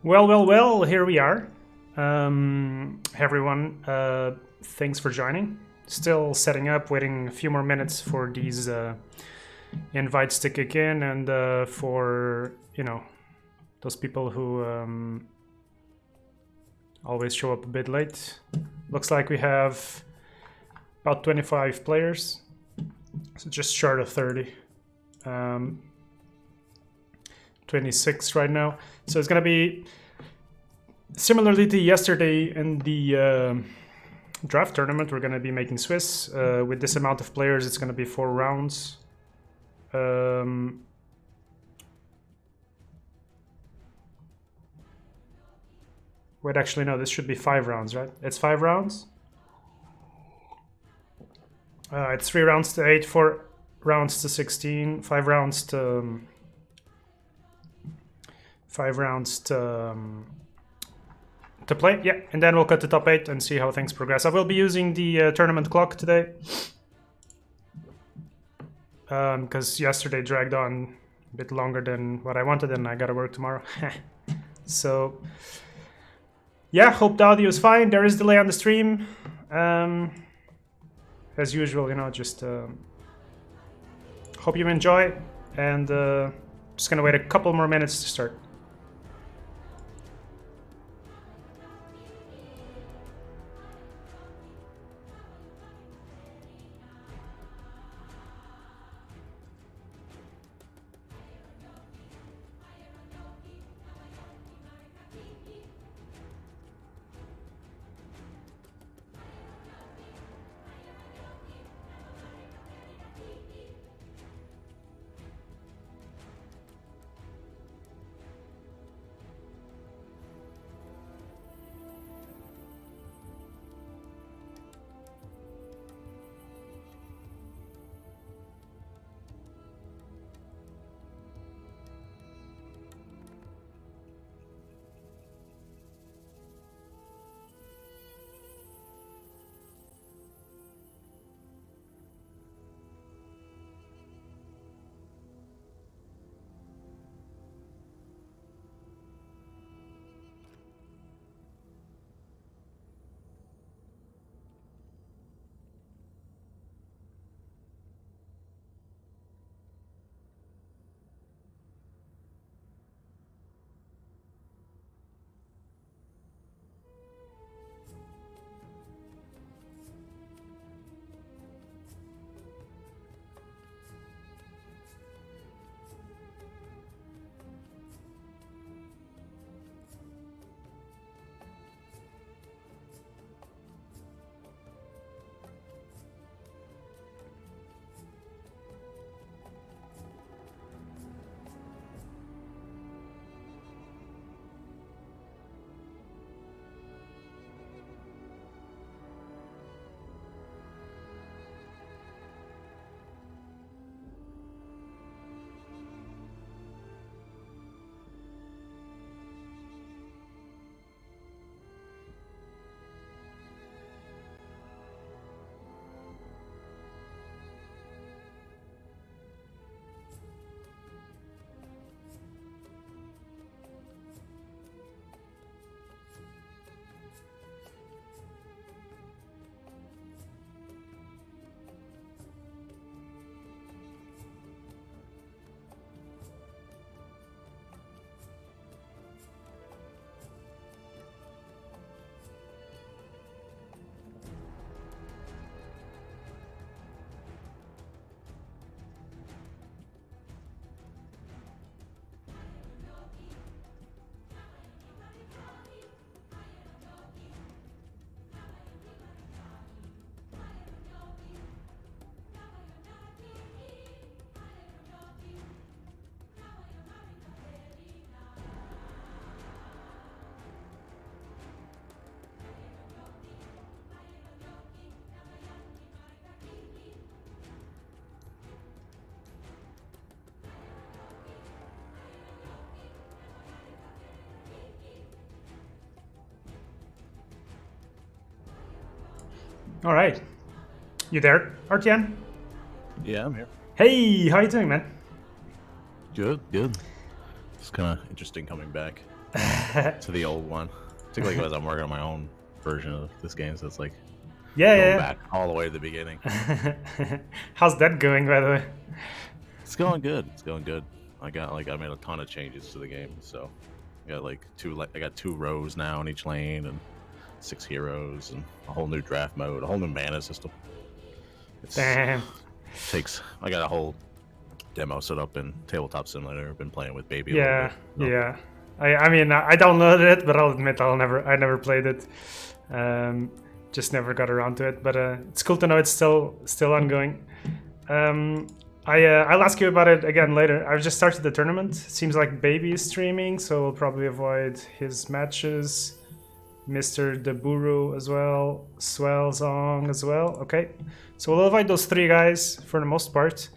Well, here we are. Hey everyone, thanks for joining. Still setting up, waiting a few more minutes for these invites to kick in and for, those people who always show up a bit late. Looks like we have about 25 players, so just short of 30. 26 right now. So it's going to be similarly to yesterday in the draft tournament. We're going to be making Swiss. With this amount of players, it's going to be 4 rounds. Wait, actually, no, this should be 5 rounds, right? It's 5 rounds. It's 3 rounds to 8, 4 rounds to 16, 5 rounds to... 5 rounds to play, yeah, and then we'll cut to top 8 and see how things progress. I will be using the tournament clock today because yesterday dragged on a bit longer than what I wanted and I gotta work tomorrow. So yeah, hope the audio is fine. There is delay on the stream as usual, just hope you enjoy, and just gonna wait a couple more minutes to start. All right. You there, Artian? Yeah, I'm here. Hey, how you doing, man? Good, good. It's kind of interesting coming back. to the old one. Particularly because I'm working on my own version of this game, so it's like Yeah, back all the way to the beginning. How's that going, by the way? It's going good. It's going good. I made a ton of changes to the game, so I got 2 rows now in each lane and 6 heroes and a whole new draft mode, a whole new mana system. Damn. I got a whole demo set up in Tabletop Simulator. I've been playing with Baby Yeah, a little bit. yeah. I mean, I downloaded it, but I'll admit I never played it. Just never got around to it. But it's cool to know it's still ongoing. I'll ask you about it again later. I've just started the tournament. It seems like Baby is streaming, so we'll probably avoid his matches. Mr. Deburu as well, Swell Song as well. Okay, so we'll avoid those 3 guys for the most part.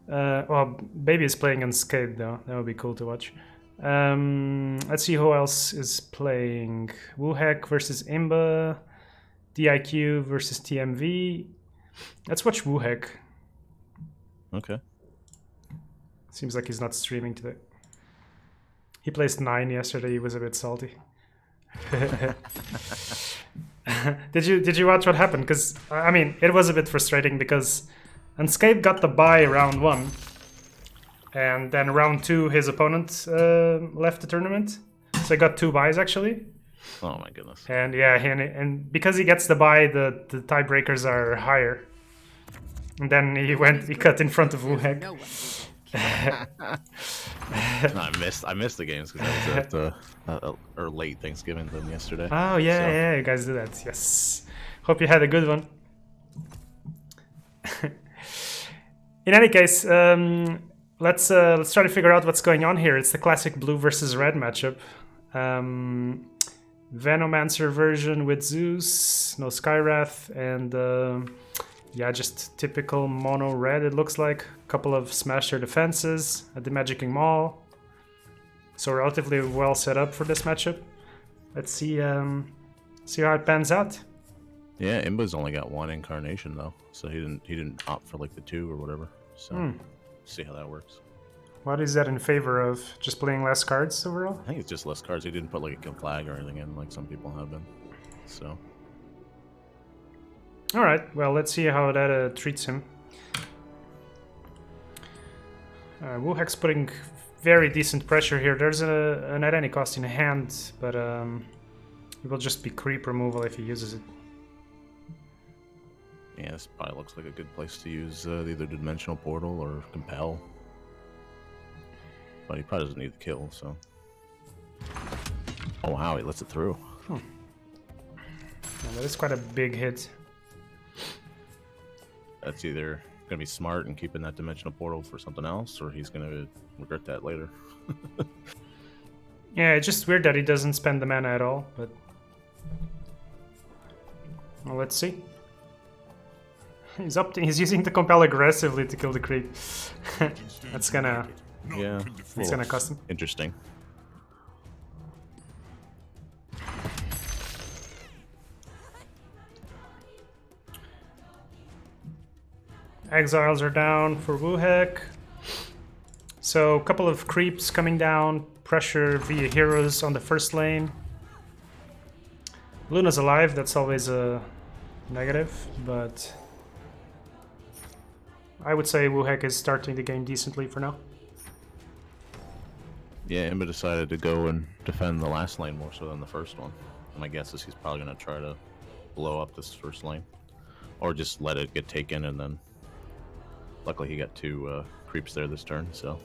Well, Baby is playing Unscathed though. That would be cool to watch. Let's see who else is playing. Wuhek versus Imba. DIQ versus TMV. Let's watch Wuhek. Okay. Seems like he's not streaming today. He placed 9 yesterday. He was a bit salty. Did you watch what happened? Because I mean, it was a bit frustrating because Unscathed got the bye round 1, and then round 2 his opponent left the tournament, so he got 2 byes actually. Oh my goodness. And yeah, and because he gets the bye, the tiebreakers are higher. And then he cut in front of Wuhek. I missed the games because I was at or late Thanksgiving than yesterday. Oh yeah, you guys do that. Yes. Hope you had a good one. In any case, let's try to figure out what's going on here. It's the classic blue versus red matchup. Venomancer version with Zeus, no Skywrath, and yeah, just typical mono red. It looks like a couple of smasher defenses at the Magicking Mall. So relatively well set up for this matchup. Let's see how it pans out. Yeah, Imba's only got 1 incarnation though, so he didn't opt for like the 2 or whatever. So see how that works. What is that in favor of? Just playing less cards overall? I think it's just less cards. He didn't put like a kill flag or anything in like some people have been. So. All right. Well, let's see how that treats him. Wuhek's putting very decent pressure here. There's an identity cost in hand, but it will just be creep removal if he uses it. Yeah, this probably looks like a good place to use either Dimensional Portal or Compel. But he probably doesn't need the kill, so... Oh wow, he lets it through. Yeah, that is quite a big hit. That's either going to be smart and keeping that Dimensional Portal for something else, or he's going to regret that later. Yeah, it's just weird that he doesn't spend the mana at all, but... Well, let's see. He's using the Compel aggressively to kill the creep. That's gonna... Yeah, it's gonna cost him. Interesting. Exiles are down for Wuhek. So a couple of creeps coming down, pressure via heroes on the first lane. Luna's alive, that's always a negative, but I would say Wuhek is starting the game decently for now. Yeah, Imba decided to go and defend the last lane more so than the first one. And my guess is he's probably going to try to blow up this first lane. Or just let it get taken and then... Luckily he got 2 creeps there this turn, so...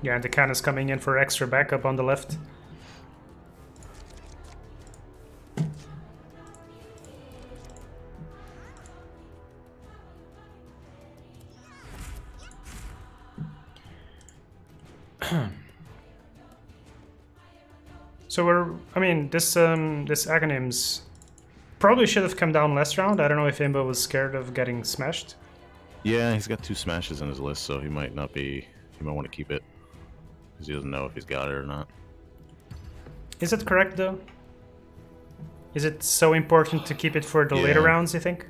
Yeah, and the Khan is coming in for extra backup on the left. So this Aghanims probably should have come down last round. I don't know if Imba was scared of getting smashed. Yeah, he's got 2 smashes in his list, so he might want to keep it. Because he doesn't know if he's got it or not. Is it correct, though? Is it so important to keep it for the later rounds, you think?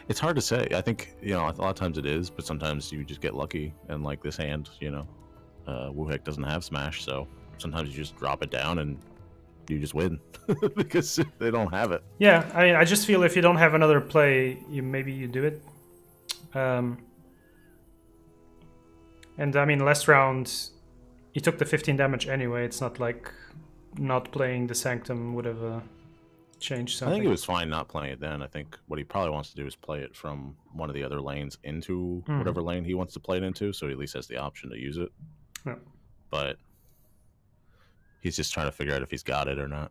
It's hard to say. I think, a lot of times it is, but sometimes you just get lucky. And like this hand, Wuhek doesn't have smash, so sometimes you just drop it down and you just win because they don't have it. Yeah, I just feel if you don't have another play, maybe you do it. And I mean, last round, he took the 15 damage anyway. It's not like not playing the Sanctum would have changed something. I think it was fine not playing it then. I think what he probably wants to do is play it from one of the other lanes into whatever lane he wants to play it into, so he at least has the option to use it. Yeah. But he's just trying to figure out if he's got it or not.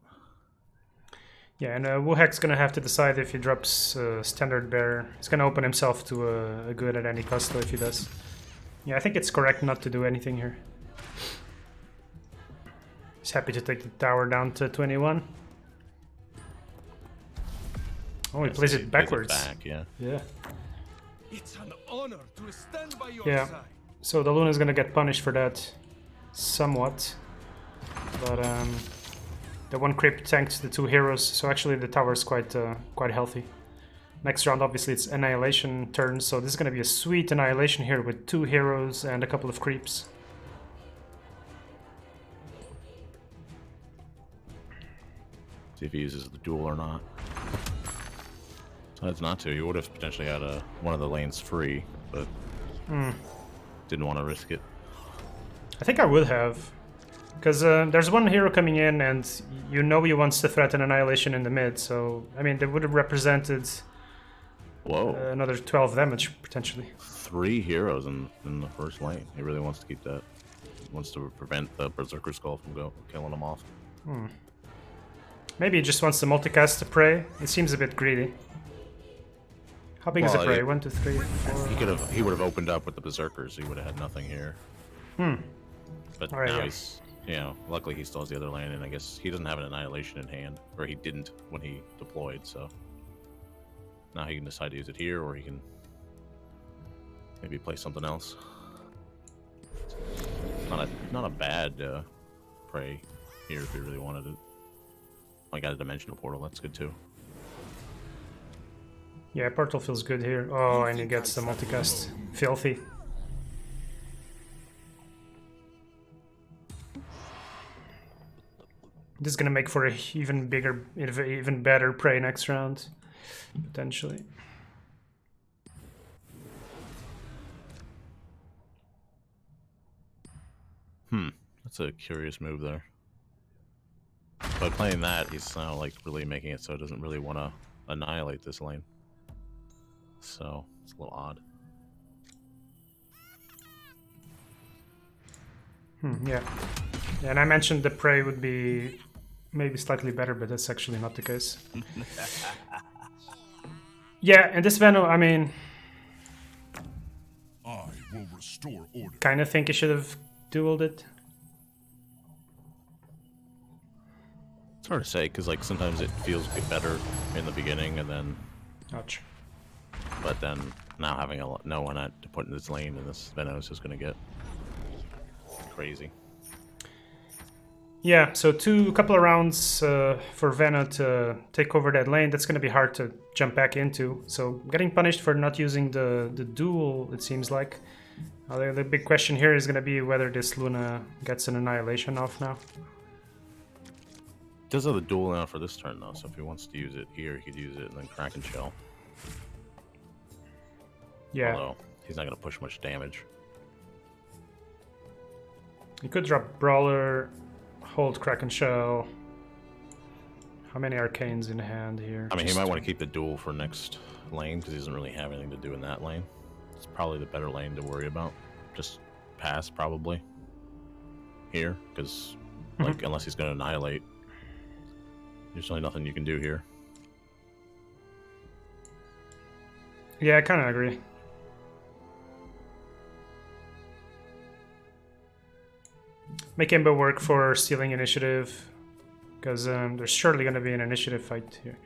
Yeah, and Wuhek's going to have to decide if he drops Standard Bearer. He's going to open himself to a good at any cost, though, if he does. Yeah, I think it's correct not to do anything here. He's happy to take the tower down to 21. Oh, he plays it backwards. Back, yeah. Yeah. It's an honor to stand by your Yeah. side. So the Luna's gonna get punished for that, somewhat. But the one creep tanked the two heroes, so actually the tower's quite healthy. Next round, obviously, it's Annihilation turn, so this is gonna be a sweet Annihilation here with 2 heroes and a couple of creeps. See if he uses the duel or not. Decides not to. He would have potentially had one of the lanes free, but didn't want to risk it. I think I would have. Because there's one hero coming in, and you know he wants to threaten Annihilation in the mid, so, I mean, they would have represented another 12 damage, potentially. 3 heroes in the first lane. He really wants to keep that. He wants to prevent the Berserker Skull from killing him off. Maybe he just wants to multicast to Prey. It seems a bit greedy. How big is the Prey? 1, 2, 3, 4... He would have opened up with the Berserkers. He would have had nothing here. But All right, now he's... You know, luckily he still has the other lane, and I guess he doesn't have an Annihilation in hand. Or he didn't when he deployed, so... Now he can decide to use it here, or he can... maybe play something else. Not a bad Prey here if he really wanted it. I got a Dimensional Portal, that's good too. Yeah, Portal feels good here. Oh, and he gets the multicast. Filthy. This is gonna make for a even bigger, even better Prey next round, potentially. That's a curious move there. By playing that, he's now like really making it so it doesn't really want to annihilate this lane. So it's a little odd. Yeah. And I mentioned the Prey would be maybe slightly better, but that's actually not the case. Yeah, and this Venom, I mean, I will restore order. kind of think he should have dueled it. It's hard to say because like sometimes it feels better in the beginning, and then, Ouch. but then now having no one to put in this lane, and this Venom is going to get crazy. Yeah, so a couple of rounds for Vena to take over that lane. That's going to be hard to jump back into. So getting punished for not using the duel, it seems like. The big question here is going to be whether this Luna gets an Annihilation off now. Does have the duel now for this turn though, so if he wants to use it here, he could use it and then Kraken Shell. Yeah. Although he's not going to push much damage. He could drop Brawler, hold Kraken Shell. How many Arcanes in hand here? I mean, he might want to keep the duel for next lane because he doesn't really have anything to do in that lane. It's probably the better lane to worry about. Just pass probably here because like unless he's going to annihilate, there's really nothing you can do here. Yeah, I kind of agree. Make Imba work for stealing initiative, because there's surely going to be an initiative fight here.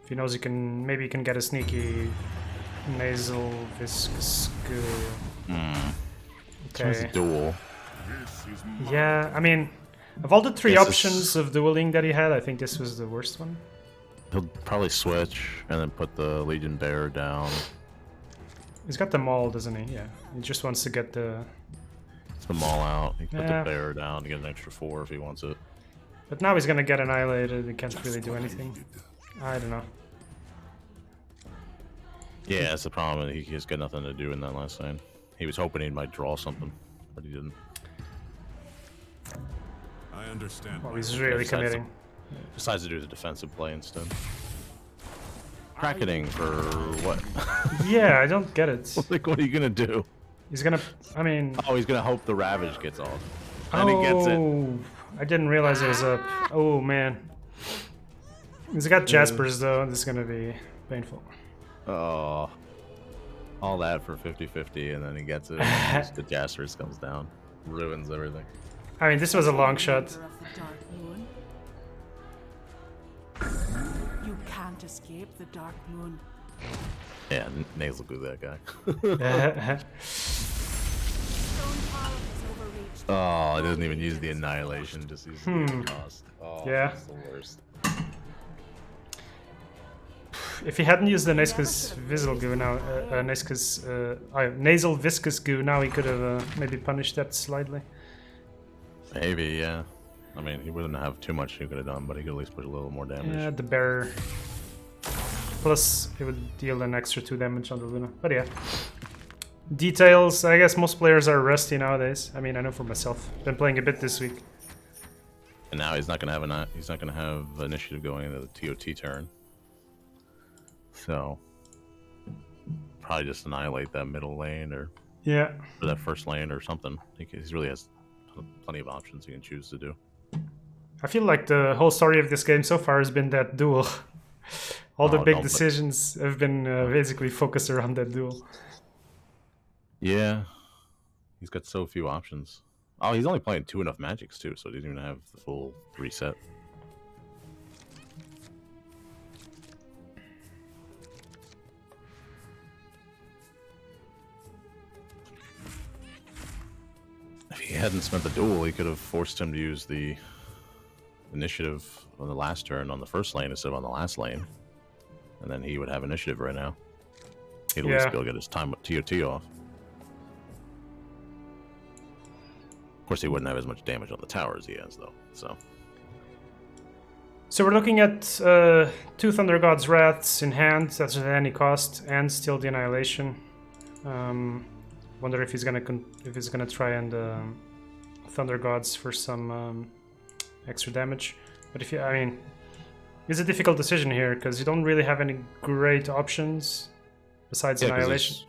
If he knows he can, maybe he can get a sneaky nasal viscous. So it's a duel. Yeah, I mean, of all the 3 This options of dueling that he had, I think this was the worst one. He'll probably switch and then put the Legion Bearer down. He's got the maul, doesn't he? Yeah, he just wants to get the the maul out. He can put Yeah. the bear down to get an extra 4 if he wants it. But now he's gonna get annihilated. He can't really do anything. I don't know. Yeah, that's the problem. He just got nothing to do in that last lane. He was hoping he might draw something, but he didn't. I understand. Well, he's really committing. Decides to do the defensive play instead. Cracketing for what? Yeah, I don't get it. Like, what are you gonna do? He's gonna. I mean. Oh, he's gonna hope the Ravage gets off. And he gets it. I didn't realize it was up. Oh man. He's got Jaspers though. This is gonna be painful. Oh. All that for 50-50, and then he gets it. And just the Jaspers comes down. Ruins everything. I mean, this was a long shot. You can't escape the Dark Moon. Yeah, Nasal Goo that guy. Oh, it doesn't even use the annihilation, just uses the cost. Oh, Yeah. that's the worst. If he hadn't used the Nasal Viscal Goo now, Nasal Viscous Goo, now he could have maybe punished that slightly. Maybe, yeah. I mean, he wouldn't have too much he could have done, but he could at least put a little more damage. Yeah, the bear. Plus, it would deal an extra 2 damage on the Luna. But yeah. Details, I guess most players are rusty nowadays. I mean, I know for myself. Been playing a bit this week. And now he's not gonna have initiative going into the TOT turn. So probably just annihilate that middle lane or that first lane or something. He really has plenty of options he can choose to do. I feel like the whole story of this game so far has been that duel. All the big decisions have been basically focused around that duel. Yeah, he's got so few options. Oh, he's only playing 2 enough magics too, so he doesn't even have the full reset. If he hadn't spent the duel, he could have forced him to use the initiative on the last turn on the first lane instead of on the last lane. And then he would have initiative right now. He'd at least be able to get his time TOT off. Of course, he wouldn't have as much damage on the tower as he has, though. So we're looking at 2 Thunder God's Wraths in hand, that's at any cost, and still the Annihilation. Wonder if he's gonna try and Thunder Gods for some extra damage. But I mean, it's a difficult decision here because you don't really have any great options besides Annihilation.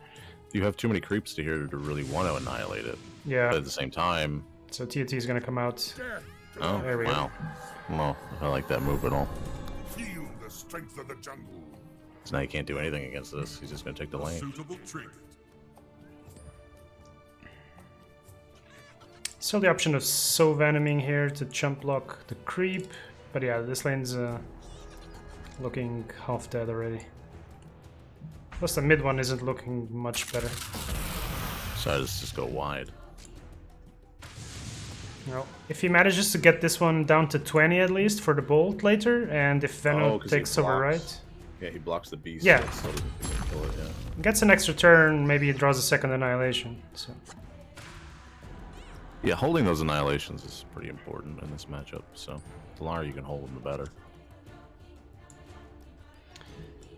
You have too many creeps to here to really want to annihilate it. Yeah. But at the same time... So TOT is going to come out. Oh, there we wow. go. Well, I like that move at all. Feel the strength of the jungle. So now he can't do anything against this. He's just going to take the lane. Suitable trinket. Still the option of So Venoming here to chump block the creep. But yeah, this lane's looking half dead already. Plus the mid one isn't looking much better. So let's just go wide. No. If he manages to get this one down to 20 at least for the bolt later, and if Venom takes over right... Yeah, he blocks the beast. Yeah. So it doesn't kill it, yeah. Gets an extra turn, maybe he draws a second Annihilation. So. Yeah, holding those annihilations is pretty important in this matchup. So the longer you can hold them, the better.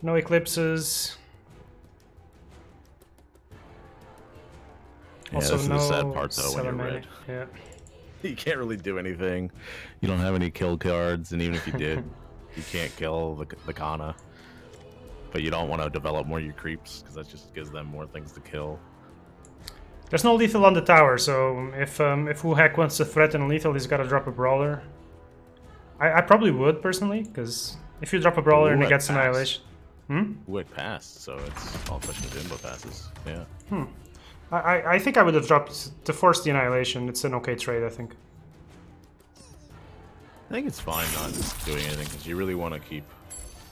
No Eclipses. Yeah, Also, this is no the sad part though when you're Salamene. red. Yeah. You can't really do anything. You don't have any kill cards, and even if you did, you can't kill the Kana. But you don't want to develop more of your creeps, because that just gives them more things to kill. There's no lethal on the tower, so if Wuhek wants to threaten lethal, he's got to drop a brawler. I probably would, personally, because if you drop a brawler and he gets Annihilation... Wuhek passed, so it's all question of Imba passes. Yeah. I think I would have dropped to force the Annihilation. It's an okay trade, I think. I think it's fine not doing anything, because you really want to keep...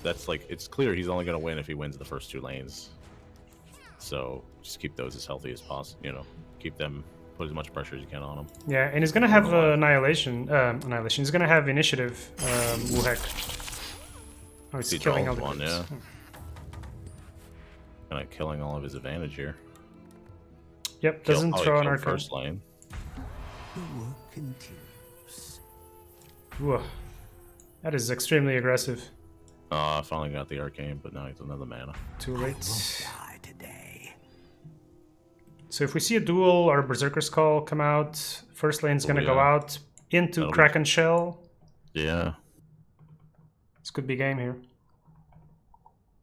That's like, it's clear he's only going to win if he wins the first 2 lanes. So just keep those as healthy as possible, you know. Keep them, put as much pressure as you can on them. Yeah, and he's going to have Annihilation. He's going to have Initiative, Wuhek. Oh, he's killing all the one, creeps. yeah. Kind of killing all of his advantage here. Yep, doesn't throw an Archon. First lane. the work continues. Whoa. That is extremely aggressive. I finally got the arcane, but now he's another mana. Too I late. won't die today. So if we see a duel or a Berserker's Call come out, first lane's gonna go yeah. out into That'll be- Kraken Shell. Yeah. This could be game here.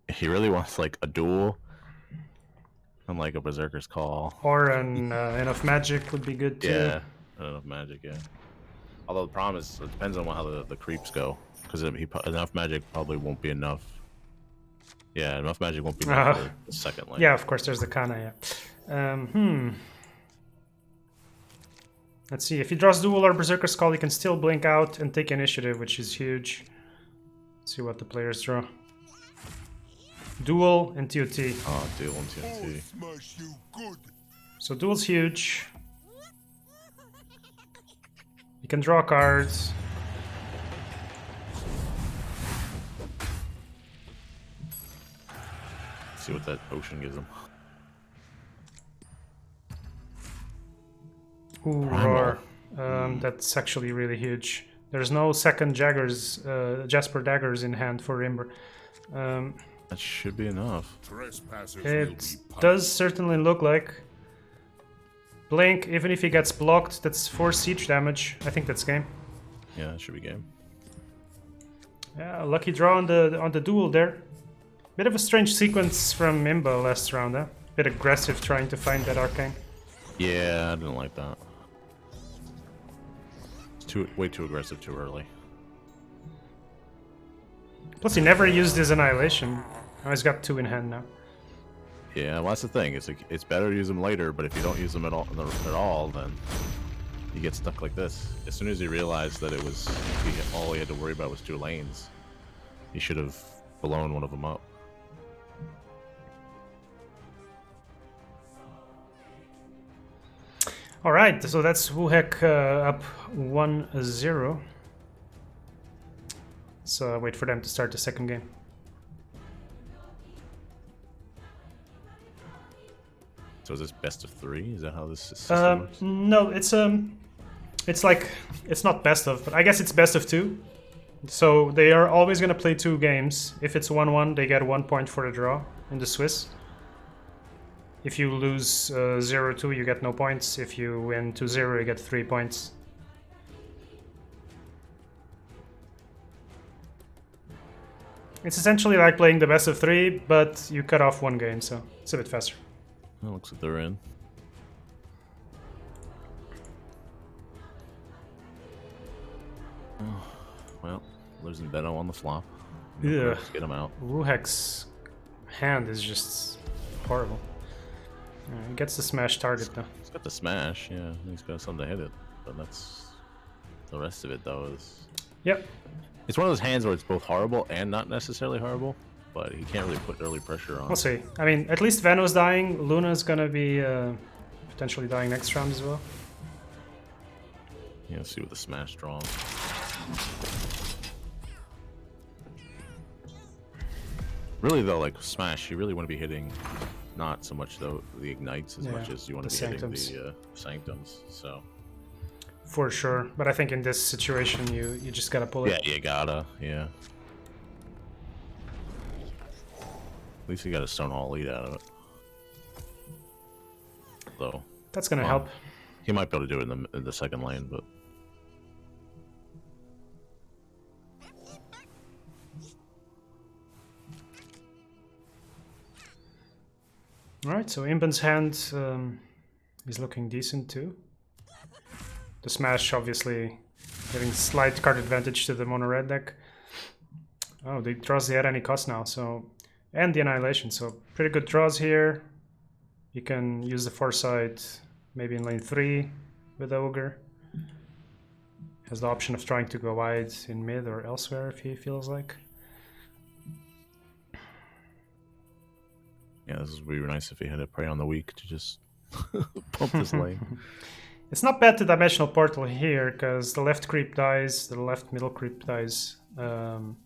He really wants like a duel and like a Berserker's Call. Or an enough magic would be good too. Yeah. Enough magic, yeah. Although the problem is, it depends on how the creeps go. Because enough magic probably won't be enough. Yeah, enough magic won't be enough for the second lane. Yeah, of course, there's the Kana, yeah. Let's see, if he draws duel or Berserker's Call, he can still blink out and take initiative, which is huge. Let's see what the players draw. Duel and TOT. Oh, duel and TNT. Smash you good. So duel's huge. You can draw cards. See what that potion gives him. Ooh, Primal. roar. That's actually really huge. There's no second Jasper daggers in hand for Rimber. That should be enough. Trespassers will It be punished. does certainly look like. Blink, even if he gets blocked, that's 4 siege damage. I think that's game. Yeah, that should be game. Yeah, lucky draw on the duel there. Bit of a strange sequence from Imba last round, huh? Bit aggressive trying to find that arcane. Yeah, I didn't like that. It's way too aggressive too early. Plus, he never used his annihilation. Now he's got 2 in hand now. Yeah, well, that's the thing. It's like, it's better to use them later, but if you don't use them at all, then you get stuck like this. As soon as he realized that it was all he had to worry about was 2 lanes, he should have blown one of them up. Alright, so that's Wuhek up 1-0. So wait for them to start the second game. So is this best of 3? Is that how this system works? No, it's like, it's not best of, but I guess it's best of 2. So they are always going to play 2 games. If it's 1-1, they get 1 point for the draw in the Swiss. If you lose 0-2, you get no points. If you win 2-0, you get 3 points. It's essentially like playing the best of 3, but you cut off 1 game, so it's a bit faster. It looks like they're in. Oh, well, losing Benno on the flop. Yeah. Let's get him out. Wuhek's hand is just horrible. He gets the smash target though. He's got the smash, yeah. He's got something to hit it, but that's the rest of it though is. Yep. It's one of those hands where it's both horrible and not necessarily horrible, but he can't really put early pressure on. We'll see. I mean, at least Veno's dying. Luna's gonna be potentially dying next round as well. Yeah, let's see what the smash draws. Really though, like smash, you really want to be hitting not so much though the ignites as much as you want to be hitting the sanctums. So for sure, but I think in this situation you just gotta pull it. Yeah, you gotta, yeah. At least you got a Stone Hall lead out of it. Though that's gonna help. He might be able to do it in the second lane, but Alright, so Imban's hand is looking decent too. The smash obviously giving slight card advantage to the mono red deck. Oh, the draws the at any cost now, so and the annihilation, so pretty good draws here. You can use the foresight maybe in lane 3 with Ogre. Has the option of trying to go wide in mid or elsewhere if he feels like. yeah, this would be nice if he had a Prey on the Weak to just pump this lane. It's not bad to Dimensional Portal here, because the left creep dies, the left middle creep dies, and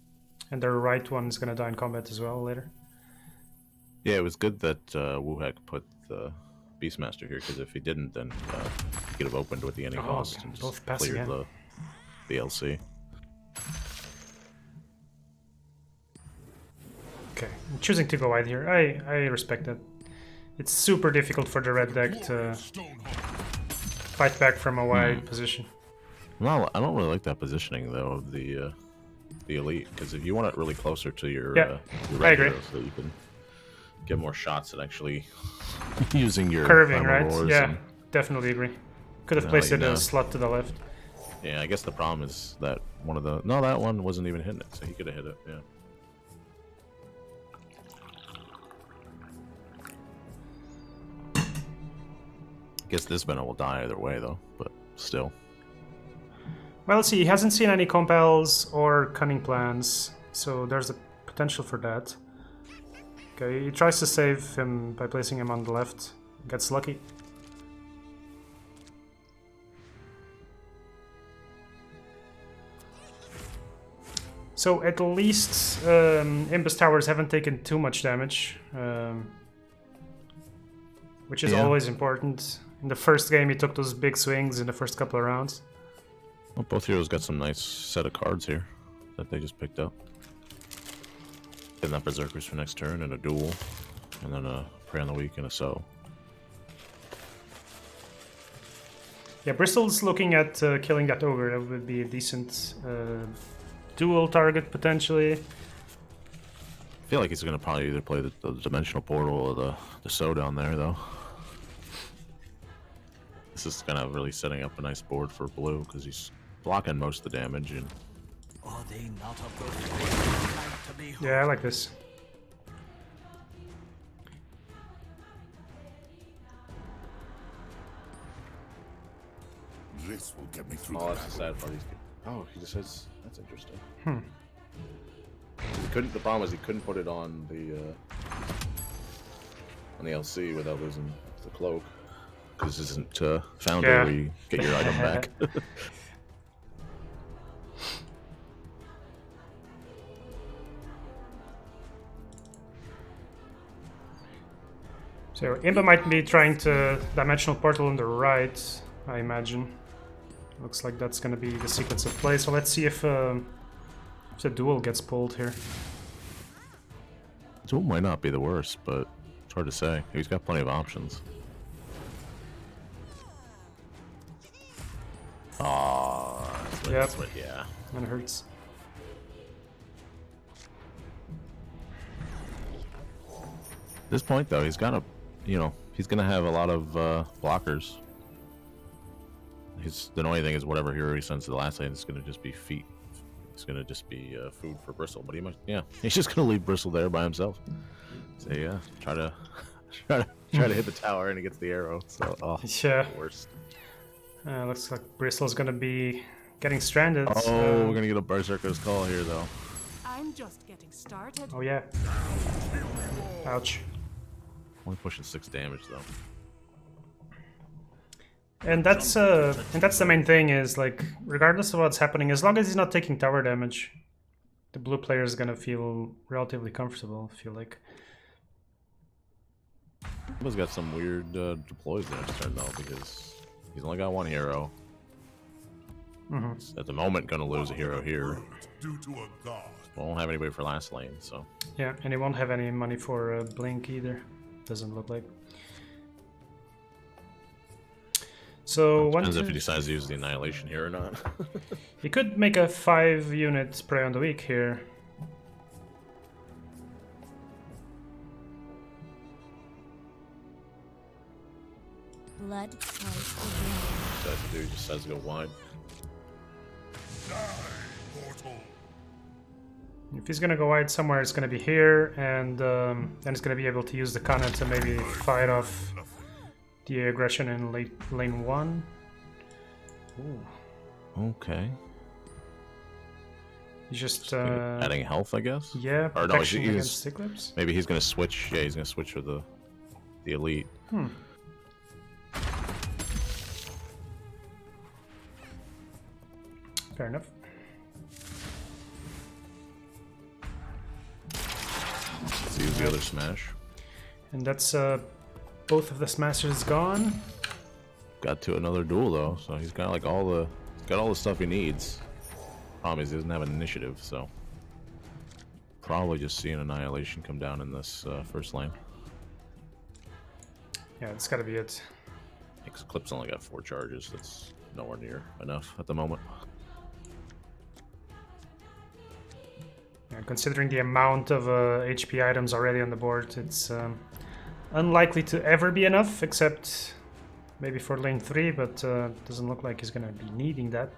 the right one is going to die in combat as well later. Yeah, it was good that Wuhek put the Beastmaster here, because if he didn't, then could have opened with the any Oh, cost okay. and just Both pass cleared again. the LC. Okay, I'm choosing to go wide here. I respect that. It's super difficult for the red deck to fight back from a wide position. No, I don't really like that positioning though of the elite, because if you want it really closer to your, Yeah, your I red agree. hero so that you can get more shots at actually using your Curving, primal right? roars Yeah, and- definitely agree. Could have No, placed you it know. a slot to the left. Yeah, I guess the problem is that one of the that one wasn't even hitting it, so he could have hit it. Yeah. Guess this Venom will die either way though, but still. Well, let's see. He hasn't seen any compels or cunning plans, so there's a potential for that. Okay, he tries to save him by placing him on the left. Gets lucky. So at least Imbus Towers haven't taken too much damage, which is Yeah. always important. In the first game, he took those big swings in the first couple of rounds. Well, both heroes got some nice set of cards here that they just picked up. Getting that Berserkers for next turn and a duel, and then a Prey on the Weak and a Sow. Yeah, Bristol's looking at killing that ogre. That would be a decent dual target potentially. I feel like he's gonna probably either play the Dimensional Portal or the Sow down there though. This is kind of really setting up a nice board for blue because he's blocking most of the damage and Are they not of those like to behold? Yeah, I like this. This will get me through oh, the that's the battle. sad part. Oh, he just says that's interesting. He couldn't. The problem is he couldn't put it on the LC without losing the cloak. Because this isn't Foundry Yeah. where you get your item back. So Imba might be trying to Dimensional Portal on the right, I imagine. Looks like that's gonna be the sequence of play. So let's see if the duel gets pulled here. Duel might not be the worst, but it's hard to say. He's got plenty of options. Oh, Yep. yeah. And it hurts. At this point, though, he's got a, he's gonna have a lot of blockers. The annoying thing is whatever hero he sends to the last lane is gonna just be feet. It's gonna just be food for Bristle. But he's just gonna leave Bristle there by himself. So yeah, try to hit the tower and he gets the arrow. So Yeah. the worst. Looks like Bristol's gonna be getting stranded. Oh, we're gonna get a Berserker's call here though. I'm just getting started. Oh yeah. Ouch. Only pushing 6 damage though. And that's the main thing is like regardless of what's happening, as long as he's not taking tower damage, the blue player is gonna feel relatively comfortable. I feel like. He's got some weird deploys the next turn though because he's only got one hero. He's at the moment gonna lose a hero here. Due to a god. Won't have anybody for last lane, so Yeah, and he won't have any money for Blink either. Doesn't look like. So one, depends if he decides to use the Annihilation here or not. he could make a 5-unit Prey on the Weak here. Blood ties the wind. Decides to do, he just decides to go wide. Mortal. If he's gonna go wide somewhere, it's gonna be here, and then he's gonna be able to use the Kana to maybe fight off the aggression in lane 1. Ooh. Okay. He's just Adding health, I guess. yeah, Or no, protection he's- against Cyclops. Maybe he's gonna switch. Yeah, he's gonna switch for the elite. Fair enough. Let's use the other smash. And that's both of the smashers gone. got to another duel though, so he's got like all the stuff he needs. Problem is he doesn't have an initiative, so probably just see an annihilation come down in this first lane. Yeah, that's gotta be it. Because Eclipse only got 4 charges. That's nowhere near enough at the moment. Yeah, considering the amount of HP items already on the board, it's unlikely to ever be enough, except maybe for lane 3, but doesn't look like he's gonna be needing that.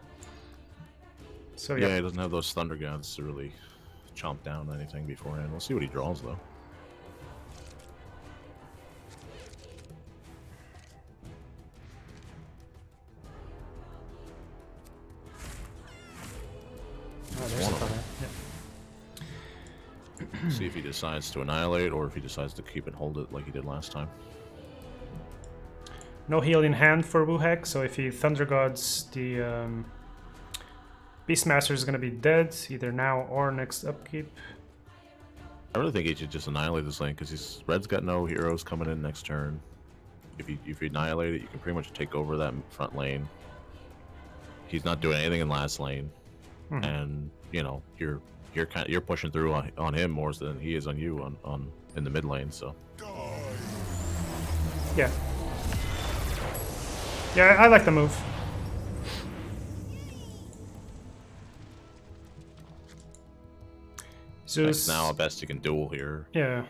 So yeah, he doesn't have those Thunder Gods to really chomp down anything beforehand. We'll see what he draws though. Oh, there's a Thunder. Yeah. See if he decides to annihilate or if he decides to keep and hold it like he did last time. No heal in hand for Wuhek, so if he Thunder Gods, the Beastmaster is going to be dead, either now or next upkeep. I really think he should just annihilate this lane because Red's got no heroes coming in next turn. If you annihilate it, you can pretty much take over that front lane. He's not doing anything in last lane, and you know you're pushing through on him more than he is on you in the mid lane. So yeah, I like the move. Zeus. now at best you can duel here. Yeah.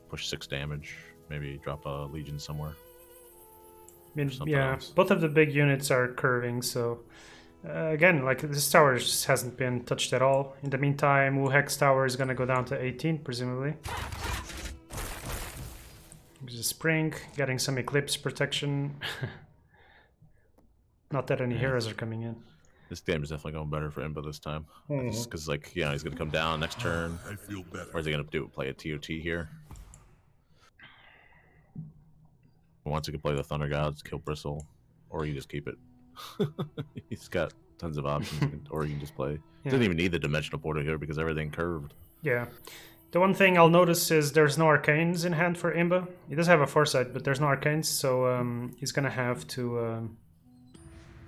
Push 6 damage. Maybe drop a Legion somewhere. I mean, something yeah, else. both of the big units are curving, so again, like this tower just hasn't been touched at all. In the meantime, Wuhek's tower is gonna go down to 18, presumably. There's a spring, getting some eclipse protection. Not that any heroes are coming in. This game is definitely going better for Imba this time. Just because, like, yeah, he's going to come down next turn. I feel better. Or is he going to do play a TOT here? Once he can play the Thunder Gods, kill Bristle, or you just keep it. He's got tons of options, or you can just play. He doesn't even need the Dimensional Portal here because everything curved. Yeah. The one thing I'll notice is there's no arcanes in hand for Imba. He does have a foresight, but there's no arcanes, so he's gonna have to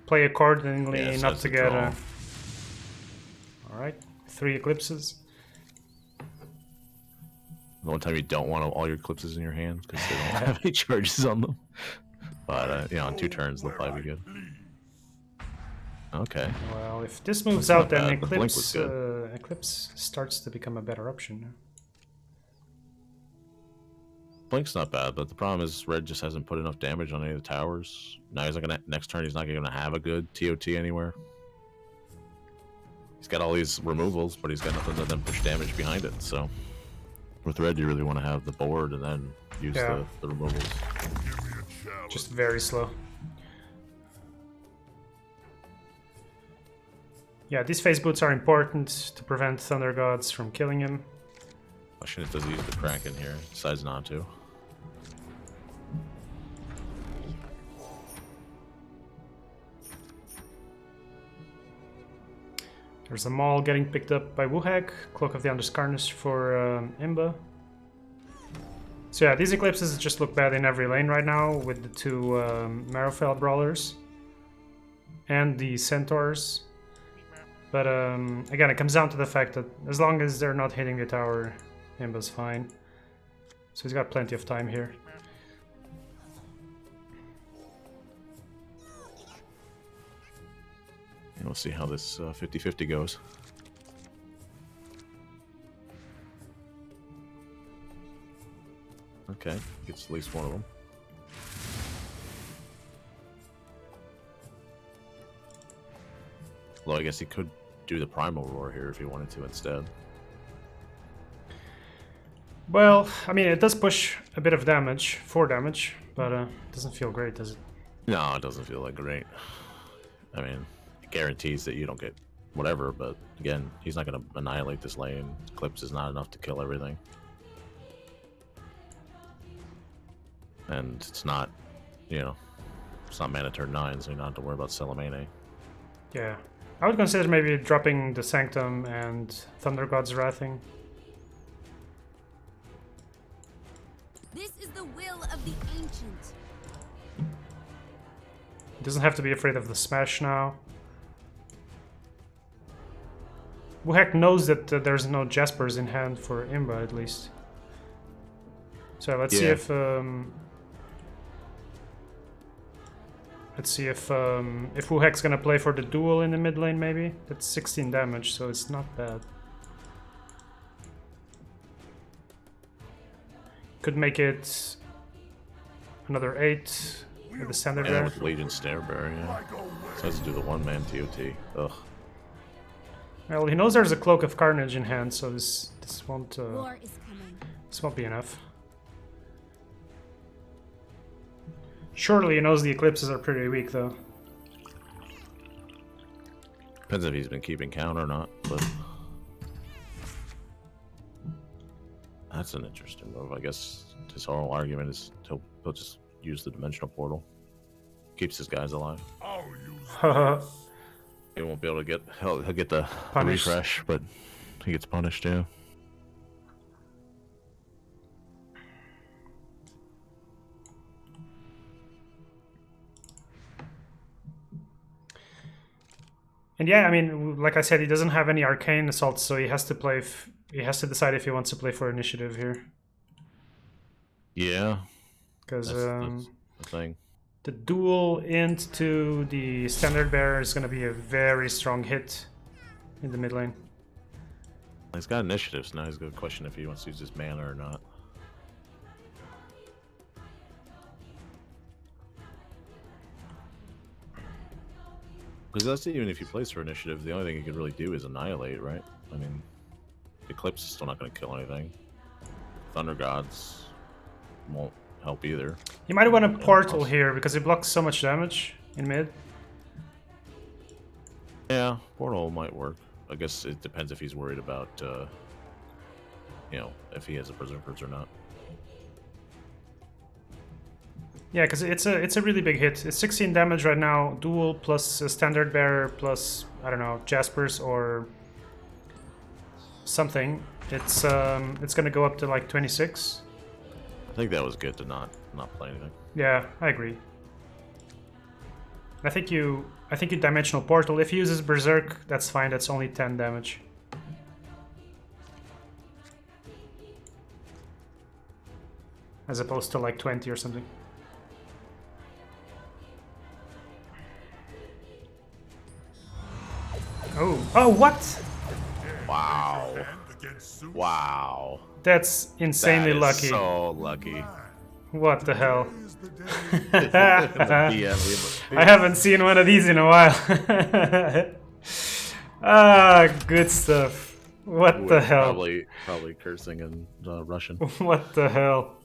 play accordingly, Yeah, so not that's to the get. draw. All right, 3 eclipses. The one time you don't want all your Eclipses in your hand because they don't have any charges on them. But you know, on 2 turns they'll probably be good. Okay. Well, if this moves That's out, not then bad. The blink was Eclipse starts to become a better option. Blink's not bad, but the problem is Red just hasn't put enough damage on any of the towers. Now he's not gonna next turn. He's not gonna have a good TOT anywhere. He's got all these removals, but he's got nothing to then push damage behind it. So with Red, you really want to have the board and then use the removals. Just very slow. Yeah, these phase boots are important to prevent Thunder Gods from killing him. Question is, does he use the Kraken here? Decides not to. There's a Maul getting picked up by Wuhek. Cloak of the Underscarnage for Imba. So yeah, these Eclipses just look bad in every lane right now with the 2 Marrowfell Brawlers and the Centaurs. But again, it comes down to the fact that as long as they're not hitting the tower, Imba's fine. So he's got plenty of time here. And we'll see how this 50-50 goes. Okay, gets at least one of them. Well, I guess he could do the Primal Roar here if he wanted to instead. Well, I mean, it does push a bit of damage, 4 damage, but it doesn't feel great, does it? No, it doesn't feel like great. I mean, it guarantees that you don't get whatever, but again, he's not going to annihilate this lane. Eclipse is not enough to kill everything. And it's not, you know, it's not mana turn 9, so you don't have to worry about Salamene. Yeah. I would consider maybe dropping the Sanctum and Thunder God's Wrathing. This is the will of the ancient. Doesn't have to be afraid of the smash now. Wuhek knows that there's no Jaspers in hand for Imba at least. So let's see if if Wuhek's gonna play for the duel in the mid lane maybe. That's 16 damage, so it's not bad. Could make it another 8 with the standard Yeah, there. with Legion Starebearer, yeah. So has to do the one-man TOT. Ugh. Well, he knows there's a Cloak of Carnage in hand, so this won't War is coming. this won't be enough. Surely he knows the eclipses are pretty weak though. Depends if he's been keeping count or not, but that's an interesting move. I guess his whole argument is he'll just use the dimensional portal. Keeps his guys alive. He won't be able to get he'll get the Punished. refresh, but he gets punished too. And yeah, I mean, like I said, he doesn't have any arcane assaults, so he has to play. He has to decide if he wants to play for initiative here, Yeah, because that's the thing. the duel into the standard bearer is going to be a very strong hit in the mid lane. He's got initiatives now. He's got to question if he wants to use his mana or not. Because that's even if he plays for initiative, the only thing he could really do is annihilate, right? I mean, the Eclipse is still not going to kill anything. Thunder Gods won't help either. You might want a portal here because it blocks so much damage in mid. Yeah, Portal might work. I guess it depends if he's worried about, you know, if he has a Berserkers or not. Yeah, because it's a really big hit. It's 16 damage right now. Duel plus a standard bearer plus I don't know Jaspers or something. It's gonna go up to like 26. I think that was good to not play anything. Yeah, I agree. I think you dimensional portal. If he uses Berserk, that's fine. That's only 10 damage. As opposed to like 20 or something. Oh, what? Wow. Wow. That's insanely That is lucky. So lucky. What the hell? Yeah, I haven't seen one of these in a while. Ah, good stuff. What the hell? Probably cursing in Russian. What the hell?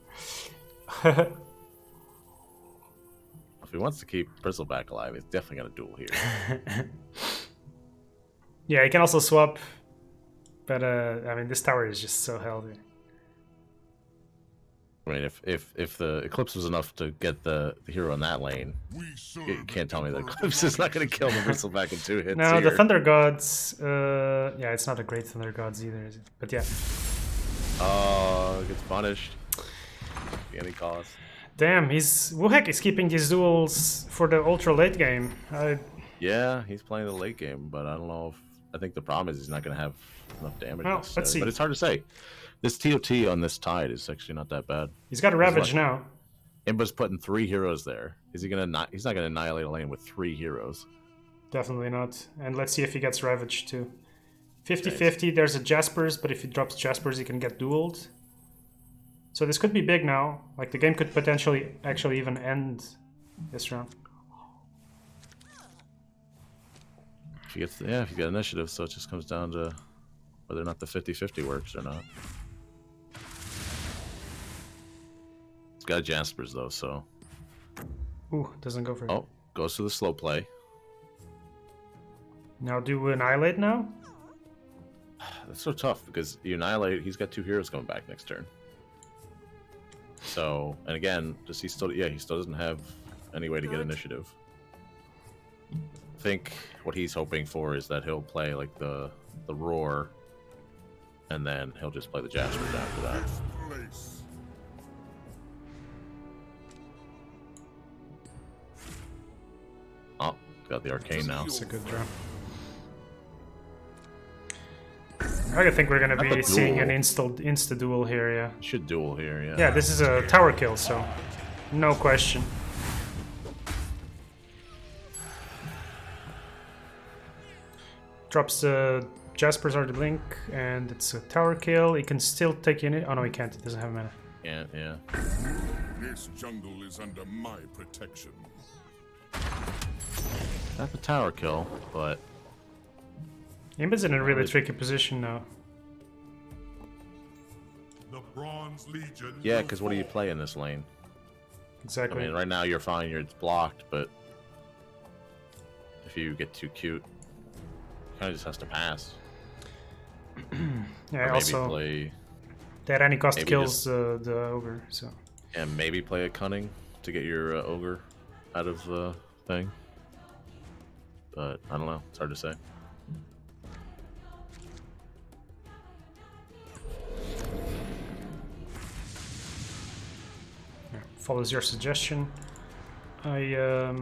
If he wants to keep Bristleback alive, he's definitely gonna duel here. Yeah, he can also swap, but I mean, this tower is just so healthy. I mean, if the Eclipse was enough to get the hero in that lane, you can't tell me the Eclipse is not going to kill the Bristleback in 2 hits. No, here. the Thunder Gods, yeah, it's not a great Thunder Gods either, is it? But yeah. Oh, gets punished. At any cost. Damn, Wuhek is keeping these duels for the ultra late game. Yeah, he's playing the late game, but I don't know if... I think the problem is he's not going to have enough damage. Well, let's see. But it's hard to say. This TOT on this tide is actually not that bad. He's got a Ravage now. Imba's putting 3 heroes there. Is he gonna not? He's not gonna annihilate a lane with 3 heroes. Definitely not. And let's see if he gets Ravage too. 50-50, there's a Jaspers, but if he drops Jaspers, he can get dueled. So this could be big now. Like, the game could potentially actually even end this round. If he gets, if you get initiative, so it just comes down to whether or not the 50-50 works or not. It's got Jaspers though, so. Ooh, doesn't go for it. Oh, goes to the slow play. Now do we Annihilate now? That's so tough because you annihilate. He's got 2 heroes coming back next turn. So, and again, he still doesn't have any way to get initiative. I think what he's hoping for is that he'll play like the roar, and then he'll just play the Jaspers after that. Got the arcane now. It's a good draw. I think we're gonna Not be the seeing an duel. insta duel here, yeah. Should duel here, yeah. Yeah, this is a tower kill, so no question. Drops the Jasper's Art of Blink, and it's a tower kill. He can still take in it. Oh no, he can't. He doesn't have mana. Yeah. This jungle is under my protection. Not the tower kill, but Imba's in a really tricky position now. The Bronze Legion. yeah, because what do you play in this lane? I Exactly. mean, right now you're fine, it's blocked, but if you get too cute, kind of just has to pass. Yeah, Or maybe also play, that any cost maybe kills the ogre, so. and maybe play a cunning to get your ogre out of the thing. But I don't know, it's hard to say. Follows your suggestion. Yeah,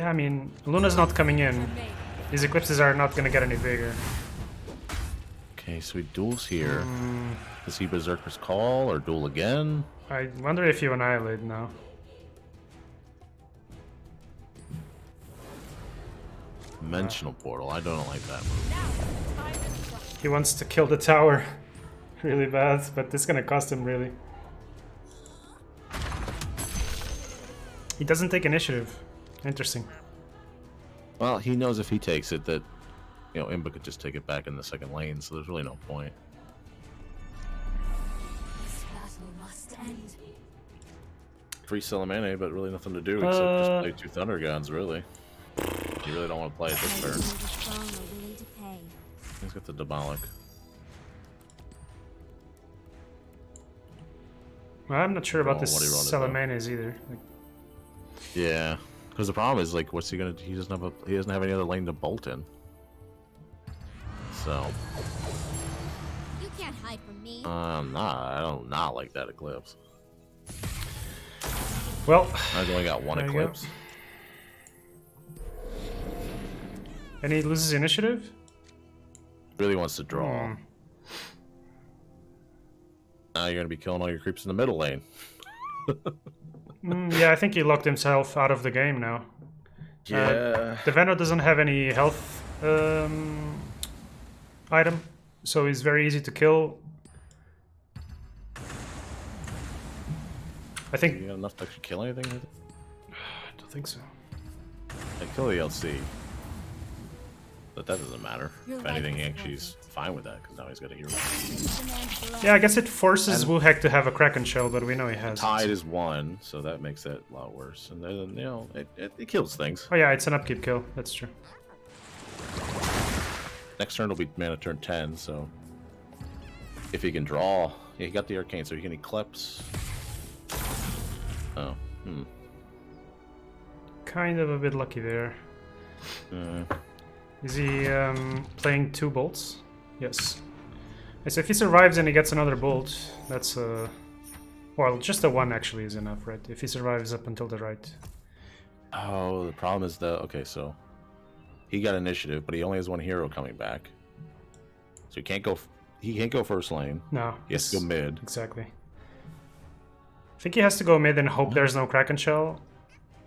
I mean, Luna's not coming in. These eclipses are not gonna get any bigger. Okay, so he duels here. Does he Berserker's Call or duel again? I wonder if you annihilate now. Dimensional Portal, I don't like that move. He wants to kill the tower really bad, but this is gonna cost him really. He doesn't take initiative. Interesting. Well, he knows if he takes it that, you know, Imba could just take it back in the second lane, so there's really no point. This battle must end. Free Salamane, but really nothing to do except just play 2 Thunder Gods, really. You really don't want to play it this Only turn. the strong are willing to pay. He's got the Demolic. Well, I'm not sure about Oh, this what he rolled it, though. Salamanes either. Like, Yeah, because the problem is, like, what's he gonna do? He doesn't have any other lane to bolt in. So, You can't hide from me. I don't not like that Eclipse. well, I've only got one There you go. Eclipse. and he loses initiative? Really wants to draw. Hmm. Now you're gonna be killing all your creeps in the middle lane. Yeah, I think he locked himself out of the game now. Yeah. The Veno doesn't have any health item, so he's very easy to kill. I think... You got enough to actually kill anything with it? I don't think so. Like, kill the LC. But that doesn't matter. Your If life anything, he is actually's fine with that, because now he's got a hero. Demand blood. Yeah, I guess it forces Wuhek to have a Kraken Shell, but we know he has Tide it. is 1, so that makes that a lot worse. And then, you know, it kills things. Oh yeah, it's an upkeep kill, that's true. Next turn will be mana turn 10, so if he can draw, yeah, he got the arcane, so he can eclipse. Oh, Kind of a bit lucky there. Is he playing 2 bolts? Yes. So if he survives and he gets another bolt, that's well, just a 1 actually is enough, right? If he survives up until the right. Oh, the problem is okay, so he got initiative, but he only has 1 hero coming back, so he can't go. He can't go first lane. No. He has to go mid. Exactly. I think he has to go mid and hope there's no Kraken Shell.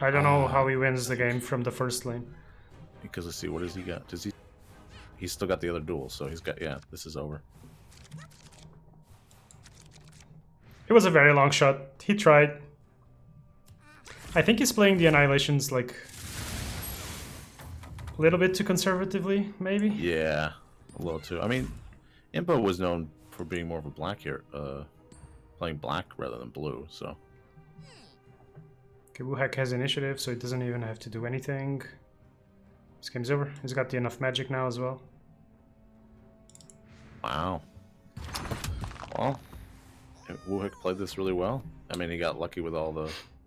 I don't know how he wins the game from the first lane. Because let's see, what does he got? Does he? He's still got the other duel, so he's got. Yeah, this is over. It was a very long shot. He tried. I think he's playing the Annihilations like a little bit too conservatively, maybe. Yeah, a little too. I mean, Impa was known for being more of a black hero, playing black rather than blue. So Okay, Wuhek has initiative, so he doesn't even have to do anything. This game's over. He's got the enough magic now as well. wow. Well, Wuhik played this really well. I mean, he got lucky with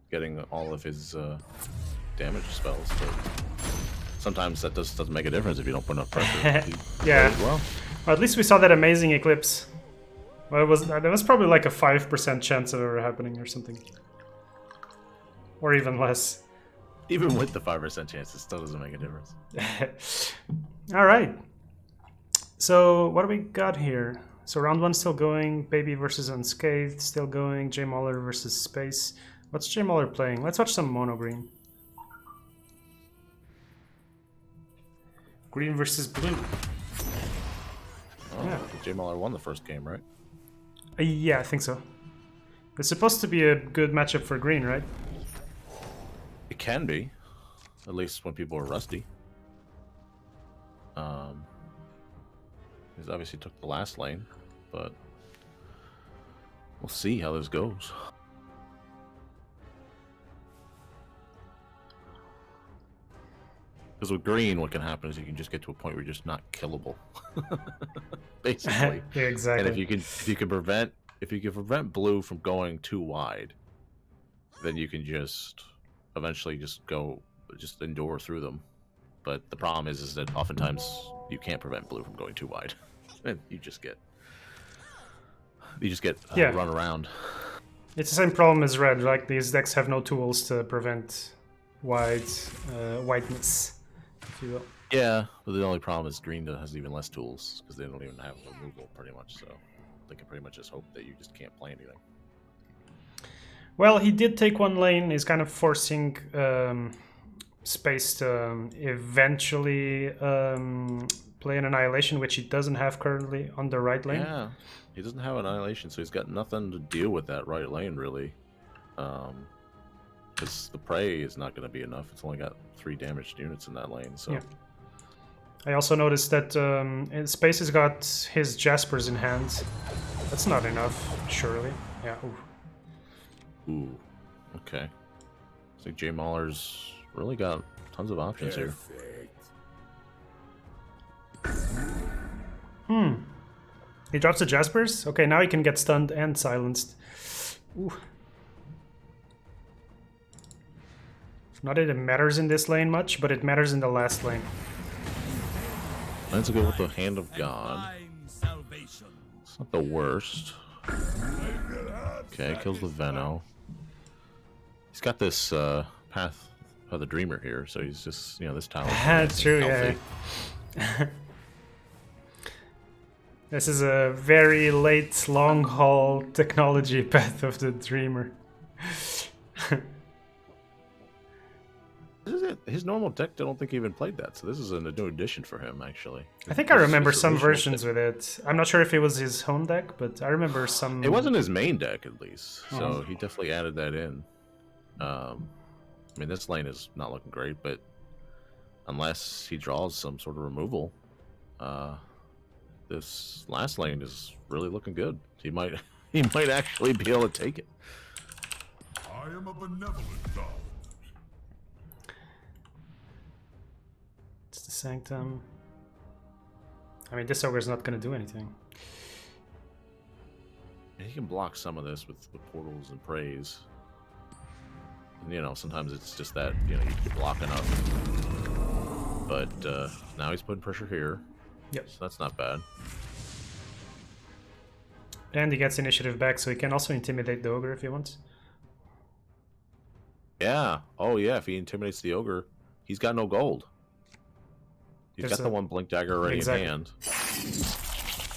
getting all of his damage spells, but sometimes that doesn't make a difference if you don't put enough pressure. He Yeah. played well. Well, at least we saw that amazing eclipse. Well, there was probably like a 5% chance of ever happening or something. Or even less. Even with the 5% chance, it still doesn't make a difference. All right. So what do we got here? So round 1 still going. Baby versus Unscathed still going. J Mauler versus Space. What's J Mauler playing? Let's watch some mono green. Green versus blue. Oh, Yeah. J Mauler won the first game, right? Yeah, I think so. It's supposed to be a good matchup for green, right? It can be, at least when people are rusty. He's obviously took the last lane, but we'll see how this goes. Because with green, what can happen is you can just get to a point where you're just not killable, basically. Yeah, exactly. And if you can prevent blue from going too wide, then you can just eventually just endure through them. But the problem is that oftentimes you can't prevent blue from going too wide, and you just get Yeah. run around. It's the same problem as red. Like these decks have no tools to prevent whiteness, if you will. Yeah, but the only problem is green has even less tools because they don't even have removal pretty much. So they can pretty much just hope that you just can't play anything. Well, he did take one lane. He's kind of forcing Space to eventually play an Annihilation, which he doesn't have currently on the right lane. Yeah, he doesn't have Annihilation, so he's got nothing to deal with that right lane, really. Because the Prey is not going to be enough. It's only got 3 damaged units in that lane, so... Yeah. I also noticed that Space has got his Jaspers in hand. That's not enough, surely. Yeah, Ooh, okay. I think J Mauler's really got tons of options here. He drops the Jaspers? Okay, now he can get stunned and silenced. Ooh. Not that it matters in this lane much, but it matters in the last lane. Let's go with the Hand of God. Find salvation. It's not the worst. Okay, kills the Veno. He's got this Path of the Dreamer here, so he's just, this tower. That's true, yeah. This is a very late, long-haul technology Path of the Dreamer. This is it. His normal deck, I don't think he even played that, so this is a new addition for him, actually. I think I remember His some original versions with it. I'm not sure if it was his home deck, but I remember some... It wasn't his main deck, at least, so he definitely added that in. I mean, this lane is not looking great, but unless he draws some sort of removal, this last lane is really looking good. He might actually be able to take it. I am a benevolent god. It's the Sanctum. I mean, this ogre's not going to do anything. He can block some of this with portals and praise. And, sometimes it's just that, you can block enough. But now he's putting pressure here. Yep. So that's not bad. And he gets initiative back, so he can also intimidate the ogre if he wants. Yeah. Oh, yeah. If he intimidates the ogre, he's got no gold. He's got the one blink dagger already in hand.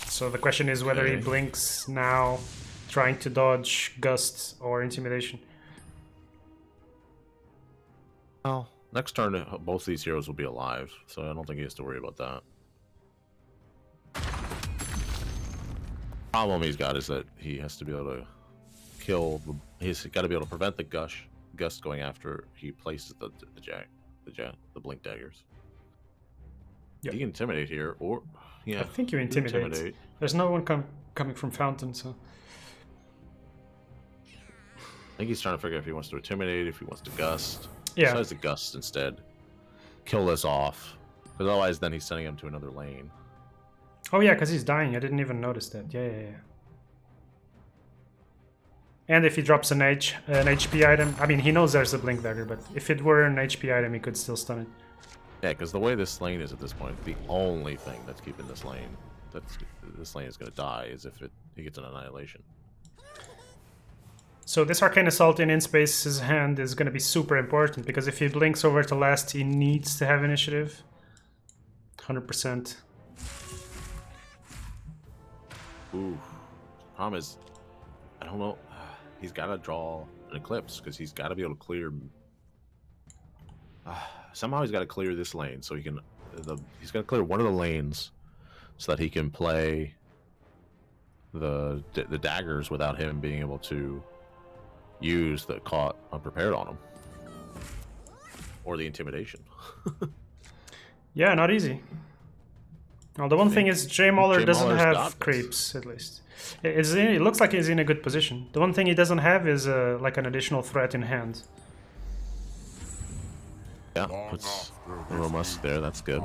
So the question is whether he blinks now, trying to dodge Gust or Intimidation. Well, next turn, both these heroes will be alive, so I don't think he has to worry about that. Problem he's got is that he has to be able to kill. He's got to be able to prevent the Gust going after he places the blink daggers. Yep. You can intimidate here, or I think you intimidate. There's no one coming from Fountain, so I think he's trying to figure out if he wants to intimidate, if he wants to Gust. yeah. Decides to Gust instead. Kill this off, because otherwise, then he's sending him to another lane. Oh yeah, because he's dying. I didn't even notice that. Yeah. And if he drops an HP item, I mean, he knows there's a blink dagger, but if it were an HP item, he could still stun it. Yeah, because the way this lane is at this point, the only thing that's keeping this lane is going to die is if he gets an Annihilation. So this Arcane Assault in Space's hand is going to be super important, because if he blinks over to last, he needs to have initiative. 100%. Ooh. Problem is, I don't know. He's got to draw an Eclipse, because he's got to be able to clear... somehow he's got to clear this lane, so he can... he's got to clear one of the lanes, so that he can play the daggers without him being able to use the caught unprepared on him. Or the intimidation. Yeah, not easy. Well, the one thing is Jay Mauler Jay doesn't Mauler's have got this. creeps, at least. It looks like he's in a good position. The one thing he doesn't have is like an additional threat in hand. Yeah, puts a little musk there, that's good.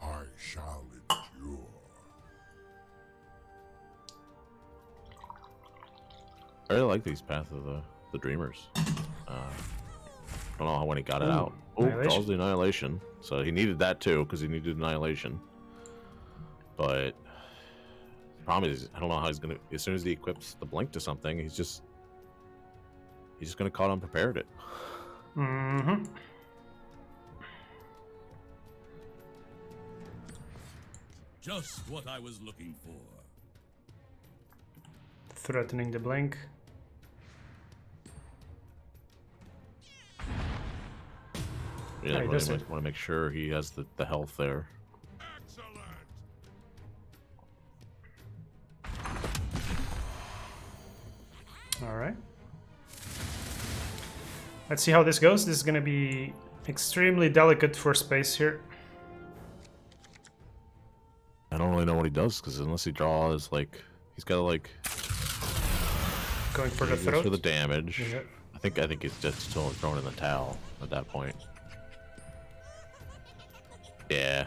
I shall endure. I really like these Path of the Dreamers. I don't know when he got it out. Oh, Annihilation. draws the Annihilation. So he needed that too, because he needed Annihilation. But the problem is, I don't know how he's gonna. As soon as he equips the blink to something, he's just gonna caught unprepared it. Mm-hmm. Just what I was looking for. Threatening the blink. Yeah, Yeah, he does want it. to make sure he has the health there. Excellent. Alright. Let's see how this goes. This is going to be extremely delicate for space here. I don't really know what he does, because unless he draws, like, he's got to like Going for the goes throat. for the damage. Yeah. I think he's just still throwing in the towel at that point. Yeah,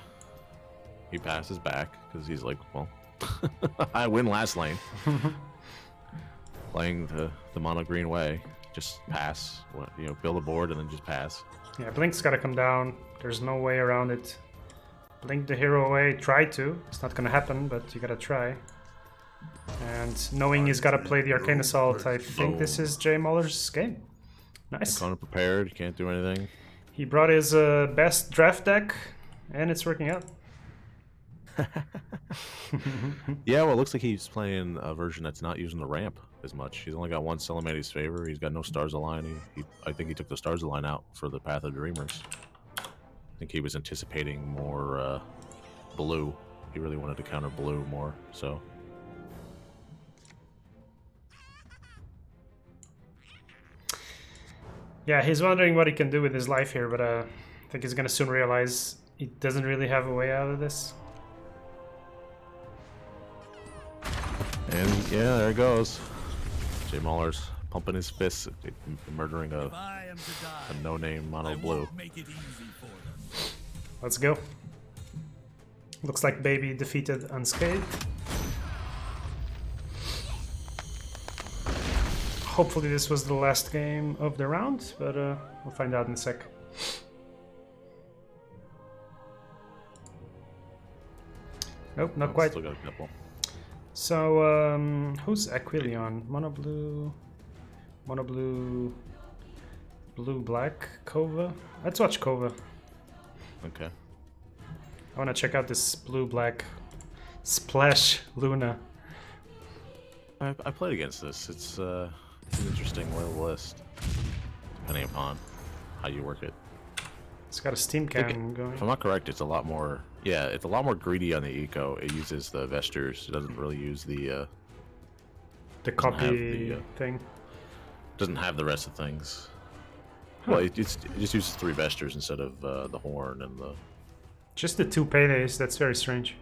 he passes back because he's like, well, I win last lane. Playing the mono green way, just pass. Build a board and then just pass. Yeah, Blink's gotta come down. There's no way around it. Blink the hero away. Try to. It's not gonna happen, but you gotta try. And knowing he's gotta play the Arcane Assault, I think this is Jay Muller's game. Nice. Kind of prepared. You can't do anything. He brought his best draft deck, and it's working out. Yeah, well, it looks like he's playing a version that's not using the ramp as much. He's only got one Celemani's Favor. He's got no Stars Align. I think he took the Stars Align out for the Path of Dreamers. I think he was anticipating more blue. He really wanted to counter blue more, so... Yeah, he's wondering what he can do with his life here, but I think he's gonna soon realize he doesn't really have a way out of this. And yeah, there it goes. Jay Muller's pumping his fists, murdering If I am to die, a no-name mono I blue. won't make it easy for them. Let's go. Looks like Baby defeated unscathed. Hopefully this was the last game of the round, but we'll find out in a sec. Nope, not quite. Still got a couple. So, who's Aquilion? Mono blue, blue black, Kova. Let's watch Kova. Okay. I want to check out this blue black Splash Luna. I played against this. It's an interesting little list, depending upon how you work it. It's got a steam can going. If I'm not correct, it's a lot more. Yeah, it's a lot more greedy on the eco. It uses the Vestures. It doesn't really use the. The have copy the, thing. Doesn't have the rest of things. Huh. Well, it just uses 3 Vestures instead of the horn and the. Just the 2 paydays. That's very strange.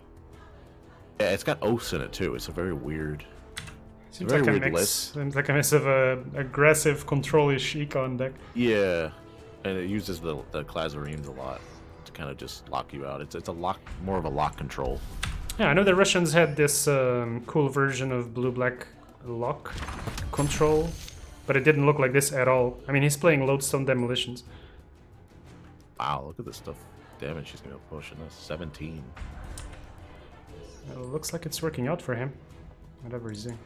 Yeah, it's got oaths in it too. It's a very weird. Seems very like a weird mix. list. Seems like a mix of a aggressive, control-ish econ deck. Yeah, and it uses the Clazarenes a lot to kind of just lock you out. It's a lock, more of a lock control. Yeah, I know the Russians had this cool version of blue-black lock control, but it didn't look like this at all. I mean, he's playing Lodestone Demolitions. Wow, look at this stuff. Damage she's gonna push in this 17. It looks like it's working out for him. Whatever he's doing.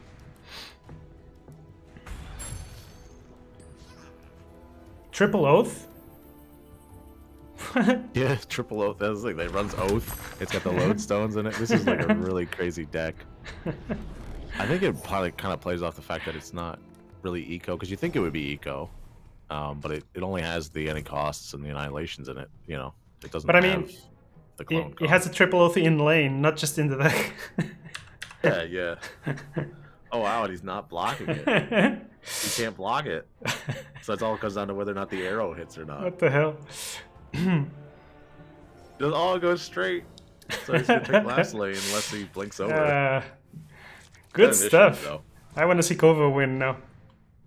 Triple Oath? Yeah, triple oath. That's like they runs oath. It's got the lodestones in it. This is like a really crazy deck. I think it probably kind of plays off the fact that it's not really eco, because you think it would be eco, but it only has the any costs and the annihilations in it. You know, it doesn't. But I have mean, the clone. it has a triple Oath in lane, not just in the deck. Yeah, yeah. Oh wow, and he's not blocking it. He can't block it. So it's all comes down to whether or not the arrow hits or not. What the hell? It all goes straight. So he's gonna take last lane unless he blinks over. Good Kind of stuff. issues, though. I want to see Kova win now.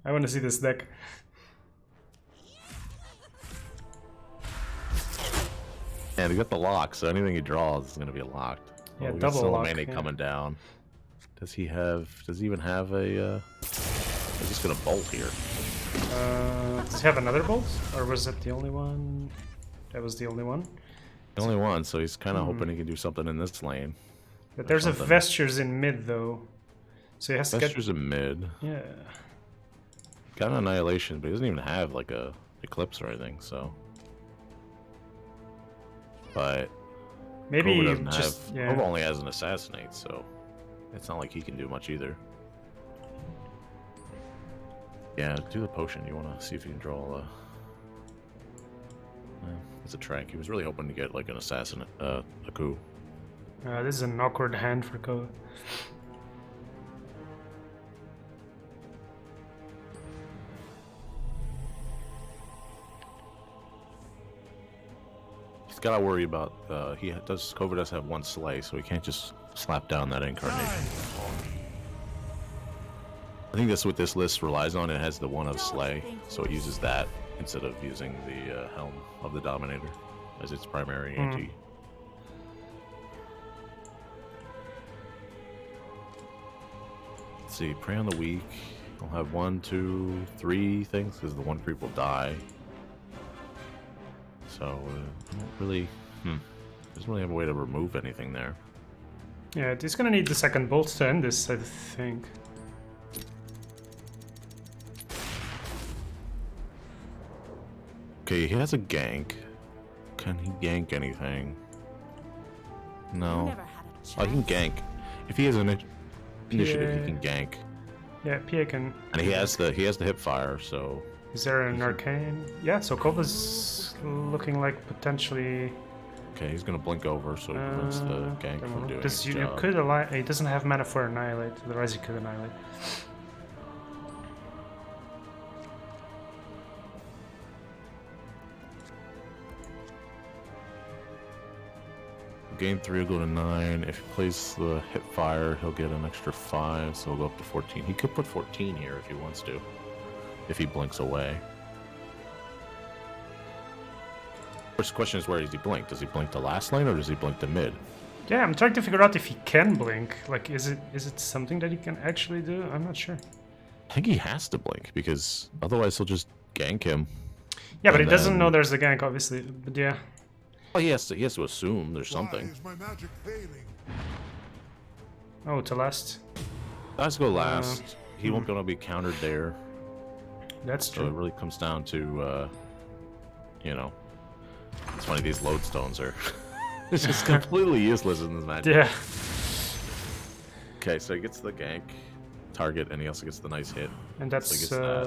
I want to see this deck. And he got the lock, so anything he draws is gonna be locked. Yeah, we got double lock, Salamene yeah. coming down. Does he even have a? He's just gonna bolt here. Does he have another bolt? Or was that the only one? That was the only one. The only one, so he's kind of hoping he can do something in this lane. But there's a something. Vestures in mid though. So he has to Vesture's in mid. get... Yeah. Got an annihilation, but he doesn't even have like a eclipse or anything. So, but Maybe Kova doesn't just... have. Yeah. Kova only has an assassinate, so it's not like he can do much either. Yeah, do the potion. You want to see if you can draw a... It's a trank. He was really hoping to get like an assassinate, a coup. This is an awkward hand for Kova. He's got to worry about. Kova does have one slay, so he can't just slap down that incarnation. I think that's what this list relies on. It has the one of slay, so it uses that instead of using the helm of the Dominator as its primary anti. Let's see, Prey on the Weak. I'll have 1, 2, 3 things because the one creep will die. So I don't really, doesn't really have a way to remove anything there. Yeah, he's gonna need the second bolt to end this, I think. Okay, he has a gank. Can he gank anything? No. Never had a chance. Oh, he can gank. If he has an initiative, he can gank. Yeah, PA can... And he has the hip fire, so Is there an arcane? Yeah, so Kova's looking like potentially... okay, he's gonna blink over, so he prevents the gank from doing Because his you job. could align... He doesn't have mana for Annihilate, otherwise he could Annihilate. Game 3 will go to 9. If he plays the hip fire, he'll get an extra 5, so he'll go up to 14. He could put 14 here if he wants to, if he blinks away. First question is, where does he blink? Does he blink to last lane or does he blink to mid? Yeah, I'm trying to figure out if he can blink. Like, is it something that he can actually do? I'm not sure. I think he has to blink because otherwise he'll just gank him. Yeah, but And he doesn't then- know there's a gank, obviously. But yeah. Well, he has to assume there's something. Why is my magic failing? Oh, to last. Let's go last. He won't gonna be countered there. That's So it true. really comes down to, you know, it's funny, these lodestones are it's just completely useless in this match. Yeah. Okay, so he gets the gank target, and he also gets the nice hit. And So he that's gets that.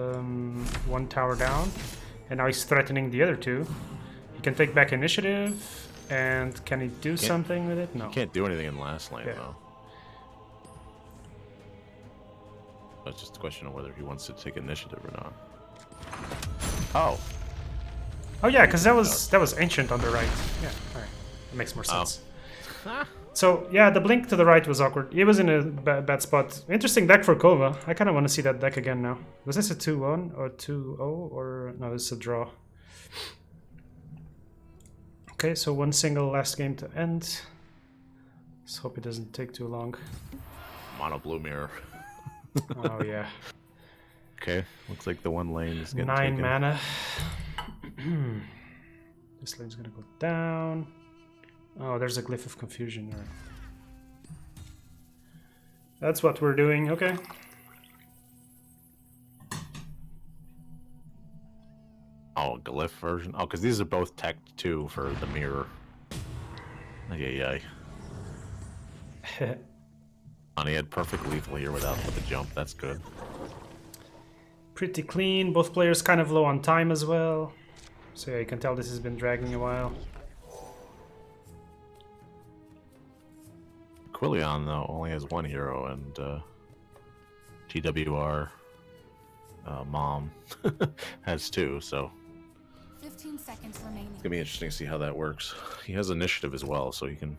one tower down. And now he's threatening the other two. He can take back initiative. And can he do something with it? No. Can't do anything in last lane, Yeah. though. It's just a question of whether he wants to take initiative or not. Oh, Oh yeah, because that was ancient on the right. Yeah, alright. That makes more sense. So yeah, the blink to the right was awkward. He was in a bad spot. Interesting deck for Kova. I kind of want to see that deck again now. Was this a 2-1 or 2-0 or no? This is a draw. Okay, so one single last game to end. Let's hope it doesn't take too long. mono blue mirror. Oh yeah, Okay, looks like the one lane is getting 9 taken. mana. This lane's gonna go down. Oh, there's a glyph of confusion. All right. That's what we're doing. Okay. Oh, glyph version. Oh, because these are both tech too for the mirror. Yeah. And he had perfect lethal here with the jump. That's good. Pretty clean. Both players kind of low on time as well. So yeah, you can tell this has been dragging a while. Quillion, though, only has one hero, and TWR Mom has two, so 15 seconds remaining. it's gonna be interesting to see how that works. He has initiative as well, so he can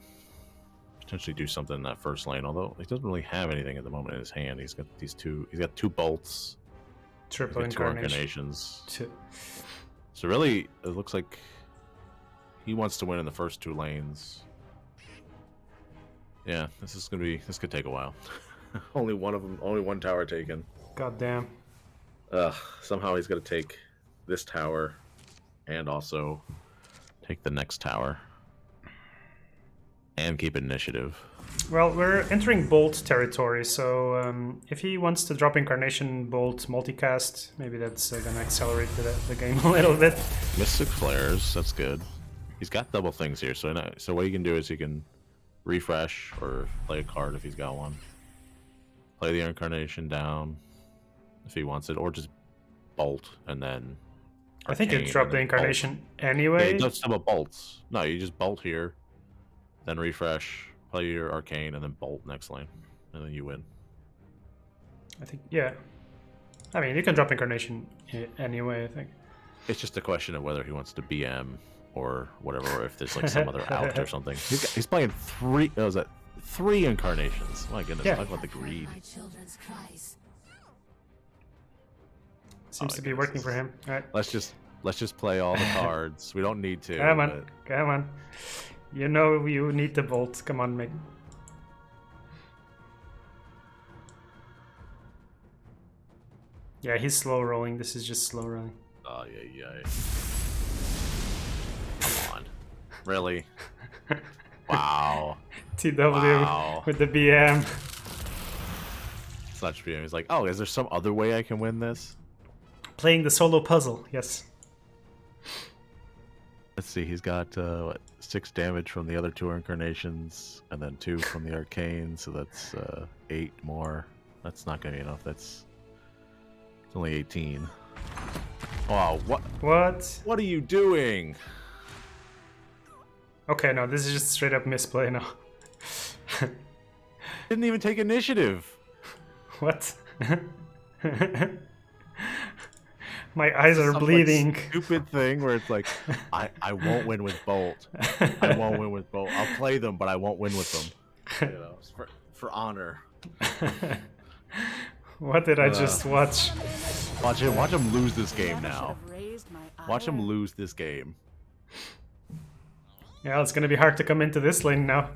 potentially do something in that first lane, although he doesn't really have anything at the moment in his hand. He's got these two, he's got two bolts, Triple two incarnation. incarnations. So really, it looks like he wants to win in the first two lanes. Yeah, this could take a while. Only one of them, only one tower taken. God damn. Somehow he's got to take this tower and also take the next tower and keep initiative. Well, we're entering Bolt territory, so if he wants to drop Incarnation, Bolt, multicast, maybe that's gonna accelerate the game a little bit. Mystic Flares, that's good. He's got double things here, so what he can do is he can refresh or play a card if he's got one. Play the Incarnation down if he wants it, or just Bolt and then I think you drop the Incarnation anyway. Yeah, he does double bolts. No, you just bolt here, then refresh, play your Arcane, and then bolt next lane, and then you win. I think, yeah. I mean, you can drop Incarnation anyway, I think. It's just a question of whether he wants to BM or whatever, or if there's like some other out or something. He's playing three. Oh, was that 3 Incarnations? My goodness, Yeah. talk about the greed. My children's cries. Seems to be working for him. All right. Let's just play all the cards. We don't need to. Come on, but come on. You know you need the Bolt. Come on, mate. Yeah, he's slow rolling. This is just slow rolling. Oh yeah. Come on, really? Wow. TW Wow. with the BM. Such BM. He's like, oh, is there some other way I can win this? Playing the solo puzzle, yes. Let's see, he's got 6 damage from the other 2 Incarnations, and then 2 from the Arcane, so that's 8 more. That's not gonna be enough. It's only 18. Oh, What? what are you doing? Okay, no, this is just straight up misplay now. Didn't even take initiative. What? My eyes are Some, bleeding. Like, stupid thing where it's like, I won't win with Bolt. I won't win with Bolt. I'll play them, but I won't win with them. You know, for honor. What did I just watch? Watch him lose this game Never should now. have raised my Watch him ire. lose this game. Yeah, it's gonna be hard to come into this lane now.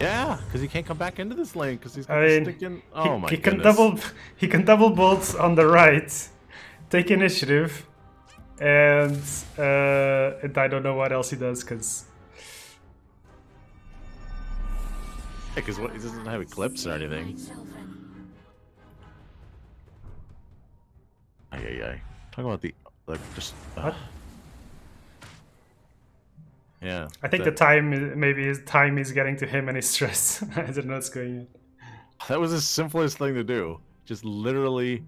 Yeah, because he can't come back into this lane because he's got I to mean, stick in. Oh my he goodness. he can double bolt on the right, take initiative, and I don't know what else he does because Because he doesn't have eclipse or anything. Ay. Talk about the just. What? Yeah. I think the time maybe his time is getting to him and he's stressed. I don't know what's going on. That was the simplest thing to do. Just literally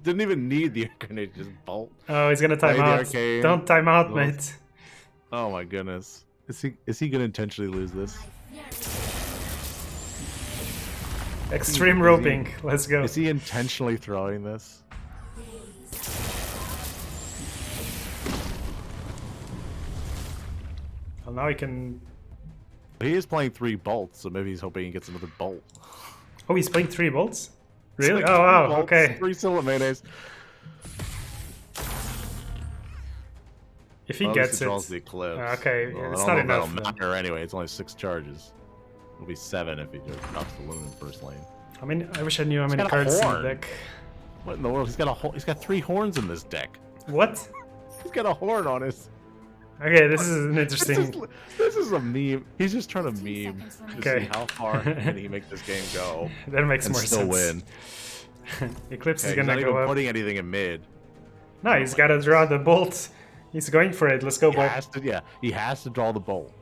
didn't even need the Incarnate. Just bolt. Oh, he's gonna time Play the out. arcane. Don't time out, Bolt. mate. Oh my goodness. Is he gonna intentionally lose this? Extreme roping. Let's go. Is he intentionally throwing this? Well, now he can. He is playing 3 bolts, so maybe he's hoping he gets another bolt. Oh, he's playing 3 bolts. It's Really? like Oh 3 wow. bolts, Okay. 3 Silver Mayonnaise. If he Well, gets it. draws the eclipse. Okay, Well, it's I not don't know if enough. that'll then. matter anyway. It's only 6 charges. It'll be 7 if he just drops the loon in first lane. I mean, I wish I knew how many got a cards in the horn. deck. What in the world? He's got 3 horns in this deck. What? He's got a horn on his. Okay, this is an interesting. This is a meme. He's just trying to meme to Okay. see how far can he make this game go That makes and more still sense. win. Eclipse Okay, is he's gonna not go even up. putting anything in mid. No, he's got to draw the bolt. He's going for it. Let's go, He bolt. has to, yeah, he has to draw the bolt.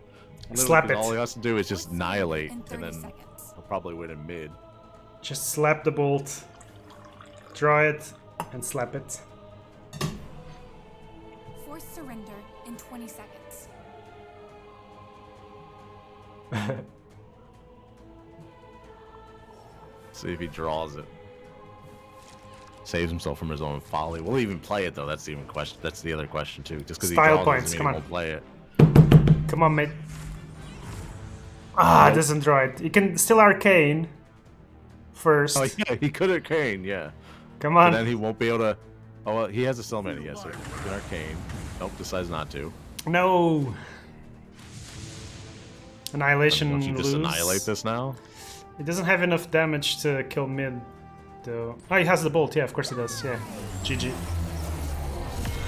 Literally, Slap 'cause it. All he has to do is just annihilate, In and 30 then seconds. he'll probably win in mid. Just slap the bolt. Draw it and slap it. Force surrender in 20 seconds. See if he draws it. Saves himself from his own folly. Will he even play it though? That's the even question. That's the other question too. Just because he Style draws points, doesn't come mean he on. won't play it. Come on, mate. Ah, it doesn't draw it. You can still arcane first. Oh yeah, he could arcane. Yeah, Come but on. then he won't be able to. Oh well, he has a summon. Yes, sir. He can arcane. Nope, decides not to. No. Annihilation Don't you just lose. annihilate this now? It doesn't have enough damage to kill mid, though. Oh, he has the bolt. Yeah, of course he does. Yeah. GG.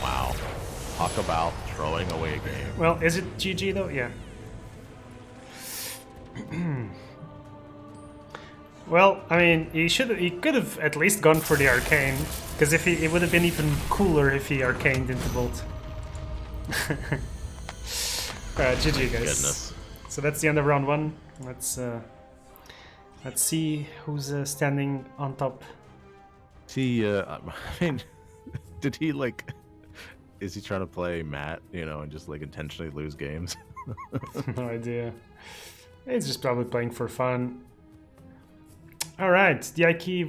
Wow. Talk about throwing away a game. Well, is it GG though? Yeah. Well, I mean, he could have at least gone for the arcane, because if it would have been even cooler if he arcaned into bolt. Alright, GG guys. Goodness. So that's the end of round 1. Let's see who's standing on top. See, I mean, did he like? Is he trying to play Matt? You know, and just like intentionally lose games? No idea. He's just probably playing for fun. Alright, DIQ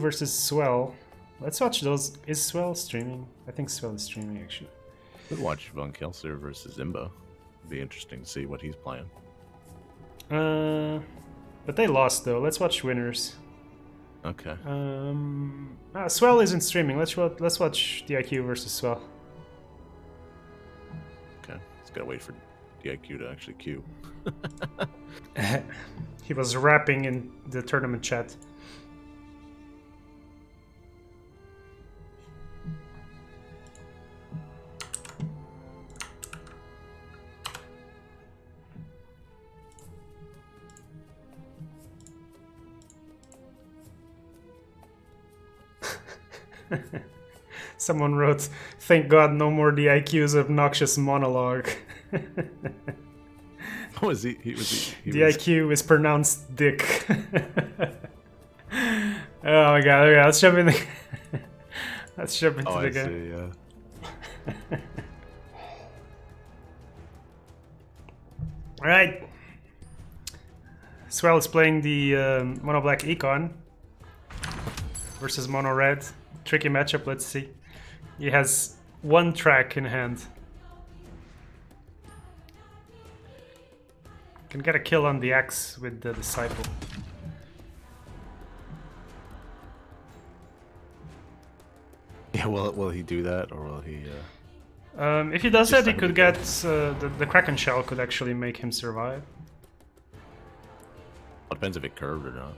versus Swell. Let's watch those. Is Swell streaming? I think Swell is streaming actually. Could watch Von Kelser versus Zimbo. Be interesting to see what he's playing. But they lost though. Let's watch winners. Okay. Swell isn't streaming. Let's watch DIQ versus Swell. Okay. Just gotta wait for DIQ to actually queue. He was rapping in the tournament chat. Someone wrote, "Thank God no more DIQ's obnoxious monologue." Oh, is he? He was. DIQ is pronounced dick. Oh my god, okay, let's jump in the let's jump into Oh, the I game. see. Yeah. Alright. Swell is playing the mono black econ versus mono red. Tricky matchup, let's see. He has one track in hand. Can get a kill on the axe with the disciple. Yeah. Will he do that, or will he? If he does Just that, he like could we get the Kraken Shell could actually make him survive. Depends if it curved or not.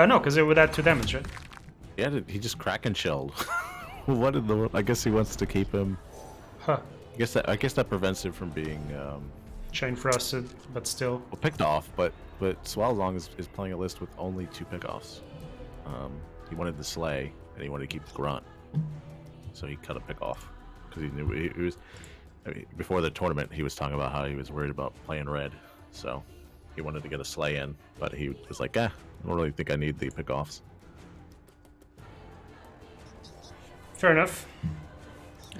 No, because it would add 2 damage, right? Yeah. He just Kraken shelled. What in the world? I guess he wants to keep him. Huh. I guess that prevents him from being Chain frosted, but still. well, picked off. But Swalong is playing a list with only 2 pickoffs. He wanted the Slay and he wanted to keep the Grunt, so he cut a pick off because he knew he was. I mean, before the tournament, he was talking about how he was worried about playing red, so he wanted to get a Slay in, but he was like, I don't really think I need the pickoffs. Fair enough.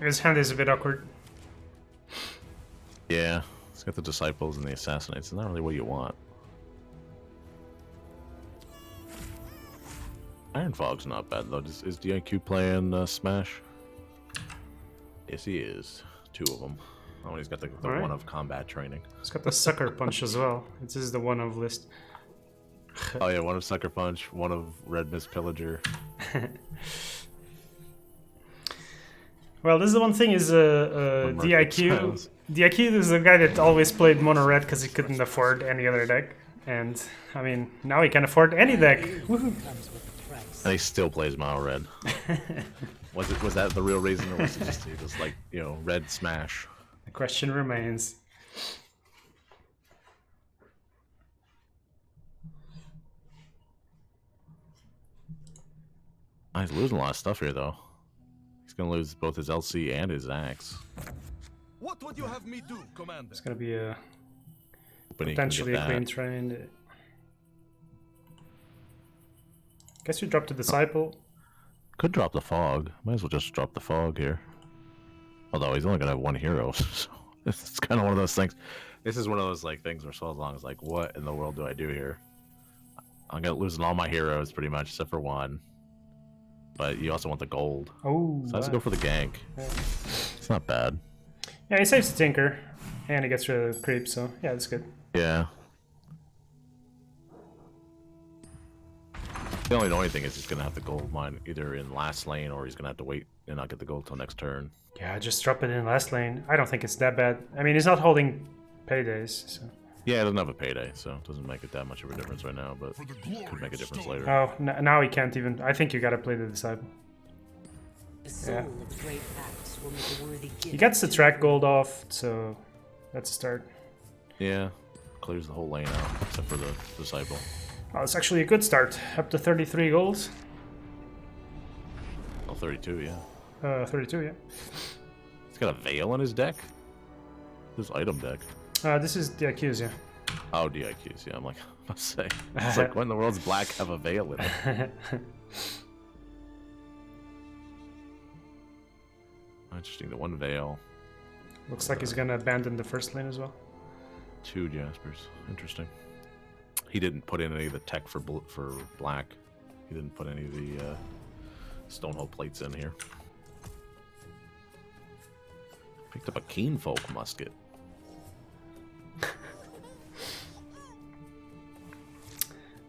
His hand is a bit awkward. Yeah, he's got the Disciples and the Assassinates. It's not really what you want. Iron Fog's not bad though. Is DIQ playing Smash? Yes, he is. 2 of them. Oh, he's got the Alright. one of combat training. He's got the Sucker Punch as well. This is the one of list. Oh yeah, one of Sucker Punch, one of Red Mist Pillager. Well, this is the one thing is Market DIQ. sounds. DIQ is the guy that always played mono red because he couldn't afford any other deck, and I mean now he can afford any deck. Woohoo! And he still plays Mono Red. Was that the real reason, or was it just he was like, you know, Red Smash? The question remains. Oh, he's losing a lot of stuff here though. He's gonna lose both his LC and his axe. What would you have me do, Commander? It's gonna be a But he can potentially get a that. clean train. Guess you dropped the disciple. Could drop the fog. Might as well just drop the fog here. Although he's only gonna have one hero, so it's kind of one of those things. This is one of those like things where so long as like, what in the world do I do here? I'm gonna losing all my heroes pretty much, except for one. But you also want the gold. Oh, So let's go for the gank. It's not bad. yeah, he saves the Tinker, and he gets rid of the creep, so yeah, that's good. Yeah. The only annoying thing is he's gonna have the gold mine either in last lane or he's gonna have to wait and not get the gold till next turn. Yeah, just drop it in last lane. I don't think it's that bad. I mean, he's not holding paydays, so. Yeah, it doesn't have a payday, so it doesn't make it that much of a difference right now, but For the could make a difference glorious later. Oh, now he can't even. I think you gotta play the disciple. The soul Yeah. of the great axe will make a worthy gift. He gets the track gold off, so that's a start. Yeah, clears the whole lane out except for the disciple. Oh, it's actually a good start. Up to 33 gold. Oh, 32, yeah. 32, yeah. He's got a veil in his deck? His item deck. This is the accuse, yeah. Oh, DIQs, yeah, I'm like, I must say. It's like, when in the world's black have a veil in it? Interesting, the one veil. Looks like he's gonna abandon the first lane as well. 2 Jaspers. Interesting. He didn't put in any of the tech for black. He didn't put any of the stonehold plates in here. Picked up a keen folk musket.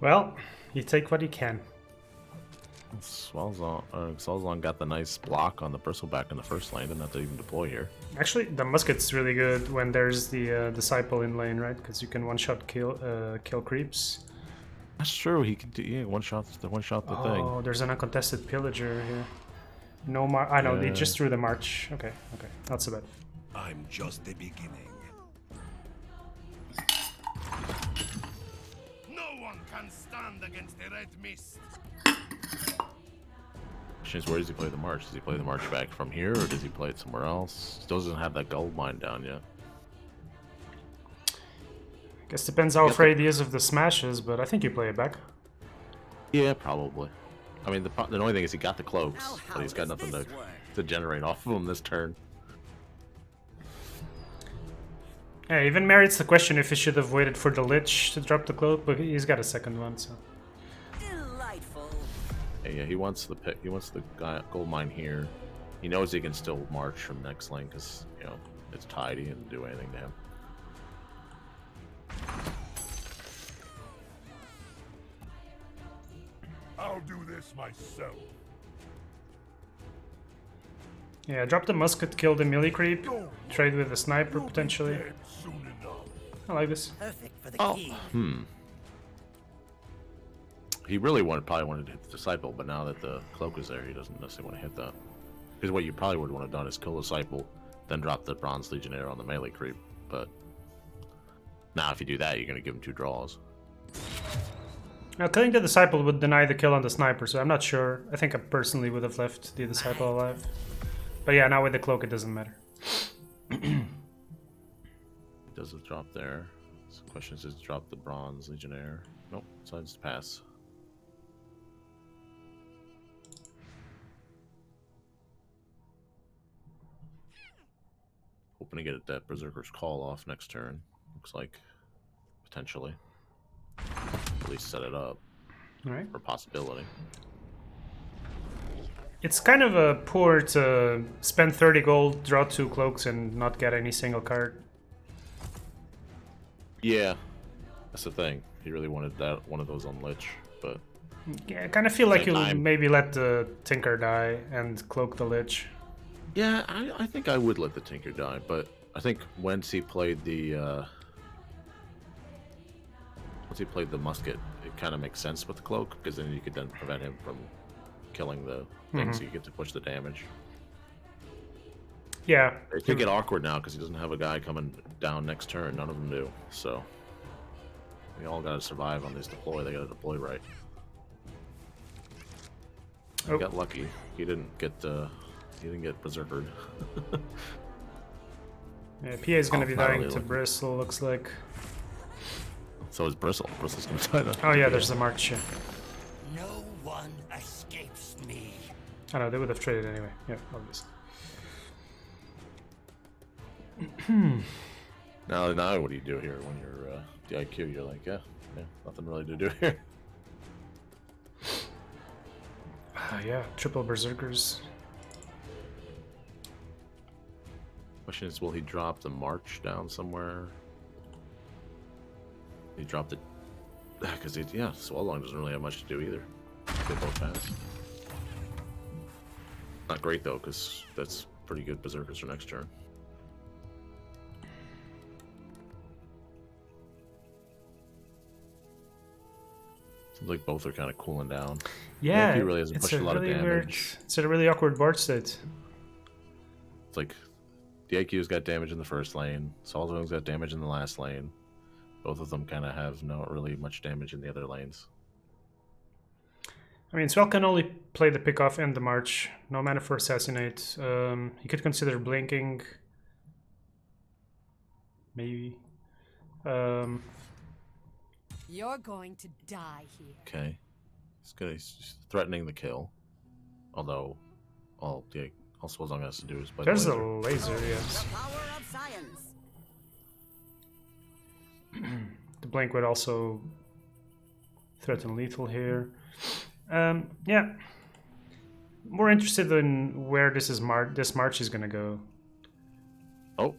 Well, you take what you can. Swalzon got the nice block on the bristleback in the first lane. Didn't have to even deploy here. Actually, the musket's really good when there's the disciple in lane, right? Because you can one-shot kill creeps. That's true. He can do one shot the thing. Oh, there's an uncontested pillager here. No mar. I know they Yeah. just threw the march. Okay, not so bad. I'm just the beginning. No one can stand against the red mist. Question is, where does he play the march? Does he play the march back from here, or does he play it somewhere else? Still doesn't have that gold mine down yet. Guess depends how afraid he is of the smashes, but I think you play it back. Yeah, probably. I mean, the only thing is he got the cloaks, but he's got nothing to generate off of them this turn. Yeah, even merits the question if he should have waited for the Lich to drop the cloak, but he's got a second one, so. Delightful. Yeah, he wants the pick. He wants the gold mine here. He knows he can still march from next lane because it's tied. He didn't do anything to him. I'll do this myself. Yeah, drop the musket, kill the melee creep, trade with the sniper potentially. Dead soon enough. I like this. Perfect for the Oh, king. He really probably wanted to hit the disciple, but now that the cloak is there, he doesn't necessarily want to hit that. Because what you probably would want to have done is kill the disciple, then drop the bronze legionnaire on the melee creep. But now, if you do that, you're going to give him 2 draws. Now, killing the disciple would deny the kill on the sniper, so I'm not sure. I think I personally would have left the disciple alive. But yeah, now with the cloak, it doesn't matter. Does it drop there? So the question is, does it drop the bronze legionnaire? Nope, decides to pass. Hoping to get that Berserker's Call off next turn. Looks like, potentially. At least set it up Alright. for possibility. It's kind of a poor to spend 30 gold, draw 2 cloaks, and not get any single card. Yeah, that's the thing. He really wanted one of those on Lich, but Yeah, I kind of feel like Same you'll time. maybe let the Tinker die and cloak the Lich. yeah, I think I would let the Tinker die. But I think once he played the musket, it kind of makes sense with the cloak because then you could then prevent him from killing the thing, so you get to push the damage. Yeah. It could get awkward now because he doesn't have a guy coming down next turn. None of them do. So we all got to survive on this deploy. They got to deploy right. Oh. He got lucky. He didn't get He didn't get berserkered. Yeah, PA is gonna be dying Finally to looking. Bristle, looks like. So is Bristle. Bristle's gonna die then. Oh yeah, there's the march. Yeah. No one escapes me. I know, they would have traded anyway. Yeah, obviously. Now what do you do here when you're the IQ? You're like, yeah, nothing really to do here. Yeah, triple berserkers. Question is, will he drop the march down somewhere? He dropped it because Swalong doesn't really have much to do either. They both pass. Not great though, because that's pretty good berserkers for next turn. Seems like both are kind of cooling down. Yeah, he really hasn't it's pushed a lot of really damage. It's a really awkward board state. It's like the IQ's got damage in the first lane, Swalong's got damage in the last lane. Both of them kind of have not really much damage in the other lanes. I mean, Swell can only play the pickoff and the march. No mana for assassinate. He could consider blinking. Maybe. You're going to die here. Okay. He's threatening the kill. Although, all Swalong has to do is play There's the a laser. laser, yes. Power of science. The blink would also threaten lethal here. Yeah. More interested in where this march is gonna go. Oh,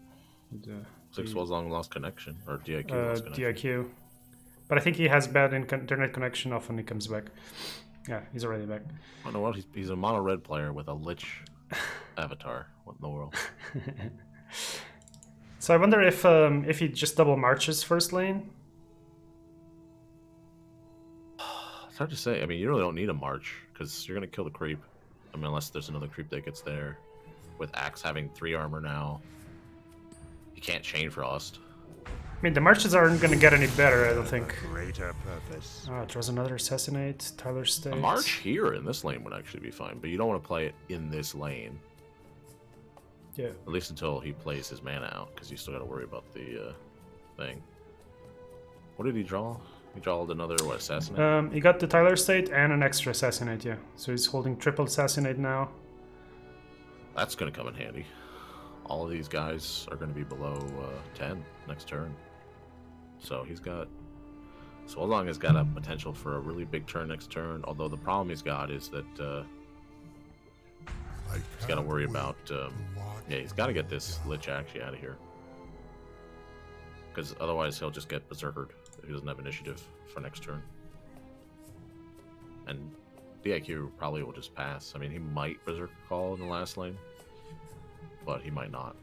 The, looks like Swalong lost connection, or DIQ lost connection. DIQ. But I think he has bad internet connection off when he comes back. Yeah, he's already back. Oh no, what? He's a mono red player with a lich avatar. What in the world? So I wonder if he just double marches first lane. It's hard to say. I mean, you really don't need a march because you're gonna kill the creep. I mean, unless there's another creep that gets there. With Axe having 3 armor now, you can't chain frost. I mean, the marches aren't gonna get any better, I don't think. Greater purpose. Oh, it draws another assassinate. Tyler State. A march here in this lane would actually be fine, but you don't want to play it in this lane. Yeah. At least until he plays his mana out, because you still got to worry about the thing. What did he draw? He drawed another, what, assassinate? He got the Tyler State and an extra assassinate, yeah. So he's holding triple assassinate now. That's going to come in handy. All of these guys are going to be below 10 next turn. So he's got... Swalong has got a potential for a really big turn next turn, although the problem he's got is that he's got to worry about... yeah, he's got to get this Lich actually out of here. Because otherwise he'll just get berserkered if he doesn't have initiative for next turn. And DIQ probably will just pass. I mean, he might berserker call in the last lane, but he might not.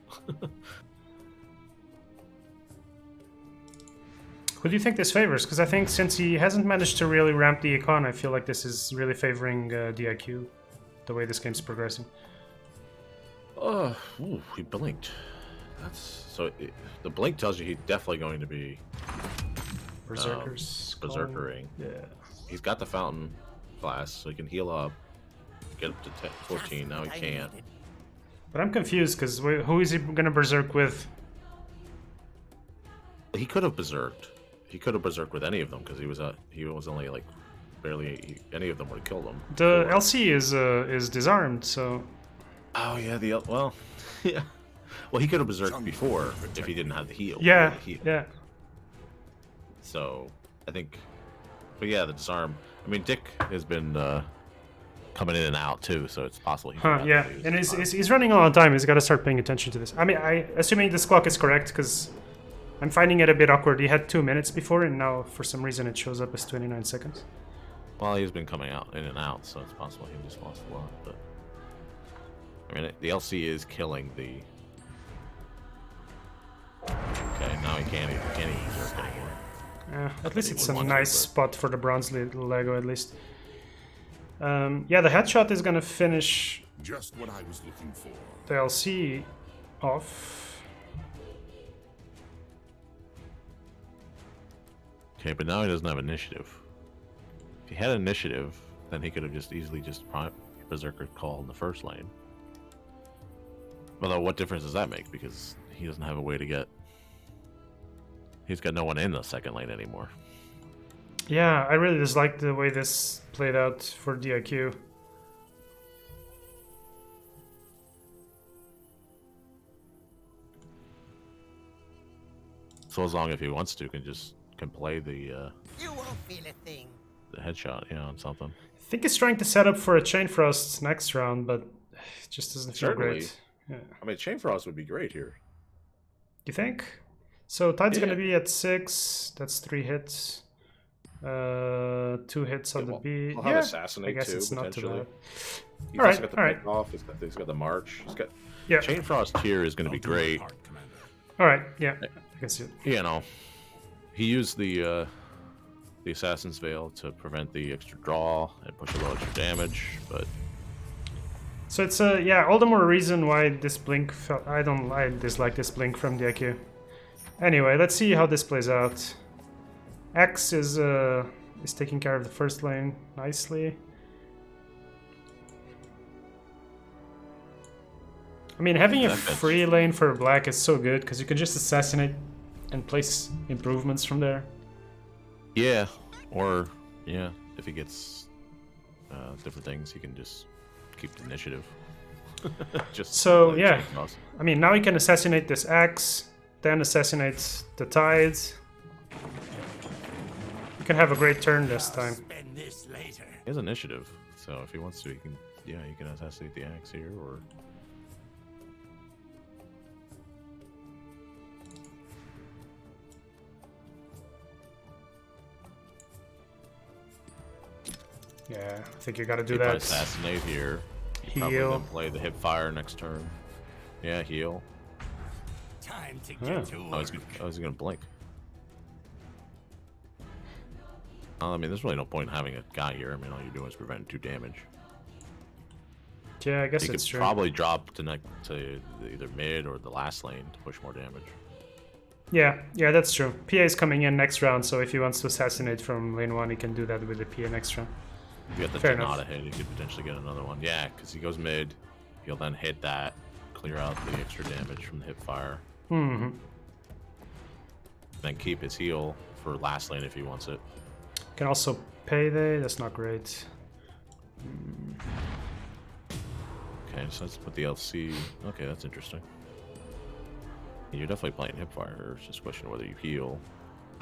Who do you think this favors? Because I think since he hasn't managed to really ramp the econ, I feel like this is really favoring DIQ, the way this game's progressing. Oh, he blinked. That's so. The blink tells you he's definitely going to be Berserkers. berserkering. Yeah. He's got the fountain class, so he can heal up, get up to 14. Now he can't. But I'm confused because who is he gonna berserk with? He could have berserked. He could have berserked with any of them because he was only like barely any of them would have killed him. The LC is disarmed, so. Oh yeah, well, yeah. Well, he could have berserked before if he didn't have the heal. Yeah, Heal. yeah. So I think, but yeah, the disarm. I mean, Dick has been coming in and out too, so it's possible. He Yeah, and he's running all the time. He's got to start paying attention to this. I mean, assuming this clock is correct, because I'm finding it a bit awkward. He had 2 minutes before, and now for some reason it shows up as 29 seconds. Well, he's been coming out in and out, so it's possible he just lost a lot. But I mean, the LC is killing the. Okay, now he can't even berserk anymore. At least he it's would a want to, nice but- spot for the bronze Lego, at least. Yeah, the headshot is gonna finish Just what I was looking for. the LC off. Okay, but now he doesn't have initiative. If he had initiative, then he could have just easily just berserker call in the first lane. Although, what difference does that make? Because he doesn't have a way to get. He's got no one in the second lane anymore. Yeah, I really just like the way this played out for DIQ. So as long if he wants to, can play the You won't feel a thing. the headshot, on something. I think he's trying to set up for a Chain Frost next round, but it just doesn't feel Certainly. great. Yeah. I mean, Chain Frost would be great here. You think? So Tide's Yeah. gonna be at 6. That's 3 hits. 2 hits on the B. He'll have Assassinate I guess too, it's not too potentially. bad. He's All also right, got the all right. pick off. He's got the march. He's got Yeah. Chain Frost here is going to be great. All right. Yeah. I can see it. He used the Assassin's Veil to prevent the extra draw and push a little extra damage, but So it's all the more reason why this blink felt. I dislike this blink from the IQ. Anyway, let's see how this plays out. X is taking care of the first lane nicely. I mean, having a free lane for black is so good because you can just assassinate and place improvements from there. yeah, or if he gets different things, he can just keep the initiative. Just So, play yeah. Chain Frost. I mean, now he can assassinate this X, then assassinate the Tides. You can have a great turn this time. Spend this later. He has initiative, so if he wants to, he can assassinate the axe here, or Yeah, I think you gotta do he probably that. assassinate here. He probably Heal. then play the hip fire next turn. Yeah, heal. Time to Yeah. get to Oh, work. he's gonna blink. I mean, there's really no point in having a guy here. I mean, all you're doing is preventing 2 damage. Yeah, I guess He it's could true. probably drop to either mid or the last lane to push more damage. Yeah, that's true. PA is coming in next round, so if he wants to assassinate from lane 1, he can do that with the PA next round. If you got the Fair enough. Denata hit, he could potentially get another one. Yeah, because he goes mid. He'll then hit that, clear out the extra damage from the hip fire. Mm-hmm. Then keep his heal for last lane if he wants it. Can also payday. That's not great. Okay, so let's put the LC. Okay, that's interesting. You're definitely playing hipfire. It's just a question of whether you heal.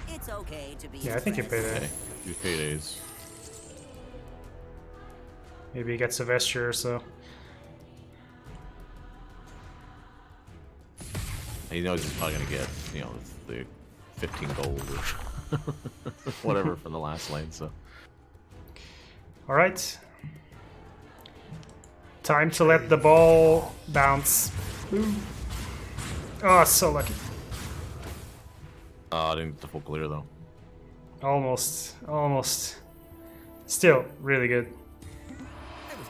It's okay to be. Yeah, I think you payday. Okay, do paydays. Maybe he gets a vesture or so. He knows he's probably gonna get, the 15 gold or whatever from the last lane. So All right. Time to let the ball bounce. Ooh. Oh, so lucky. I didn't get the full clear though. Almost. Still, really good.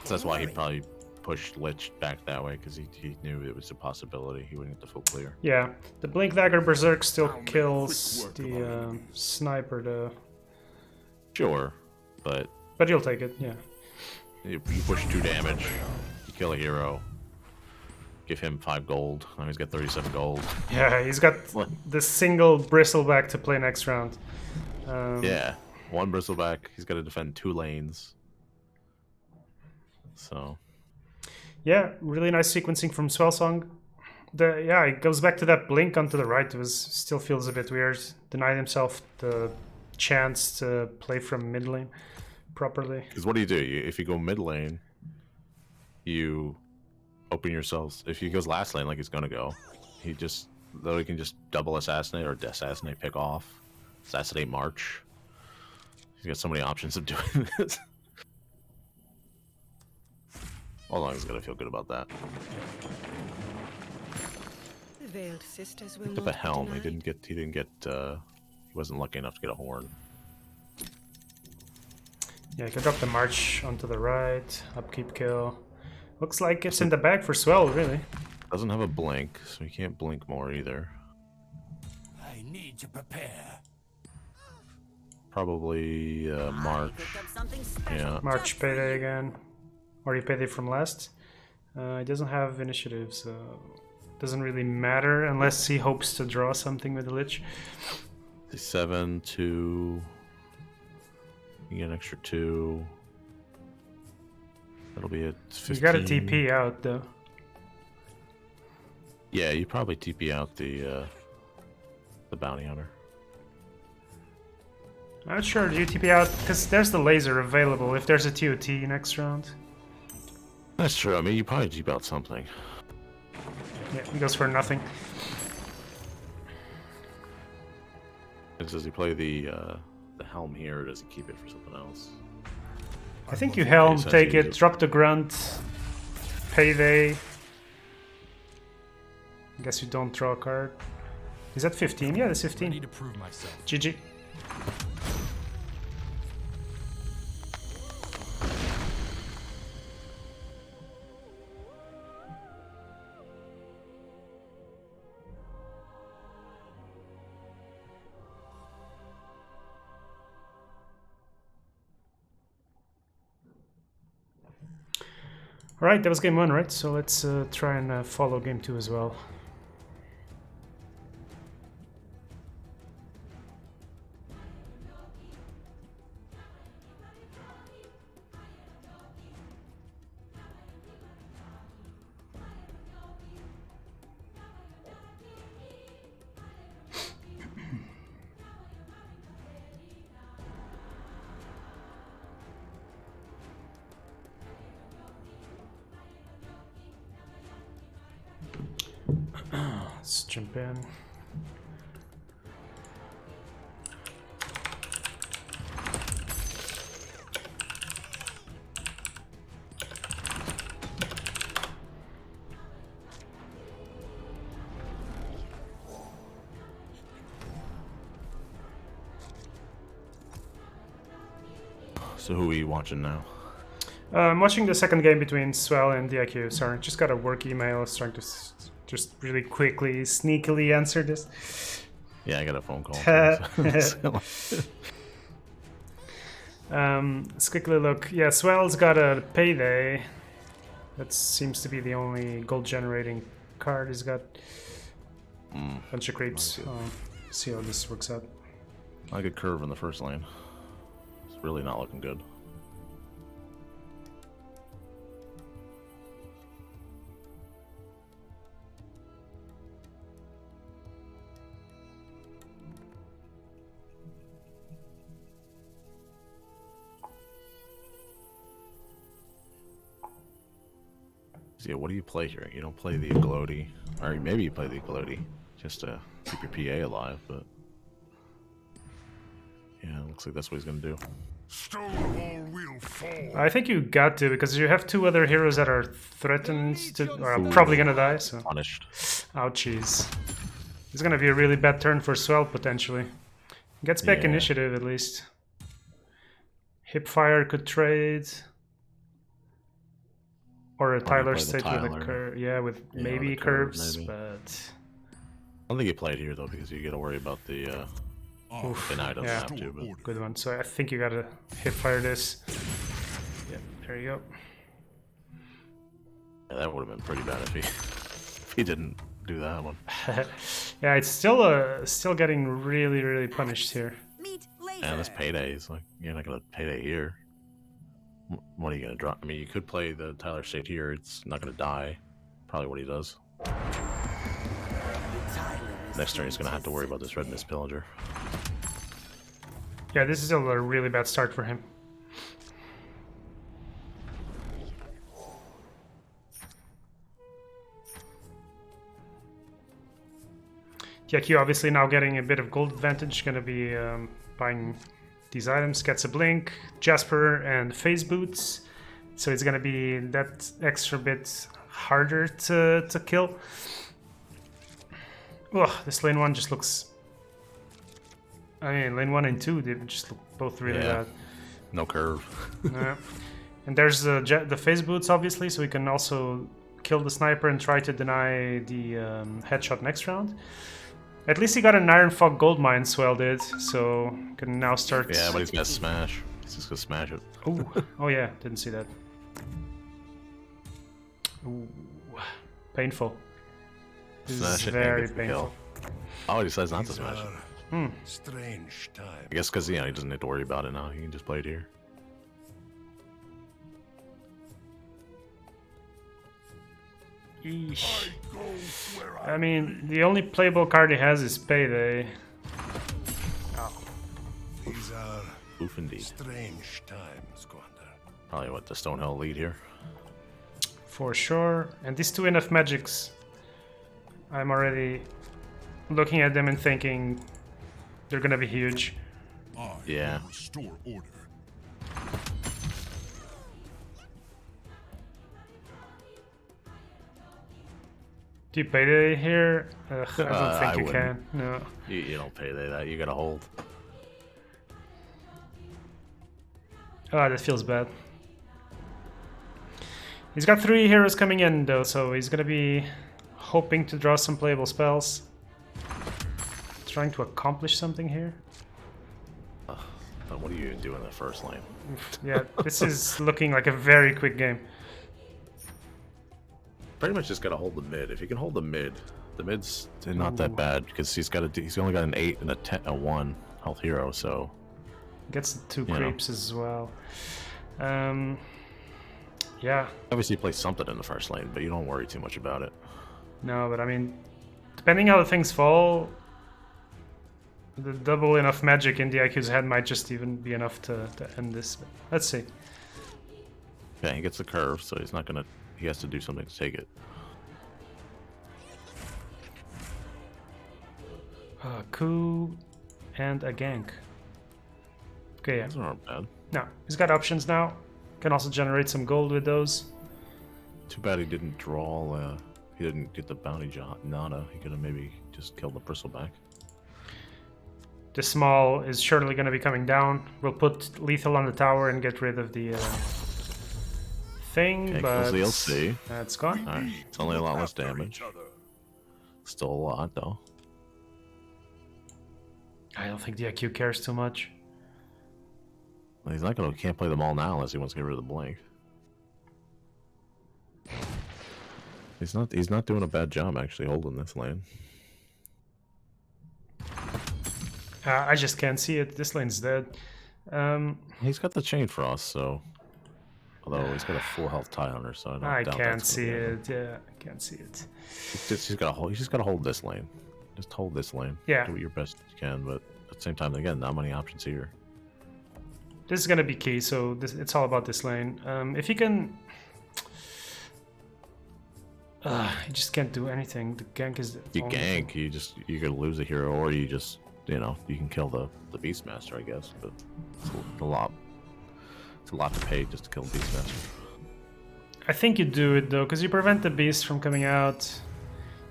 So that's why he probably pushed Lich back that way, because he knew it was a possibility. He wouldn't get the full clear. Yeah, the Blink Dagger Berserk still kills the sniper though. Sure, but But you'll take it, yeah. you push 2 damage, you kill a hero, give him 5 gold. Now he's got 37 gold. Yeah, he's got What? the single bristleback to play next round. Yeah, 1 bristleback. He's got to defend 2 lanes. So Yeah, really nice sequencing from Swellsong. It goes back to that blink onto the right. Still feels a bit weird. Denied himself the chance to play from mid lane properly. because what do? If you go mid lane, you open yourselves. If he goes last lane like he's gonna go, he can just double assassinate or assassinate, pick off, assassinate, march. He's got so many options of doing this. Hold on, he's gonna feel good about that. The veiled sisters will Picked up a helm. He didn't get. He wasn't lucky enough to get a horn. Yeah, you can drop the march onto the right. Upkeep kill. Looks like it's in the bag for Swell, really. Doesn't have a blink, so he can't blink more either. I need to prepare. Probably March. Picked up something special. Yeah. March payday again. Or you payday from last. He doesn't have initiative, so doesn't really matter unless he hopes to draw something with the Lich. 7, 2. You get an extra 2. That'll be it. 15. You got a TP out though. Yeah, you probably TP out the bounty hunter. I'm not sure. Do you TP out? Because there's the laser available if there's a TOT next round. That's true. I mean, you probably TP out something. Yeah, he goes for nothing. And does he play the helm here, or does he keep it for something else? I think you helm, take it, drop the grunt, payday. I guess you don't draw a card. Is that 15? Yeah, that's I 15. need to prove myself. GG. Alright, that was game 1, right? So let's try and follow game 2 as well. Let's jump in. So who are you watching now? I'm watching the second game between Swell and DIQ. Sorry, just got a work email. I was trying to just really quickly, sneakily answer this. Yeah, I got a phone call. Let's quickly look. Yeah, Swell's got a payday. That seems to be the only gold generating card he's got. Bunch of creeps. See how this works out. I get curve in the first lane. It's really not looking good. Yeah, what do you play here? You don't play the Agloti, or maybe you play the Agloti just to keep your PA alive, but yeah, it looks like that's what he's gonna do. Stonewall will fall. I think you got to, because you have two other heroes that are threatened to, or are probably gonna die, so. Punished. Ouchies. It's gonna be a really bad turn for Swell, potentially. Gets back initiative, at least. Hipfire could trade. Or a Tyler state with a curve. Yeah, with maybe curves, maybe. but... I don't think you played here, though, because you gotta worry about the... Deny doesn't have to, but... Good one. So I think you gotta Hipfire this. Yeah, there you go. Yeah, that would have been pretty bad if he didn't do that one. Yeah, it's still getting really, really punished here. And this payday is like, you're not gonna payday here. What are you gonna drop? I mean, you could play the Tyler State here. It's not gonna die. Probably what he does. Next turn, he's gonna have to worry about this Red Mist Pillager. Yeah, this is still a really bad start for him. TIQ obviously now getting a bit of gold advantage. Gonna be buying these items. Gets a blink, Jasper, and phase boots. So it's gonna be that extra bit harder to kill. Ugh, this lane 1 just looks... I mean, lane 1 and 2, they just look both really bad. No curve. Yeah. And there's the phase boots, obviously, so we can also kill the sniper and try to deny the headshot next round. At least he got an Iron Fog Gold Mine, Swell did, so can now start... Yeah, but he's gonna smash. He's just gonna smash it. Oh yeah, didn't see that. Ooh, painful. This Smash is it, very gets the kill. painful. Oh, he decides not to These smash it. are strange times. I guess because, you know, he doesn't have to worry about it now. He can just play it here. Eesh. I go where I mean, the only playable card he has is Payday. These are Oof, indeed. strange times, Commander. Probably what the Stonehill lead here. For sure. And these two enough magics, I'm already looking at them and thinking they're gonna be huge. I Yeah. will restore order. Do you Payday here? Ugh, I don't think I you wouldn't. can. No. You don't pay that. You gotta hold. Oh, that feels bad. He's got 3 heroes coming in though, so he's gonna be hoping to draw some playable spells. Trying to accomplish something here. But what are you gonna do in the first lane? Yeah, this is looking like a very quick game. Pretty much just gotta hold the mid. If you can hold the mid's not that bad because he's only got an 8 and a 1 health hero, so Gets the 2 You know. creeps as well. Yeah, obviously play something in the first lane, but you don't worry too much about it. no, but I mean, depending how the things fall, the double enough magic in the IQ's head might just even be enough to end this. But let's see. Yeah, he gets the curve, so he's not gonna. He has to do something to take it. Coup and a gank. Okay, yeah. Those aren't bad. No, he's got options now. Can also generate some gold with those. Too bad he didn't draw. He didn't get the bounty job. Nada. He could have maybe just killed the bristleback. The small is surely going to be coming down. We'll put lethal on the tower and get rid of the thing, Okay, but kills the LC. that's gone. Alright, it's only a lot less After damage. each other. Still a lot though. I don't think the IQ cares too much. Well, he's not gonna. Can't play them all now unless he wants to get rid of the blink. He's not. He's not doing a bad job actually holding this lane. I just can't see it. This lane's dead. He's got the chain frost, so. Although he's got a full health tie hunter, so I don't I doubt can't that's see gonna be it. Yeah, I can't see it. He's got to hold. He's just got to hold this lane. Just hold this lane. Yeah. Do your best you can, but at the same time, again, not many options here. This is gonna be key, so it's all about this lane. If he can... he just can't do anything. The gank is the You only gank, thing. you could lose a hero, or you just, you know, you can kill the Beastmaster, I guess. But it's a lot. It's a lot to pay just to kill the Beastmaster. I think you do it though, because you prevent the beast from coming out.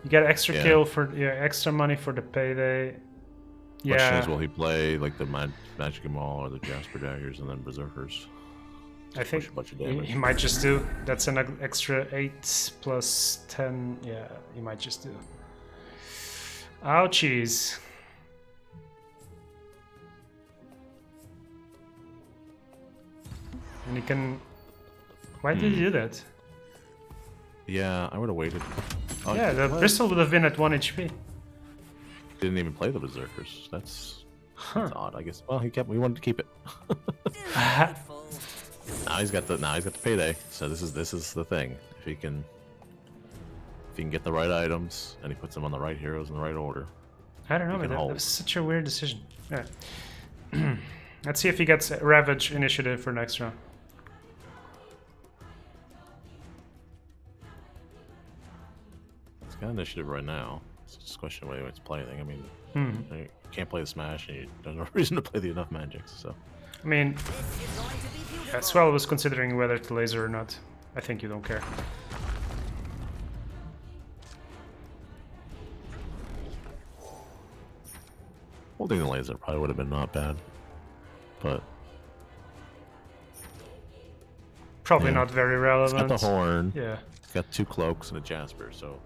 You get extra Yeah. kill for extra money for the payday. Question is, Yeah, will he play like the Magic Maul or the Jasper Daggers and then Berserkers? I think Push a bunch of he damage. might just do. That's an extra 8 plus 10. Yeah, he might just do. Ouchies. And he can... Why did he do that? Yeah, I would have waited. Oh, Yeah, the what? Bristol would have been at 1 HP. Didn't even play the Berserkers. That's Huh. odd, I guess. Well, he wanted to keep it. Delightful. Now he's got the payday. So this is the thing. If he can get the right items and he puts them on the right heroes in the right order. I don't know, You man. can That hold. was such a weird decision. Yeah. Let's see if he gets Ravage initiative for next round. He's got initiative right now. It's just a question of whether it's playing. I mean, you can't play the Smash, and there's no reason to play the enough magics. So I mean, This is going to be beautiful. as well was considering whether to laser or not. I think you don't care. holding the laser probably would have been not bad, but Probably Yeah. not very he's relevant. got the horn. Yeah. He's got 2 cloaks and a Jasper. So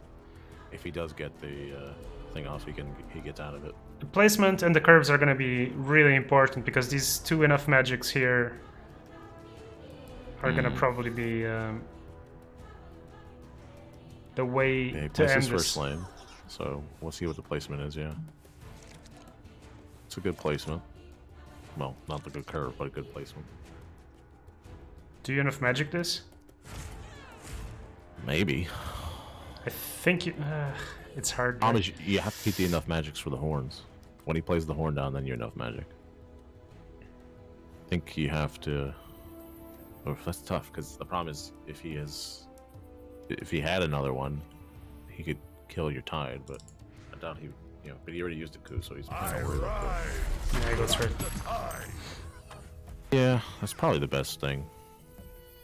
if he does get the thing off, he gets out of it. The placement and the curves are going to be really important because these 2 enough magics here are going to probably be the way Yeah, he to plays end his first this. lane, so we'll see what the placement is. Yeah, it's a good placement. Well, not the good curve, but a good placement. Do you enough magic this? Maybe. I think you. It's hard. Problem is, you have to keep the enough magics for the horns. When he plays the horn down, then you're enough magic. I think you have to. Oh, that's tough because the problem is if he had another one, he could kill your tide. But I doubt he, but he already used a coup, so he's kind of worried about that. Yeah, he goes for it. Yeah, that's probably the best thing.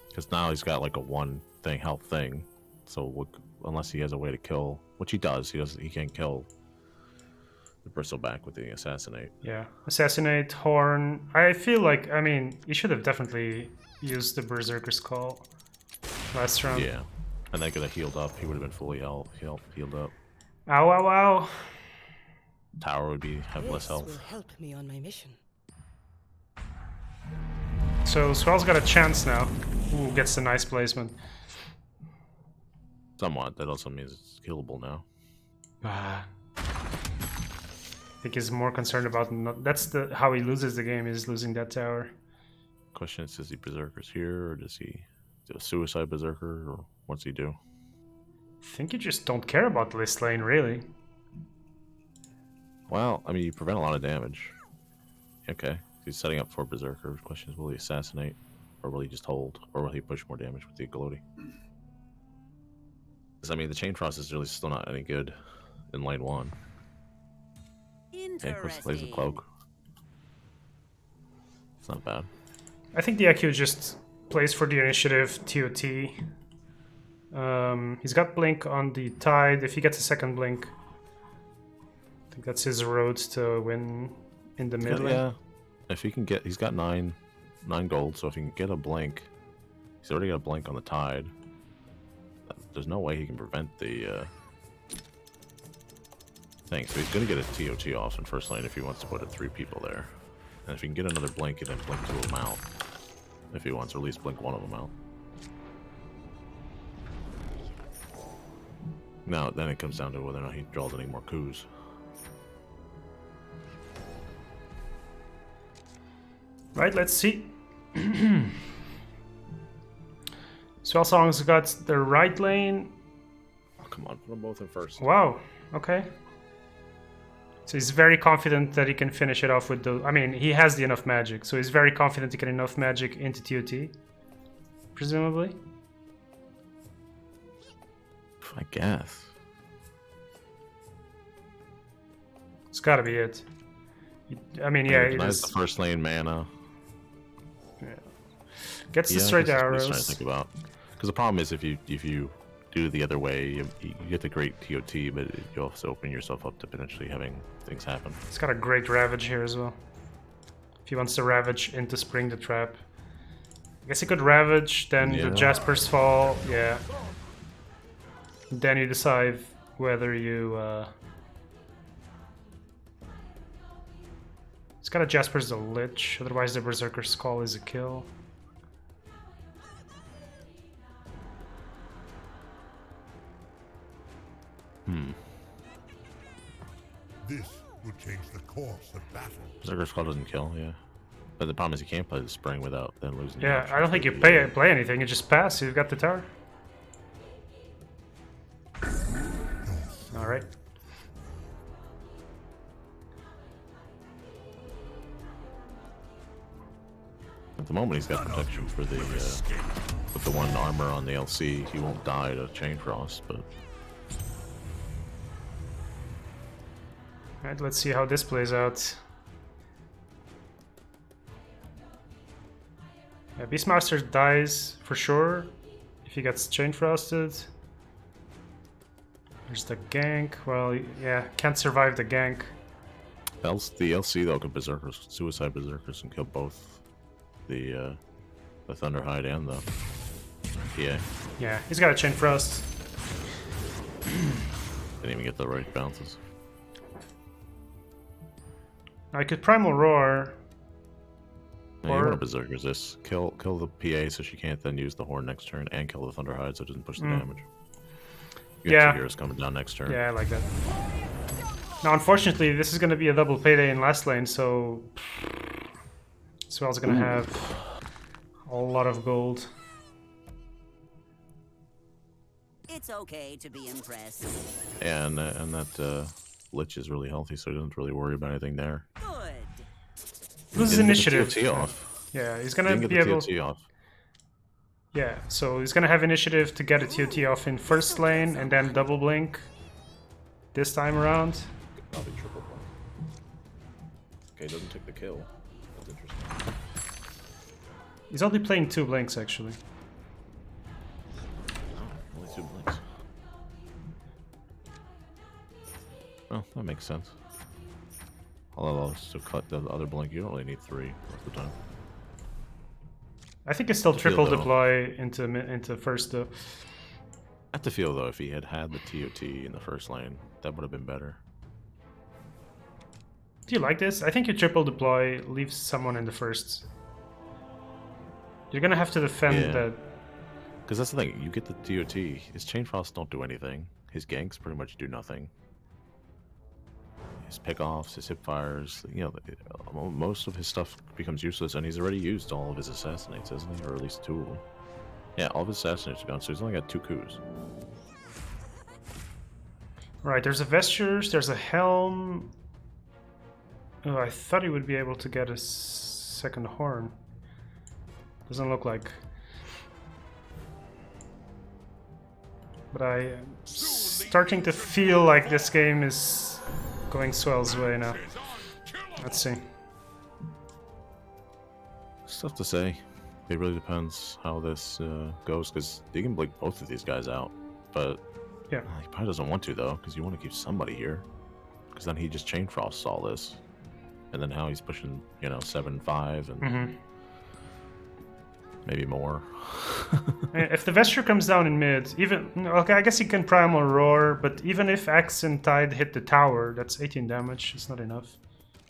Because now he's got like a one thing health thing, so unless he has a way to kill, which he does, he can't kill the bristleback with the assassinate. Yeah, assassinate, horn. I feel like, I mean, you should have definitely used the Berserker's Call last round. Yeah, and they could have healed up. He would have been fully healed up. Ow, ow, ow. Tower would have less This health. will help me on my mission. So Swell's got a chance now. Ooh, gets a nice placement. Somewhat. That also means it's killable now. I think he's more concerned about that's how he loses the game, is losing that tower. Question is, does he berserkers here, or does he do a suicide berserker, or what's he do? I think you just don't care about this lane, really. Well, I mean, you prevent a lot of damage. Okay, he's setting up for berserker. The question is, will he assassinate, or will he just hold, or will he push more damage with the Agility? Because I mean, the Chain Frost is really still not any good in lane 1. And of course, he plays the cloak. It's not bad. I think the IQ just plays for the initiative TOT. He's got blink on the tide. If he gets a second blink, I think that's his road to win in the mid lane. Yeah, if he can get, he's got 9 gold. So if he can get a blink, he's already got a blink on the tide. There's no way he can prevent the thing. So he's gonna get a TOT off in first lane if he wants to put 3 people there. And if he can get another blink, he then blink 2 of them out. If he wants, or at least blink 1 of them out. Now, then it comes down to whether or not he draws any more coups. Right, let's see. Swell Song's got the right lane. Oh, come on, put them both in first. Wow, okay. So he's very confident that he can finish it off with the... I mean, he has the enough magic, so he's very confident he can enough magic into TOT. Presumably. I guess. It's gotta be it. I mean, yeah, it Denies is. the first lane mana. Gets the Yeah, straight that's what I was trying to arrows. think about. Because the problem is if you do it the other way, you get the great TOT, but you also open yourself up to potentially having things happen. It's got a great Ravage here as well. If he wants to Ravage into Spring the Trap. I guess he could Ravage, then Yeah. the Jasper's Fall, yeah. Then you decide whether you... It's got a Jasper's the Lich, otherwise the Berserker's Call is a kill. This will change the course of battle. Berserker's Call doesn't kill, yeah. But the problem is you can't play the Spring without then losing. the Yeah, option I don't for think you the, play anything, you just pass, you've got the tower. Alright. At the moment, he's got protection for the with the 1 armor on the LC. He won't die to Chain Frost, but Alright, let's see how this plays out. Yeah, Beastmaster dies for sure if he gets chain frosted. There's the gank. Well, yeah, can't survive the gank. the LC though could Berserkers, Suicide Berserkers, and kill both the Thunderhide and the PA. Yeah, he's got a chain frost. Didn't even get the right bounces. I could primal roar. Now, you Or- want to Berserk resist. Kill the PA so she can't then use the horn next turn, and kill the Thunderhide so it doesn't push the damage. You got Yeah. two heroes coming down next turn. Yeah, I like that. Now, unfortunately, this is going to be a double payday in last lane, so Swell's going to have a lot of gold. It's okay to be impressed. And that Lich is really healthy, so he doesn't really worry about anything there. Good. This is Didn't get the initiative. TOT off. Yeah, he's going to Didn't be get the able... TOT off. Yeah, so he's going to have initiative to get a TOT off in first lane, and then double blink this time around. Probably triple blink. Okay, doesn't take the kill. That's interesting. He's only playing 2 blinks, actually. Only 2 blinks. Well, that makes sense. Although to cut the other blink, you don't really need 3 most of the time. I think it's still I feel triple though- deploy into first, though. I have to feel though, if he had the TOT in the first lane, that would have been better. Do you like this? I think you triple deploy leaves someone in the first. You're gonna have to defend Yeah. that. Because that's the thing, you get the TOT, his Chain Frost don't do anything. His ganks pretty much do nothing. His pickoffs, his hipfires, you know, most of his stuff becomes useless, and he's already used all of his assassinates, hasn't he? Or at least 2 of them. Yeah, all of his assassinates are gone, so he's only got 2 coups. Right, there's a Vestures, there's a Helm. Oh, I thought he would be able to get a second horn. Doesn't look like. But I am starting to feel like this game is going Swell's way now. Let's see. It's tough to say. It really depends how this goes, because you can blink both of these guys out, but Yeah. he probably doesn't want to though, because you want to keep somebody here, because then he just Chain Frosts all this, and then now he's pushing, you know, 7-5 and maybe more. If the Vesture comes down in mid, even okay, I guess he can Primal Roar, but even if Axe and Tide hit the tower, that's 18 damage. It's not enough.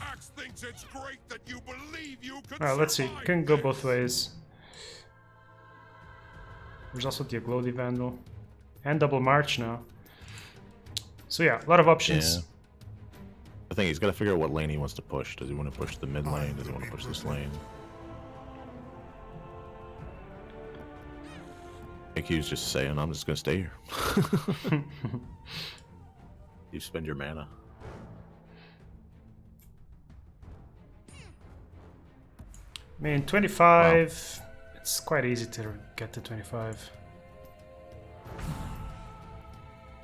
Axe thinks it's great that you believe you can Alright, let's see. survive Can go this. both ways. There's also the Aglodi Vandal. And double March now. So yeah, a lot of options. Yeah. I think he's got to figure out what lane he wants to push. Does he want to push the mid lane? Does he want to push this lane? I think he was just saying, I'm just going to stay here. You spend your mana. I mean, 25, it's quite easy to get to 25.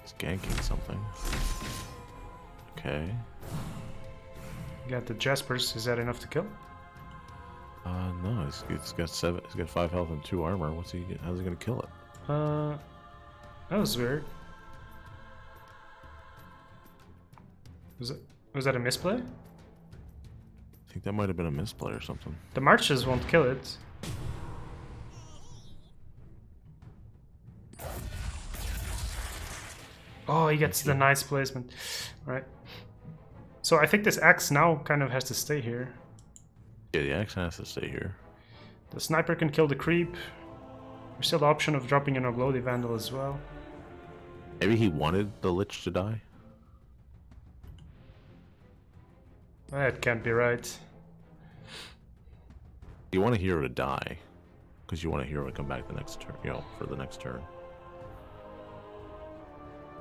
He's ganking something. Okay. You got the Jaspers, is that enough to kill? No, he's got 7. He's got 5 health and 2 armor. How's he gonna kill it? That was weird. Was that a misplay? I think that might have been a misplay or something. The Marches won't kill it. Oh, he gets the nice placement. Alright. So I think this axe now kind of has to stay here. Yeah, the axe has to stay here. The sniper can kill the creep. There's still the option of dropping an Oglodi Vandal as well. Maybe he wanted the Lich to die? That can't be right. You want a hero to die, because you want a hero to come back the next turn, you know, for the next turn.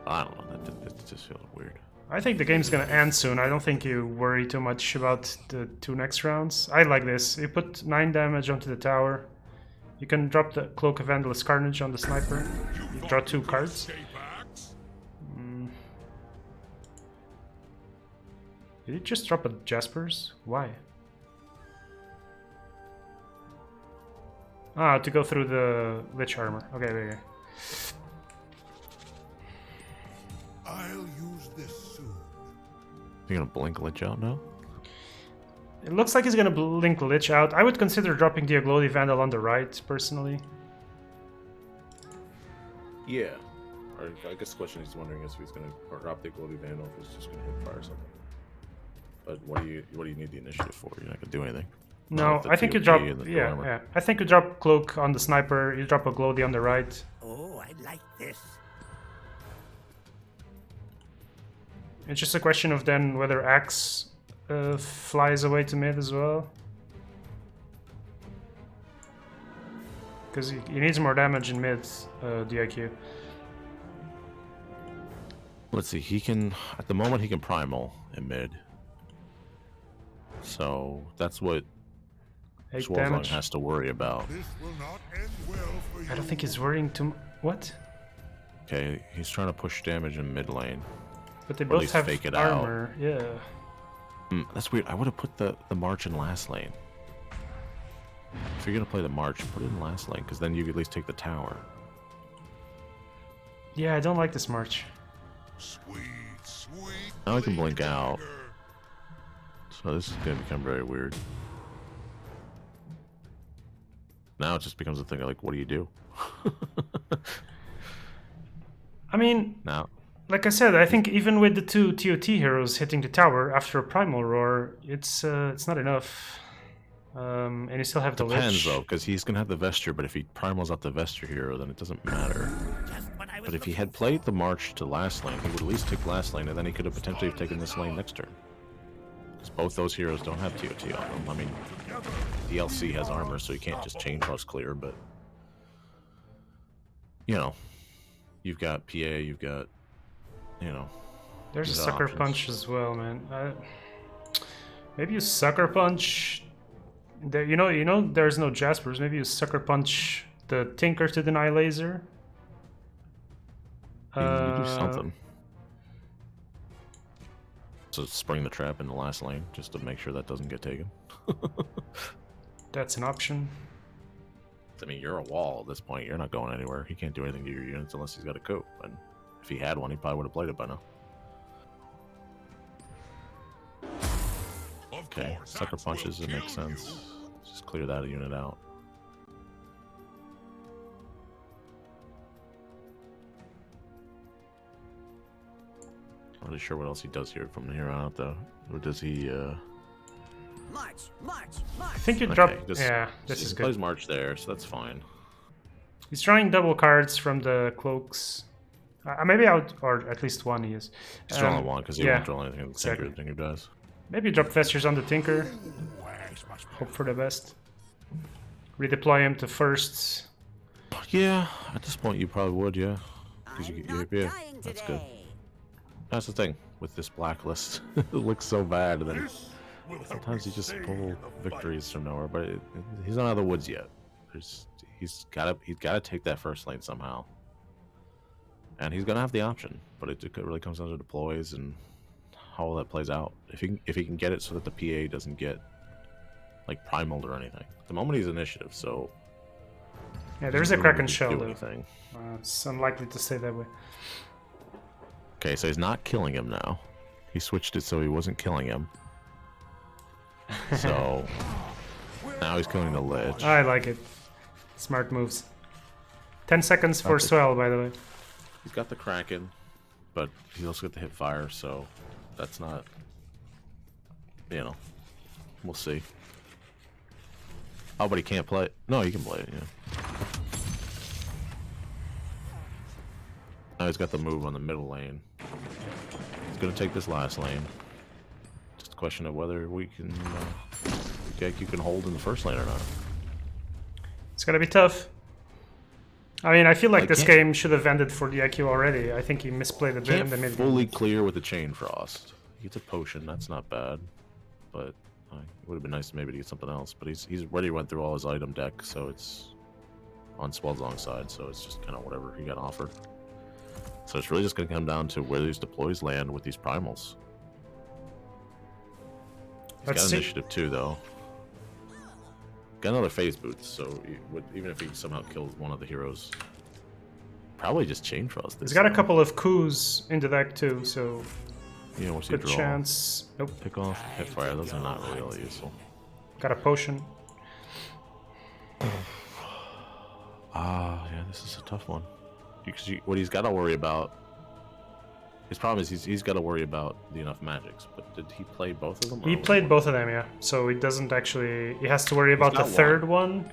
I don't know, that just feels weird. I think the game's gonna end soon. I don't think you worry too much about the 2 next rounds. I like this. You put 9 damage onto the tower. You can drop the Cloak of Endless Carnage on the sniper. You draw 2 cards. Did you just drop a Jaspers? Why? Ah, to go through the Lich armor. Okay, okay. I'll use this soon. You gonna blink Lich out now? It looks like he's gonna blink Lich out. I would consider dropping the Aglodi Vandal on the right, personally. Yeah. Or I guess the question he's wondering is if he's gonna drop the Glory Vandal, if he's just gonna hit fire something. But what do you need the initiative for? You're not gonna do anything. No, I think you drop. Yeah. I think you drop Cloak on the sniper. You drop a Glody on the right. Oh, I like this. It's just a question of then whether Axe flies away to mid as well. Because he needs more damage in mid, DIQ. Let's see, he can, at the moment he can primal in mid. So that's what 8 Schwarzong damage. has to worry about. This will not end well for you. I don't think he's worrying too what? Okay, he's trying to push damage in mid lane. But they Or at both least have fake it out. armor, yeah. That's weird. I would have put the march in last lane. If you're gonna play the march, put it in last lane, because then you at least take the tower. Yeah, I don't like this march. Sweet, sweet. Now I can blink bleeding out. anger. So this is gonna become very weird. Now it just becomes a thing of like, what do you do? I mean, Now, like I said, I think even with the 2 TOT heroes hitting the tower after a primal roar, it's not enough. And you still have the depends lich. though, because he's gonna have the vesture, but if he primals out the vesture hero, then it doesn't matter. But if he had played the march to last lane, he would at least take last lane, and then he could have potentially taken this lane next turn. Because both those heroes don't have TOT on them. I mean, DLC has armor, so you can't just chain cross clear, but you know, you've got PA, you've got, you know. There's a you've got sucker options. punch as well, man. Maybe you sucker punch. There, you know, there's no Jaspers. Maybe you sucker punch the Tinker to deny laser. You do something. So spring the trap in the last lane, just to make sure that doesn't get taken. That's an option. I mean, you're a wall at this point. You're not going anywhere. He can't do anything to your units unless he's got a coat. And if he had one, he probably would have played it by now. Of Okay, course, sucker that will punches, it makes kill you. sense. Just clear that unit out. Not really sure what else he does here from here on out, though. Or does he, March, march, march. I think you okay, drop. just- Yeah, this he is plays good. March there, so that's fine. He's trying double cards from the cloaks. Maybe out, or at least one he is. He's drawing one because he yeah, won't draw anything in the exactly. Tinker does. Maybe drop Vestures on the Tinker. Hope for the best. Redeploy him to first. Yeah, at this point you probably would, yeah. Because you I'm get your not yeah, dying that's today. good. That's the thing with this blacklist. It looks so bad, and then This will help sometimes me you just stay pull in the victories from nowhere. But he's not out of the woods yet. He's gotta take that first lane somehow, and he's gonna have the option. But it really comes down to deploys and how all that plays out. If he can get it so that the PA doesn't get like primaled or anything. At the moment he's initiative, so Yeah, there's a doesn't really Kraken do shell though. anything. It's unlikely to stay that way. Okay, so he's not killing him now. He switched it so he wasn't killing him. So now he's killing the Lich. I like it. Smart moves. 10 seconds for Okay. Swell, by the way. He's got the Kraken, but he's also got the hip fire, so that's not, you know, we'll see. Oh, but he can't play it. No, he can play it, yeah. Now he's got the move on the middle lane. He's gonna take this last lane. Just a question of whether we can, you can hold in the first lane or not. It's gonna be tough. I mean, I feel like I this can't- game should have ended for the IQ already. I think he misplayed a bit in Can't the mid. fully clear with the Chain Frost. He gets a potion, that's not bad. But it would have been nice maybe to get something else. But he's already went through all his item deck, so it's on Sweldzong's side, so it's just kind of whatever he got offered. So it's really just going to come down to where these deploys land with these primals. He's Let's got see. initiative too, though. Got another phase boots, so even if he somehow kills one of the heroes, probably just Chain Frost. He's got a couple of coups in the deck too, so You know, what's he good draw? chance. Nope, Pick off, Hipfire. Those are not really all useful. got a potion. Yeah, this is a tough one. Because what he's got to worry about, his problem is he's got to worry about the enough magics. But did he play both of them? or He was played one? both of them, yeah. So he doesn't actually. He has to worry about the got third one.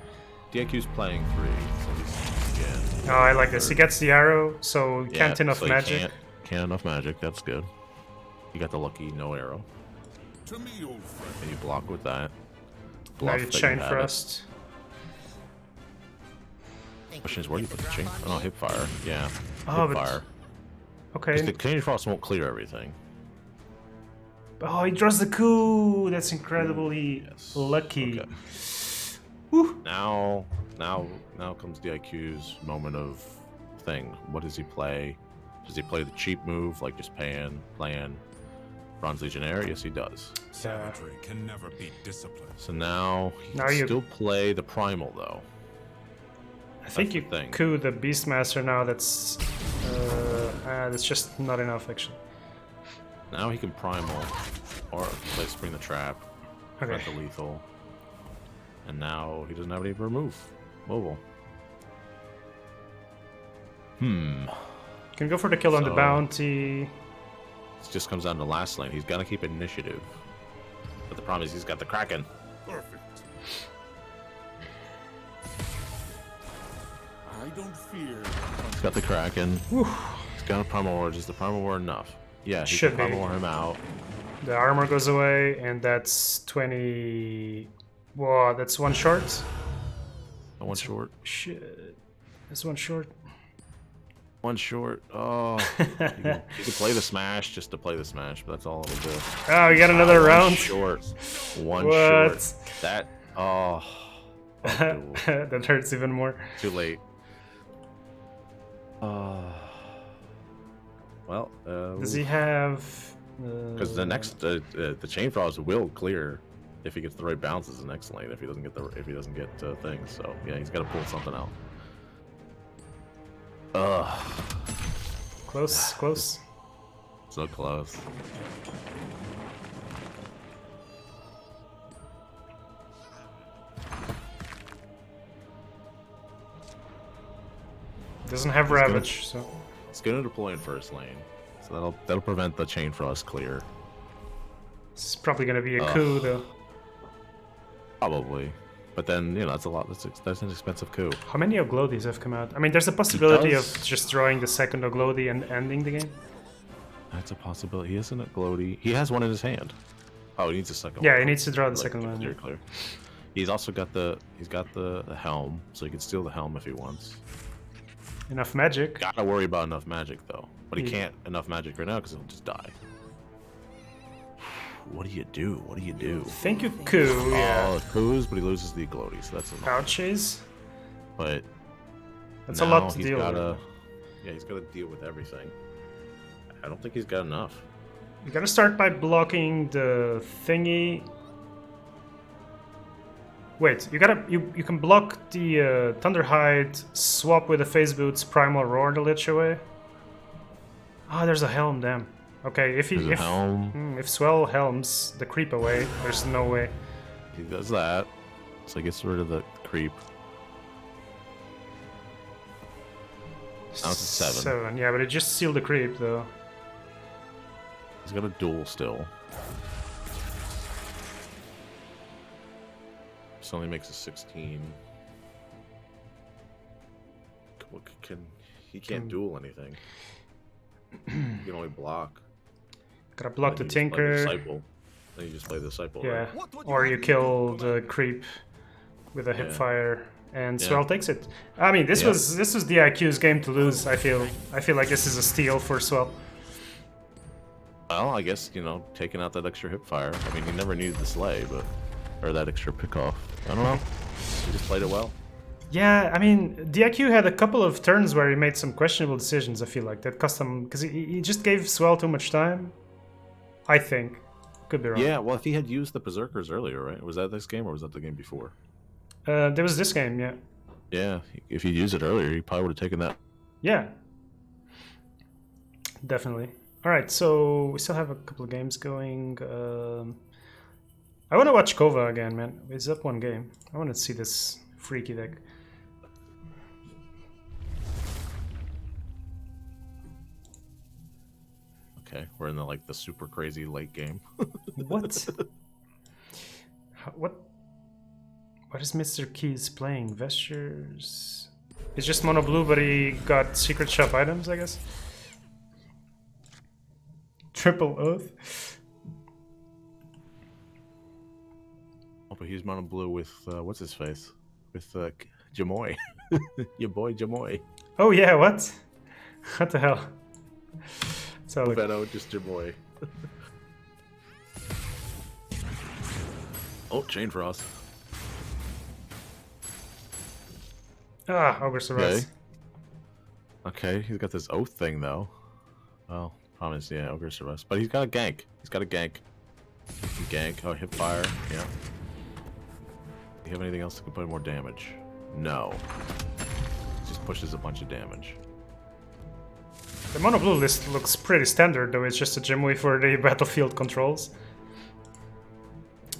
DQ's playing 3, so he's Oh, I like this. He gets the arrow, so he can't enough so he magic. Can't enough magic. That's good. You got the lucky no arrow. To me, old friend. And you block with that. Now Bluff you that you chain had it. thrust. Question is, where do you put the chain? Oh, hip fire. Yeah. Oh, hip but- fire. Okay. Because the chain frost won't clear everything. Oh, he draws the coup. That's incredibly Yes. lucky. Okay. Woo. Now comes DIQ's moment of thing. What does he play? Does he play the cheap move, like just playing Bronze Legionnaire? Yes, he does. Savagery can never beat discipline. So now he Now can you- still play the Primal, though. I think That's you the thing. coup the Beastmaster now. That's just not enough actually. Now he can Primal, or play Spring the Trap, Okay. prevent the lethal. And now he doesn't have any remove. Mobile. You can go for the kill on the So- bounty. It just comes down to last lane. He's got to keep initiative. But the problem is he's got the Kraken. Perfect. I don't fear. He's got the Kraken. He's got a Primal War. Is the Primal War enough? Yeah, he Should can Primal be. War him out. The armor goes away, and that's 20. Whoa, that's one short. One short. Shit, that's one short. One short. Oh. you can play the Smash just to play the Smash, but that's all it'll do. Oh, we got another One round. short. One What? short. That. Oh. Duel. That hurts even more. Too late. Well, Does he have? because the next the Chain Frost will clear if he gets the right bounces the next lane. If he doesn't get things, so yeah, he's got to pull something out. Close, close. So close. Doesn't have gonna- Ravage, so It's gonna deploy in first lane, so that'll prevent the Chain Frost clear. it's probably gonna be a coup though. Probably, but then that's a lot. That's an expensive coup. How many Oglodies have come out? I mean, there's a possibility of does. just drawing the second Oglody and ending the game. That's a possibility. He isn't a Gloaty. He has one in his hand. Oh, he needs a second. Yeah, one. he needs to draw the Like, second one. Clear, clear. He's also got the helm, so he can steal the helm if he wants. Enough magic. Gotta worry about enough magic though, but he Yeah. can't enough magic right now because he'll just die. What do you do? What do you do? Thank you, coup. Yeah. Oh, coups, but he loses the Gloaty, so that's enough. Pouches. But That's a lot to he's deal gotta, with. Yeah, he's got to deal with everything. I don't think he's got enough. You gotta start by blocking the thingy. Wait, you can block the Thunderhide, swap with the Phase Boots, Primal Roar to Lich away. Ah, there's a helm, damn. Okay, if There's a helm. if Swell helms the creep away, there's no way. He does that, so he gets rid of the creep. Now it's a 7. Yeah, but it just sealed the creep though. He's got a duel still. This only makes a 16. He can't duel anything. He can only block. Gotta block the Then you just play Tinker. Disciple. Then you just play the Disciple. Yeah, Right? What would or you you have me kill do, the creep with a Yeah. hipfire, and Yeah. Swell takes it. I mean, this Yeah. was DIQ's game to lose. I feel like this is a steal for Swell. Well, I guess, taking out that extra hip fire. I mean, he never needed the slay, or that extra pick off. I don't know. He just played it well. Yeah, I mean, DIQ had a couple of turns where he made some questionable decisions. I feel like that cost him because he just gave Swell too much time. I think, could be wrong. Yeah, well, if he had used the Berserkers earlier, right? Was that this game or was that the game before? There was this game, yeah. Yeah, if he'd used it earlier, he probably would have taken that. Yeah, definitely. All right, so we still have a couple of games going. I want to watch Kova again, man. It's up one game. I want to see this freaky deck. Okay, we're in the super crazy late game. What? What? What is Mr. Keys playing? Vestures. It's just mono blue, but he got secret shop items, I guess. Triple Oath. Oh, but he's mono blue with what's his face? With Jamoy. Your boy Jamoy. Oh yeah, what? What the hell? So look, Venom, just Jamoy. Oh, Chain Frost. Ogre Surprise. Okay, he's got this oath thing though. Well, promise, yeah, Ogre Surprise. But he's got a gank. He's got a gank. He can gank. Oh, hip fire. Yeah. Do you have anything else that can put more damage? No. Just pushes a bunch of damage. The mono blue list looks pretty standard, though. It's just a Jimmy for the battlefield controls.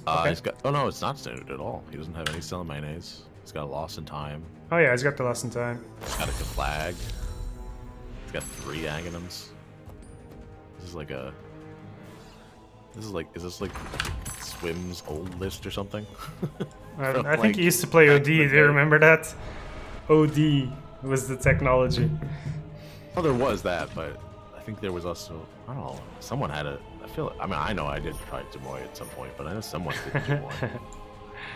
Okay. He's got. Oh no, it's not standard at all. He doesn't have any Cell Mayonnaise. He's got a Loss in Time. Oh yeah, he's got the Lost in Time. He's got a flag. He's got 3 Aghanim's. This is like a. This is like. Is this like Swim's old list or something? I think he used to play OD. Do you remember that? OD was the technology. Oh, there was that, but I think there was also. I don't know. Someone had a. I mean, I know I did try Jamoy at some point, but I know someone did Jamoy.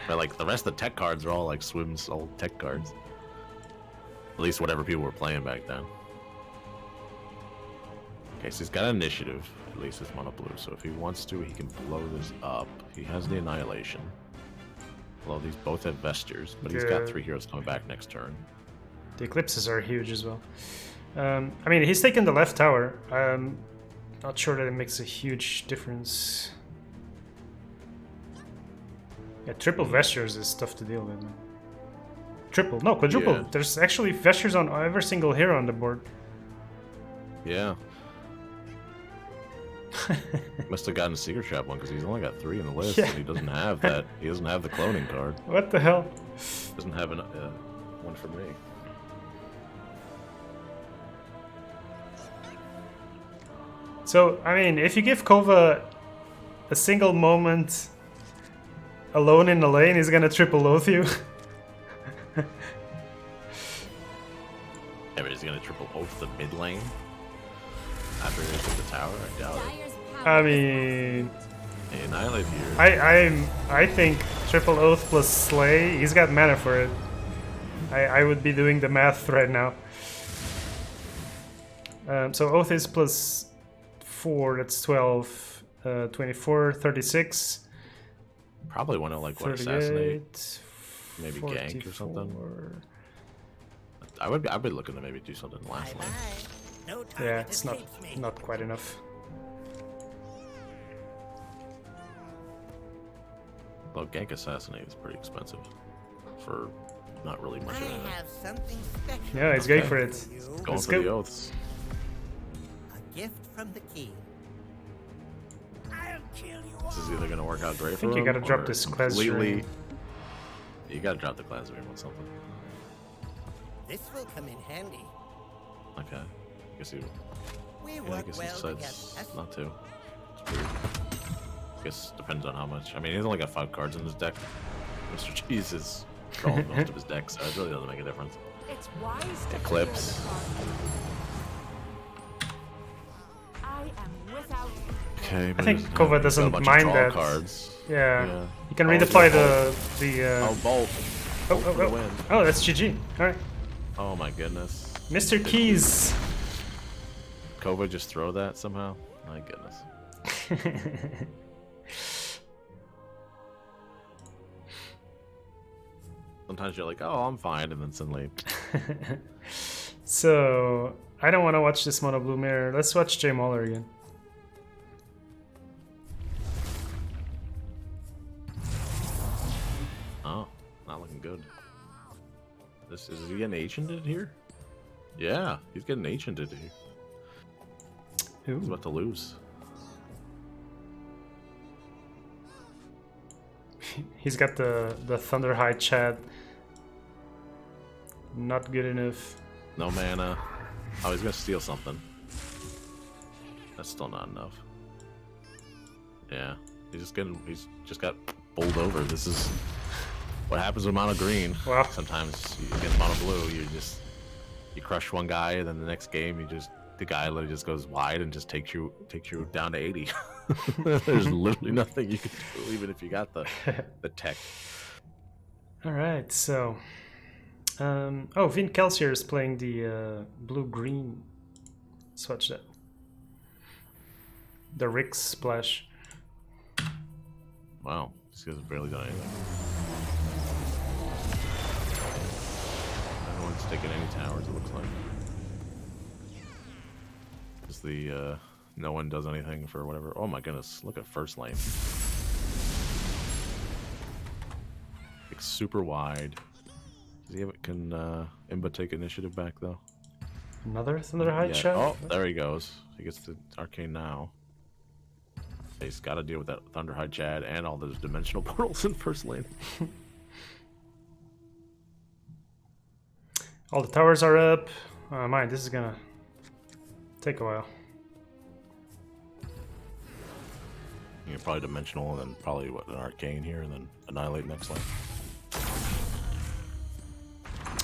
But like the rest of the tech cards are all like Swim's old tech cards. At least whatever people were playing back then. Okay, so he's got initiative. At least it's mono blue. So if he wants to, he can blow this up. He has the Annihilation. Well, these both have Vestures, but he's got 3 heroes coming back next turn. The Eclipses are huge as well. I mean, he's taken the left tower. Not sure that it makes a huge difference. Yeah, triple Vestures is tough to deal with, man. Triple, no, quadruple. Yeah. There's actually Vestures on every single hero on the board. Yeah. Must have gotten a Secret Shop one because he's only got 3 in the list, Yeah. and he doesn't have that. He doesn't have the cloning card. What the hell? Doesn't have an, one for me. So, I mean, if you give Kova a single moment alone in the lane, he's gonna triple oath you. Yeah, but he's gonna triple oath the mid lane after he hits the tower. I doubt it. I mean, Hey, Annihilate here. I think triple oath plus slay. He's got mana for it. I would be doing the math right now. So oath is plus 4. That's 12. 24, 36. Probably want to like what, 38, assassinate, maybe gank or something. 44. I'd be looking to maybe do something last lane. No Yeah, target it's not escapes me. not quite enough. Well, gank assassinate is pretty expensive for not really much I of anything. have something special. Yeah, he's going Okay. for it. You. Going Let's for go. the oaths. A gift from the king. I'll kill you all. This is either gonna work out great for think him. you gotta drop or this class completely. ring. You gotta drop the class ring with something. This will come in handy. Okay. I guess he. We Yeah, I work guess he well decides together. not to. It's weird. I guess depends on how much. I mean, he's only got 5 cards in his deck. Mr. Cheese is drawing most of his deck, so it really doesn't make a difference. It's wise to Eclipse. fear the dark. I am without. Okay, but think he's- Kova he's got a doesn't bunch of mind draw that. cards. Yeah. Yeah. You can Oh, redeploy yeah, the Oh, Bolt. Bolt for the win. oh, that's GG. All right, Oh my goodness. Mr. Keys. Kova just throw that somehow? My goodness. Sometimes you're like, oh, I'm fine, and then suddenly, So I don't want to watch this mono blue mirror. Let's watch Jay Mauler again. oh, not looking good. This is he getting anciented here? Yeah, he's getting anciented here. He's Ooh. about to lose. He's got the Thunder High Chad. Not good enough. No mana. Oh, he's gonna steal something. That's still not enough. Yeah, he's just got bowled over. This is what happens with mono green. Wow. Sometimes you get mono blue, you crush one guy, and then the next game you just the guy literally just goes wide and just takes you down to 80. There's literally nothing you can do, even if you got the tech. All right, so oh, Vin Kelsier is playing the blue-green. Let's watch that. The Rick splash. Wow, this guy's barely done anything. No one's taking any towers, it looks like. Just the no one does anything for whatever. Oh my goodness, look at first lane. Like super wide. Does he have, can Imba take initiative back though? Another Thunderhide shot? Oh, there he goes. He gets the arcane now. He's got to deal with that Thunderhide Chad and all those dimensional portals in first lane. All the towers are up. Oh man, this is gonna take a while. You're probably dimensional and then probably what, an arcane here and then annihilate next lane.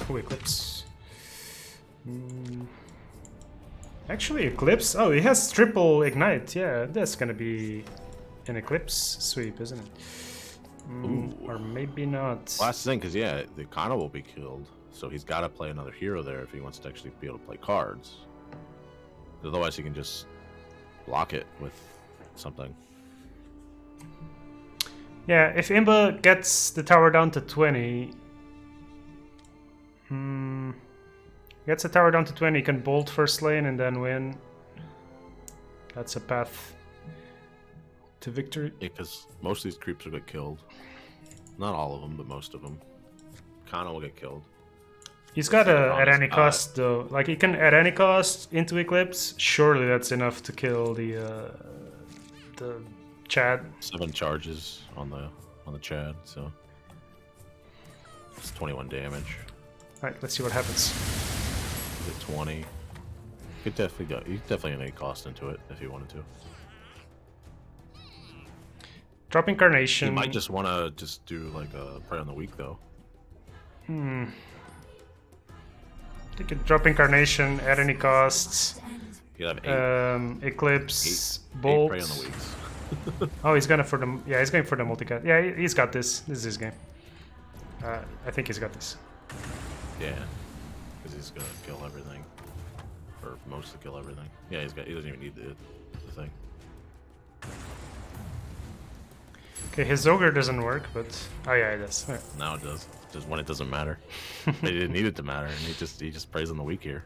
Oh, Eclipse. Actually, Eclipse. Oh, he has triple ignite. Yeah, that's gonna be an Eclipse sweep, isn't it? Or maybe not. Well, that's the thing, because yeah, the Kana will be killed, so he's got to play another hero there if he wants to actually be able to play cards. Otherwise, he can just block it with something. Yeah, if Imba gets the tower down to 20, gets the tower down to 20, he can bolt first lane and then win. That's a path to victory. Yeah, because most of these creeps will get killed. Not all of them, but most of them. Kana will get killed. He's got to at any cost though. Like he can at any cost into Eclipse. Surely that's enough to kill the Chad. 7 charges on the Chad, so it's 21 damage. All right, let's see what happens. Get 20. You could definitely go. You definitely need cost into it if you wanted to. Drop Incarnation. You might just want to just do like a Prey on the Weak though. You could drop Incarnation at any cost. You could have 8. Eclipse, 8 Bolt. Prey on the Weaks. Oh, he's going for the. Yeah, he's going for the multicast. Yeah, he's got this. This is his game. I think he's got this. Yeah, because he's gonna kill everything, or mostly kill everything. Yeah, he doesn't even need the thing. Okay, his ogre doesn't work, but oh yeah, it does. Right. Now it does. Just when it doesn't matter. They didn't need it to matter, and he just prays on the weak here,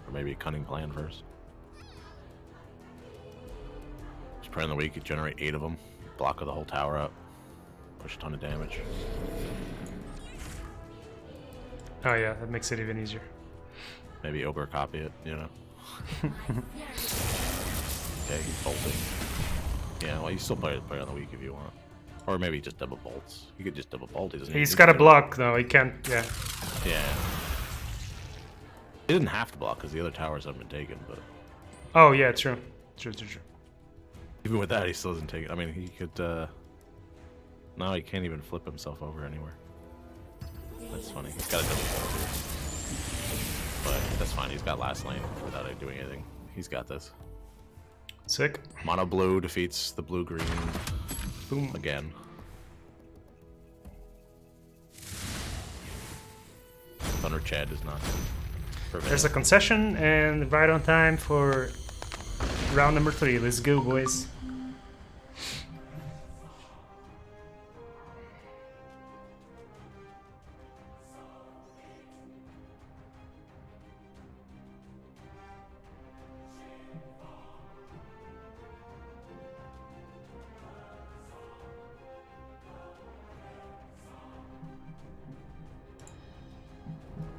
or maybe a cunning plan first. Just pray on the weak. You generate 8 of them, block the whole tower up, push a ton of damage. Oh yeah, that makes it even easier. Maybe ogre copy it, you know. Okay, he's bolting. Yeah, well, you still play on the weak if you want. Or maybe just double bolts. You could just double bolt. He's got a block though. He can't. Yeah. Yeah. He didn't have to block because the other towers haven't been taken. But Oh yeah, true. True. even with that, he still doesn't take it. I mean, he could. No, he can't even flip himself over anywhere. That's funny. He's got a double bolt here. But that's fine. He's got last lane without it doing anything. He's got this. Sick. Mono blue defeats the blue green. Boom. Again. Thunder Chad does not prevent. There's a concession and right on time for round number 3. Let's go, boys.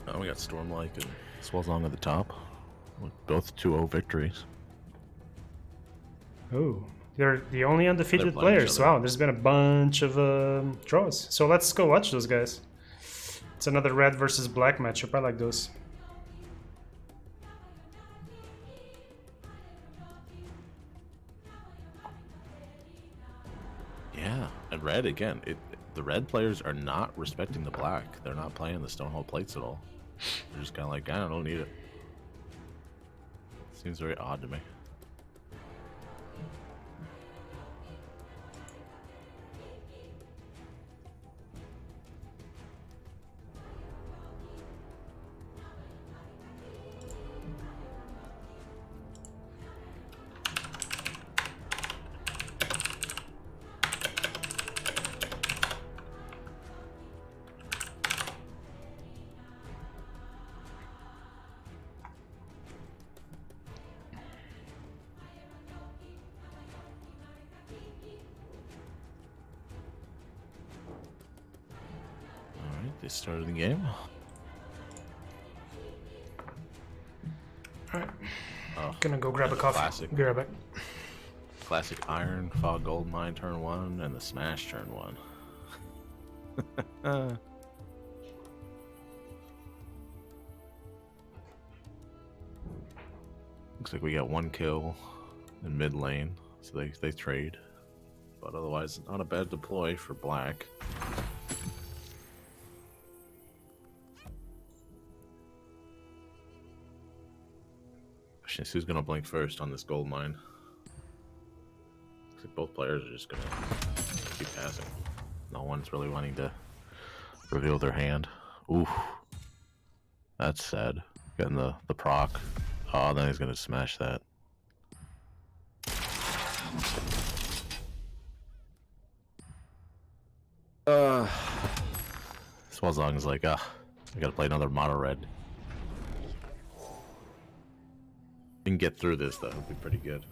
Oh, we got Stormlight and Swellsong at the top. With both 2-0 victories. Oh, they're the only undefeated They're playing players. each other. Wow, there's been a bunch of draws. So let's go watch those guys. It's another red versus black matchup. I like those. Yeah, and red again. The red players are not respecting the black. They're not playing the Stonehold plates at all. They're just kind of like, I don't need it. Seems very odd to me. They started the game. Alright. Oh, Gonna go grab a coffee. classic. Be right back. Classic Iron, Fog Gold Mine turn 1, and the Smash turn 1. Looks like we got 1 kill in mid lane, so they trade. But otherwise, not a bad deploy for black. Question is, who's gonna blink first on this gold mine? Looks like both players are just gonna keep passing. No one's really wanting to reveal their hand. Oof. That's sad. Getting the proc. Oh, then he's gonna smash that. Swazong is like, I gotta play another mono red. We can get through this though, it'll be pretty good.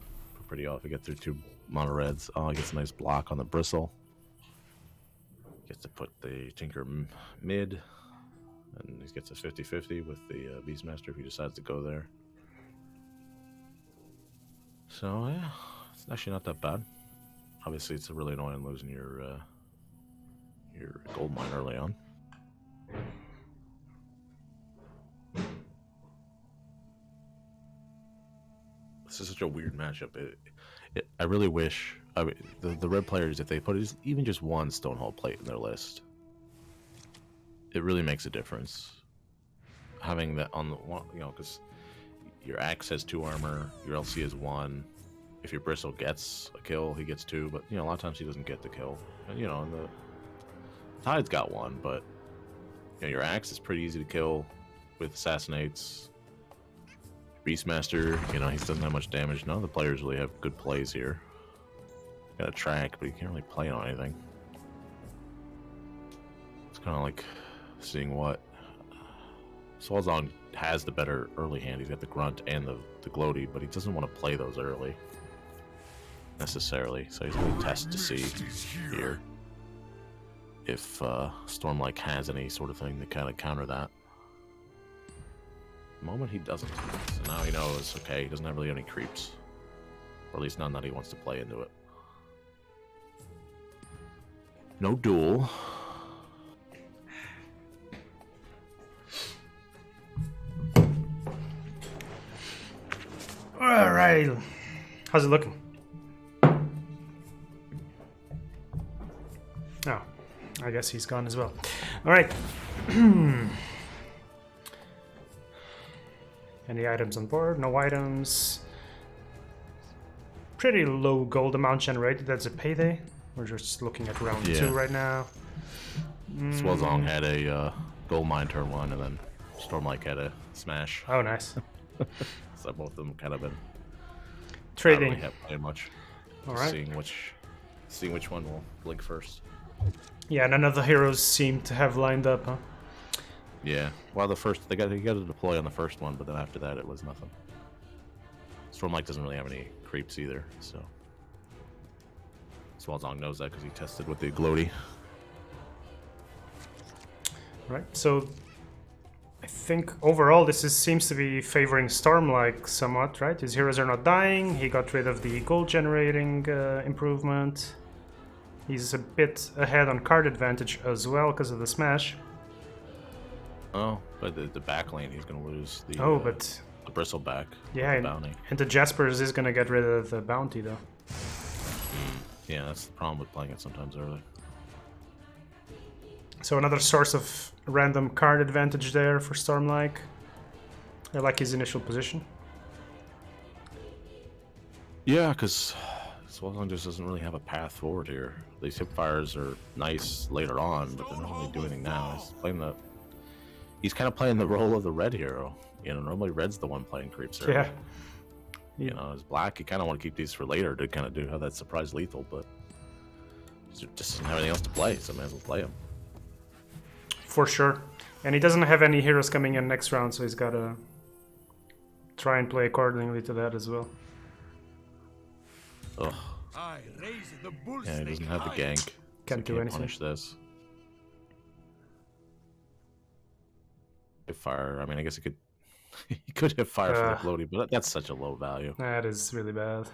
Pretty off. We get through 2 mono reds. Oh, he gets a nice block on the bristle. Gets to put the Tinker mid. And he gets a 50-50 with the Beastmaster if he decides to go there. So yeah, it's actually not that bad. Obviously, it's really annoying losing your gold mine early on. This is such a weird matchup. I really wish the red players, if they put even just 1 Stonehold plate in their list, it really makes a difference. Having that on the one, because your axe has 2 armor, your LC has 1. If your bristle gets a kill, he gets 2. But a lot of times he doesn't get the kill. And and the Tide's got 1, but your axe is pretty easy to kill with assassinates. Beastmaster, he doesn't have much damage. None of the players really have good plays here. Got a track, but he can't really play on anything. It's kind of like seeing what Swazong has the better early hand. He's got the grunt and the gloaty, but he doesn't want to play those early necessarily. So he's going to test to see here if Stormlight has any sort of thing to kind of counter that. The moment he doesn't, so now he knows, okay, he doesn't have really any creeps, or at least none that he wants to play into it. No duel. All right, how's it looking? Oh, I guess he's gone as well. All right. Any items on board? No items. Pretty low gold amount generated. That's a payday. We're just looking at round 2 right now. Swazong had a gold mine turn 1, and then Stormlight had a smash. Oh, nice. So both of them kind of been Trading. not really playing much. All Just right. seeing which one will blink first. Yeah, none of the heroes seem to have lined up, huh? Yeah. Well, they got to deploy on the first one, but then after that it was nothing. Stormlight doesn't really have any creeps either, so Swazong knows that because he tested with the gloaty. Right, so I think overall this seems to be favoring Stormlight somewhat, right? His heroes are not dying, he got rid of the gold generating improvement. He's a bit ahead on card advantage as well because of the smash. Oh, but the back lane he's going to lose the But the bristleback. yeah, the bounty. and the Jaspers is going to get rid of the bounty though. Yeah, that's the problem with playing it sometimes early. So another source of random card advantage there for Stormlight. I like his initial position. Yeah, because Swellong just doesn't really have a path forward here. These hip fires are nice later on, but they don't really do anything now. He's kind of playing the role of the red hero. You know, normally red's the one playing creeps early. Yeah. You know, as black, you kind of want to keep these for later to kind of have that surprise lethal, but just doesn't have anything else to play, so may as well play him. For sure. And he doesn't have any heroes coming in next round, so he's got to try and play accordingly to that as well. Ugh. I raise the bull Yeah, he doesn't snake have the high. gank. Can't do anything. Punish this. Hip fire. I mean, I guess he could. He could hit fire for the floaty, but that's such a low value. That is really bad.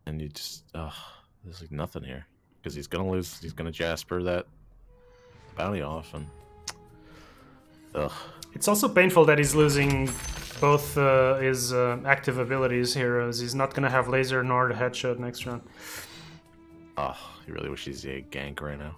And you just, there's like nothing here because he's gonna lose. He's gonna Jasper that bounty off, and It's also painful that he's losing both his active abilities heroes. He's not gonna have laser nor the headshot next round. He really wishes he had gank right now.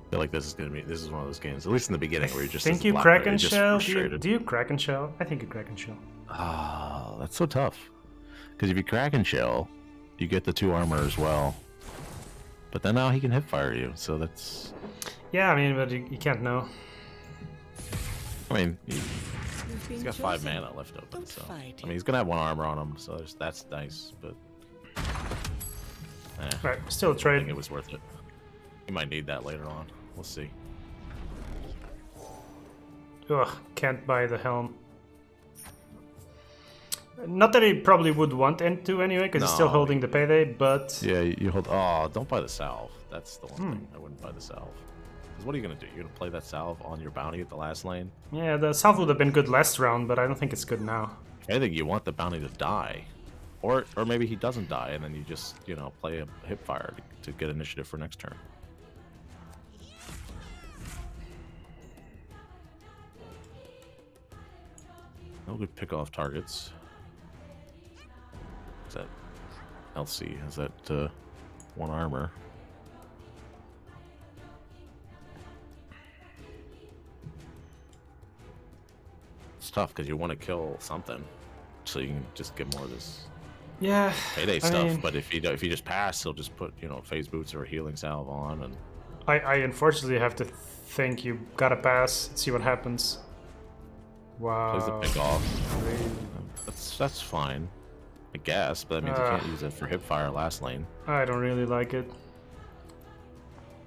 I feel like this is one of those games, at least in the beginning, where you're just Think you Kraken Shell? Do you Kraken Shell? I think you Kraken Shell. That's so tough. Because if you Kraken Shell, you get the 2 armor as well. But then now he can hip fire you, so that's. Yeah, I mean, but you can't know. I mean, he's got 5 mana left open, so. I mean, he's gonna have 1 armor on him, so that's nice, but. Right, still a I trade. think it was worth it. He might need that later on. We'll see. Ugh, can't buy the helm. Not that he probably would want to anyway, because he's still holding the payday, but... Yeah, you hold... Oh, don't buy the salve. That's the one thing. I wouldn't buy the salve. Because what are you going to do? You're going to play that salve on your bounty at the last lane? Yeah, the salve would have been good last round, but I don't think it's good now. If anything, you want the bounty to die. Or maybe he doesn't die, and then you just, you know, play a hip fire to get initiative for next turn. No good pick off targets. Is that LC? Is that 1 armor? It's tough because you want to kill something, so you can just get more of this payday stuff. But if you just pass, he'll just put phase boots or a healing salve on, and I unfortunately have to think you gotta pass, see what happens. Wow. plays the pick off. That's fine, I guess. But that means you can't use it for hip fire last lane. I don't really like it.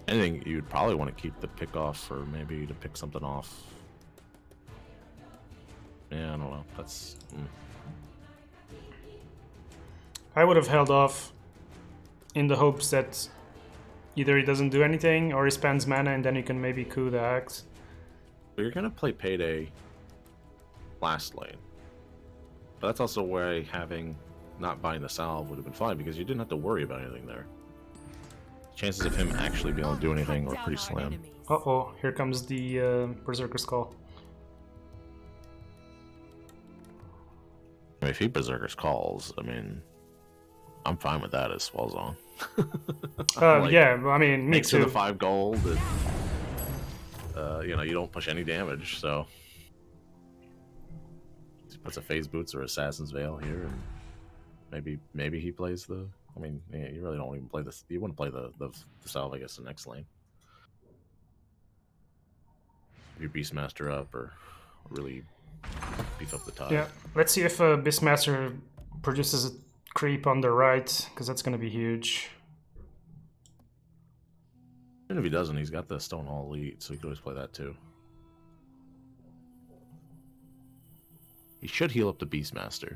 Anything you'd probably want to keep the pick off, or maybe to pick something off. Yeah, I don't know. That's. I would have held off in the hopes that either he doesn't do anything or he spends mana and then you can maybe coup the axe. But you're gonna play payday last lane. But that's also where not buying the salve would have been fine, because you didn't have to worry about anything there. Chances of him actually being able to do anything were pretty slim. Uh-oh, here comes the Berserker's Call. I mean, if he Berserker's calls, I mean, I'm fine with that as Swellzone. Yeah, I mean, me Makes too. the 5 gold, and you don't push any damage, so he puts a phase boots or Assassin's Veil here, and maybe he plays the. I mean, yeah, you really don't even play this. You wouldn't play the salve, I guess, the next lane. Your Beastmaster up, or really beef up the tide. Yeah, let's see if Beastmaster produces a creep on the right, because that's going to be huge. Even if he doesn't, he's got the Stone Hall lead, so he could always play that too. He should heal up the Beastmaster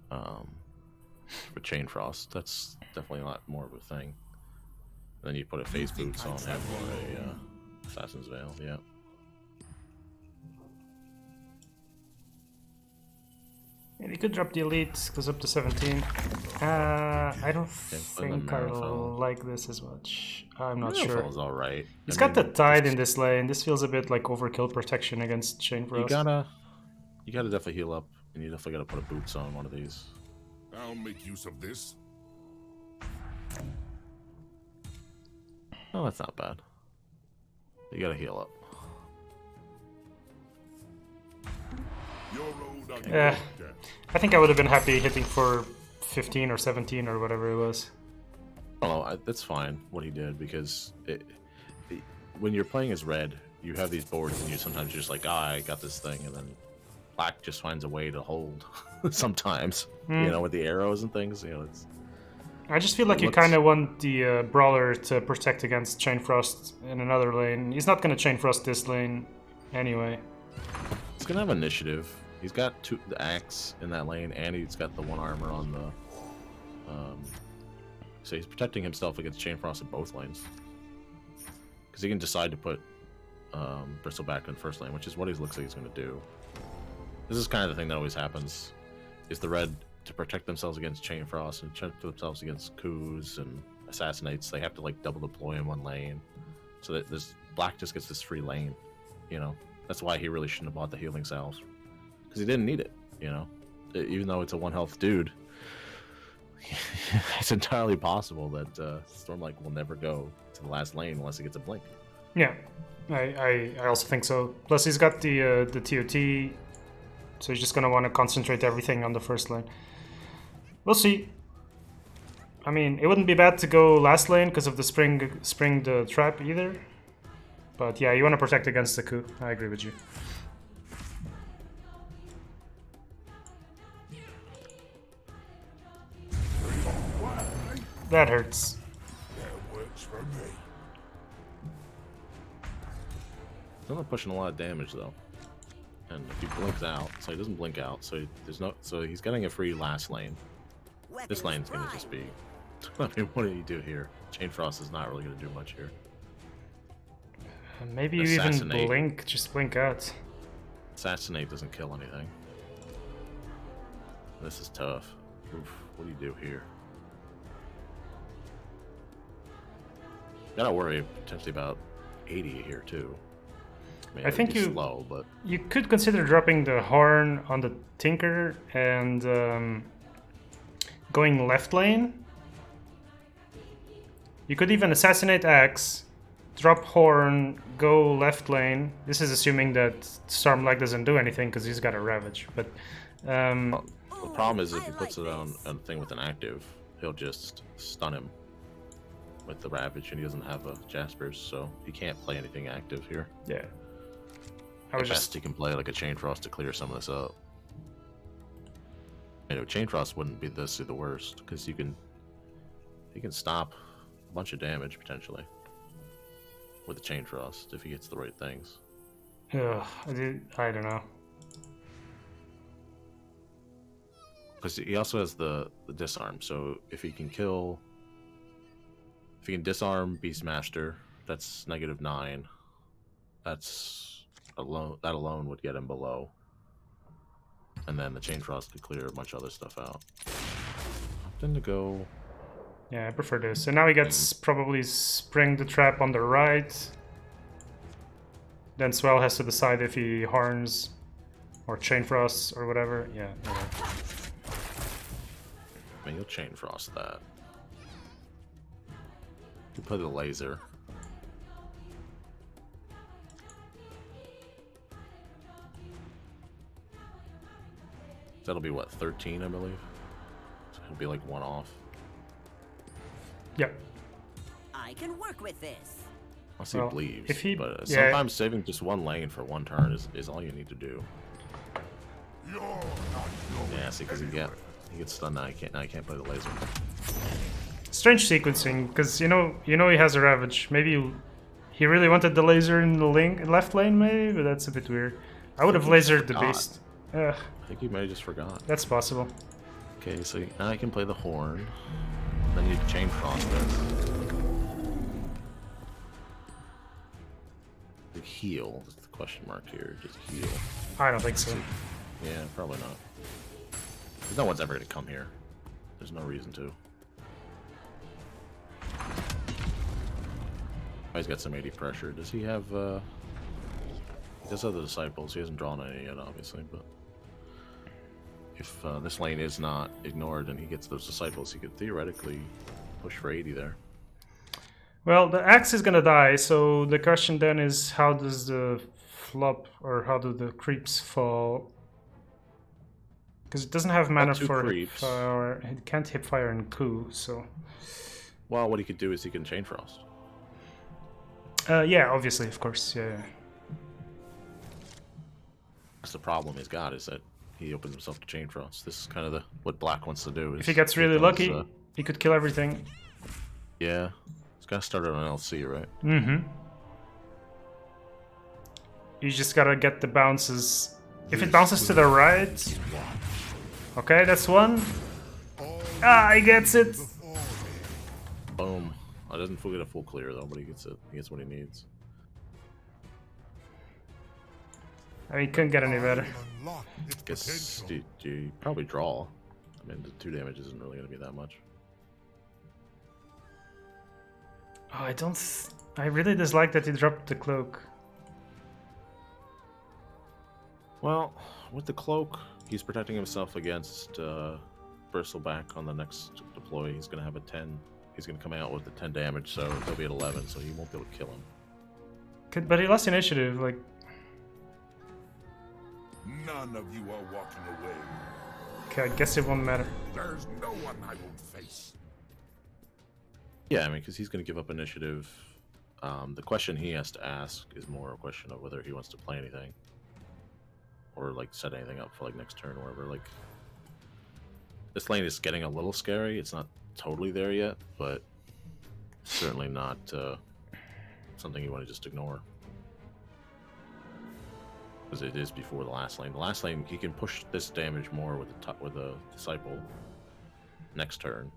for Chain Frost. That's definitely a lot more of a thing. And then you put a Phase Boots on him or a Assassin's Veil, yeah. And he could drop the elite, goes up to 17. I don't think I like this as much. I'm not sure. Is all right. He's got the Tide in this lane. This feels a bit like overkill protection against Chain Frost. You gotta definitely heal up, and you definitely gotta put a boots on one of these. I'll make use of this. Oh, that's not bad. You gotta heal up. Your road on Yeah. your death. I think I would have been happy hitting for 15 or 17 or whatever it was. Oh, that's fine what he did, because when you're playing as red, you have these boards, and you sometimes just like, I got this thing, and then black just finds a way to hold. Sometimes, you know, with the arrows and things, you know, it's. I just feel like you looks- kind of want the brawler to protect against Chain Frost in another lane. He's not going to Chain Frost this lane anyway. He's gonna have initiative. He's got the axe in that lane, and he's got the 1 armor on the. So he's protecting himself against Chain Frost in both lanes. Because he can decide to put Bristleback in first lane, which is what he looks like he's going to do. This is kind of the thing that always happens, is the red, to protect themselves against Chain Frost and protect themselves against coups and assassinates, they have to like double deploy in one lane. So that this black just gets this free lane, you know. That's why he really shouldn't have bought the healing salves, because he didn't need it, you know. Even though it's a 1 health dude, it's entirely possible that Stormlight will never go to the last lane unless he gets a blink. Yeah, I also think so. Plus, he's got the TOT, so he's just gonna want to concentrate everything on the first lane. We'll see. I mean, it wouldn't be bad to go last lane because of the spring the trap either. But yeah, you want to protect against the coup. I agree with you. That hurts. That works for me. He's not pushing a lot of damage though, and if he blinks out, so he doesn't blink out, so so he's getting a free last lane. This lane's gonna just be. I mean, what do you do here? Chain Frost is not really gonna do much here. Maybe you even Assassinate. blink, just blink out. Assassinate doesn't kill anything. This is tough. Oof, what do you do here? Gotta worry potentially about 80 here too. mean, I it would think be you- slow, but You could consider dropping the horn on the Tinker and going left lane. You could even assassinate Axe, drop horn, go left lane. This is assuming that Stormlight doesn't do anything because he's got a Ravage. But the problem is if he puts it on a thing with an active, he'll just stun him with the Ravage, and he doesn't have a Jasper's, so he can't play anything active here. yeah, I At was best, just he can play like a Chain Frost to clear some of this up. You know, Chain Frost wouldn't be this the worst because he can stop a bunch of damage potentially with the Chain Frost if he gets the right things. I don't know. Because he also has the disarm, so if he can disarm Beastmaster, that's -9. That alone would get him below. And then the Chain Frost could clear a bunch of other stuff out. Then to go. Yeah, I prefer this. So now he gets probably Spring the Trap on the right. Then Swell has to decide if he horns or Chain Frosts or whatever. Yeah. I mean, you'll Chain Frost that. You put the laser. That'll be what, 13, I believe? So it'll be like 1 off. Yep. I can work with this. Unless he Well, believes. if he- but yeah. sometimes saving just 1 lane for 1 turn is all you need to do. Yeah, see, because he gets stunned now. He can't play the laser. Strange sequencing, because you know he has a Ravage. Maybe he really wanted the laser in the left lane, maybe, but that's a bit weird. I would have lasered the forgot. beast. I think he might have just forgot. That's possible. Okay, so now I can play the horn. Then you Chain Frost this. The heal is the question mark here. Just heal. I don't think so. Yeah, probably not. 'Cause no one's ever gonna come here. There's no reason to. Oh, he's got some 80 pressure. Does he have? He does have the disciples. He hasn't drawn any yet, obviously, but if this lane is not ignored and he gets those disciples, he could theoretically push for 80 there. Well, the axe is gonna die, so the question then is how does the flop or how do the creeps fall? Because it doesn't have mana two for creeps. fire. It can't hip fire and coup, so. Well, what he could do is he can chain frost. Yeah, obviously, of course, yeah. That's the problem he's got is that he opens himself to chain frost. This is kind of what Black wants to do. If he gets really lucky, he could kill everything. Yeah, he's got to start it on LC, right? Mm-hmm. You just gotta get the bounces. If it bounces to the right... Okay, that's one. Ah, he gets it! Boom. I doesn't get a full clear though, but he gets it. He gets what he needs. I mean, he couldn't get any better. Guess you probably draw. I mean, the 2 damage isn't really going to be that much. Oh, I really dislike that he dropped the cloak. Well, with the cloak, he's protecting himself against Bristleback on the next deploy. He's going to have a 10. He's going to come out with the 10 damage, so he'll be at 11, so he won't be able to kill him. But he lost initiative, like... None of you are walking away. Okay, I guess it won't matter. There's no one I won't face. Yeah, I mean, because he's going to give up initiative. The question he has to ask is more a question of whether he wants to play anything. Or, like, set anything up for, like, next turn or whatever. Like, this lane is getting a little scary. It's not totally there yet, but certainly not something you want to just ignore. Because it is before the last lane. The last lane, he can push this damage more with the disciple next turn.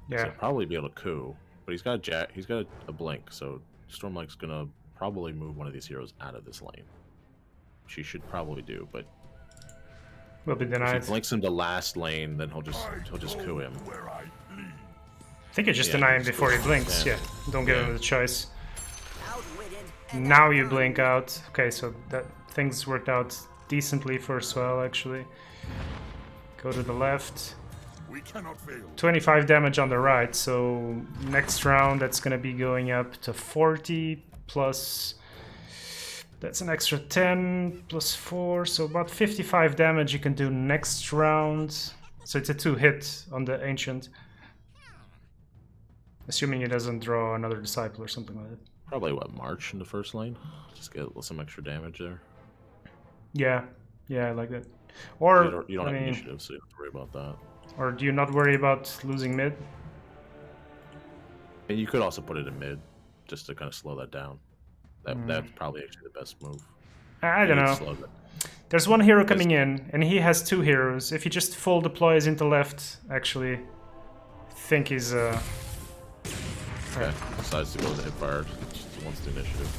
Yeah. So he'll probably be able to coup, but he's got a blink, so Stormlight's gonna probably move one of these heroes out of this lane. She should probably do, but Will be if denied. he blinks him to last lane, then he'll just coup him. I think you just Yeah, deny him just before he go- blinks, yeah. yeah. Don't give Yeah. him the choice. Outwitted and Now you blink out. Okay, so that things worked out decently for Swell, actually. Go to the left. We cannot fail. 25 damage on the right, so next round that's gonna be going up to 40 plus... That's an extra 10 plus 4, so about 55 damage you can do next round. So it's a 2-hit on the Ancient. Assuming he doesn't draw another Disciple or something like that. Probably what, March in the first lane? Just get some extra damage there. Yeah, I like that. Or, You don't I have mean, initiative, so you don't have to worry about that. or do you not worry about losing mid? And you could also put it in mid, just to kind of slow that down. That's probably actually the best move. I don't You know. could slow that. There's one hero coming in, and he has 2 heroes. If he just full deploys into left, actually, I think he's Okay. Decides to go with the hipfire. Just wants the initiative.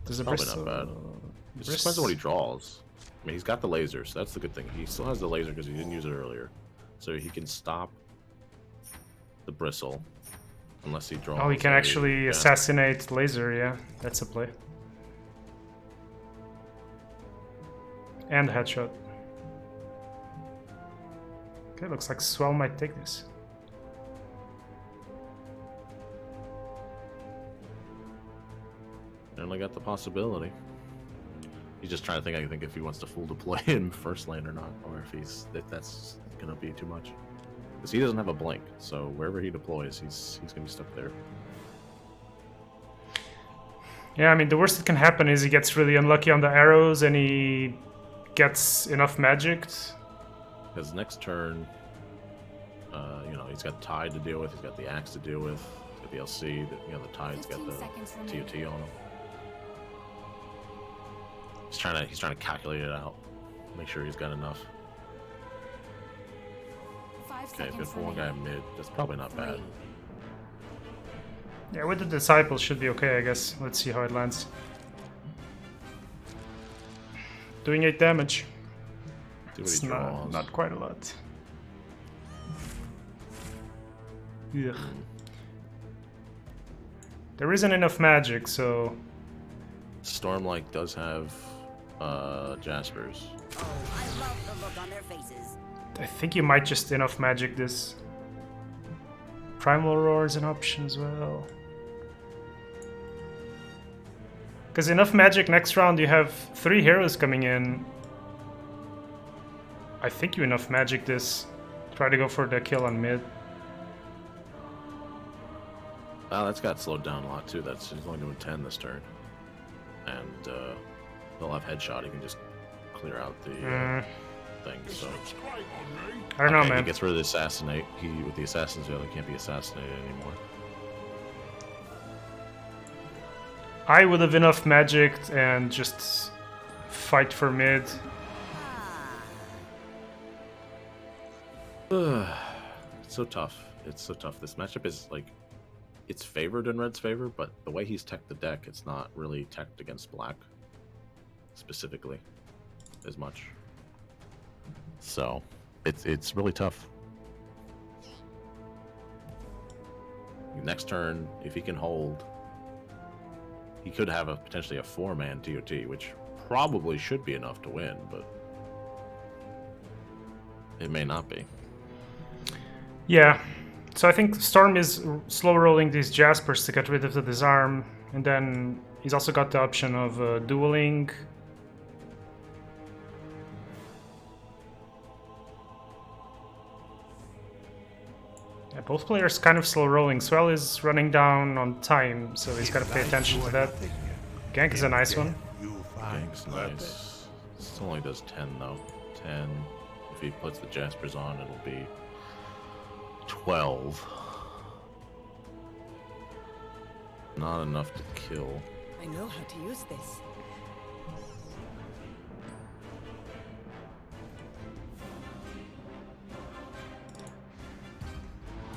There's a Probably Bristle. not bad. It just depends on what he draws. I mean, he's got the laser, so that's the good thing. He still has the laser because he didn't use it earlier. So he can stop the bristle. Unless he draws. Oh, he can actually yeah. assassinate laser, yeah. That's a play. And headshot. Okay, looks like Swell might take this. And I got the possibility. He's just trying to think. I think if he wants to full deploy in first lane or not, or if that's gonna be too much. Because he doesn't have a blink, so wherever he deploys, he's gonna be stuck there. Yeah, I mean, the worst that can happen is he gets really unlucky on the arrows and he gets enough magicked. His next turn, he's got Tide to deal with. He's got the Axe to deal with. He's got the LC. The Tide's got 15 the seconds remaining. TOT on him. He's trying to calculate it out, make sure he's got enough. 5 Okay, seconds but for one guy remaining. mid, that's probably not bad. 3. Yeah, with the Disciple should be okay, I guess. Let's see how it lands. Doing 8 damage. See what It's he draws. not quite a lot. Ugh. There isn't enough magic, so... Stormlight does have Jaspers. Oh, I love the look on their faces. I think you might just enough magic this. Primal Roar is an option as well. Because enough magic next round you have 3 heroes coming in. I think you enough magic this. Try to go for the kill on mid. Oh, that's got slowed down a lot too. He's only doing 10 this turn. And they'll have headshot. He can just clear out the thing. So I don't know, He man. gets rid of the assassinate. With the assassin's veil, he can't be assassinated anymore. I would have enough magic and just fight for mid. It's so tough. It's so tough. This matchup is like, it's favored in Red's favor, but the way he's teched the deck, it's not really teched against Black specifically as much. So it's really tough. Next turn, if he can hold, he could have potentially a 4-man TOT, which probably should be enough to win, but it may not be. Yeah. So I think Storm is slow rolling these Jaspers to get rid of the disarm, and then he's also got the option of dueling. Yeah, both players kind of slow rolling. Swell is running down on time, so he's got to pay attention to that. Gank is a nice one. Gank's nice. Still only does 10 though. 10. If he puts the Jaspers on, it'll be 12. Not enough to kill. I know how to use this.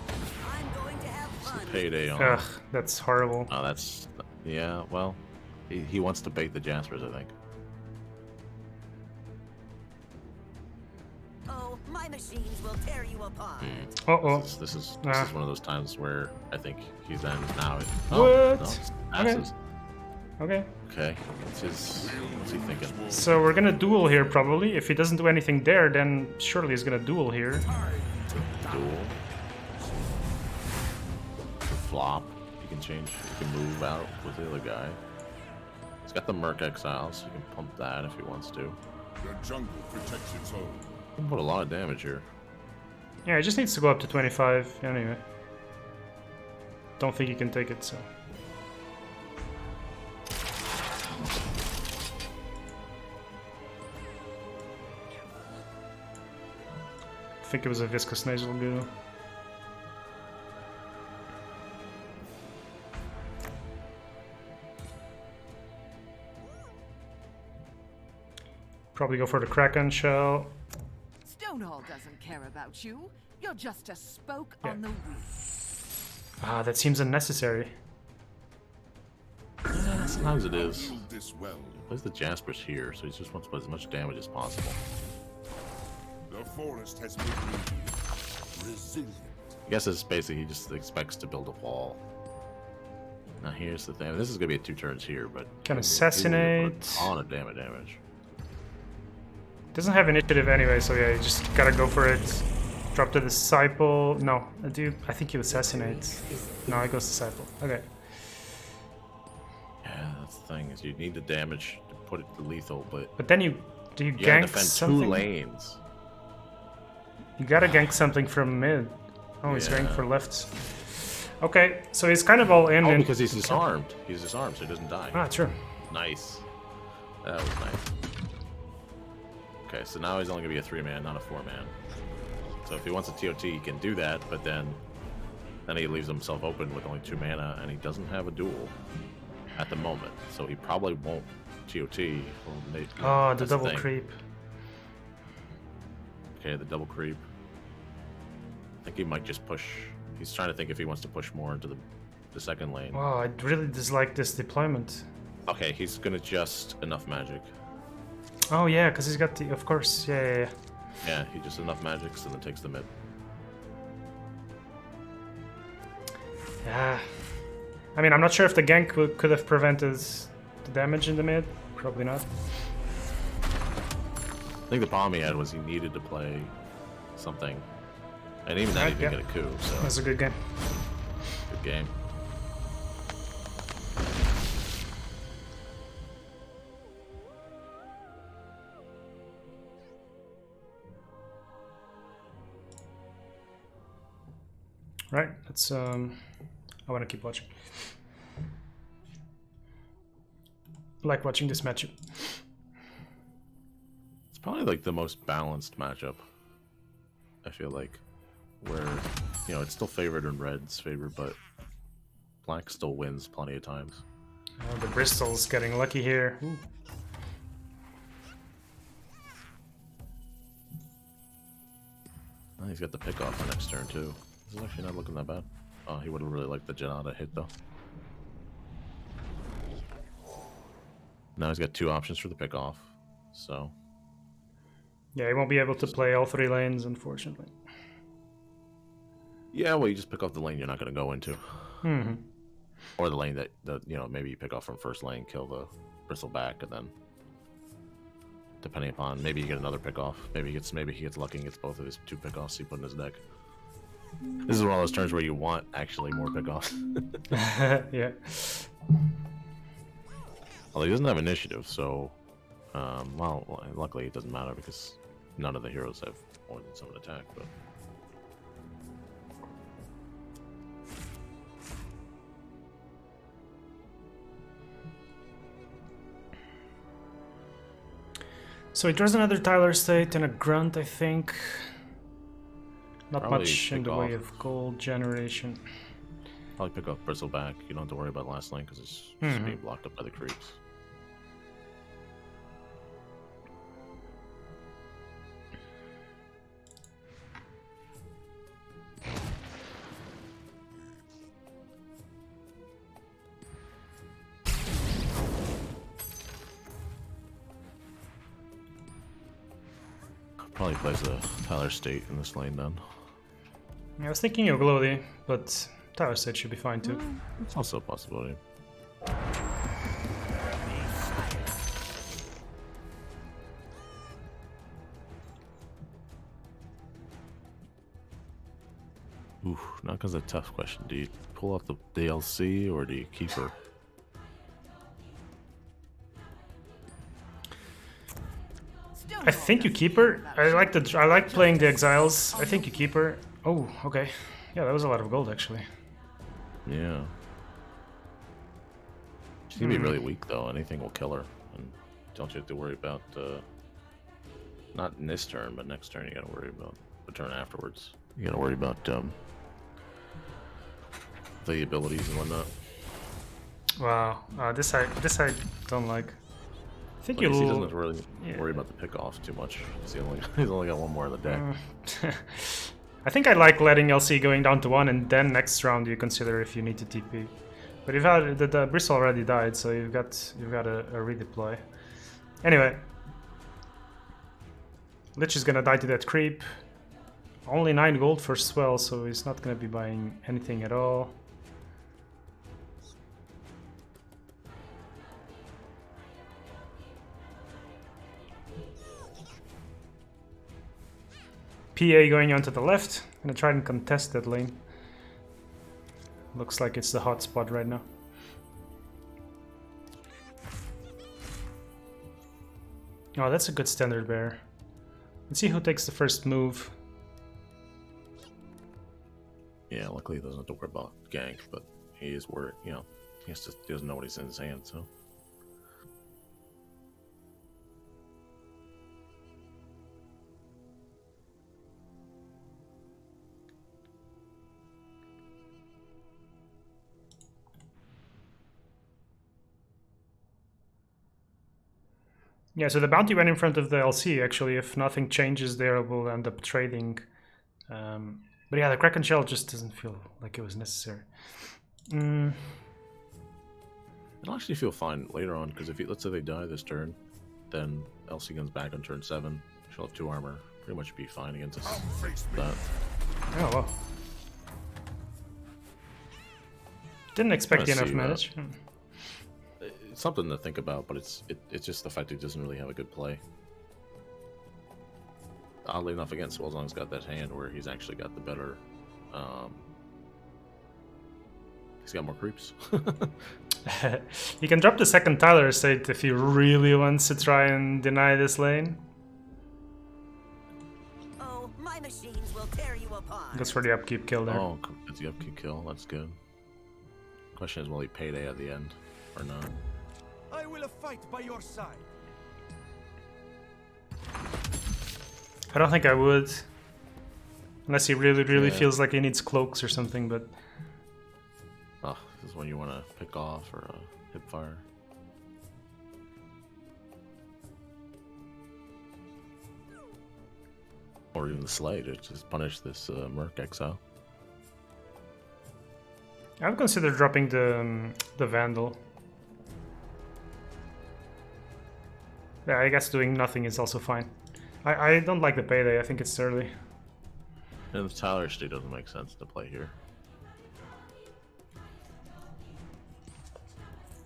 I'm going to have fun. Payday on. Ugh, that's horrible. Oh, that's... Yeah, well, he wants to bait the Jaspers, I think. Oh, my machines will tear you apart. Uh-oh. This is Ah. one of those times where I think he's then now. What? No, passes. Okay. Okay. What's he thinking? So we're gonna duel here probably. If he doesn't do anything there, then surely he's gonna duel here. Duel. Flop. He can change. He can move out with the other guy. He's got the Merc Exile, so he can pump that if he wants to. The jungle protects its own. He can put a lot of damage here. Yeah, he just needs to go up to 25 anyway. Don't think he can take it, so. I think it was a viscous nasal goo. Probably go for the Kraken shell. Stonehall doesn't care about you. You're just a spoke Yeah. on the wheel. Ah, that seems unnecessary. Yeah, sometimes it is. Wield this well. Plays the Jaspers here, so he just wants to put as much damage as possible. The forest has made me resilient. I guess it's basically he just expects to build a wall. Now here's the thing. This is gonna be 2 turns here, but Can he will assassinate. put a ton of damage. Doesn't have initiative anyway, so yeah, you just gotta go for it. Drop the Disciple. No, I think you assassinate. No, it goes Disciple. Okay. Yeah, that's the thing is you need the damage to put it to lethal, but But then do you you gotta gank defend something? 2 lanes. You gotta gank something from mid. Oh, he's going Yeah. for left. Okay, so he's kind of all in. Oh, and- because he's disarmed. He's disarmed, so he doesn't die. Ah, true. Nice. That was nice. Okay, so now he's only gonna be a 3-man, not a 4-man. So if he wants a TOT, he can do that, but then he leaves himself open with only 2 mana, and he doesn't have a duel at the moment. So he probably won't TOT. Oh, the That's double thing. creep. Okay, the double creep. I think he might just push. He's trying to think if he wants to push more into the second lane. Wow, I really dislike this deployment. Okay, he's gonna just enough magic. Oh yeah, because he's got the. Of course, yeah. Yeah, he just enough magic, so then takes the mid. Yeah. I mean, I'm not sure if the gank could have prevented the damage in the mid. Probably not. I think the problem he had was he needed to play something, and even then he didn't get a coup. So That's a good game. good game. Right, let's I want to keep watching. I like watching this matchup. It's probably like the most balanced matchup. I feel like, where it's still favored in red's favor, but black still wins plenty of times. The Bristol's getting lucky here. Ooh. Oh, he's got the pick off for next turn too. This is actually not looking that bad. Oh, he would have really liked the Janata hit though. Now he's got 2 options for the pick off, so Yeah, he won't be able to play all 3 lanes, unfortunately. yeah, well, you just pick off the lane you're not going to go into, or the lane that maybe you pick off from first lane, kill the bristle back, and then depending upon, maybe you get another pick off. Maybe he gets lucky and gets both of his 2 pick offs he put in his deck. This is one of those turns where you want actually more pick offs. Yeah. Although he doesn't have initiative, so well, luckily it doesn't matter because none of the heroes have more than 7 attack. But So he draws another Tyler State and a Grunt, I think. Not Probably much in pick the way off. of gold generation. probably pick off bristle back. You don't have to worry about last lane because it's just being blocked up by the creeps. Probably plays a Tyler State in this lane then. I was thinking of Glody, but Tyler State should be fine too. It's also a possibility. Ooh, now comes a tough question. Do you pull out the DLC or do you keep her? I think you keep her. I like playing the Exiles. I think you keep her. Oh, okay. Yeah, that was a lot of gold actually. Yeah. She's gonna be really weak though. Anything will kill her. And don't you have to worry about not in this turn, but next turn you gotta worry about the turn afterwards. You gotta worry about the abilities and whatnot. Wow, this I don't like. I think He doesn't you'll. have to really worry about the pick-offs too much. He's only got one more in the deck. I think I like letting LC going down to 1, and then next round you consider if you need to TP. But you've had the Bristle already died, so you've got a redeploy. Anyway, Lich is gonna die to that creep. Only 9 gold for Swell, so he's not gonna be buying anything at all. PA going on to the left. Gonna try and contest that lane. Looks like it's the hot spot right now. Oh, that's a good standard bear. Let's see who takes the first move. Yeah, luckily he doesn't have to worry about gank, but he is worried. He doesn't know what he's in his hand, so. Yeah, so the bounty went in front of the LC, actually. If nothing changes there, we'll end up trading. But yeah, the Kraken Shell just doesn't feel like it was necessary. It'll actually feel fine later on, because let's say they die this turn, then LC comes back on turn 7. She'll have 2 armor. Pretty much be fine against us. That. Oh, wow. Didn't expect Let's enough see, manage. It's something to think about, but it's just the fact he doesn't really have a good play. Oddly enough, against Swellzong's got that hand where he's actually got the better. He's got more creeps. You can drop the second Tyler estate if he really wants to try and deny this lane. Oh, my machines will tear you apart. Goes for the upkeep kill there. Oh, it's the upkeep kill. That's good. Question is, will he payday at the end or not? I will fight by your side. I don't think I would. Unless he really Yeah. feels like he needs cloaks or something, but... Oh, this is when you want to pick off or hip fire. Or even the slay to just punish this Merc exile. I would consider dropping the Vandal. Yeah, I guess doing nothing is also fine. I don't like the payday, I think it's early. And the Tyler estate doesn't make sense to play here.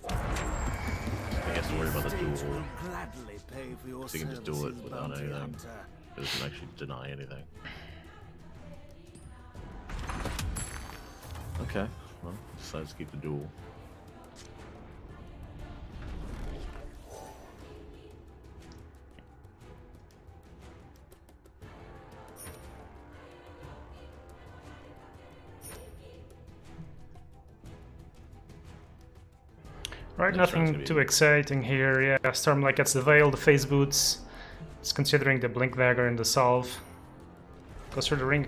I guess to worry about the duel. Gladly pay for your So you can just duel it services, without bounty anything. hunter. It doesn't actually deny anything. Okay, well, decides to keep the duel. Right, Next round's nothing gonna too be- exciting here. Yeah, Stormlight gets the Veil, the Phase Boots. It's considering the Blink Dagger and the Salve. Goes for the ring.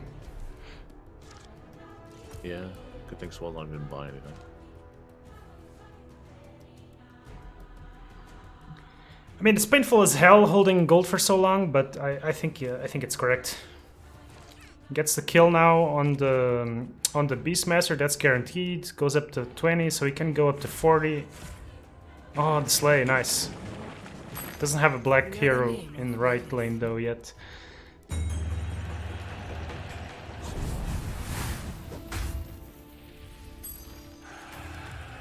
Yeah, good thing Swellzong didn't buy anything. I mean, it's painful as hell holding gold for so long, but I think it's correct. Gets the kill now on the Beastmaster. That's guaranteed. Goes up to 20, so he can go up to 40. Oh, the Slay, nice. Doesn't have a black hero in the right lane though yet.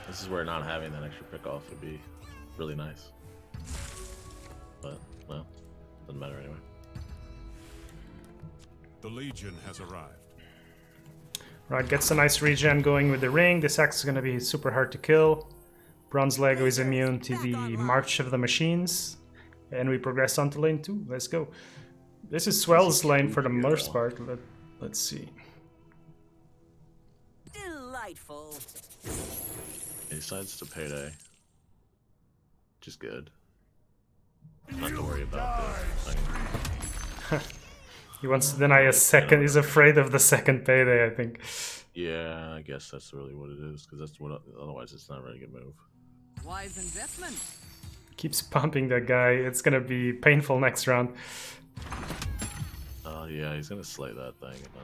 This is where not having that extra pick off would be really nice. But, well, doesn't matter anyway. The Legion has arrived. Right, gets a nice regen going with the ring. This axe is going to be super hard to kill. Bronze Lego is immune to the March of the Machines. And we progress on to lane 2. Let's go. This is Swell's lane for the most part. Let's see. Delightful. He decides to payday. Which is good. Not to worry about the thing. He wants to deny a second. He's afraid of the second payday, I think. Yeah, I guess that's really what it is, because that's what. Otherwise, it's not a really good move. Wise investment. Keeps pumping that guy. It's going to be painful next round. Yeah, he's gonna slay that thing, and then.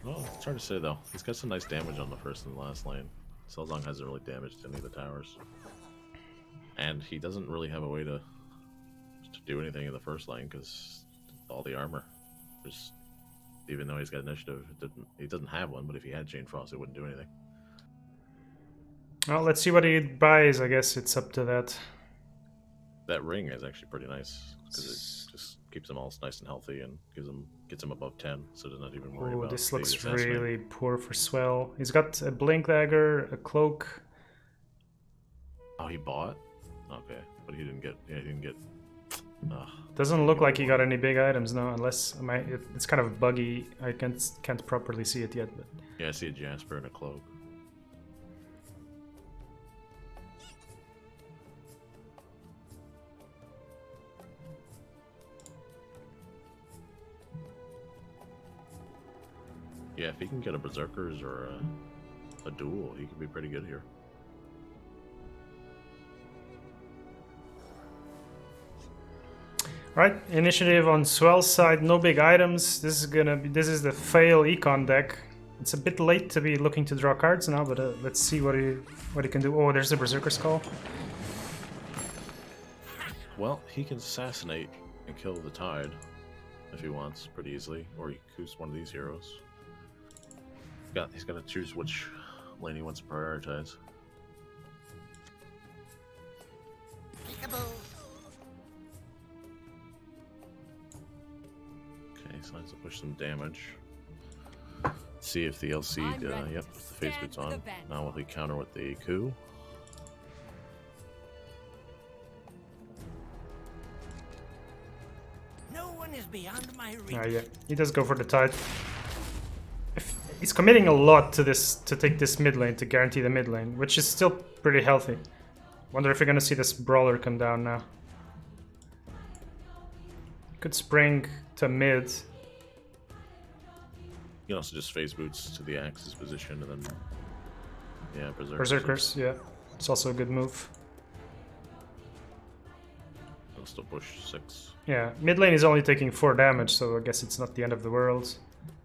Well, it's hard to say though. He's got some nice damage on the first and the last lane. Swellzong hasn't really damaged any of the towers, and he doesn't really have a way to do anything in the first lane because all the armor. There's, even though he's got initiative, he doesn't have one. But if he had Chain Frost, it wouldn't do anything. Well, let's see what he buys. I guess it's up to that. That ring is actually pretty nice because it just keeps them all nice and healthy and gets him above 10, so does not even worry Oh, about. this being looks assassinated. really poor for Swell. He's got a Blink Dagger, a Cloak. Oh, he bought. Okay, but he didn't get. Yeah, he didn't get. Doesn't look like he got any big items, no. Unless it's kind of buggy. I can't properly see it yet. But Yeah, I see a Jasper and a cloak. Yeah, if he can get a Berserkers or a duel, he could be pretty good here. right, initiative on Swell's side. No big items. This is the fail econ deck. It's a bit late to be looking to draw cards now, but let's see what he can do. Oh, there's the Berserker's Call. Well, he can assassinate and kill the Tide if he wants, pretty easily, or he could use one of these heroes. He's got to choose which lane he wants to prioritize. Peekaboo. decides to push some damage. See if the LC, yep, the phase boot's on. Now will he counter with the coup? No one is beyond my reach. Yeah, he does go for the tide. He's committing a lot to this, to take this mid lane, to guarantee the mid lane, which is still pretty healthy. Wonder if we're gonna see this brawler come down now. Could spring to mid. You can also just phase boots to the Axe's position and then, yeah, Berserkers, yeah. It's also a good move. He'll still push 6. Yeah, mid lane is only taking 4 damage, so I guess it's not the end of the world.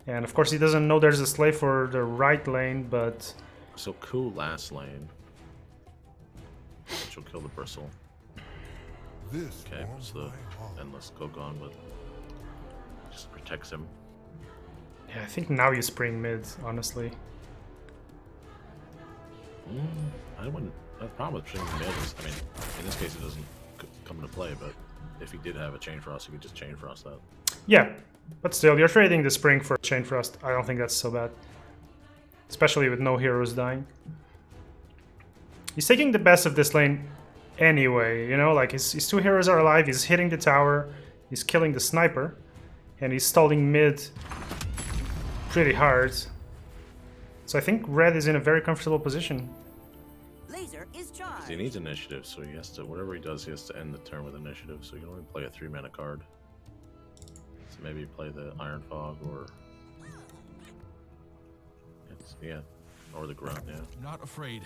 And of course he doesn't know there's a slave for the right lane, but... So coup last lane. Which will kill the bristle. This Okay, warms so my heart. endless Kogon, but just protects him. Yeah, I think now you spring mid, honestly. I wouldn't have a problem with springing mid. I mean, in this case it doesn't come into play, but if he did have a Chain Frost, he could just Chain Frost that. Yeah, but still, you're trading the spring for Chain Frost. I don't think that's so bad. Especially with no heroes dying. He's taking the best of this lane anyway, you know? Like, his 2 heroes are alive, he's hitting the tower, he's killing the sniper, and he's stalling mid pretty hard. So I think red is in a very comfortable position. Laser is charged. He needs initiative, so he has to, whatever he does, he has to end the turn with initiative, so he can only play a 3-mana card. So maybe play the Iron Fog or... yeah, or the Grunt, yeah. Not afraid.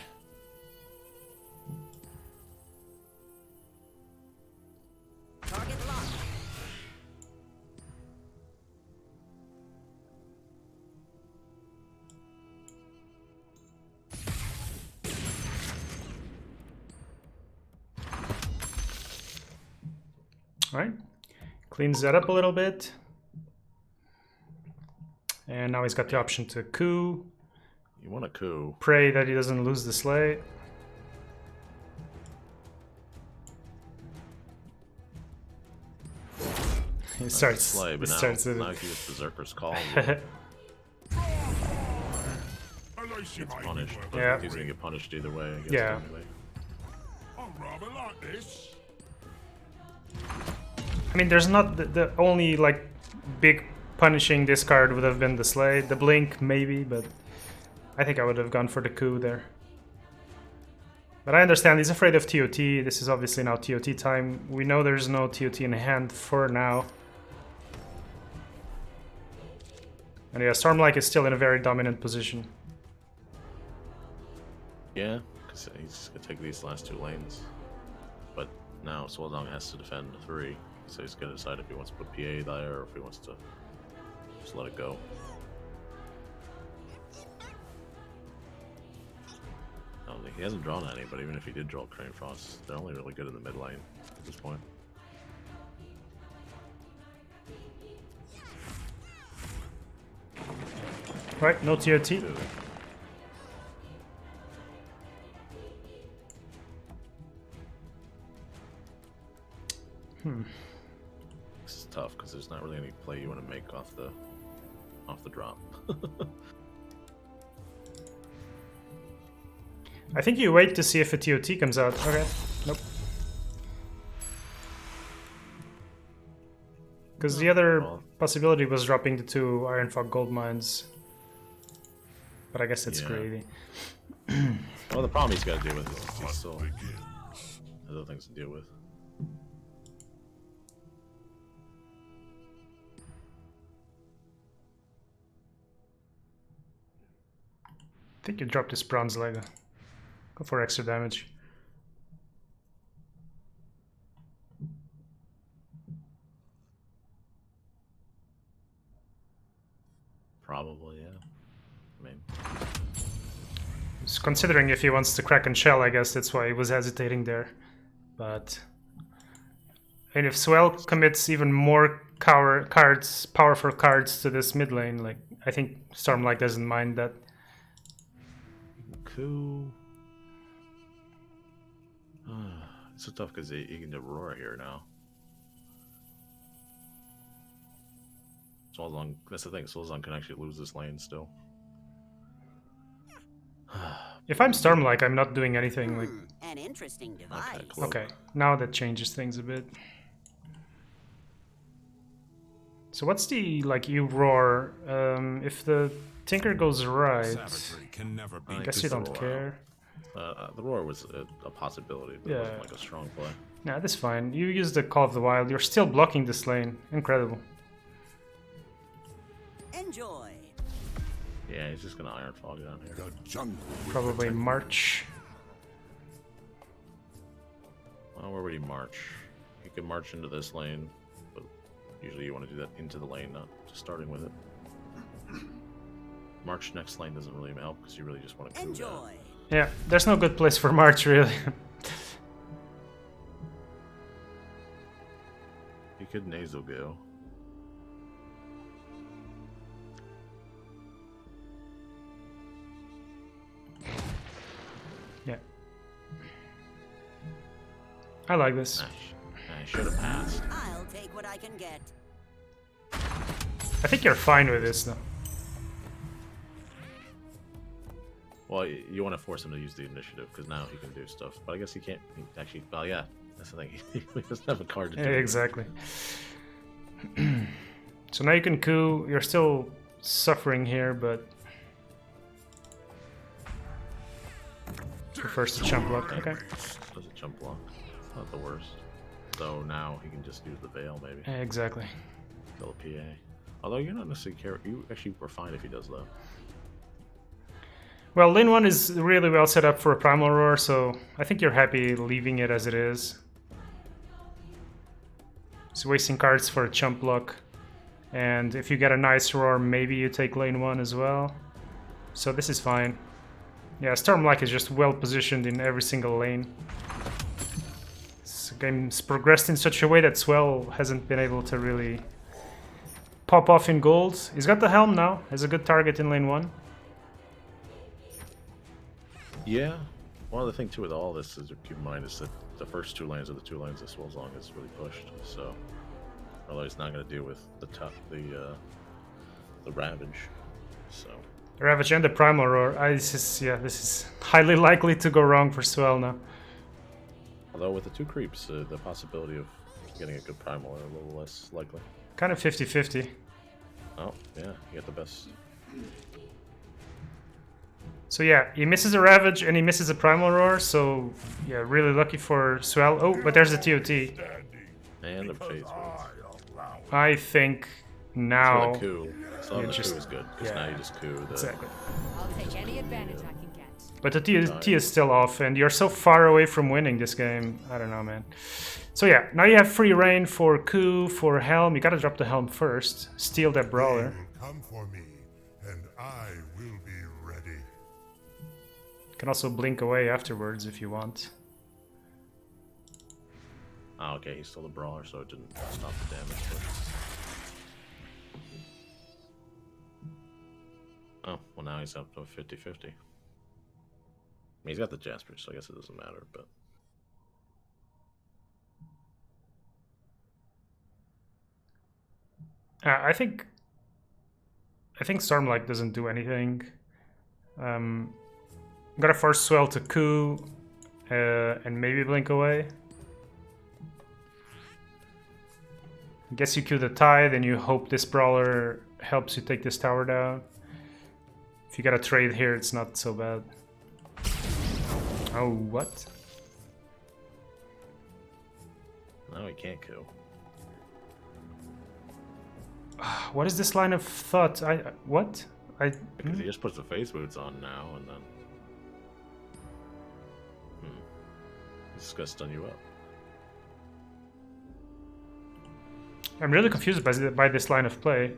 Target locked. Alright, cleans that up a little bit. And now he's got the option to coup. You want a coup. Pray that he doesn't lose the sleigh. He starts. Slay, but he now, starts now he gets Berserker's Call. Gets punished, but Yeah. he's gonna get punished either way, I guess. Yeah. Technically. I'm rather like this. I mean, there's not the only like big punishing this card would have been the sleigh, the blink maybe, but I think I would have gone for the coup there. But I understand he's afraid of TOT. This is obviously now TOT time. We know there's no TOT in hand for now. And yeah, Stormlight is still in a very dominant position. Yeah, because he's gonna take these last 2 lanes. But now Swaldong has to defend 3, so he's gonna decide if he wants to put PA there or if he wants to just let it go. I don't think he hasn't drawn any, but even if he did draw Crane Frost, they're only really good in the mid lane at this point. Right, no TOT. This is tough because there's not really any play you want to make off the drop. I think you wait to see if a TOT comes out. Okay, nope. Because the other possibility was dropping the 2 Iron Fog Gold Mines. But I guess it's Yeah. greedy. Well, the problem he's got to deal with is he still has other things to deal with. I think you dropped this Bronze Leg. Go for extra damage. Probably, yeah. I mean, Just considering if he wants to crack and shell, I guess that's why he was hesitating there. But and if Swell commits even more powerful cards to this mid lane, like I think Stormlight doesn't mind that. coup. It's so tough because he can Aurora here now. Swalzong, that's the thing, Swalzong can actually lose this lane still. If I'm Stormlike, I'm not doing anything. Like, An interesting device. cool. okay, now that changes things a bit. So what's the like you roar? If the Tinker goes right, Savagery can never be. I guess you don't care. The roar was a possibility, but it Yeah. wasn't like a strong play. Nah, that's fine. You use the Call of the Wild. You're still blocking this lane. Incredible. Enjoy. Yeah, he's just gonna Iron Fog down here. The jungle will Probably protect you. March. Well, where would he march? He could march into this lane, but usually you want to do that into the lane, not just starting with it. March next lane doesn't really help because you really just want to coup that. Enjoy. Yeah, there's no good place for March really. He could nasal go. Yeah. I like this. I should have passed. I'll take what I can get. I think you're fine with this though. Well, you want to force him to use the initiative because now he can do stuff. But I guess he can't actually. Well, yeah, that's the thing. He doesn't have a card to do Yeah, it. exactly. So now you can coup. You're still suffering here, but prefers to jump block. Okay. Does a jump block. It's not the worst. So now he can just use the veil, maybe. Yeah, exactly. Kill a PA. Although you're not necessarily you actually were fine if he does though. Well, lane 1 is really well set up for a Primal Roar, so I think you're happy leaving it as it is. It's wasting cards for a chump block. And if you get a nice roar, maybe you take lane 1 as well. So this is fine. Yeah, Stormlike is just well positioned in every single lane. This game's progressed in such a way that Swell hasn't been able to really pop off in gold. He's got the Helm now, has a good target in lane 1. Yeah. One other thing too with all this is to keep in mind is that the first two lanes are the two lanes that Swalzong is really pushed. So although he's not going to deal with the Ravage. So Ravage and the Primal Roar. This is highly likely to go wrong for Swell now. although with the two creeps, the possibility of getting a good primal are a little less likely. Kind of 50-50. Oh yeah, you get the best. So yeah, he misses a Ravage and he misses a Primal Roar, so yeah, really lucky for Swell. Oh, but there's the TOT. And the phase. I think now... So the coup. So you the just- coup is good, because yeah. now you just coup the... Exactly. I'll take any advantage I can get. But the TOT is still off, and you're so far away from winning this game. I don't know, man. So yeah, now you have free reign for coup, for Helm. You gotta drop the Helm first. Steal that They Brawler. will come for me, and I will be ready. You can also blink away afterwards if you want. Oh, okay, he stole the brawler, so it didn't stop the damage. But... Oh, well now he's up to 50-50. I mean, he's got the Jasper, so I guess it doesn't matter, but... I think Stormlight doesn't do anything. Gotta force Swell to coup and maybe blink away. Guess you coup the Tide and you hope this Brawler helps you take this tower down. If you got a trade here, it's not so bad. Oh, what? No, he can't coup. What is this line of thought? What? Because he just puts the phase boots on now, and then... He's just gonna stun you up. I'm really confused by this line of play.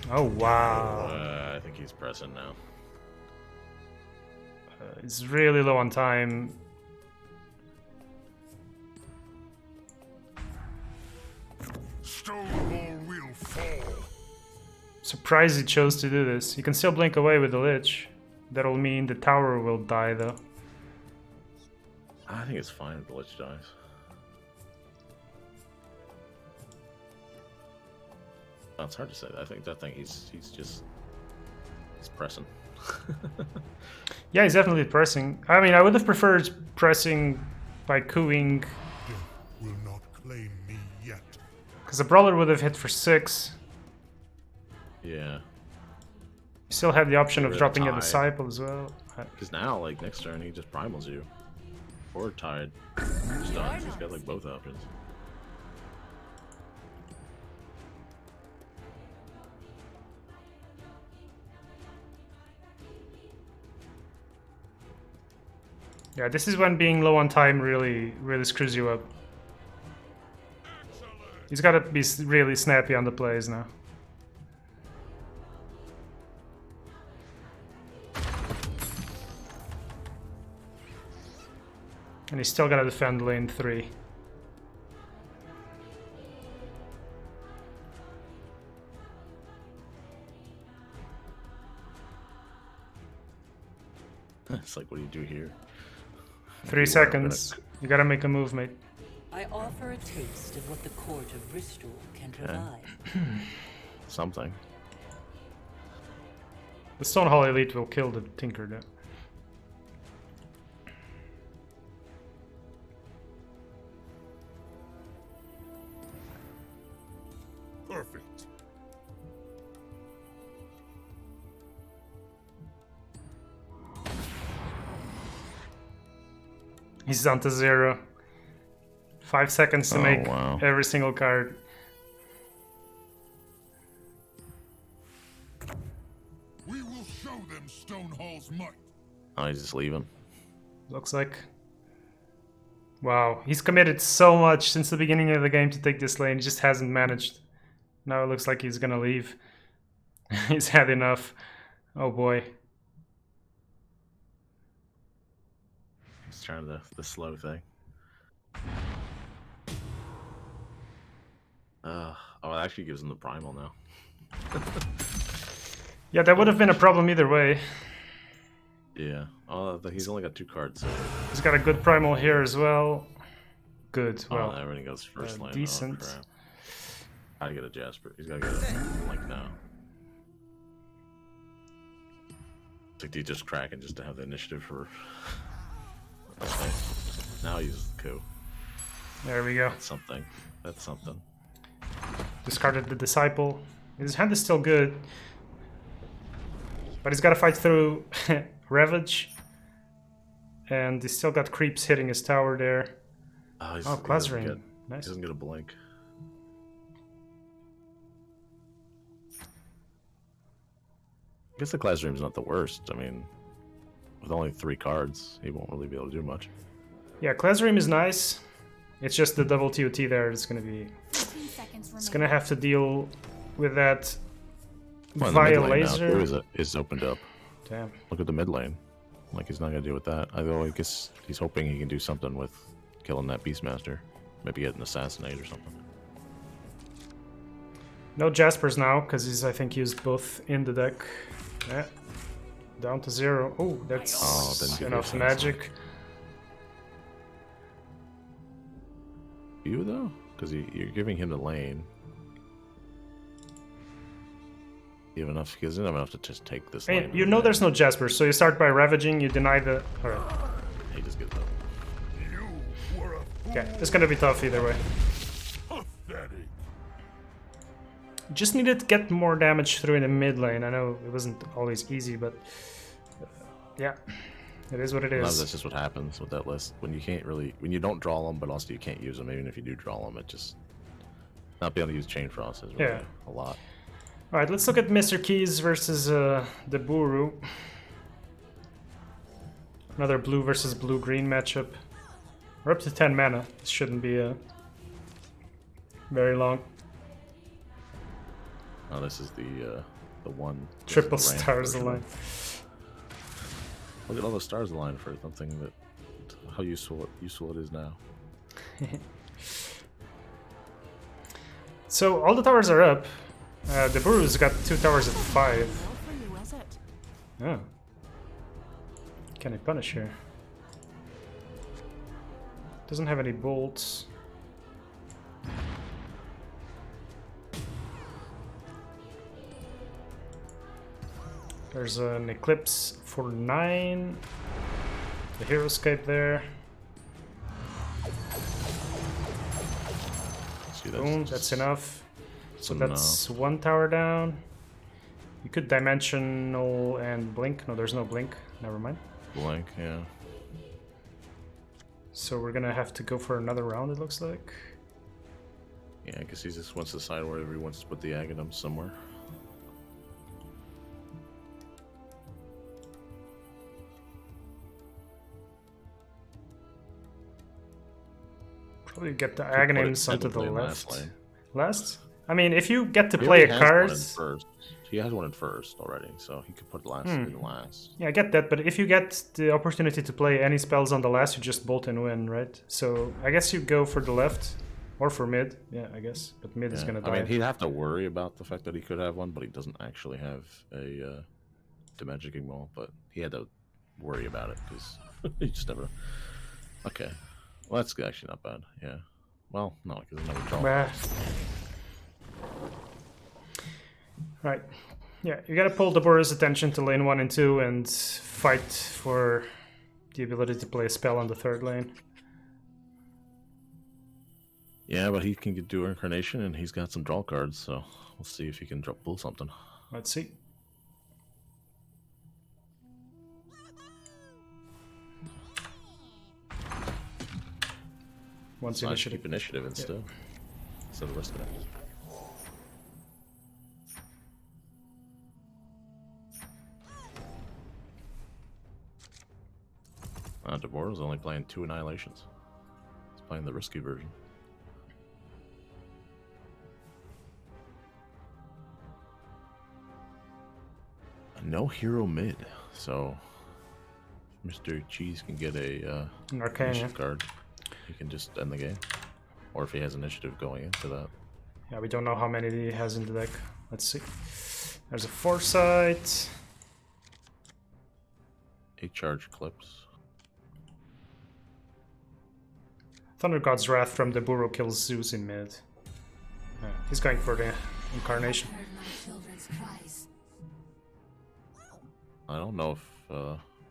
Oh wow! I think he's pressing now. It's really low on time. Stonewall will fall. Surprised he chose to do this. You can still blink away with the Lich. That'll mean the tower will die though. I think it's fine if the Lich dies. It's hard to say. I think that thing he's pressing. Yeah, he's definitely pressing. I mean, I would have preferred pressing by cooing, Death will not claim me yet. because the brawler would have hit for 6. Yeah. You still had the option Get of rid of dropping a Tide. disciple as well. Because now, like, next turn, he just primals you. Or Tide. Stuns. He's got, like, both options. Yeah, this is when being low on time really screws you up. He's got to be really snappy on the plays now. And he's still got to defend lane 3. It's like, what do you do here? 3 seconds. You gotta make a move, mate. I offer a taste of what the court of Bristol can provide. Something. The Stone Hall Elite will kill the Tinker, though. Perfect. He's down to 0. 5 seconds to make wow. every single card. We will show them Stonehall's might. Oh, he's just leaving. Looks like. Wow, he's committed so much since the beginning of the game to take this lane. He just hasn't managed. Now it looks like he's gonna leave. He's had enough. Oh boy. He's trying the slow thing. Oh, it actually gives him the primal now. Yeah, that would have been a problem either way. Yeah. Oh, he's only got 2 cards. So. He's got a good primal here as well. Good, well. Oh, everything goes first lane. Decent. Oh, crap. Gotta get a Jasper. He's gotta get a like now. It's like, do you just cracking just to have the initiative for. Okay. Now he uses the coup. There we go. That's something. That's something. Discarded the Disciple. His hand is still good. But he's got to fight through Ravage. And he's still got creeps hitting his tower there. Oh, Clazzering. Nice. He doesn't get a blink. I guess the Classroom's not the worst. I mean, with only 3 cards, he won't really be able to do much. Yeah, Classroom is nice. It's just the double TOT there is going to be... 15 seconds It's going to have to deal with that Well, in the via mid lane now, laser. too, is opened up. Damn. Look at the mid lane. Like, he's not going to deal with that. Although, I guess he's hoping he can do something with killing that Beastmaster. Maybe get an Assassinate or something. No Jaspers now, because he's, I think, used both in the deck. Yeah. Down to 0. Oh, that's didn't get enough the magic. You, though? Because you're giving him the lane. You have enough, he doesn't have enough to just take this Hey, lane. you know there's no Jaspers, so you start by Ravaging, you deny the... Alright. He just gets up. You were a fool. Okay, it's gonna be tough either way. Pathetic. Just needed to get more damage through in the mid lane. I know it wasn't always easy, but... yeah. It is what it Sometimes is. that's just what happens with that list. When you can't really... When you don't draw them, but also you can't use them. Even if you do draw them, it just... Not being able to use Chain Frost is really a lot. Alright, let's look at Mr. Keys versus the Buru. Another blue versus blue-green matchup. We're up to 10 mana. This shouldn't be very long. Oh, this is the one... Triple this is the stars version. align. Look at all the stars aligned for something that... How useful it is now. So, all the towers are up. The Buru's got 2 towers at 5. Well for you, is it? Oh. Can I punish here? Doesn't have any bolts. There's an Eclipse for 9. The Heroescape there. See, Boom, that's enough. So enough. that's 1 tower down. You could Dimensional and Blink. No, there's no Blink. Never mind. Blank, yeah. So we're gonna have to go for another round, it looks like. Yeah, I guess he just wants to decide where he wants to put the Aghanim somewhere. Probably get the Could put it Aghanims onto the technically in left. last lane. Last? I mean, if you get to He play already a has one card... in first. He has one in first already, so he could put last in last. Yeah, I get that, but if you get the opportunity to play any spells on the last, you just bolt and win, right? So I guess you go for the left, or for mid, yeah, I guess. But mid is gonna die. I mean, he'd have to worry about the fact that he could have one, but he doesn't actually have a Demagicking Maul, but he had to worry about it, because he just never... Okay. Well, that's actually not bad, yeah. Well, no, because there's no draw. Bah. Right. Yeah, you gotta pull Deborah's attention to lane 1 and 2 and fight for the ability to play a spell on the 3rd lane. Yeah, but he can do Incarnation, and he's got some draw cards, so we'll see if he can pull something. Let's see. Once Nice to initiative. keep initiative instead. So the rest of it. Deborah's only playing 2 Annihilations. He's playing the risky version. No hero mid, so Mr. Cheese can get a An Arcane, initiative card. He can just end the game. Or if he has initiative going into that. yeah, we don't know how many he has in the deck. Let's see. There's a Foresight. 8 charge clips. Thunder God's Wrath from the Burrow kills Zeus in mid. Yeah, he's going for the Incarnation. I don't know if,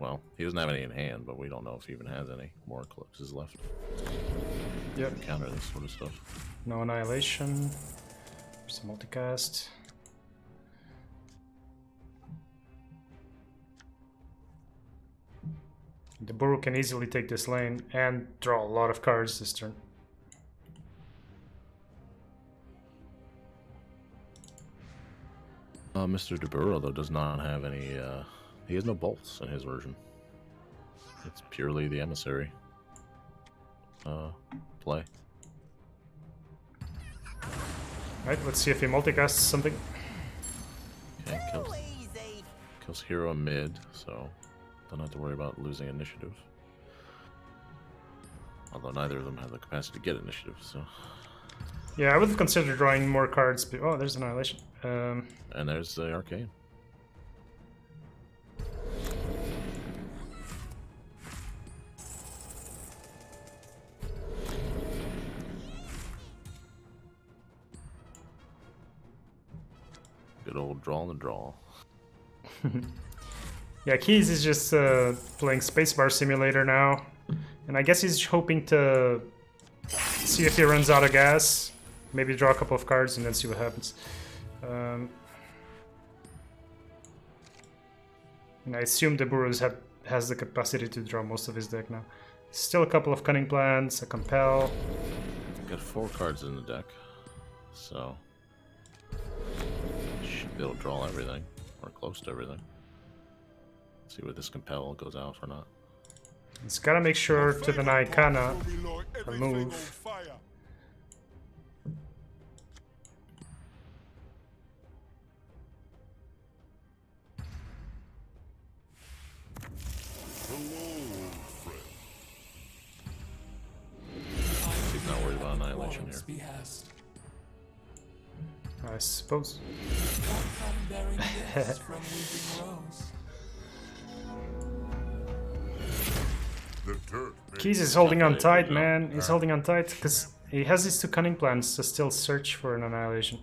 well, he doesn't have any in hand, but we don't know if he even has any more eclipses left. Yep. Counter this sort of stuff. No Annihilation. There's a multicast. The Burrow can easily take this lane and draw a lot of cards this turn. Mr. DeBurro, though, does not have any, he has no bolts in his version. It's purely the emissary play. Right, let's see if he multicasts something. Okay, kills hero mid, so don't have to worry about losing initiative. Although neither of them have the capacity to get initiative, so... Yeah, I would have considered drawing more cards, but... Oh, there's Annihilation. And there's the Arcane. Good old draw and the draw. Yeah, Keys is just playing Spacebar Simulator now. And I guess he's hoping to see if he runs out of gas. Maybe draw a couple of cards and then see what happens. And I assume the Burrows has the capacity to draw most of his deck now. Still a couple of Cunning Plans, a Compel. Got 4 cards in the deck, so should be able to draw everything, or close to everything. See where this Compel goes out or not. He's gotta make sure to deny Kana a move. He's not worried about Annihilation here. I suppose. Keys is holding on tight, man. He's holding on tight because he has these 2 Cunning Plans to still search for an Annihilation.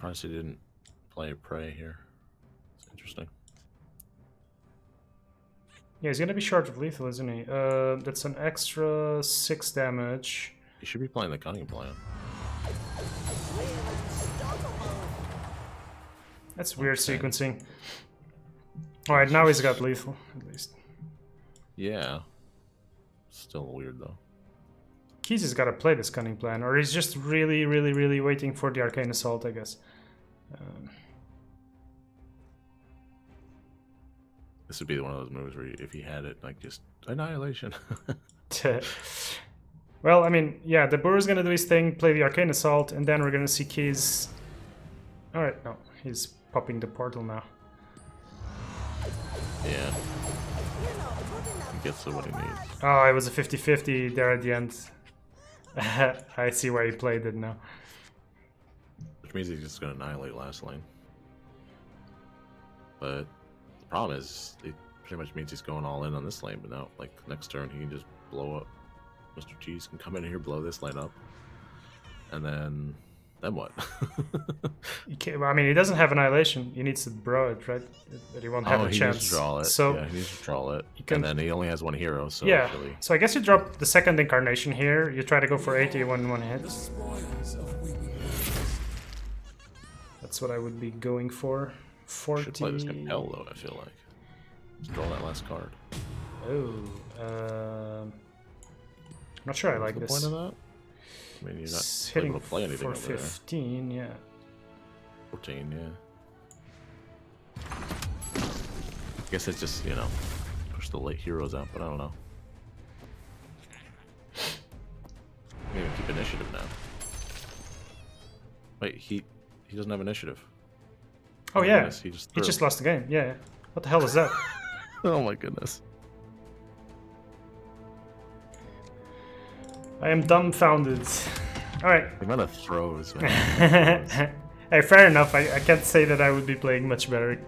Surprised he didn't play Prey here. It's interesting. Yeah, he's gonna be short of lethal, isn't he? That's an extra 6 damage. He should be playing the Cunning Plan. That's weird sequencing. Alright, now he's got lethal, at least. Yeah. Still weird, though. Keys has got to play this Cunning Plan, or he's just really waiting for the Arcane Assault, I guess. This would be one of those moves where if he had it, like, just Annihilation. Well, I mean, yeah, the Brewer's gonna do his thing, play the Arcane Assault, and then we're gonna see Keys... Alright, no, he's popping the portal now. Yeah. He gets to what he needs. Oh, it was a 50-50 there at the end. I see why he played it now. Which means he's just going to annihilate last lane. But the problem is, it pretty much means he's going all in on this lane, but now, like, next turn he can just blow up. Mr. Cheese can come in here, blow this lane up, and then what? I mean, he doesn't have Annihilation. He needs to draw it, right? But he won't have a he chance. needs to draw it. So yeah, he needs to draw it. can... And then he only has one hero, so yeah. really... So I guess you drop the second Incarnation here. You try to go for 80 in one hit. The spoils of weeping willows. That's what I would be going for. 40. Should play this Compel, though, I feel like. Just draw that last card. Oh. Not sure I like What's this. the point of that? I mean, you're not It's hitting able to play anything for over there. 15, yeah. 14, yeah. I guess it's just, push the late heroes out, but I don't know. Maybe keep initiative now. Wait, he doesn't have initiative. Oh yeah, goodness, he he just lost the game, yeah. What the hell is that? Oh my goodness. I am dumbfounded. Alright. The amount of throws, man. Hey, fair enough, I can't say that I would be playing much better.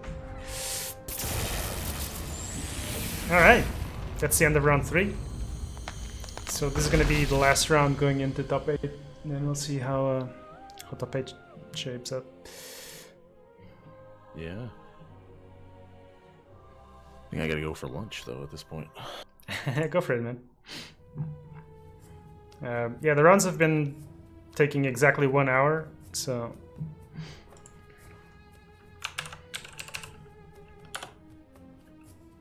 Alright, that's the end of round 3. So this is gonna be the last round going into top 8, and then we'll see how top 8 shapes up. Yeah. I think I gotta go for lunch, though, at this point. Go for it, man. Yeah, the rounds have been taking exactly 1 hour, so...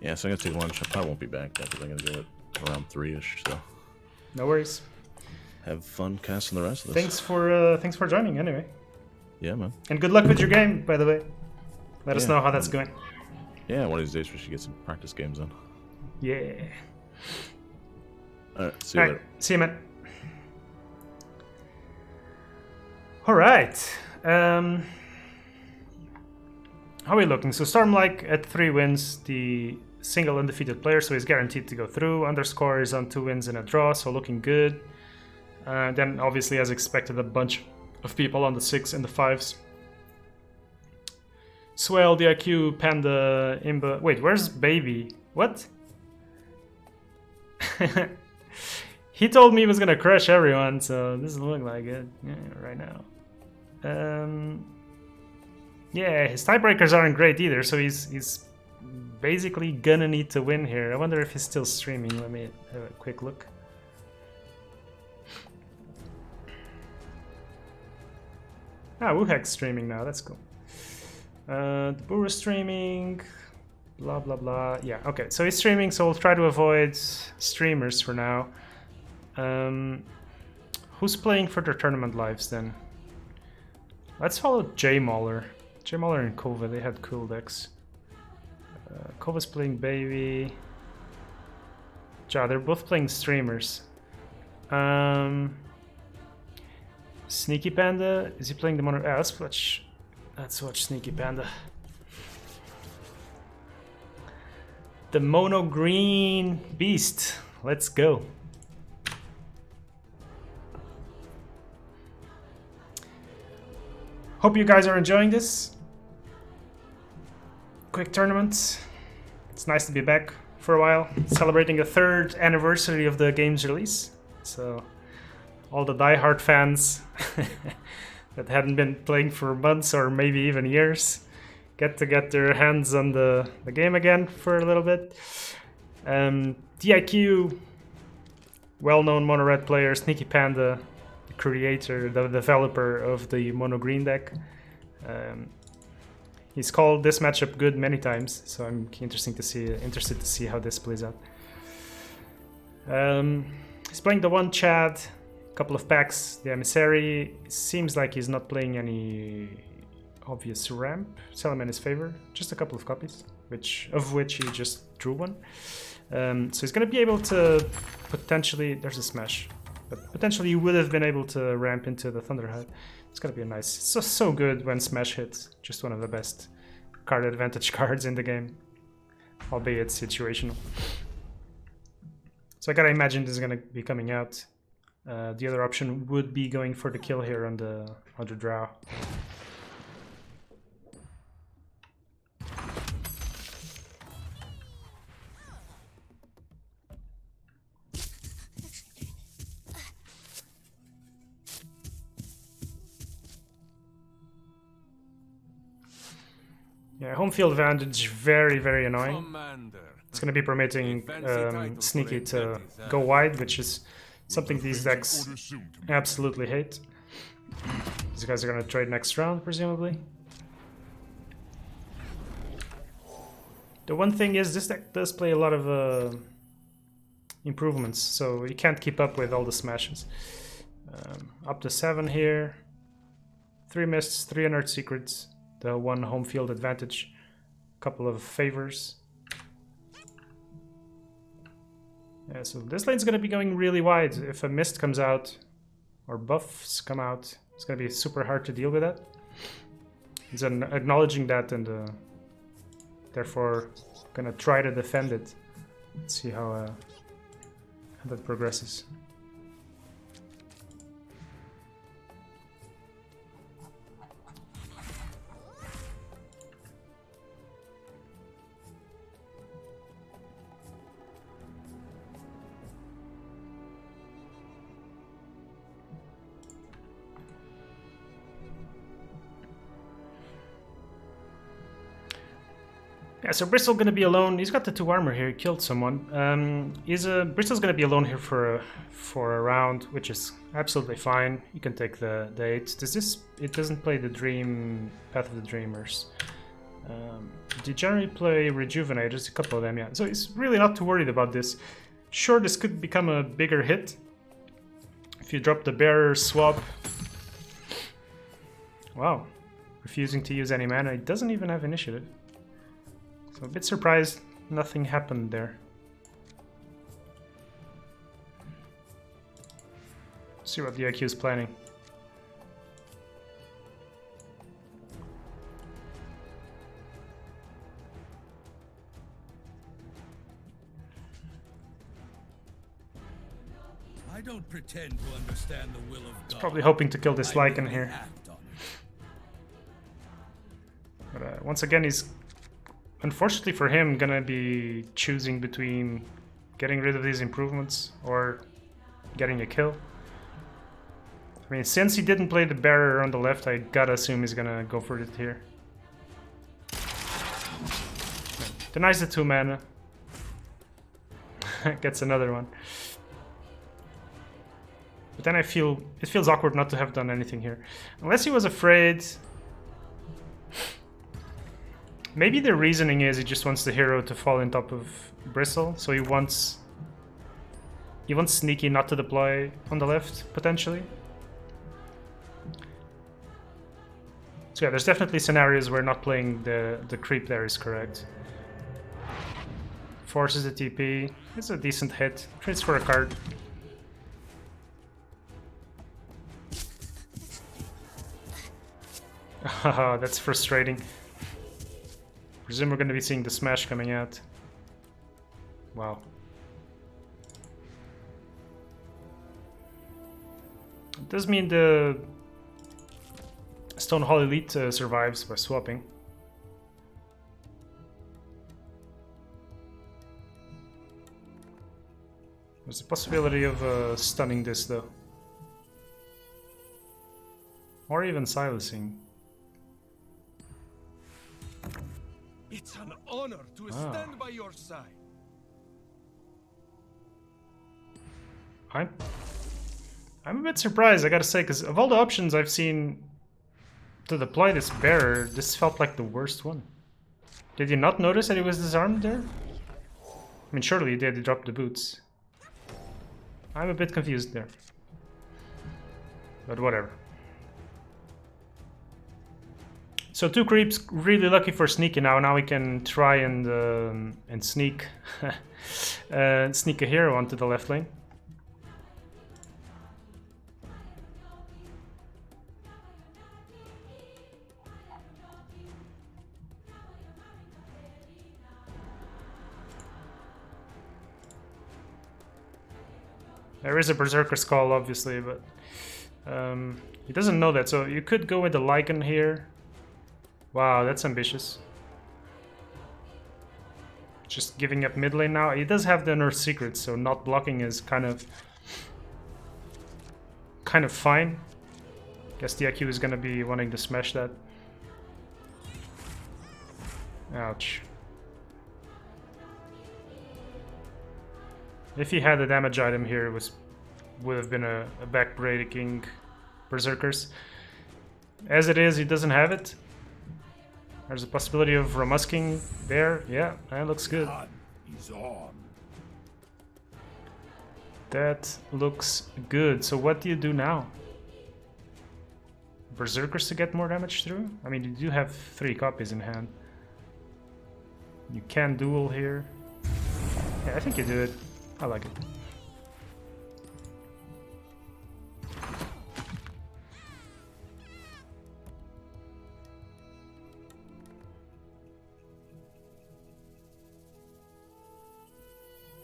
Yeah, so I'm gonna take lunch. I probably won't be back yet, because I'm gonna do it around 3-ish, so... No worries. Have fun casting the rest of this. Thanks for joining, anyway. Yeah, man. And good luck with your game, by the way. Let us know how that's going. Yeah, one of these days we should get some practice games in. Yeah. Alright, see you later. See you, man. Alright. How are we looking? So Stormlike at 3 wins, the single undefeated player, so he's guaranteed to go through. Underscore is on 2 wins and a draw, so looking good. Then obviously, as expected, a bunch of people on the 6 and the 5s. Swell, DIQ, Panda, Imba. Wait, where's Baby? What? He told me he was gonna crush everyone, so this doesn't look like it right now. Yeah, his tiebreakers aren't great either, so he's basically gonna need to win here. I wonder if he's still streaming. Let me have a quick look. Ah, Wuhek's streaming now, that's cool. The Brewer streaming, blah blah blah. Yeah, okay, so he's streaming, so we'll try to avoid streamers for now. Who's playing for their tournament lives then? Let's follow J Mauler. J Mauler and Kova, they had cool decks. Kova's playing Baby. Ja, they're both playing streamers. Sneaky Panda, is he playing the mono? Let's watch Sneaky Panda. The mono green beast. Let's go. Hope you guys are enjoying this quick tournament. It's nice to be back for a while, celebrating the 3rd anniversary of the game's release. So all the diehard fans that hadn't been playing for months or maybe even years get to get their hands on the game again for a little bit. DIQ, well-known mono red player, Sneaky Panda, the creator, the developer of the mono green deck. He's called this matchup good many times, so I'm interested to see how this plays out. He's playing the one Chad, a couple of packs, the Emissary. It seems like he's not playing any obvious ramp. Sell him in his favor, just a couple of copies, of which he just drew one. So he's going to be able to potentially, there's a smash, but potentially he would have been able to ramp into the Thunderhead. It's going to be a nice, it's so good when smash hits. Just one of the best card advantage cards in the game, albeit situational. So I gotta imagine this is gonna be coming out. The other option would be going for the kill here on the draw. Yeah, home field advantage, very, very annoying. Commander. It's going to be permitting Sneaky to go wide, which is something these decks absolutely hate. These guys are going to trade next round, presumably. The one thing is, this deck does play a lot of improvements, so you can't keep up with all the smashes. Up to 7 here. 3 mists, 3 unearthed secrets. The 1 home field advantage, couple of favors. Yeah, so this lane's gonna be going really wide. If a mist comes out, or buffs come out, it's gonna be super hard to deal with that. He's acknowledging that and therefore gonna try to defend it. Let's see how that progresses. Yeah, so Bristol gonna be alone. He's got the 2 armor here. He killed someone. Bristol's gonna be alone here for a round, which is absolutely fine. You can take the 8. It doesn't play the Dream Path of the Dreamers. They generally play Rejuvenate. There's a couple of them, yeah. So he's really not too worried about this. Sure, this could become a bigger hit if you drop the Bearer swap. Wow, refusing to use any mana. He doesn't even have initiative. So a bit surprised nothing happened there. Let's see what the IQ is planning. I don't pretend to understand the will of God. He's probably hoping to kill this Lycan here. But once again, he's, unfortunately for him, gonna be choosing between getting rid of these improvements or getting a kill. I mean, since he didn't play the Bearer on the left, I gotta assume he's gonna go for it here. Denies the 2 mana. Gets another one. But then it feels awkward not to have done anything here. Unless he was afraid. Maybe the reasoning is he just wants the hero to fall on top of Bristle, so he wants Sneaky not to deploy on the left, potentially. So yeah, there's definitely scenarios where not playing the creep there is correct. Forces the TP. It's a decent hit. Trades for a card. Haha, that's frustrating. Presume we're going to be seeing the smash coming out. Wow. It does mean the Stone Hall Elite survives by swapping. There's a possibility of stunning this though. Or even silencing. It's an honor to stand by your side. I'm a bit surprised, I gotta say, because of all the options I've seen to deploy this bearer, this felt like the worst one. Did you not notice that he was disarmed there? I mean, surely you did, he dropped the boots. I'm a bit confused there. But whatever. So 2 creeps, really lucky for sneaking now. Now we can try and sneak sneak a hero onto the left lane. There is a Berserker's Call, obviously, but he doesn't know that, so you could go with the Lycan here. Wow, that's ambitious. Just giving up mid lane now. He does have the Nurse Secret, so not blocking is kind of fine. Guess the IQ is gonna be wanting to smash that. Ouch. If he had a damage item here, it would have been a back-breaking Berserkers. As it is, he doesn't have it. There's a possibility of Ramusking there. Yeah, that looks good. He's on. That looks good. So what do you do now? Berserkers to get more damage through? I mean, you do have 3 copies in hand. You can duel here. Yeah, I think you do it. I like it.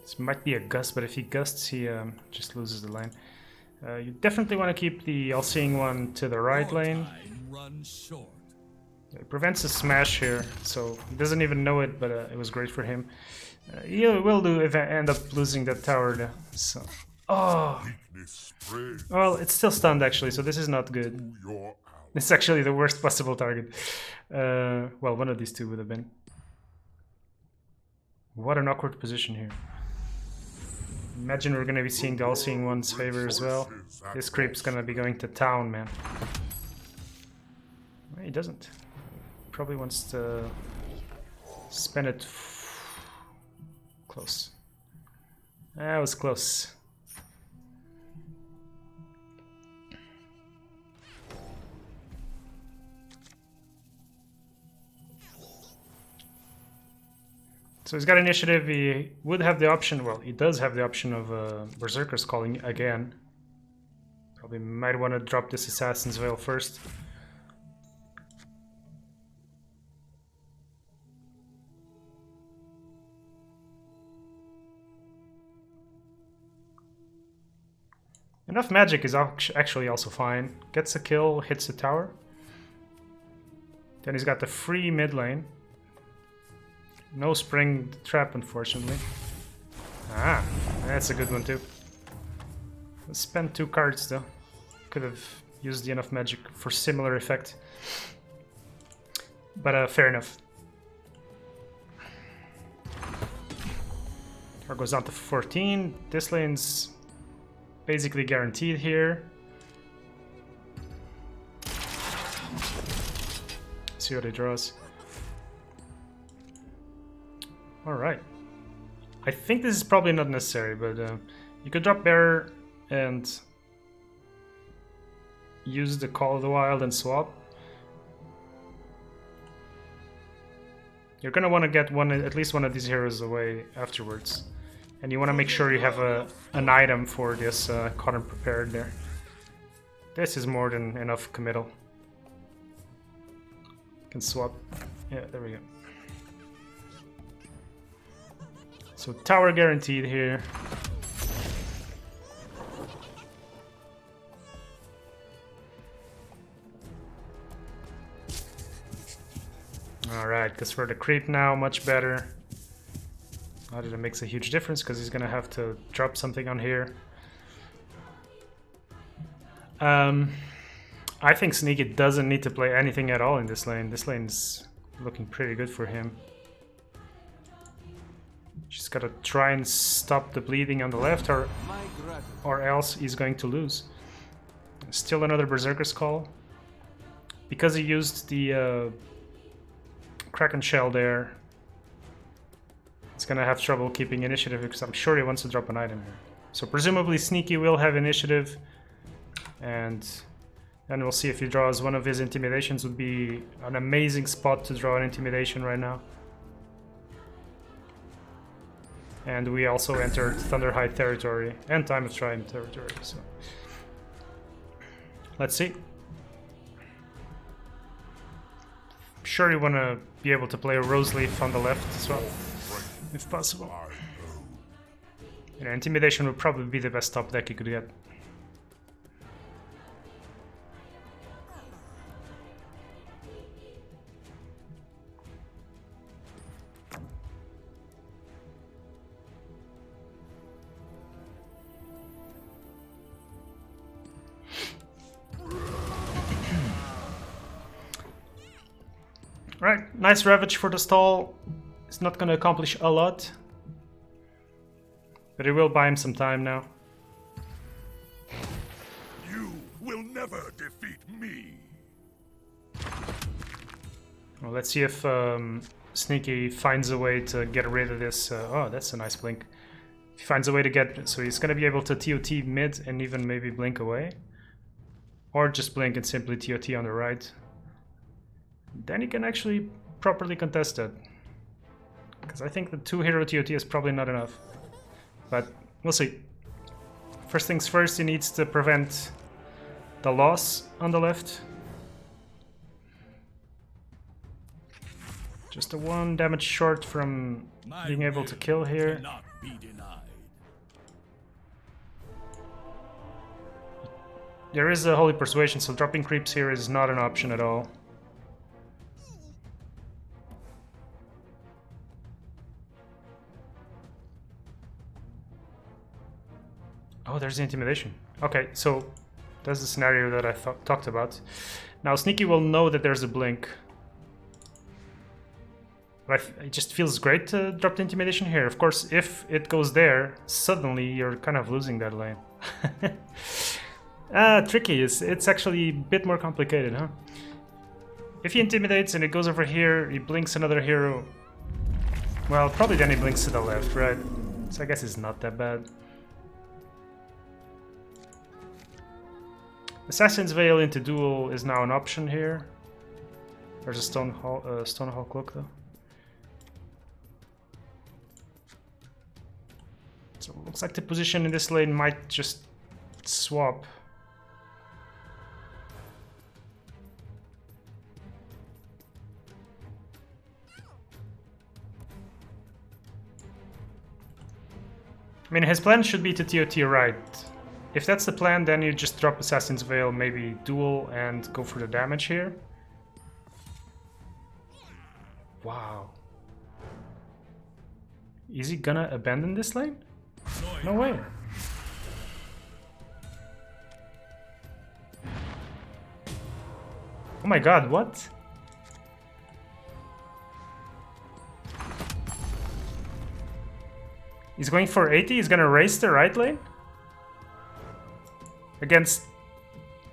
This might be a gust, but if he gusts, he just loses the lane. You definitely want to keep the all-seeing one to the right lane. It prevents a smash here, so he doesn't even know it, but it was great for him. He will do if I end up losing that tower though. So, oh, well, it's still stunned actually, so this is not good. It's actually the worst possible target. Well, one of these two would have been. What an awkward position here. Imagine we're gonna be seeing the all-seeing one's favor as well. This creep's gonna be going to town, man. He doesn't. Probably wants to spend it. Close. That was close. So he's got initiative. He would have the option, well, he does have the option of Berserker's Calling again. Probably might want to drop this Assassin's Veil first. Enough magic is actually also fine. Gets a kill, hits the tower. Then he's got the free mid lane. No spring trap, unfortunately. Ah, that's a good one too. Let's spend 2 cards though. Could have used enough magic for similar effect. But fair enough. Tower goes down to 14. This lane's basically guaranteed here. See what he draws. Alright. I think this is probably not necessary, but you could drop Bearer and use the Call of the Wild and swap. You're gonna want to get at least one of these heroes away afterwards. And you want to make sure you have an item for this cotton prepared there. This is more than enough committal. Can swap. Yeah, there we go. So tower guaranteed here. Alright, because for the creep now, much better. Not that it makes a huge difference because he's gonna have to drop something on here. I think Sneaky doesn't need to play anything at all in this lane. This lane's looking pretty good for him. Just gotta try and stop the bleeding on the left, or else he's going to lose. Still another Berserker's Call. Because he used the Kraken Shell there, he's gonna have trouble keeping initiative because I'm sure he wants to drop an item here. So presumably Sneaky will have initiative, and then we'll see if he draws one of his intimidations. Would be an amazing spot to draw an intimidation right now. And we also entered Thunderhide territory and Time of Trident territory, so let's see. I'm sure you want to be able to play a Rose Leaf on the left as well, if possible. Intimidation would probably be the best top deck you could get. Alright, nice Ravage for the stall. It's not going to accomplish a lot, but it will buy him some time now. You will never defeat me. Well, let's see if Sneaky finds a way to get rid of this. Oh, that's a nice blink. If he finds a way to get... So he's going to be able to TOT mid and even maybe blink away. Or just blink and simply TOT on the right. Then he can actually properly contest it. Because I think the 2-hero TOT is probably not enough. But we'll see. First things first, he needs to prevent the loss on the left. Just a 1 damage short from being able to kill here. There is a Holy Persuasion, so dropping creeps here is not an option at all. Oh, there's the Intimidation. Okay, so that's the scenario that I talked about. Now Sneaky will know that there's a blink. But it just feels great to drop the Intimidation here. Of course, if it goes there, suddenly you're kind of losing that lane. Tricky. It's actually a bit more complicated, huh? If he intimidates and it goes over here, he blinks another hero. Well, probably then he blinks to the left, right? So I guess it's not that bad. Assassin's Veil into duel is now an option here. There's a Stonehall Cloak though. So it looks like the position in this lane might just swap. I mean, his plan should be to TOT right. If that's the plan, then you just drop Assassin's Veil, maybe duel, and go for the damage here. Wow. Is he gonna abandon this lane? No way. Oh my god, what? He's going for 80, he's gonna race the right lane? Against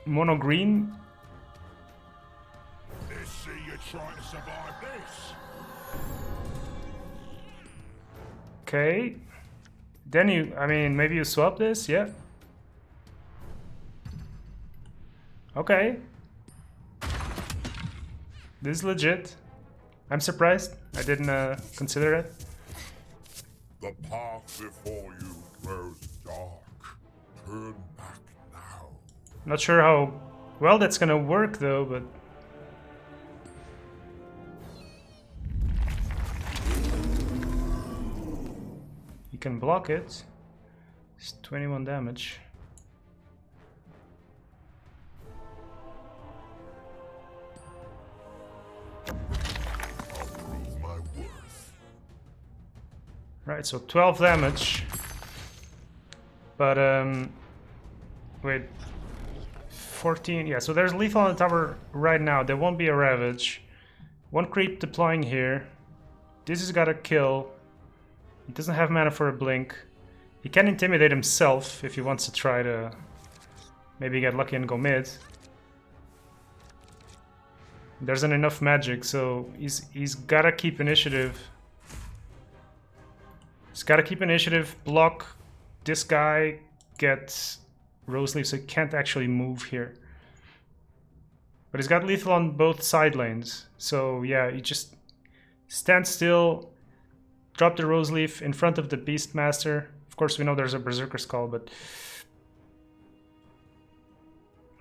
mono green. Let's see you trying to survive this. Okay. Then you, I mean, maybe you swap this, yeah. Okay. This is legit. I'm surprised. I didn't consider it. The path before you grows dark. Turn back now. Not sure how well that's gonna work though, but you can block it. It's 21 damage. I'll prove my worth. Right, so 12 damage. But wait, 14. Yeah, so there's lethal on the tower right now. There won't be a Ravage. One creep deploying here. This has got a kill. He doesn't have mana for a blink. He can intimidate himself if he wants to try to maybe get lucky and go mid. There isn't enough magic, so he's gotta keep initiative. He's gotta keep initiative, block this guy, get Rose Leaf, so he can't actually move here. But he's got lethal on both side lanes, so yeah, he just stand still, drop the Rose Leaf in front of the Beastmaster. Of course, we know there's a Berserker's Call, but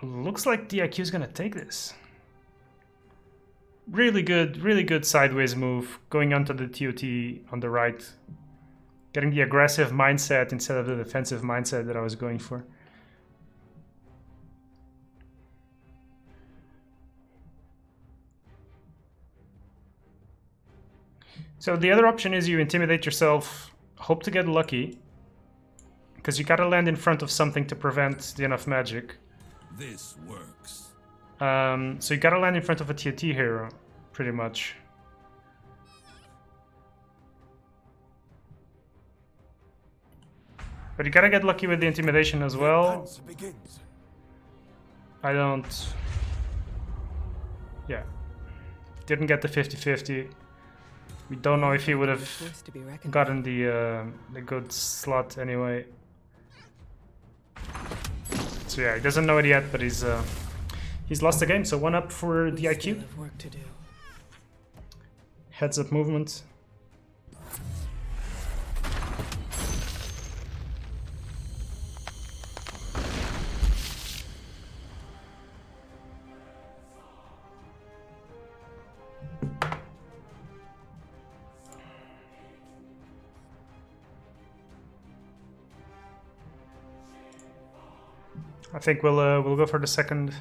looks like DIQ is gonna take this. Really good sideways move, going onto the TOT on the right. Getting the aggressive mindset instead of the defensive mindset that I was going for. So the other option is you intimidate yourself, hope to get lucky, because you gotta land in front of something to prevent the enough magic. This works. So you gotta land in front of a TOT hero, pretty much. But you gotta get lucky with the intimidation as well. I don't... Yeah. Didn't get the 50-50. We don't know if he would have gotten the good slot anyway. So yeah, he doesn't know it yet, but he's lost the game, so 1 up for the IQ. Heads up movement. I think we'll go for the second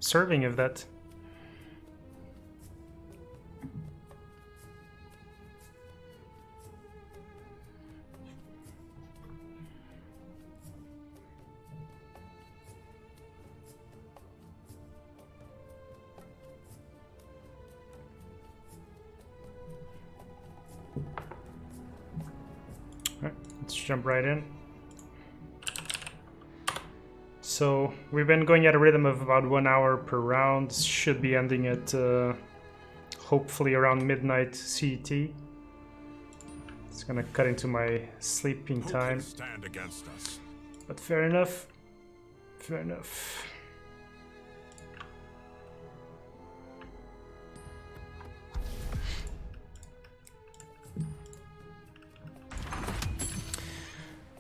serving of that. Alright, let's jump right in. So we've been going at a rhythm of about 1 hour per round. Should be ending at hopefully around midnight CET. It's gonna cut into my sleeping time. Stand against us. But fair enough. Fair enough.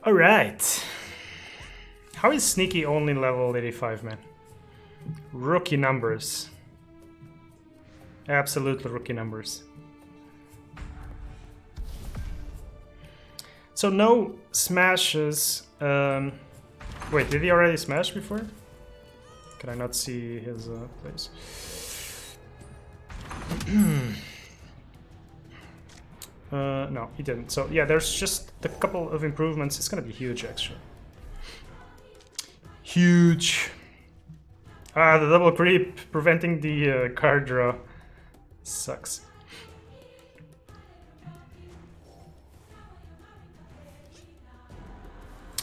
All right. How is Sneaky only level 85, man? Rookie numbers. Absolutely rookie numbers. So no smashes. Wait, did he already smash before? Can I not see his place? No, he didn't. So yeah, there's just a couple of improvements. It's gonna be huge, actually. Huge. Ah, the double creep preventing the card draw. Sucks.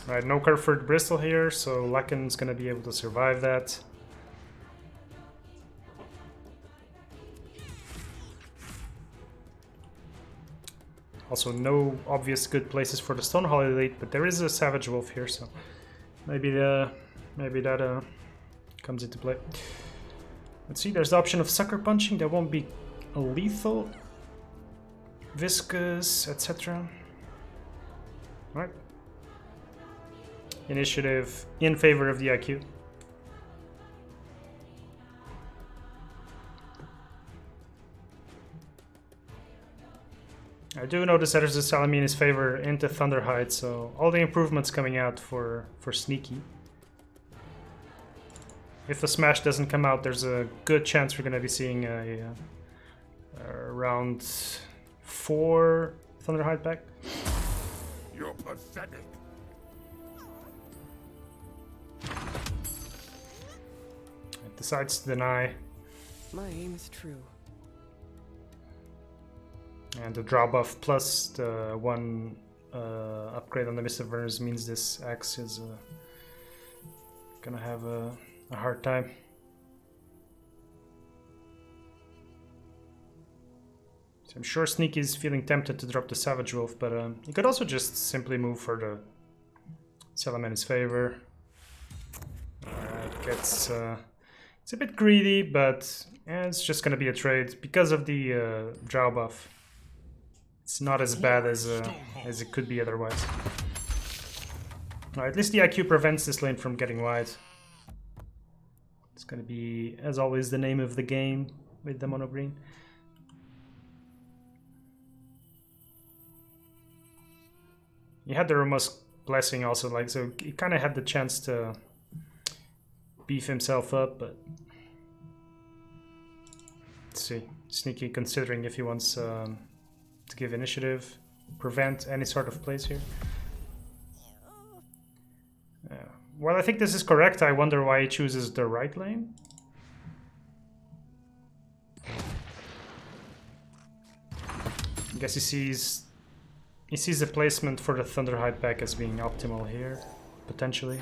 Alright, no Curford Bristol here, so Laken's gonna be able to survive that. Also, no obvious good places for the Stonehollow Elite, but there is a Savage Wolf here, so maybe that comes into play. Let's see, there's the option of Sucker Punching. That won't be lethal. Viscous, etc. Alright. Initiative in favor of the IQ. I do notice that there's a Salami in his favor into Thunderhide, so all the improvements coming out for Sneaky. If the smash doesn't come out, there's a good chance we're going to be seeing a round 4 Thunderhide pack. You're pathetic. decides to deny. My aim is true. And the draw buff plus the one upgrade on the Mist of Avernus means this X is gonna have a hard time. So I'm sure Sneaky is feeling tempted to drop the Savage Wolf, but he could also just simply move for the Salaman's favor. It's a bit greedy, but it's just gonna be a trade because of the draw buff. It's not as bad as it could be otherwise. Alright, at least the IQ prevents this lane from getting wide. It's gonna be, as always, the name of the game with the mono green. He had the Ramos Blessing also, like, so he kind of had the chance to beef himself up, but let's see. Sneaky considering if he wants to give initiative, prevent any sort of plays here. Well, I think this is correct. I wonder why he chooses the right lane. I guess he sees the placement for the Thunderhide pack as being optimal here, potentially.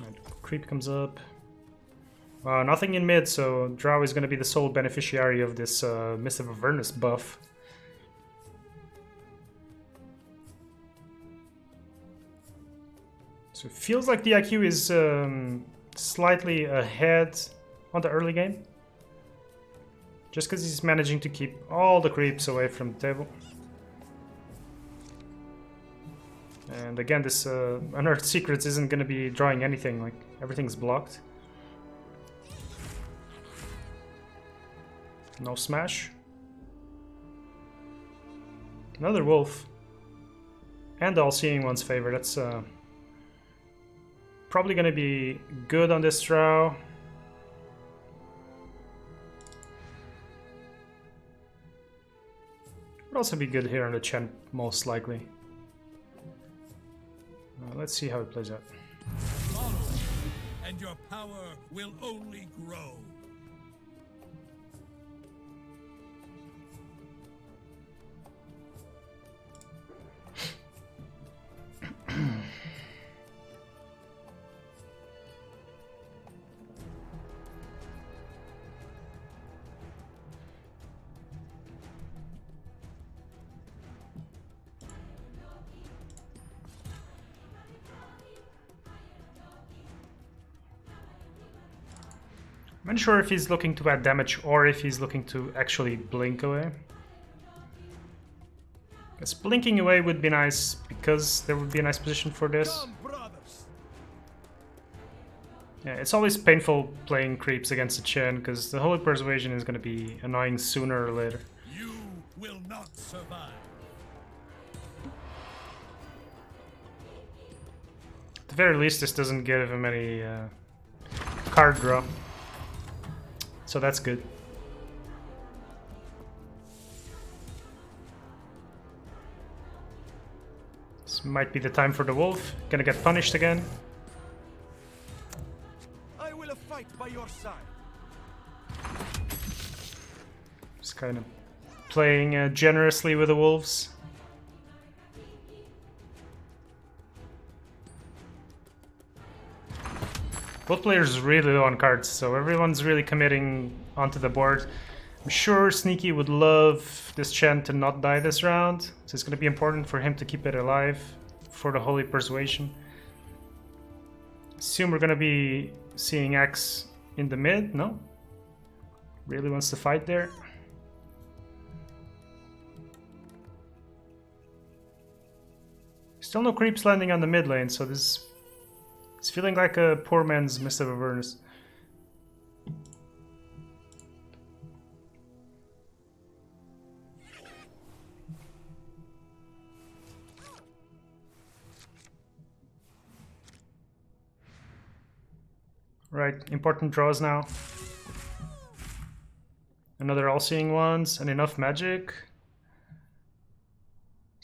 Right, creep comes up. Nothing in mid, so Drow is going to be the sole beneficiary of this Mist of Avernus buff. So it feels like the IQ is slightly ahead on the early game. Just because he's managing to keep all the creeps away from the table. And again, this Unearthed Secrets isn't going to be drawing anything, like everything's blocked. No smash. Another wolf. And All-Seeing One's favor, that's probably going to be good on this draw. Would also be good here on the Chen, most likely. Let's see how it plays out. Follow, and your power will only grow. I'm unsure if he's looking to add damage or if he's looking to actually blink away. Because blinking away would be nice, because there would be a nice position for this. Yeah, it's always painful playing creeps against a Chen, because the Holy Persuasion is going to be annoying sooner or later. You will not survive. At the very least, this doesn't give him any card draw. So that's good. This might be the time for the wolf. Gonna get punished again. I will fight by your side. Just kind of playing generously with the wolves. Both players really low on cards, so everyone's really committing onto the board. I'm sure Sneaky would love this Chen to not die this round, so it's going to be important for him to keep it alive for the Holy Persuasion. Assume we're going to be seeing X in the mid, no? Really wants to fight there. Still no creeps landing on the mid lane, so this... It's feeling like a poor man's Mist of Avernus. Right, important draws now. Another All-Seeing Ones and enough magic.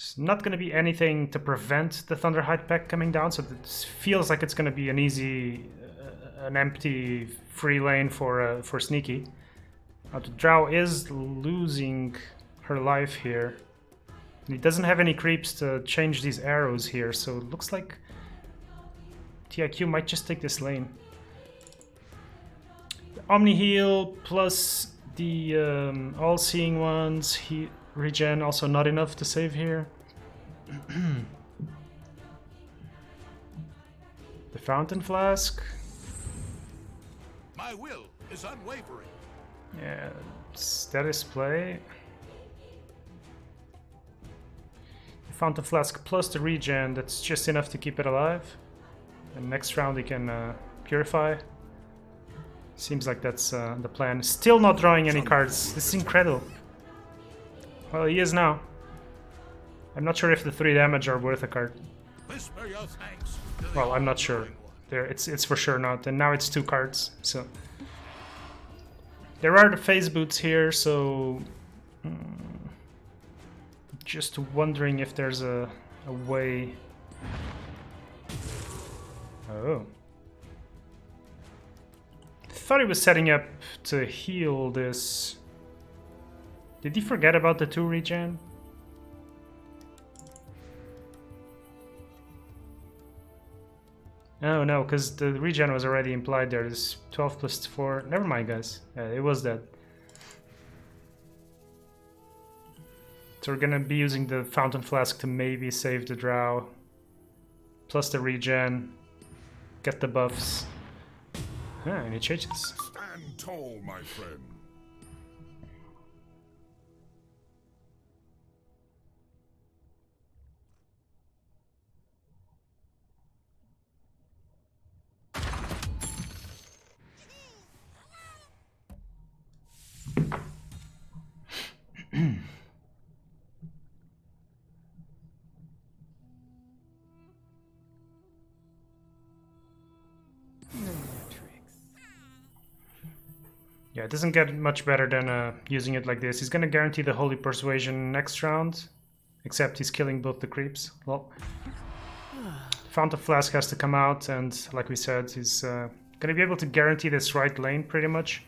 There's not going to be anything to prevent the Thunderhide Pack coming down, so it feels like it's going to be an easy, an empty free lane for Sneaky. Now the Drow is losing her life here. He doesn't have any creeps to change these arrows here, so it looks like TIQ might just take this lane. The Omni Heal plus the All-Seeing Ones, regen also not enough to save here. The Fountain Flask. My will is unwavering. Yeah, status play. The Fountain Flask plus the regen, that's just enough to keep it alive. And next round he can purify. Seems like that's the plan. Still not drawing any cards. This is incredible. Well, he is now. I'm not sure if the 3 damage are worth a card. Whisper your thanks to the Well, I'm not sure. There, it's for sure not. And now it's 2 cards. So there are the phase boots here. So just wondering if there's a way. Oh. Thought he was setting up to heal this. Did he forget about the 2 regen? Oh no, because the regen was already implied there. It's 12 plus 4. Never mind, guys. It was that. So we're gonna be using the Fountain Flask to maybe save the Drow. Plus the regen. Get the buffs. Ah, any changes? Stand tall, my friend. Yeah, it doesn't get much better than using it like this. He's gonna guarantee the Holy Persuasion next round, except he's killing both the creeps. Well, Fountain Flask has to come out, and like we said, he's gonna be able to guarantee this right lane pretty much.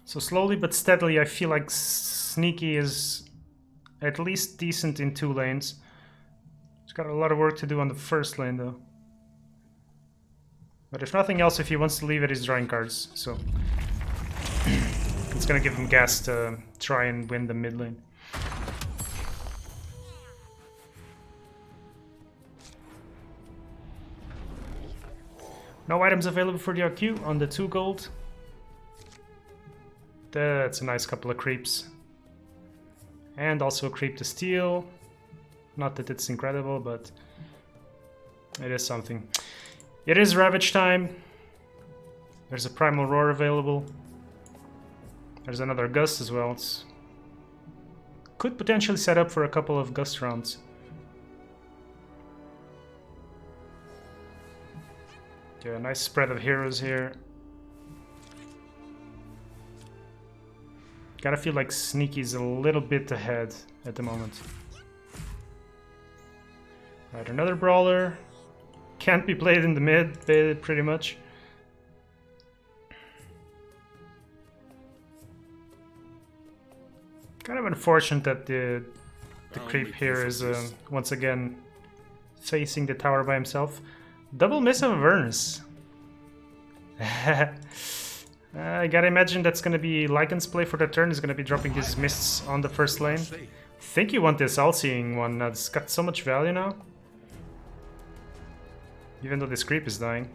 So slowly but steadily, I feel like Sneaky is at least decent in 2 lanes. He's got a lot of work to do on the first lane though. But if nothing else, if he wants to leave it, he's drawing cards, so it's gonna give him gas to try and win the mid lane. No items available for the RQ on the 2 gold. That's a nice couple of creeps. And also a creep to steal. Not that it's incredible, but it is something. It is Ravage time. There's a Primal Roar available. There's another Gust as well. It's could potentially set up for a couple of Gust rounds. Yeah, nice spread of heroes here. Gotta feel like Sneaky's a little bit ahead at the moment. Right, another Brawler. Can't be played in the mid, pretty much. Kind of unfortunate that the creep here is once again facing the tower by himself. Double miss of Avernus. I gotta imagine that's gonna be Lycan's play for the turn. He's gonna be dropping his mists on the first lane. Think you want this All-Seeing one. It's got so much value now. Even though this creep is dying.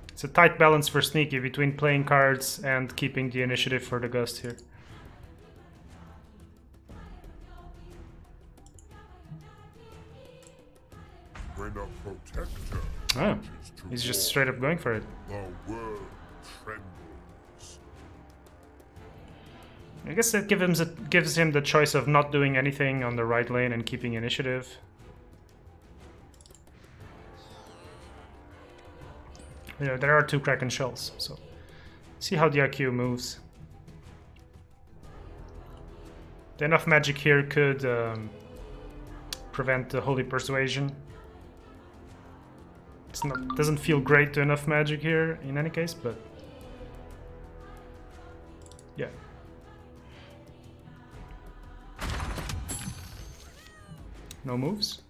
It's a tight balance for Sneaky between playing cards and keeping the initiative for the Gust here. When a protector Oh, reaches to he's just war, straight up going for it. the world trembles. I guess that gives him the choice of not doing anything on the right lane and keeping initiative. Yeah, there are 2 Kraken shells, so see how the IQ moves. The enough magic here could prevent the Holy Persuasion. It's not, doesn't feel great to enough magic here in any case, but yeah. No moves.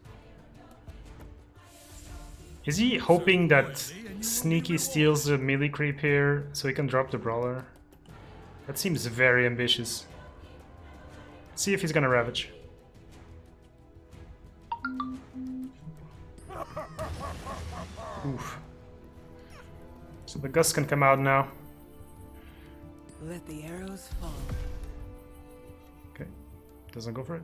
Is he hoping that Sneaky steals the melee creep here so he can drop the Brawler? That seems very ambitious. Let's see if he's gonna Ravage. Oof. So the Gust can come out now. Let the arrows fall. Okay, doesn't go for it.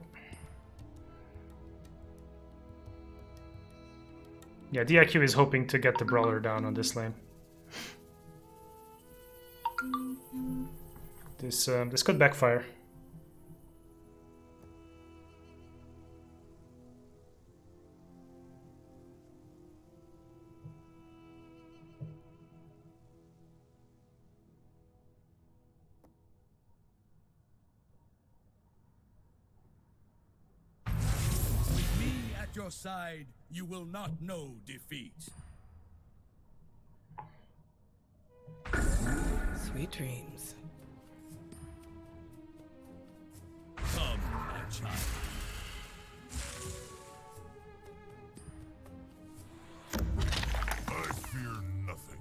Yeah, DIQ is hoping to get the Brawler down on this lane. This could backfire. With me at your side, you will not know defeat. Sweet dreams. Come, my child. I fear nothing.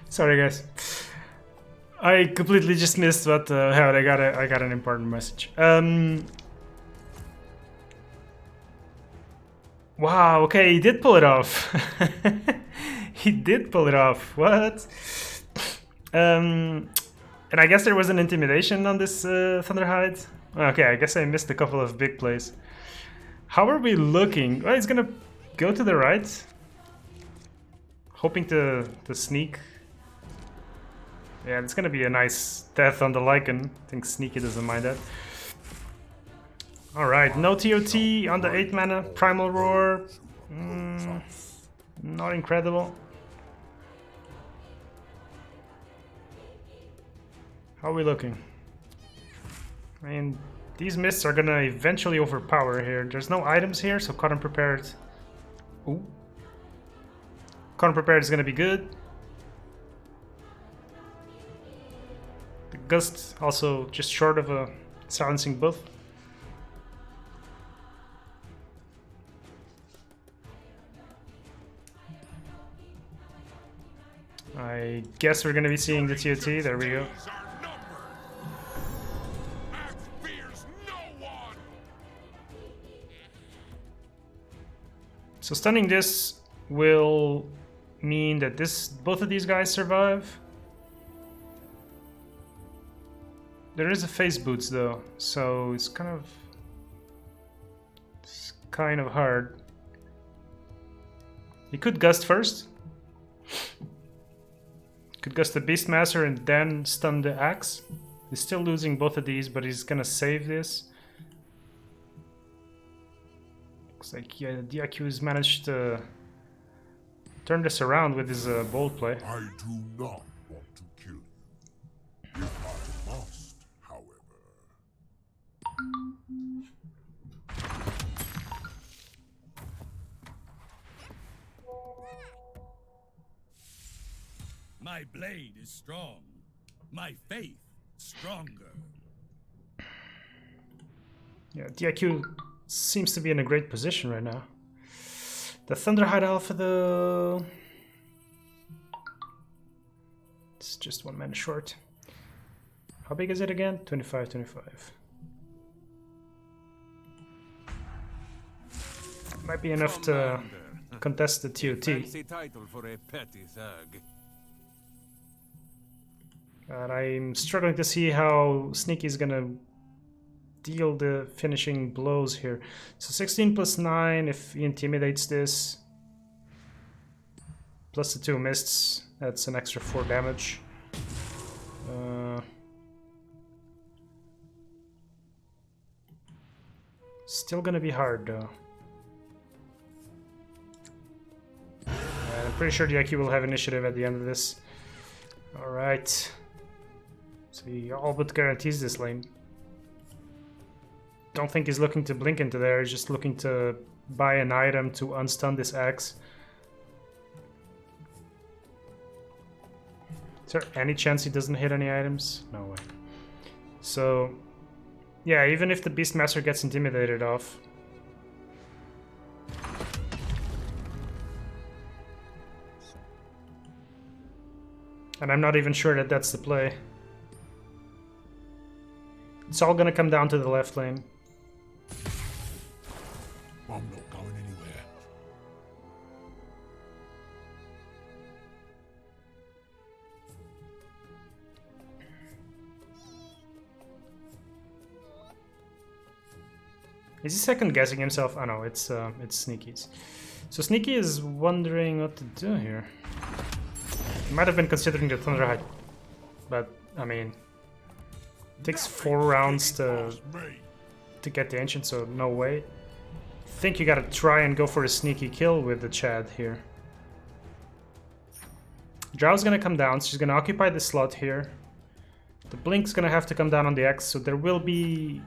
Sorry, guys. I completely just missed what how I got an important message. Wow. Okay, he did pull it off. He did pull it off. What? And I guess there was an intimidation on this Thunderhide. Okay, I guess I missed a couple of big plays. How are we looking? Well, he's gonna go to the right, hoping to sneak. Yeah, it's gonna be a nice death on the Lycan. I think Sneaky doesn't mind that. Alright, no TOT on the 8 mana. Primal Roar. Not incredible. How are we looking? I mean, these mists are gonna eventually overpower here. There's no items here, so Cotton Prepared. Ooh. Cotton Prepared is gonna be good. The Gust also just short of a silencing both. I guess we're gonna be seeing the TOT. There we go. So stunning this will mean that both of these guys survive. There is a face boots though, so it's kind of hard. He could Gust first. Could Gust the Beastmaster and then stun the axe. He's still losing both of these, but he's gonna save this. Looks like, yeah, DIQ's managed to turn this around with his bold play. I do not want to kill you. If I must, however. My blade is strong. My faith stronger. Yeah, DIQ seems to be in a great position right now. The Thunderhide Alpha, though, it's just 1 mana short. How big is it again? 25, 25. Might be enough to contest the TOT. Fancy title for a petty thug. But I'm struggling to see how Sneaky's gonna deal the finishing blows here. So 16 plus 9 if he intimidates this. Plus the 2 mists, that's an extra 4 damage. Still gonna be hard though. I'm pretty sure the IQ will have initiative at the end of this. Alright. So he all but guarantees this lane. Don't think he's looking to blink into there, he's just looking to buy an item to unstun this axe. Is there any chance he doesn't hit any items? No way. So, yeah, even if the Beastmaster gets intimidated off. And I'm not even sure that that's the play. It's all gonna come down to the left lane. I'm not going anywhere. Is he second guessing himself? Oh no, it's Sneaky's. So Sneaky is wondering what to do here. He might have been considering the Thunderhide, but I mean, it takes 4 rounds to get the Ancient, so no way. I think you gotta try and go for a sneaky kill with the Chad here. Drow's gonna come down, so she's gonna occupy the slot here. The Blink's gonna have to come down on the X, so there will be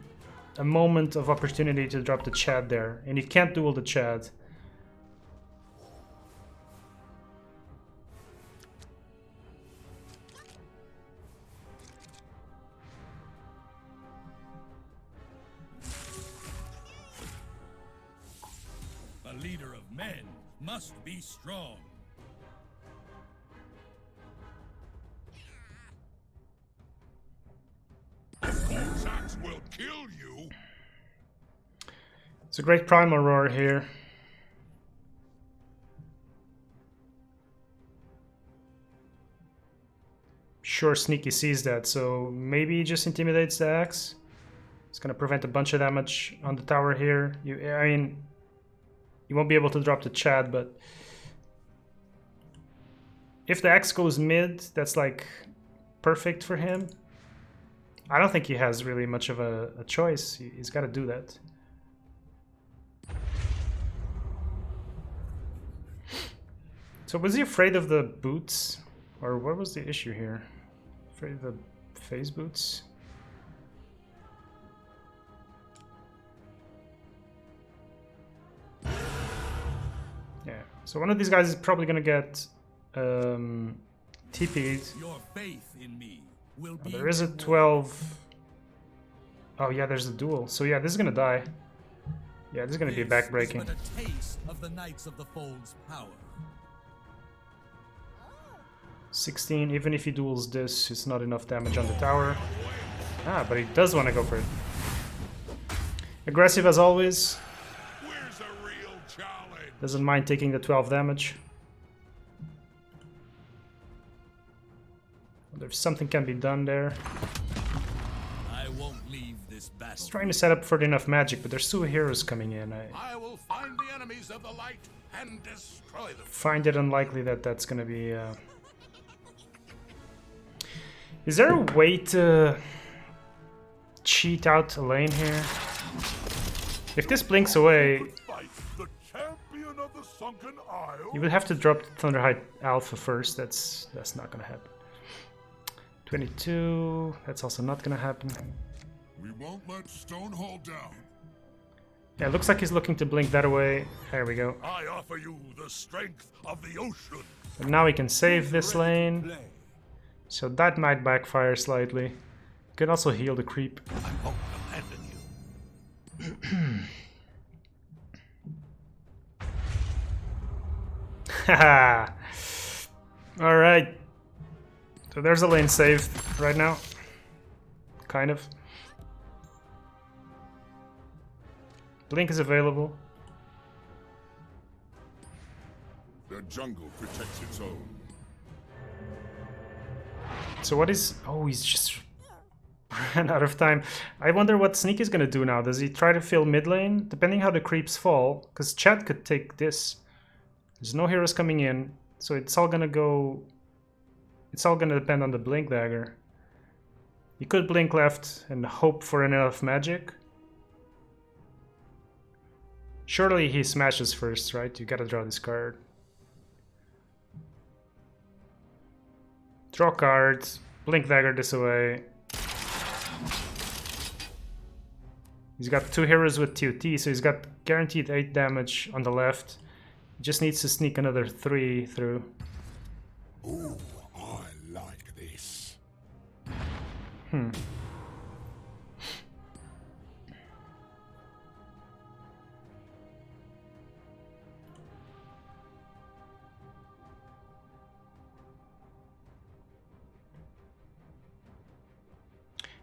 a moment of opportunity to drop the Chad there, and you can't duel the Chad. A leader of men must be strong. These axe will kill you. It's a great Primal Roar here. Sure, Sneaky sees that, so maybe he just intimidates the axe. It's gonna prevent a bunch of damage on the tower here. I mean, you won't be able to drop the Chad, but if the axe goes mid, that's like perfect for him. I don't think he has really much of a choice. He's got to do that. So was he afraid of the boots? Or what was the issue here? Afraid of the phase boots? Yeah, so one of these guys is probably gonna get TP'd. Your faith in me will be There is a 12. Oh yeah, there's a duel. So yeah, this is gonna die. Yeah, this is gonna be backbreaking. This is but a taste of the Knights of the Fold's power. 16, even if he duels this, it's not enough damage on the tower. Ah, but he does want to go for it. Aggressive as always. Where's a real challenge? Doesn't mind taking the 12 damage. Wonder if something can be done there. I won't leave this battle. He's trying to set up for enough magic, but there's 2 heroes coming in. I will find the enemies of the light and destroy them. Find it unlikely that that's gonna be... Is there a way to cheat out a lane here? If this blinks away, The champion of the sunken isle. you would have to drop Thunderhide Alpha first. That's not gonna happen. 22, that's also not gonna happen. We won't let Stonehall down. Yeah, it looks like he's looking to blink that away. There we go. I offer you the strength of the ocean. And now we can save this lane. So that might backfire slightly. You can also heal the creep. I won't abandon you. Haha. Alright. So there's a lane saved right now. Kind of. Blink is available. The jungle protects its own. So what is... Oh, he's just ran out of time. I wonder what Sneak is gonna do now. Does he try to fill mid lane? Depending how the creeps fall. Because Chad could take this. There's no heroes coming in. So it's all gonna go... It's all gonna depend on the Blink Dagger. You could blink left and hope for enough magic. Surely he smashes first, right? You gotta draw this card. Draw cards. Blink Dagger this away. He's got 2 heroes with TOT, so he's got guaranteed 8 damage on the left. He just needs to sneak another 3 through. Ooh, I like this.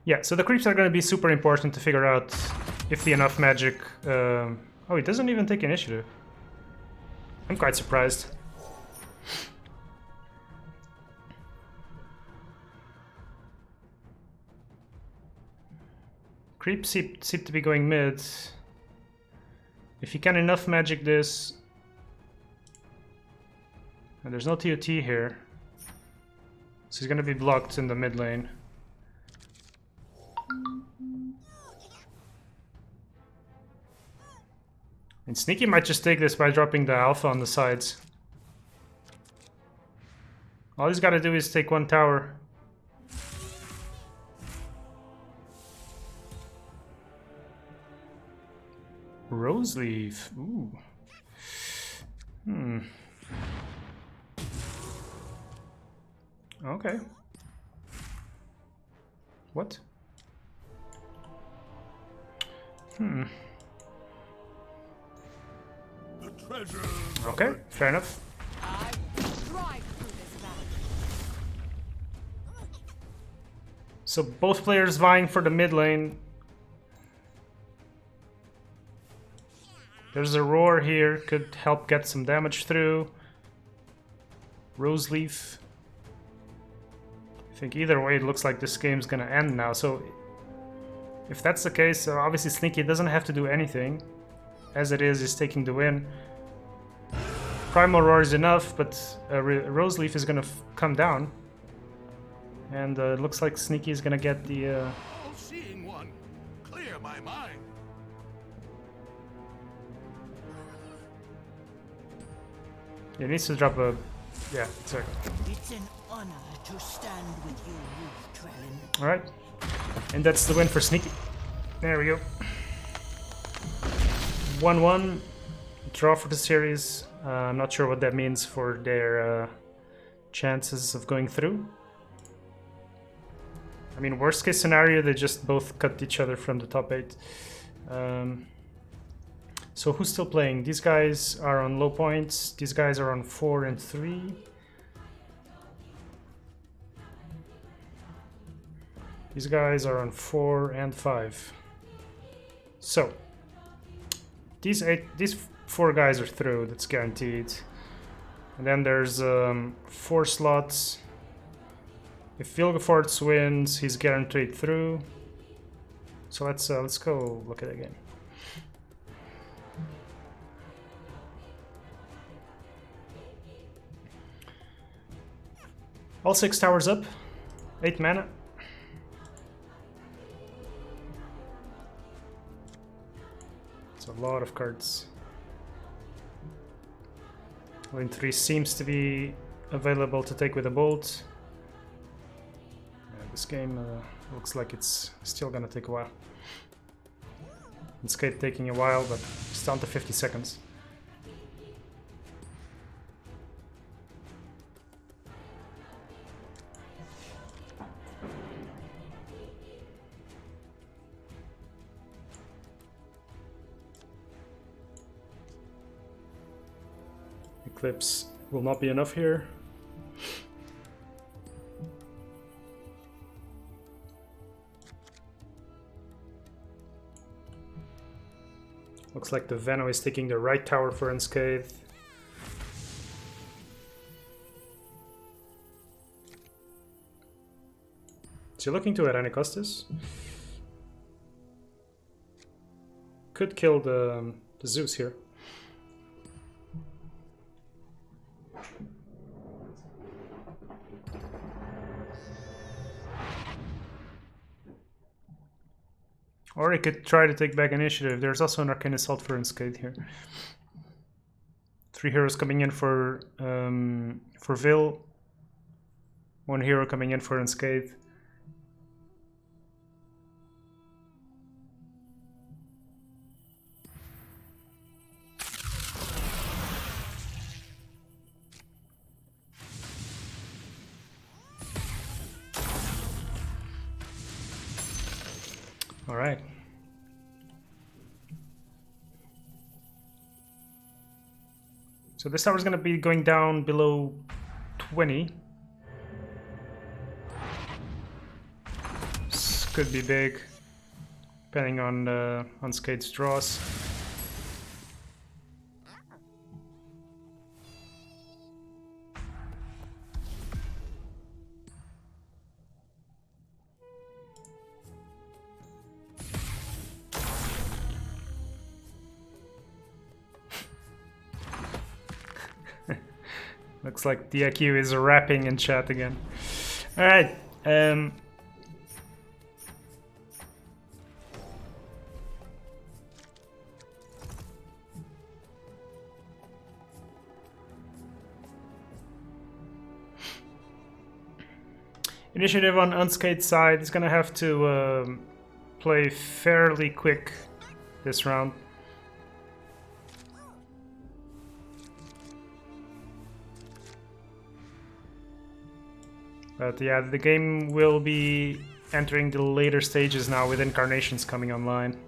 Yeah, so the creeps are going to be super important to figure out if the enough magic... Oh, he doesn't even take initiative. I'm quite surprised. Creeps seem to be going mid. If he can enough magic this... And there's no TOT here. So he's going to be blocked in the mid lane. And Sneaky might just take this by dropping the alpha on the sides. All he's got to do is take 1 tower. Rose Leaf. Ooh. Okay. What? Okay, fair enough. So both players vying for the mid lane. There's a roar here, could help get some damage through. Rose Leaf. I think either way it looks like this game's gonna end now, so if that's the case, obviously Sneaky doesn't have to do anything. As it is, he's taking the win. Primal Roar is enough, but Rose Leaf is gonna come down. And it looks like Sneaky is gonna get the... All-seeing one, clear my mind. He needs to drop a... Yeah, exactly. It's an honor to stand with you, Trellin. Alright. And that's the win for Sneaky. There we go. 1-1. Draw for the series. I'm not sure what that means for their chances of going through. I mean, worst case scenario, they just both cut each other from the top 8. So who's still playing? These guys are on low points. These guys are on 4 and 3. These guys are on 4 and 5. So these 4 guys are through. That's guaranteed. And then there's 4 slots. If Vilgefortz wins, he's guaranteed through. So let's go look at it again. All 6 towers up, 8 mana. It's a lot of cards. Lane 3 seems to be available to take with a bolt. This game looks like it's still gonna take a while. It's taking a while, but it's down to 50 seconds. Eclipse will not be enough here. Looks like the Veno is taking the right tower for Unscathed. Is he looking to Irene Costas? Could kill the Zeus here. Or he could try to take back initiative. There's also an Arcane Assault for Unscathed here. 3 heroes coming in for Vil. 1 hero coming in for Unscathed. All right. So this tower is going to be going down below 20. This could be big, depending on Unscathed draws. Looks like DIQ is rapping in chat again. Alright. Initiative on Unscathed side is gonna have to play fairly quick this round. But yeah, the game will be entering the later stages now with Incarnations coming online.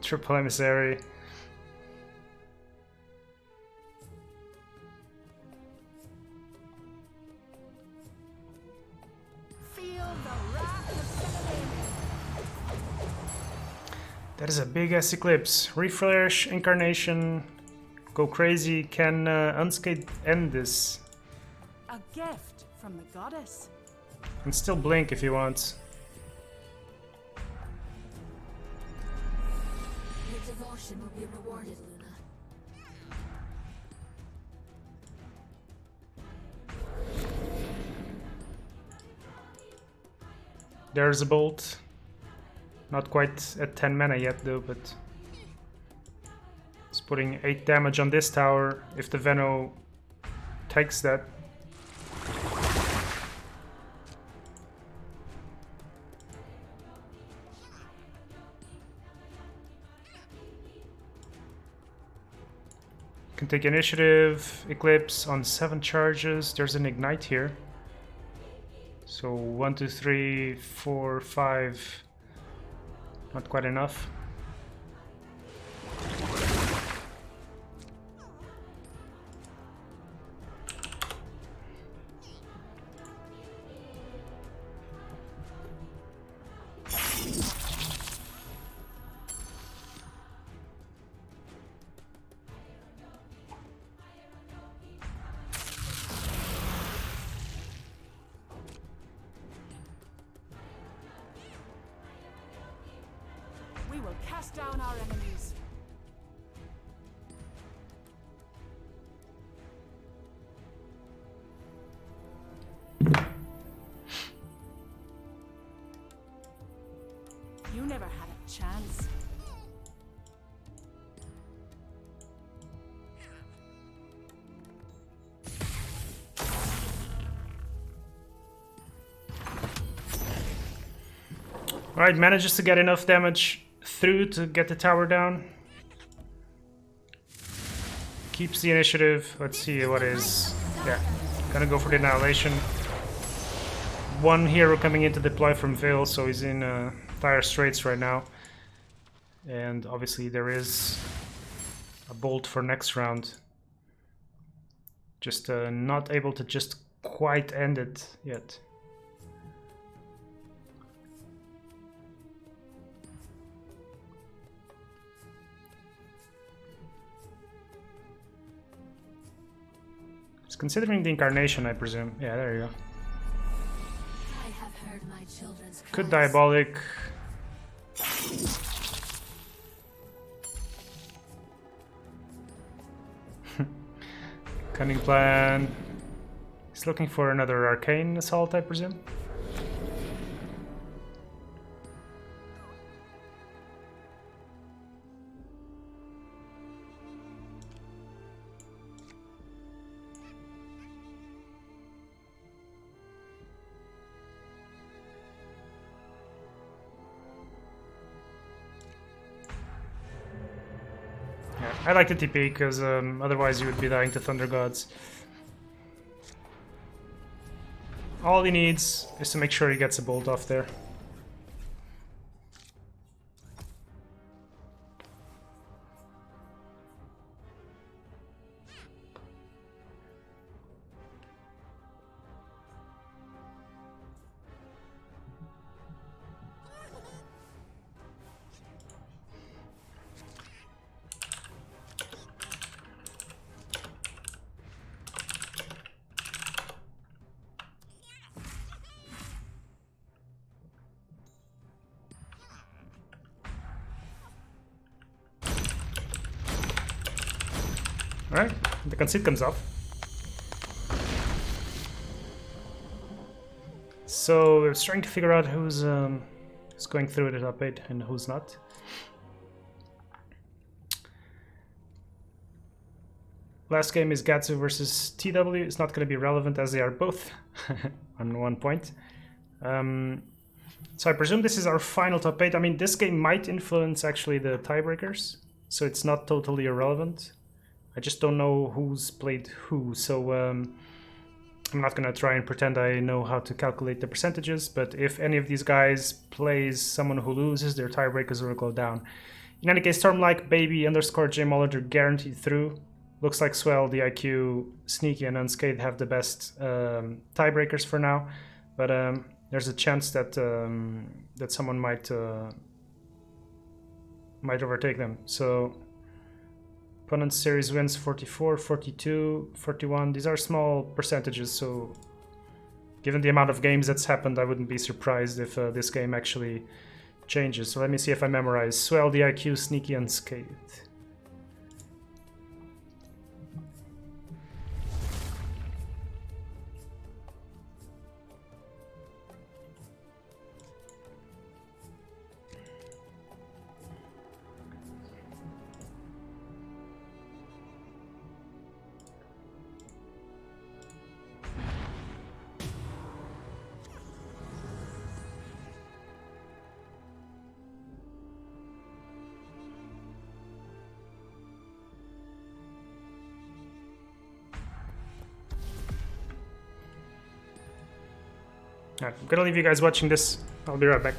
Triple Emissary. That is a big ass Eclipse. Refresh, Incarnation, go crazy. Can Unscathed end this? A gift from the goddess. Can still blink if he wants. Your devotion will be rewarded, Luna. There's a bolt. Not quite at 10 mana yet though, but it's putting 8 damage on this tower if the Veno takes that. Can take initiative, Eclipse on 7 charges. There's an Ignite here. So 1, 2, 3, 4, 5. Not quite enough. We will cast down our enemies. You never had a chance. Alright, manages to get enough damage through to get the tower down. Keeps the initiative. Let's see what is... Yeah, gonna go for the Annihilation. 1 hero coming in to deploy from Veil, so he's in dire straits right now. And obviously there is a bolt for next round. Just not able to just quite end it yet. It's considering the incarnation, I presume. Yeah, there you go. I have heard my children's Could cries. diabolic. Cunning plan. He's looking for another arcane assault, I presume. Yeah, I like the TP because otherwise you would be dying to Thunder Gods. All he needs is to make sure he gets a bolt off there. Alright, the conceit comes off. So we're trying to figure out who's going through the top 8 and who's not. Last game is Gatsu versus TW. It's not going to be relevant as they are both on 1 point. So I presume this is our final top 8. I mean, this game might influence actually the tiebreakers, so it's not totally irrelevant. I just don't know who's played who, so I'm not gonna try and pretend I know how to calculate the percentages, but if any of these guys plays someone who loses, their tiebreakers will go down. In any case, Stormlike, Baby, _ J Molitor guaranteed through. Looks like Swell, DIQ, Sneaky, and Unscathed have the best tiebreakers for now, but there's a chance that that someone might overtake them. So opponent's series wins 44, 42, 41. These are small percentages, so given the amount of games that's happened, I wouldn't be surprised if this game actually changes. So let me see if I memorize. Swell, DIQ, Sneaky, Unscathed. Alright, I'm gonna leave you guys watching this. I'll be right back.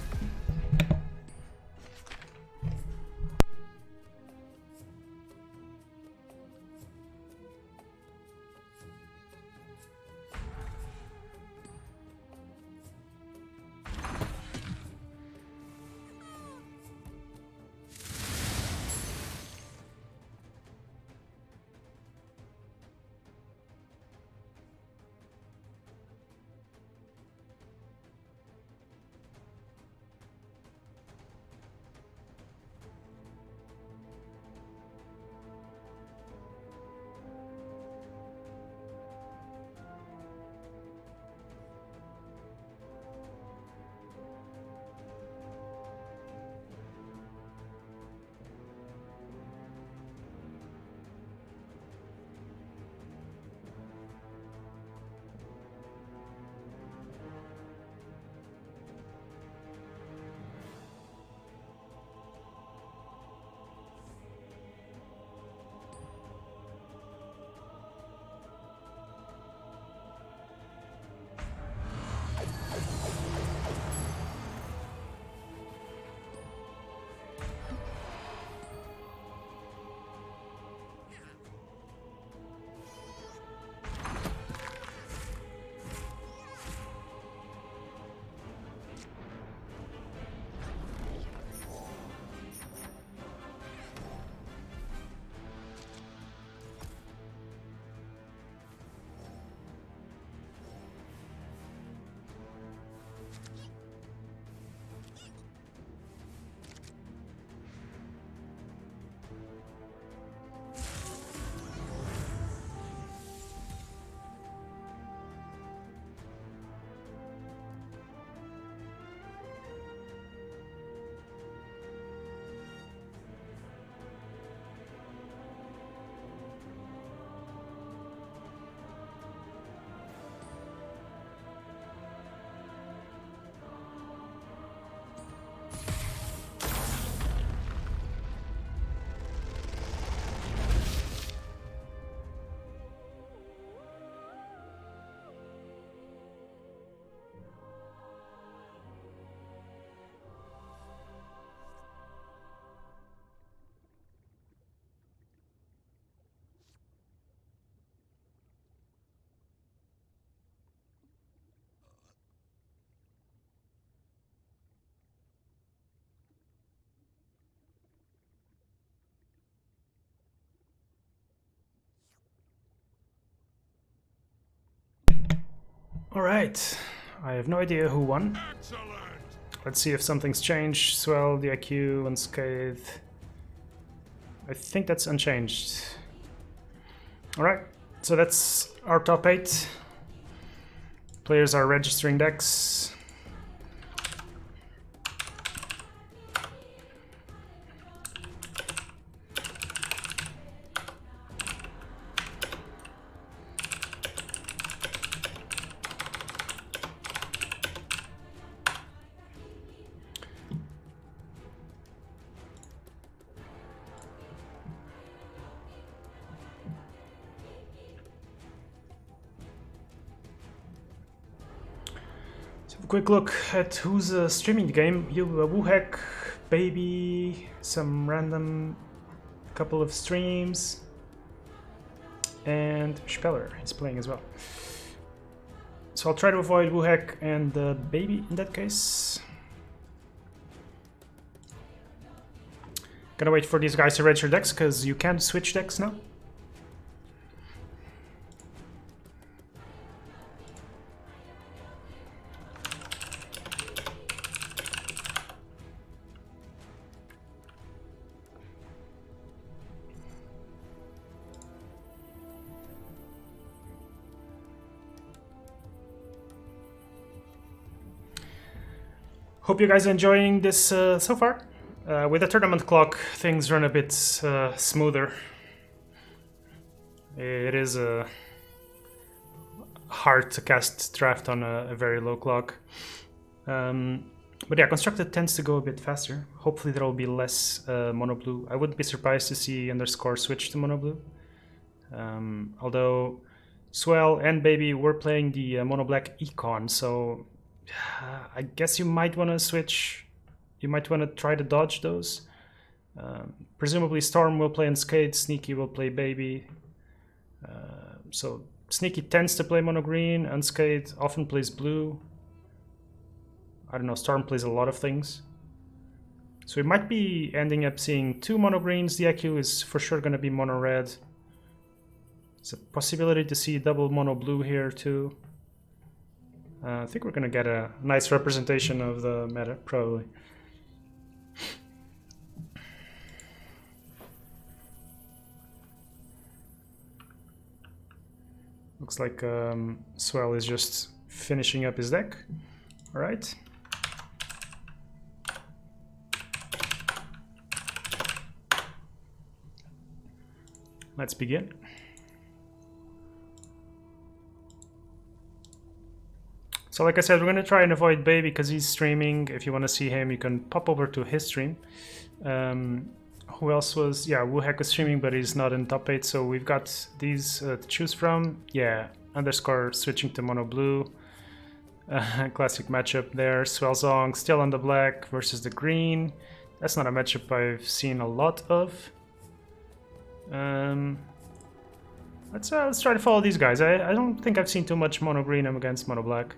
Alright, I have no idea who won. Excellent. Let's see if something's changed. Swell, the IQ, Unscathed. I think that's unchanged. Alright, so that's our top 8. Players are registering decks. Quick look at who's streaming the game. Woohack, Baby, some random couple of streams, and Speller is playing as well. So I'll try to avoid Woohack and Baby in that case. Gonna wait for these guys to register decks because you can switch decks now. Hope you guys are enjoying this so far. With the tournament clock, things run a bit smoother. It is hard to cast draft on a very low clock. But yeah, constructed tends to go a bit faster. Hopefully there will be less mono blue. I wouldn't be surprised to see underscore switch to mono blue. Although Swell and Baby were playing the mono black econ, so I guess you might want to switch. You might want to try to dodge those. Presumably Storm will play Unscathed, Sneaky will play Baby. So Sneaky tends to play mono green, Unscathed often plays blue. I don't know, Storm plays a lot of things. So we might be ending up seeing 2 mono greens. The IQ is for sure going to be mono red. It's a possibility to see double mono blue here too. I think we're going to get a nice representation of the meta, probably. Looks like Swell is just finishing up his deck. All right. Let's begin. So like I said, we're going to try and avoid Baby because he's streaming. If you want to see him, you can pop over to his stream. Who else was... Yeah, Woohack was streaming, but he's not in top 8. So we've got these to choose from. Yeah, underscore switching to mono blue. Classic matchup there. Swellsong still on the black versus the green. That's not a matchup I've seen a lot of. Let's try to follow these guys. I don't think I've seen too much mono green against mono black.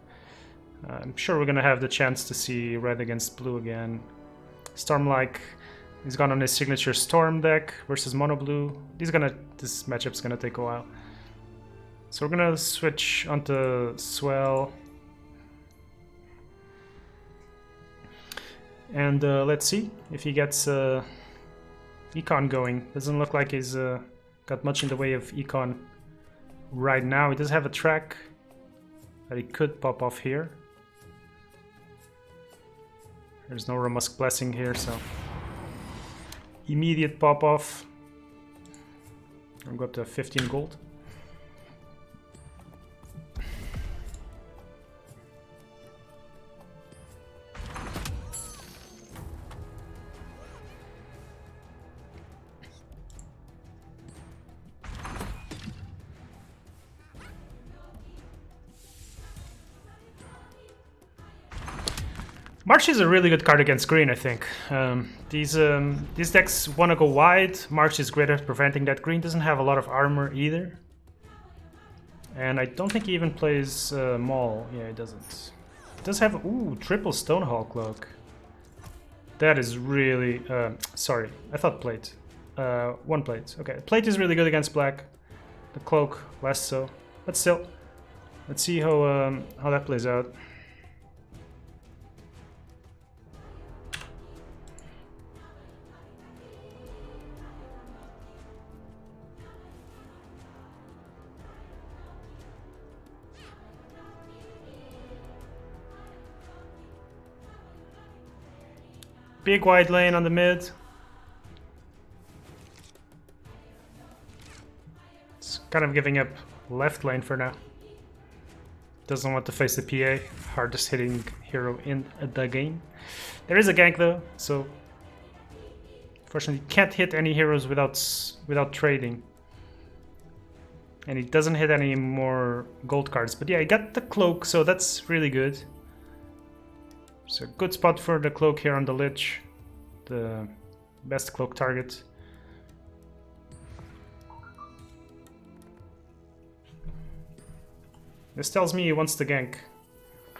I'm sure we're gonna have the chance to see red against blue again. Stormlike, he's gone on his signature Storm deck versus mono blue. This matchup's gonna take a while. So we're gonna switch onto Swell. And let's see if he gets econ going. Doesn't look like he's got much in the way of econ right now. He does have a track that he could pop off here. There's no Ramusk Blessing here, so immediate pop off. I'll go up to 15 gold. March is a really good card against green, I think. These decks want to go wide. March is great at preventing that. Green doesn't have a lot of armor either. And I don't think he even plays Maul. Yeah, he doesn't. It does have... Ooh, triple Stonehall Cloak. That is really... sorry, I thought plate. 1 plate. Okay, plate is really good against black. The cloak, less so. But still, Let's see how that plays out. Big wide lane on the mid. It's kind of giving up left lane for now. Doesn't want to face the PA, hardest hitting hero in the game. There is a gank though, so unfortunately can't hit any heroes without trading. And he doesn't hit any more gold cards. But yeah, he got the cloak, so that's really good. It's a good spot for the cloak here on the Lich. The best cloak target. This tells me he wants to gank.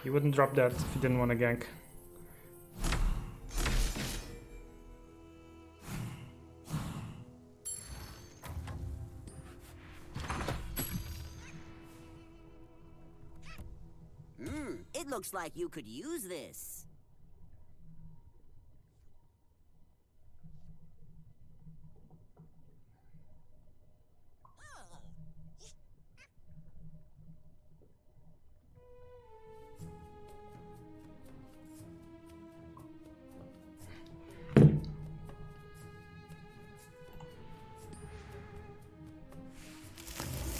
He wouldn't drop that if he didn't want to gank. It looks like you could use this.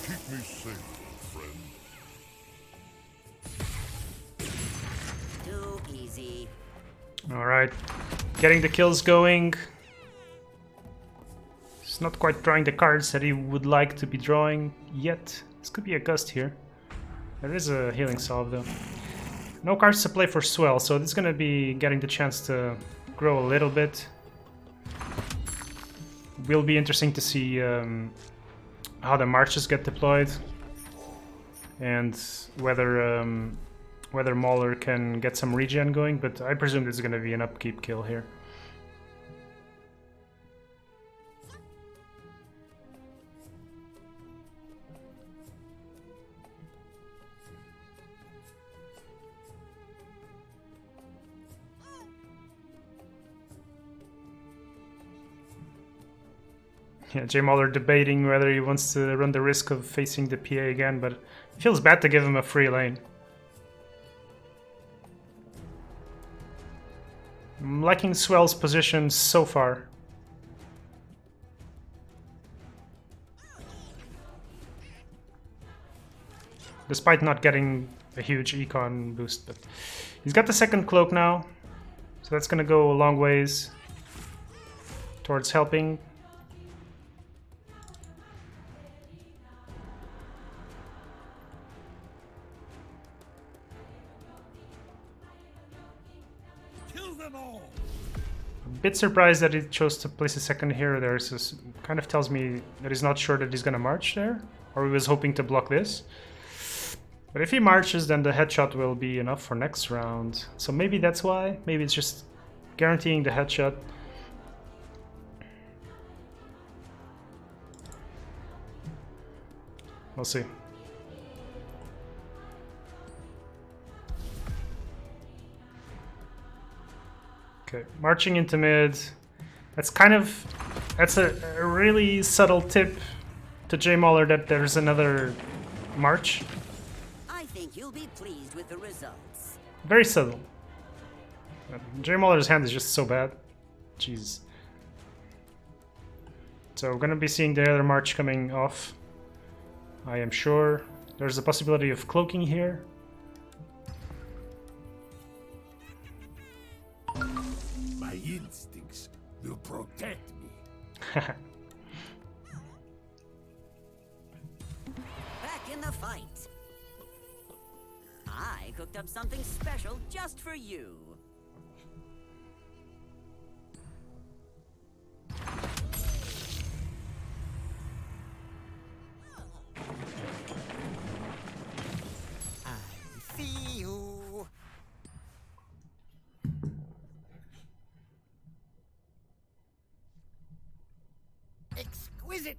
Keep me safe, friend. Too easy. Alright, getting the kills going. He's not quite drawing the cards that he would like to be drawing yet. This could be a gust here. There is a healing salve though. No cards to play for Swell, so this is gonna be getting the chance to grow a little bit. Will be interesting to see how the marches get deployed and whether whether Mauler can get some regen going, but I presume this is going to be an upkeep kill here. Yeah, J Mauler debating whether he wants to run the risk of facing the PA again, but it feels bad to give him a free lane. I'm liking Swell's position so far. Despite not getting a huge econ boost, but he's got the second cloak now, so that's gonna go a long ways towards helping. Bit surprised that he chose to place a second hero there. So kind of tells me that he's not sure that he's gonna march there, or he was hoping to block this. But if he marches, then the headshot will be enough for next round. So maybe that's why. Maybe it's just guaranteeing the headshot. We'll see. Okay, marching into mid. That's a really subtle tip to J Mauler that there's another march. I think you'll be pleased with the results. Very subtle. J Mauler's hand is just so bad. Jeez. So we're gonna be seeing the other march coming off. I am sure. There's a possibility of cloaking here. My instincts will protect me. Back in the fight. I cooked up something special just for you. I see you. Exquisite.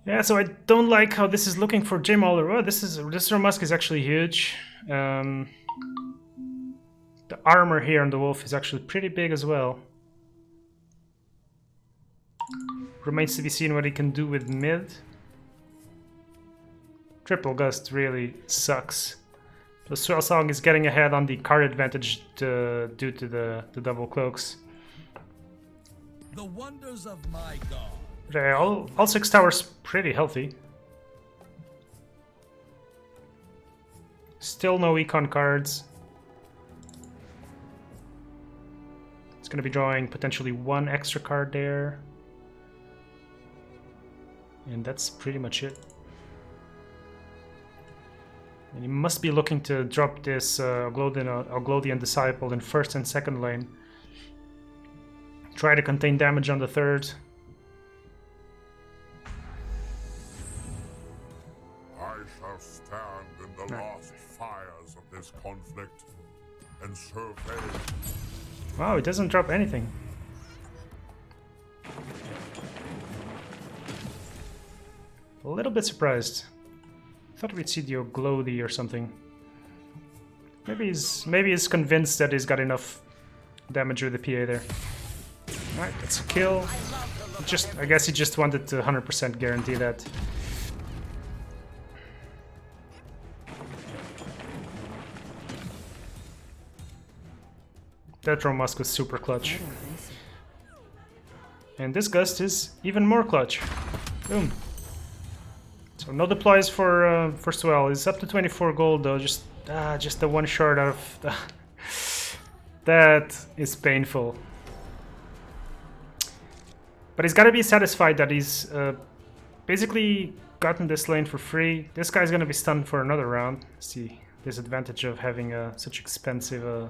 Yeah, so I don't like how this is looking for J Mauler. Oh, this Musk is actually huge. The armor here on the wolf is actually pretty big as well. Remains to be seen what he can do with mid. Triple Gust really sucks. The Swell Song is getting ahead on the card advantage due to the double cloaks. The wonders of my god. Okay, all 6 towers pretty healthy. Still no econ cards. It's gonna be drawing potentially 1 extra card there. And that's pretty much it. And he must be looking to drop this Oglodian Disciple in first and second lane. Try to contain damage on the third. I shall stand in the last fires of this conflict and survey. Wow, it doesn't drop anything. A little bit surprised. Thought we'd see the Oglodi or something. Maybe he's convinced that he's got enough damage with the PA there. Alright, that's a kill. I guess he just wanted to 100% guarantee that. That Musk was super clutch. And this Gust is even more clutch. Boom. So no deploys for Swell. It's up to 24 gold though. Just the one short out of the that is painful. But he's got to be satisfied that he's basically gotten this lane for free. This guy's gonna be stunned for another round. Let's see, disadvantage of having such expensive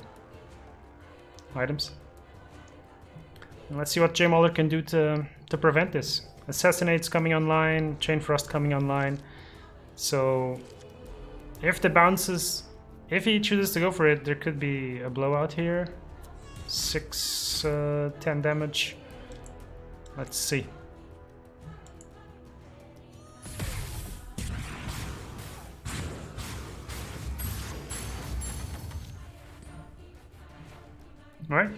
items. And let's see what J Mauler can do to prevent this. Assassinate's coming online, Chain Frost coming online. So if the bounces, if he chooses to go for it, there could be a blowout here. 10 damage. Let's see. All right.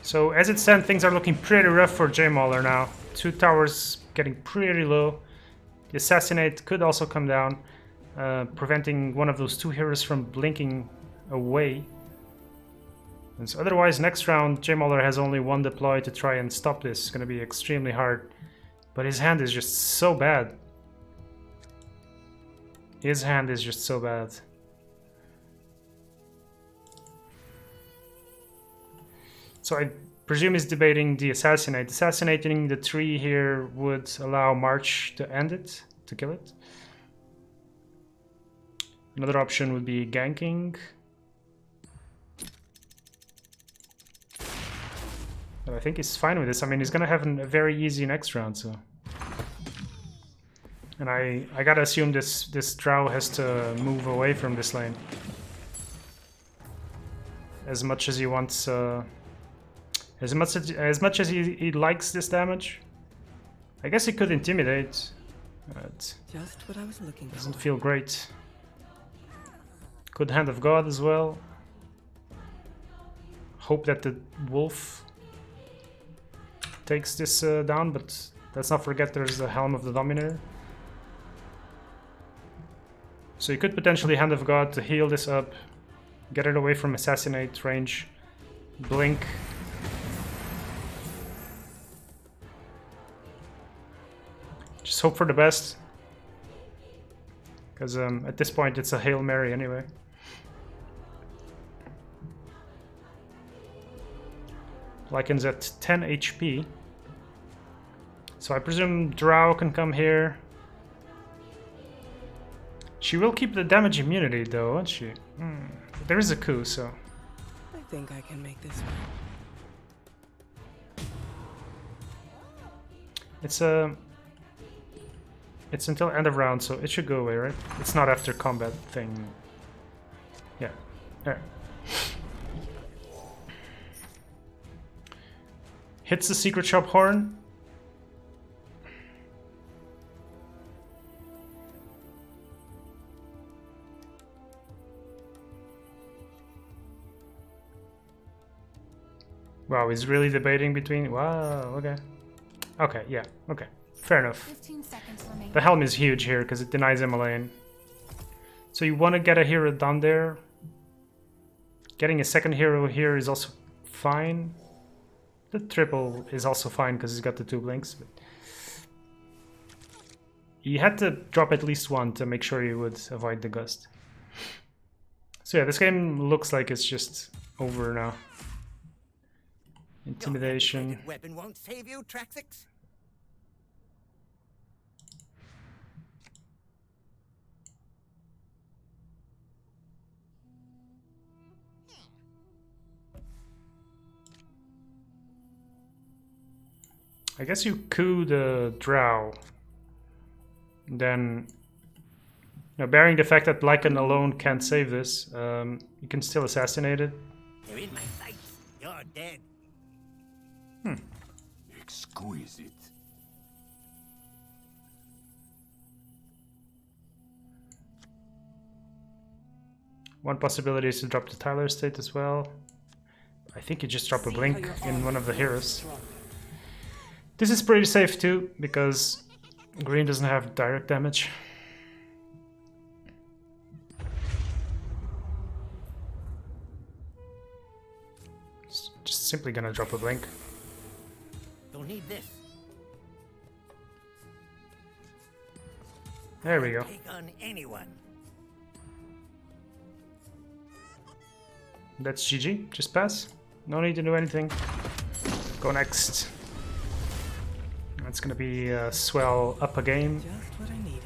So as it stands, things are looking pretty rough for J Mauler now. 2 towers getting pretty low. The Assassinate could also come down, preventing one of those 2 heroes from blinking away. And so otherwise, next round, J Mauler has only 1 deploy to try and stop this. It's going to be extremely hard. But his hand is just so bad. His hand is just so bad. So I presume he's debating the Assassinate. Assassinating the tree here would allow March to end it, to kill it. Another option would be ganking. But I think he's fine with this. I mean, he's gonna have a very easy next round, so. And I gotta assume this Drow has to move away from this lane. As much as he wants, as much as he likes this damage. I guess he could intimidate, but just what I was looking for. Doesn't feel great. Could Hand of God as well. Hope that the wolf takes this down, but let's not forget there's the Helm of the Dominator. So you could potentially Hand of God to heal this up, get it away from Assassinate range, blink. Just hope for the best. Because at this point it's a Hail Mary anyway. Lycan's at 10 HP. So I presume Drow can come here. She will keep the damage immunity though, won't she? There is a coup, so... I think I can make this work. It's until end of round, so it should go away, right? It's not after combat thing. Yeah. There. Hits the secret shop horn. Wow, he's really debating between... Wow, okay. Okay, yeah, okay. Fair enough. 15 seconds remaining. The helm is huge here because it denies him a lane. So you want to get a hero down there. Getting a second hero here is also fine. The triple is also fine because he's got the 2 blinks. But he had to drop at least one to make sure he would avoid the gust. So yeah, this game looks like it's just over now. Intimidation. Weapon won't save you, Traxix. I guess you coup the drow. Then, bearing the fact that Lycan alone can't save this, you can still assassinate it. You're in my sights. You're dead. Exquisite. One possibility is to drop the Tyler estate as well. I think you just drop a blink in one of the heroes. This is pretty safe too, because green doesn't have direct damage. Just simply gonna drop a blink. Don't need this. There we go. Take on anyone. That's GG. Just pass. No need to do anything. Go next. That's gonna be swell up a game. Just what I needed.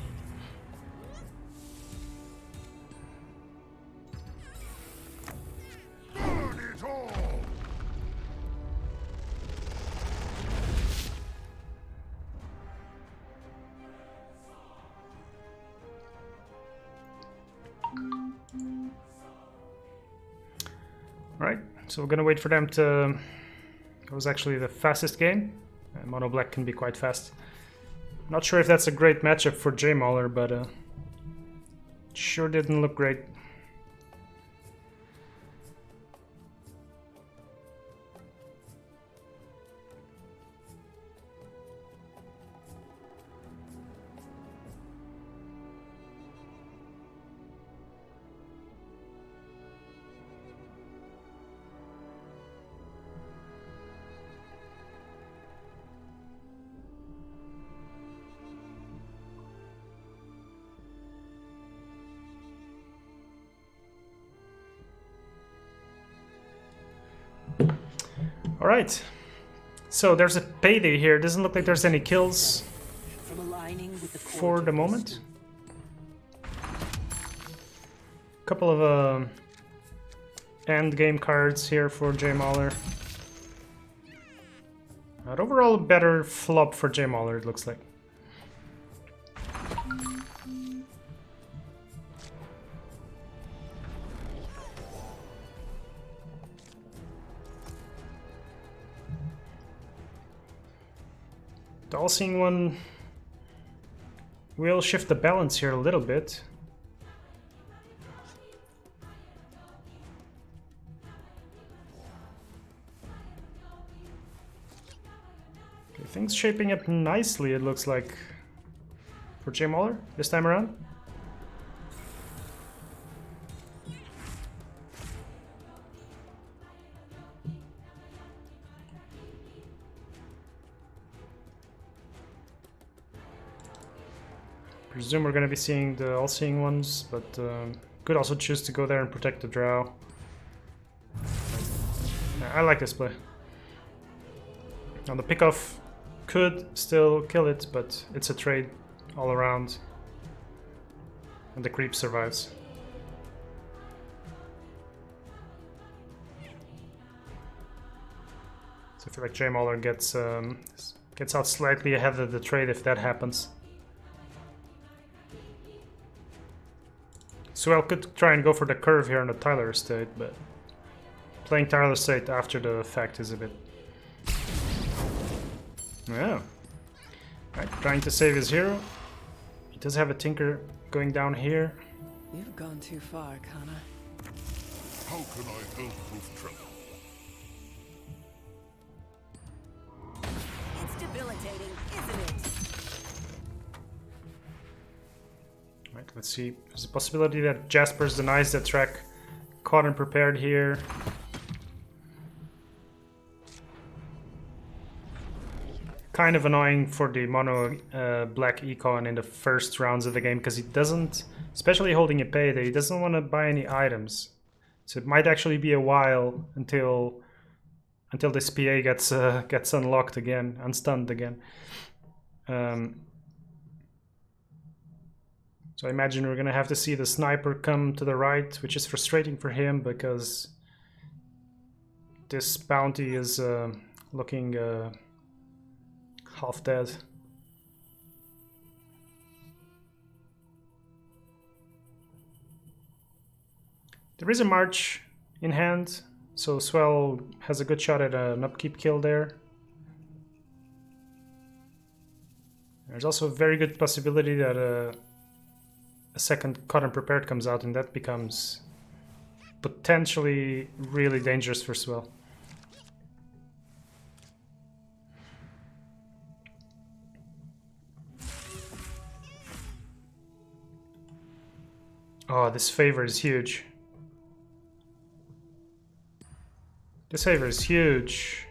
Burn it all! Right, so we're gonna wait for them to... It was actually the fastest game. Mono Black can be quite fast. Not sure if that's a great matchup for J Mauler, but sure didn't look great. Alright, so there's a payday here. Doesn't look like there's any kills From aligning with the for the moment. Couple of end game cards here for J Mauler. But overall, better flop for J Mauler, it looks like. The all-seeing one will shift the balance here a little bit. Okay, things shaping up nicely, it looks like, for J Mauler this time around. Presume we're going to be seeing the all-seeing ones, but could also choose to go there and protect the drow. I like this play. Now the pickoff could still kill it, but it's a trade all around, and the creep survives. So I feel like J Mauler gets out slightly ahead of the trade if that happens. So I could try and go for the curve here on the Tyler estate, but playing Tyler estate after the fact is a bit Yeah. Right, trying to save his hero. He does have a Tinker going down here. You've gone too far, Connor. How can I help with trouble? It's debilitating, isn't it? Right, let's see. There's a possibility that Jaspers denies the track. Caught and prepared here. Kind of annoying for the mono black econ in the first rounds of the game because he doesn't, especially holding a payday, he doesn't want to buy any items. So it might actually be a while until this PA gets unlocked again, unstunned again. So I imagine we're gonna have to see the sniper come to the right, which is frustrating for him because this bounty is looking half dead. There is a march in hand, so Swell has a good shot at an upkeep kill there. There's also a very good possibility that a second Caught and Prepared comes out, and that becomes potentially really dangerous for Swell. Oh, this favor is huge. This favor is huge.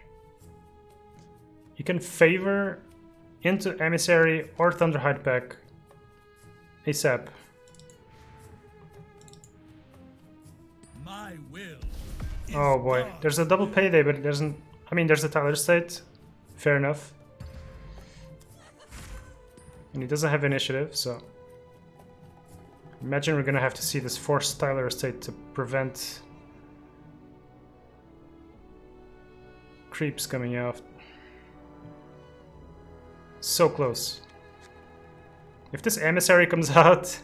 You can favor into Emissary or Thunderhide pack ASAP. My will. Oh boy, there's a double payday, but it doesn't. I mean, there's a Tyler state. Fair enough. And he doesn't have initiative, so. Imagine we're gonna have to see this forced Tyler estate to prevent creeps coming out. So close. If this emissary comes out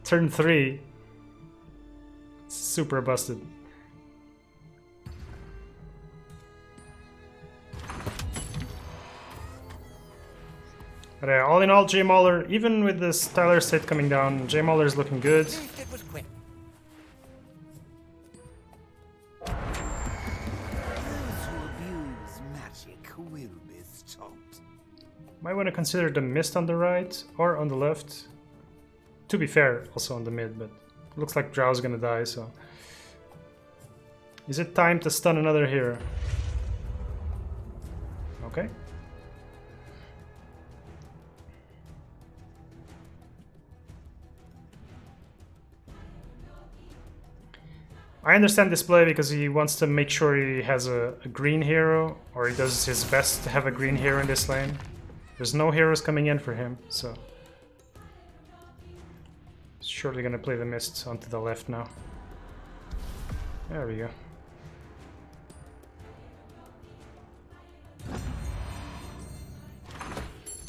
turn 3, it's super busted. But all in all, J Mauler, even with this Tyler state coming down, J Mauler is looking good. It was quick. Those who abuse magic will be stopped. Might want to consider the mist on the right or on the left. To be fair, also on the mid, but it looks like Drow's gonna die, so. Is it time to stun another hero? Okay. I understand this play because he wants to make sure he has a green hero, or he does his best to have a green hero in this lane. There's no heroes coming in for him, so... He's surely gonna play the mist onto the left now. There we go.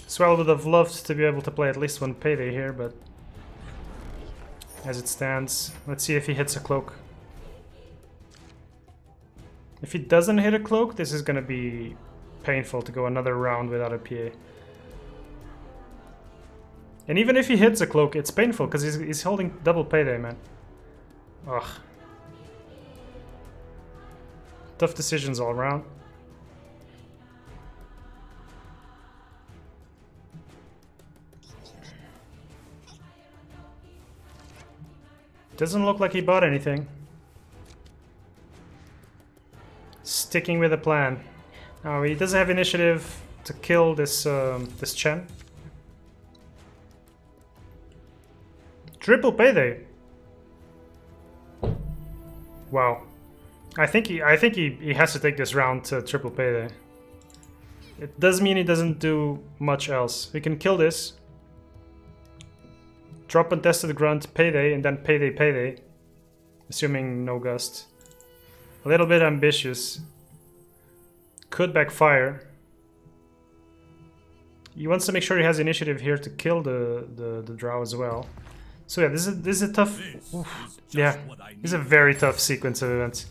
Swell would have loved to be able to play at least one payday here, but... As it stands, let's see if he hits a cloak. If he doesn't hit a cloak, this is gonna be painful to go another round without a PA. And even if he hits a cloak, it's painful because he's holding double payday, man. Ugh. Tough decisions all around. Doesn't look like he bought anything. Sticking with the plan. Now he doesn't have initiative to kill this this Chen. Triple payday. Wow. I think he has to take this round to triple payday. It does mean he doesn't do much else. We can kill this. Drop Untested Grunt, payday, and then payday. Assuming no gust. A little bit ambitious. Could backfire. He wants to make sure he has initiative here to kill the Drow as well. So yeah, this is a tough... Yeah, this is a very tough sequence of events.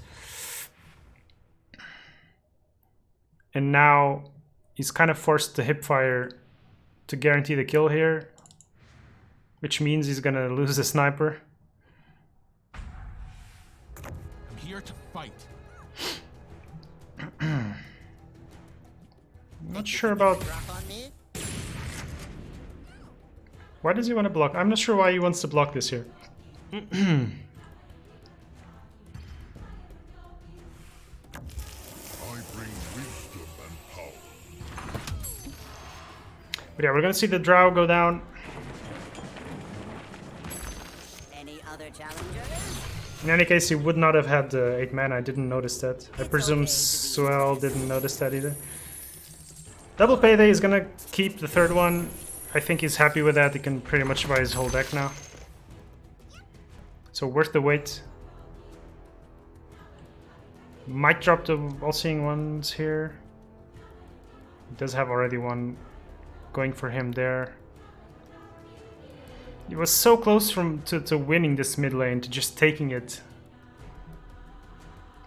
And now he's kind of forced to hipfire to guarantee the kill here, which means he's gonna lose the sniper. I'm here to fight. Not sure about... Why does he want to block? I'm not sure why he wants to block this here. I bring wisdom and power. But yeah, we're gonna see the drow go down. Any other challengers? In any case, he would not have had 8 mana. I didn't notice that. I presume Swell didn't notice that either. Double Payday is gonna keep the third one. I think he's happy with that. He can pretty much buy his whole deck now. So worth the wait. Might drop the all-seeing ones here. He does have already one going for him there. He was so close to winning this mid lane, to just taking it.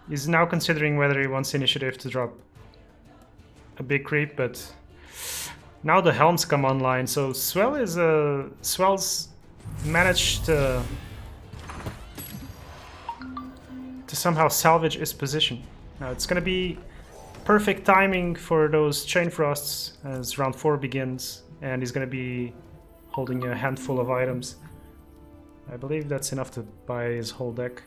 He's now considering whether he wants initiative to drop a big creep, but now the helms come online, so Swell's managed to somehow salvage his position. Now it's gonna be perfect timing for those Chain Frosts as round 4 begins, and he's gonna be holding a handful of items. I believe that's enough to buy his whole deck.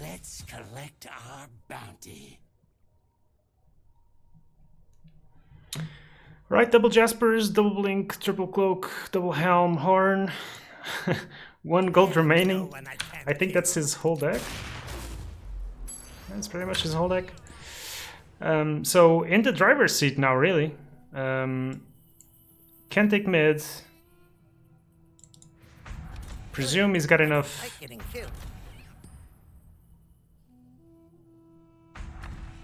Let's collect our bounty. Right, double Jaspers, double Blink, triple Cloak, double Helm, Horn. 1 gold remaining. I think that's his whole deck. That's pretty much his whole deck. So in the driver's seat now, really. Can take mid. Presume he's got enough.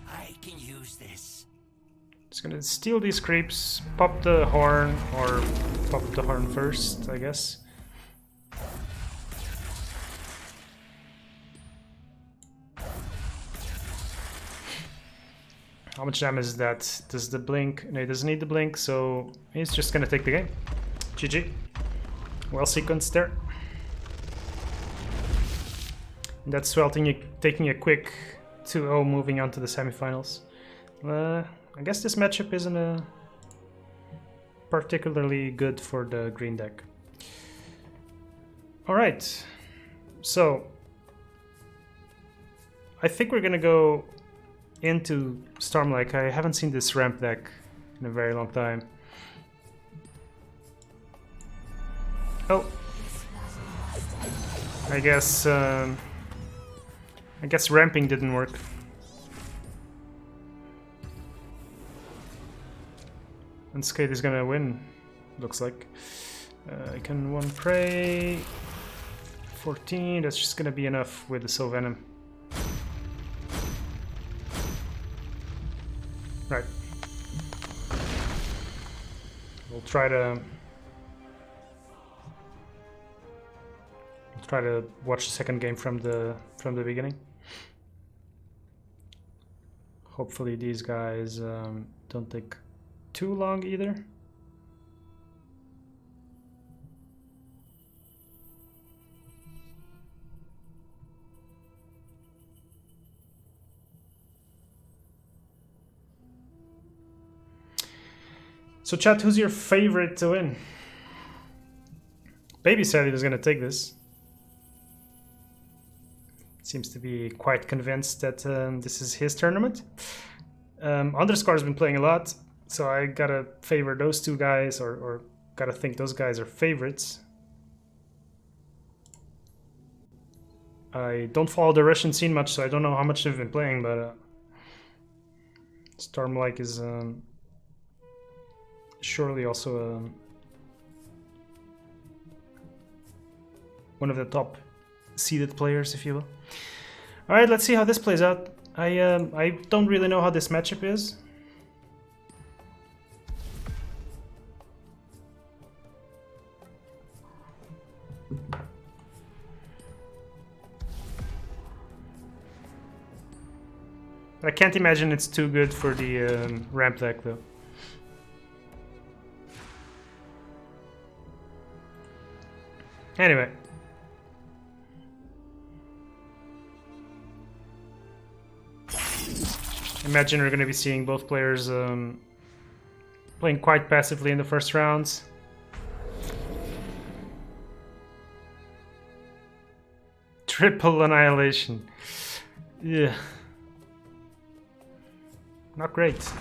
I can use this. Just gonna steal these creeps, pop the horn, or pop the horn first, I guess. How much damage is that? Does the blink? No, he doesn't need the blink, so he's just gonna take the game. GG. Well sequenced there. And that's Swell taking a quick 2-0, moving on to the semifinals. I guess this matchup isn't particularly good for the green deck. Alright, so I think we're gonna go into Stormlake. I haven't seen this ramp deck in a very long time. Oh, I guess ramping didn't work. And Skate is gonna win, looks like. I can 1 Prey. 14, that's just gonna be enough with the Soul Venom. Right. We'll try to watch the second game from the beginning. Hopefully these guys don't take too long either. So chat, who's your favorite to win? Baby said he was gonna take this. Seems to be quite convinced that this is his tournament. Underscore's been playing a lot, so I gotta favor those two guys, or gotta think those guys are favorites. I don't follow the Russian scene much, so I don't know how much they've been playing, but Stormlake is surely also one of the top seeded players, if you will. All right, let's see how this plays out. I don't really know how this matchup is. I can't imagine it's too good for the ramp deck, though. Anyway. Imagine we're going to be seeing both players playing quite passively in the first rounds. Triple annihilation. Yeah. Not great.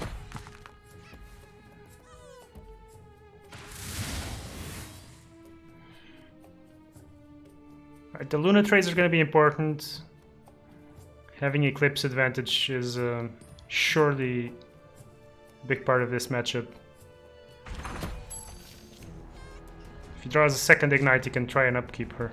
Right, the Luna trades are going to be important. Having Eclipse advantage is surely a big part of this matchup. If he draws a second Ignite, he can try and upkeep her.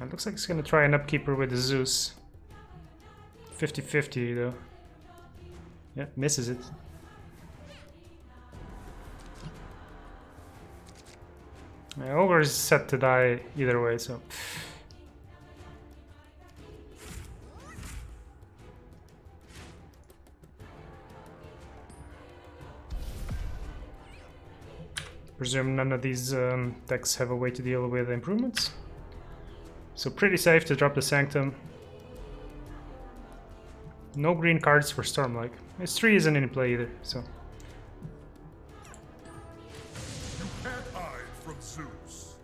It looks like he's gonna try and upkeep her with the Zeus. 50-50 though. Yeah, misses it. Ogre is set to die either way, so... Presume none of these decks have a way to deal with improvements. So pretty safe to drop the Sanctum. No green cards for Stormlike. S3 isn't in play either, so... You can't hide from Zeus.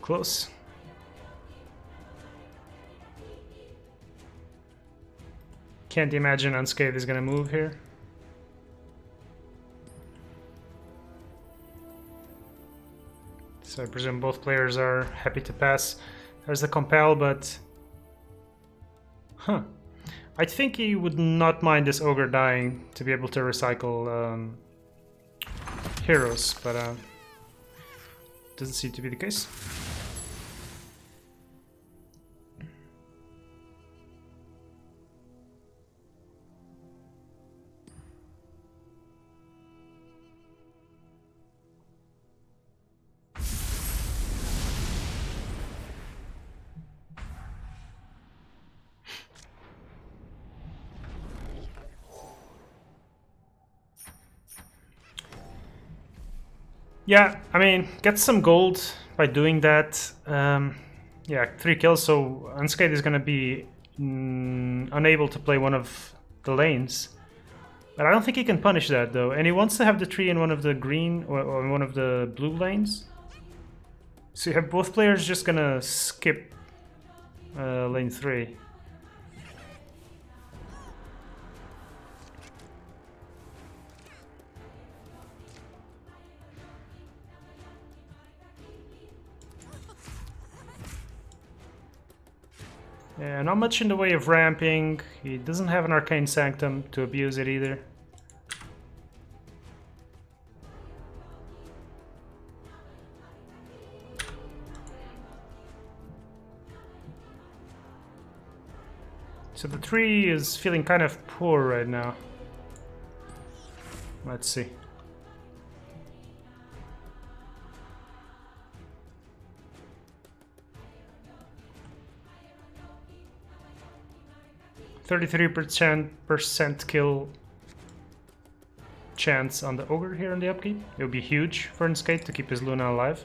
Close. Can't imagine Unscathed is gonna move here. So I presume both players are happy to pass. There's the Compel, but... Huh. I think he would not mind this Ogre dying to be able to recycle heroes, but doesn't seem to be the case. Yeah, I mean, get some gold by doing that. Yeah, 3 kills, so Unscathed is going to be unable to play one of the lanes. But I don't think he can punish that, though. And he wants to have the tree in one of the green or one of the blue lanes. So you have both players just going to skip lane 3. Yeah, not much in the way of ramping. He doesn't have an Arcane Sanctum to abuse it either. So the tree is feeling kind of poor right now. Let's see. %33% kill chance on the Ogre here on the upkeep. It would be huge for Unscathed to keep his Luna alive.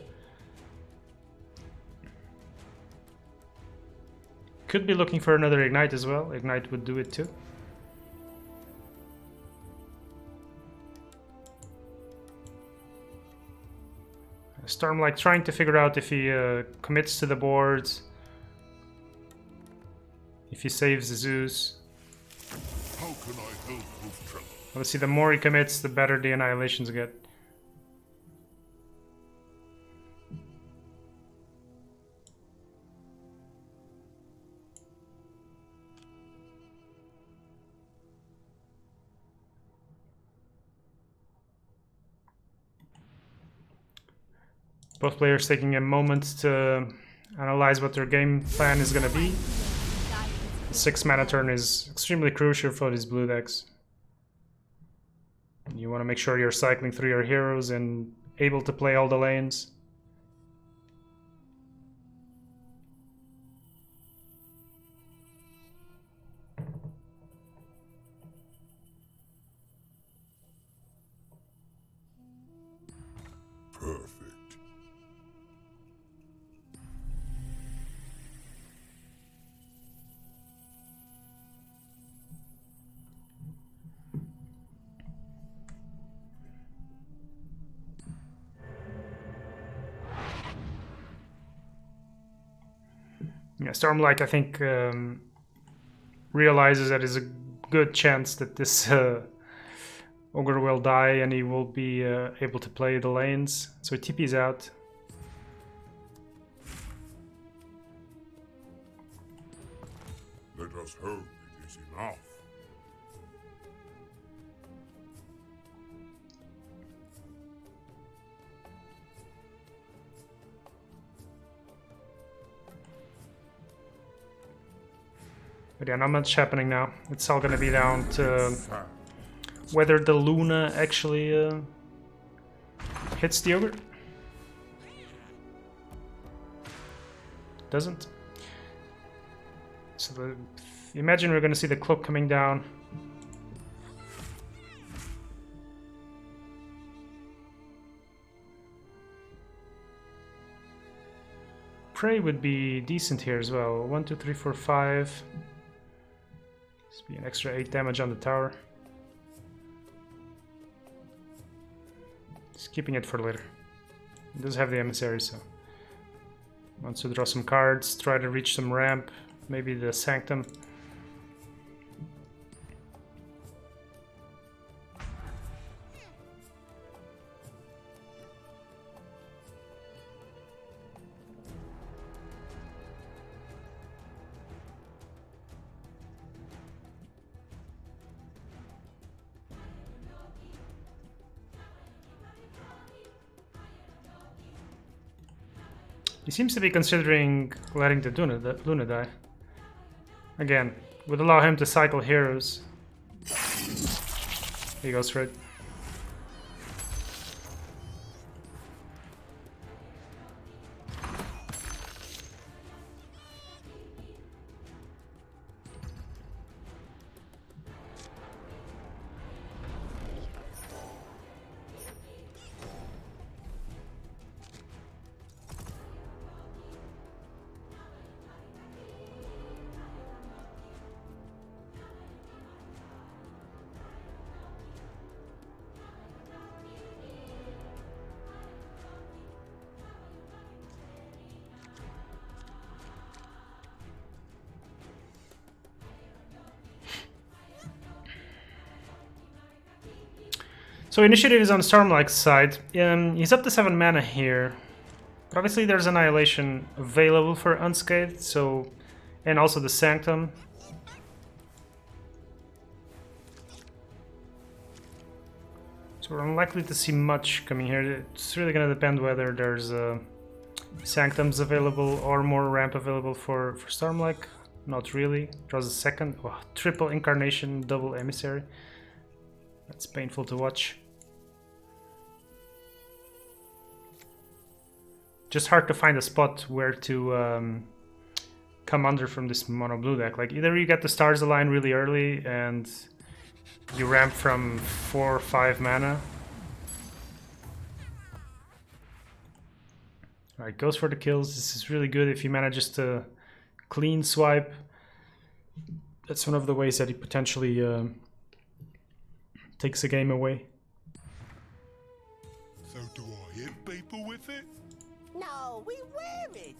Could be looking for another Ignite as well. Ignite would do it too. Storm like trying to figure out if he commits to the board, if he saves the Zeus. How can I help with trouble? Obviously, the more he commits, the better the annihilations get. Both players taking a moment to analyze what their game plan is going to be. The 6 mana turn is extremely crucial for these blue decks. You want to make sure you're cycling through your heroes and able to play all the lanes. Perfect. Yeah, Stormlight, I think, realizes that there's a good chance that this Ogre will die and he will be able to play the lanes. So he TP's out. Let us hope it is enough. But yeah, not much happening now. It's all gonna be down to whether the Luna actually hits the Ogre. Doesn't. So imagine we're gonna see the cloak coming down. Prey would be decent here as well. 1, 2, 3, 4, 5. This be an extra 8 damage on the tower. Just keeping it for later. It does have the emissary, so wants to draw some cards, try to reach some ramp, maybe the Sanctum. He seems to be considering letting the Luna die. Again, would allow him to cycle heroes. He goes for it. So initiative is on Stormlight's side. He's up to 7 mana here. But obviously there's Annihilation available for Unscathed, so... and also the Sanctum. So we're unlikely to see much coming here. It's really gonna depend whether there's Sanctums available or more ramp available for Stormlight. Not really. Draws a second. Oh, triple Incarnation, double Emissary. That's painful to watch. Just hard to find a spot where to come under from this mono blue deck. Like either you get the stars align really early and you ramp from 4 or 5 mana. Alright, goes for the kills. This is really good if he manages to clean swipe. That's one of the ways that he potentially takes the game away. So do I hit people? sparkle with it? No, we wear it.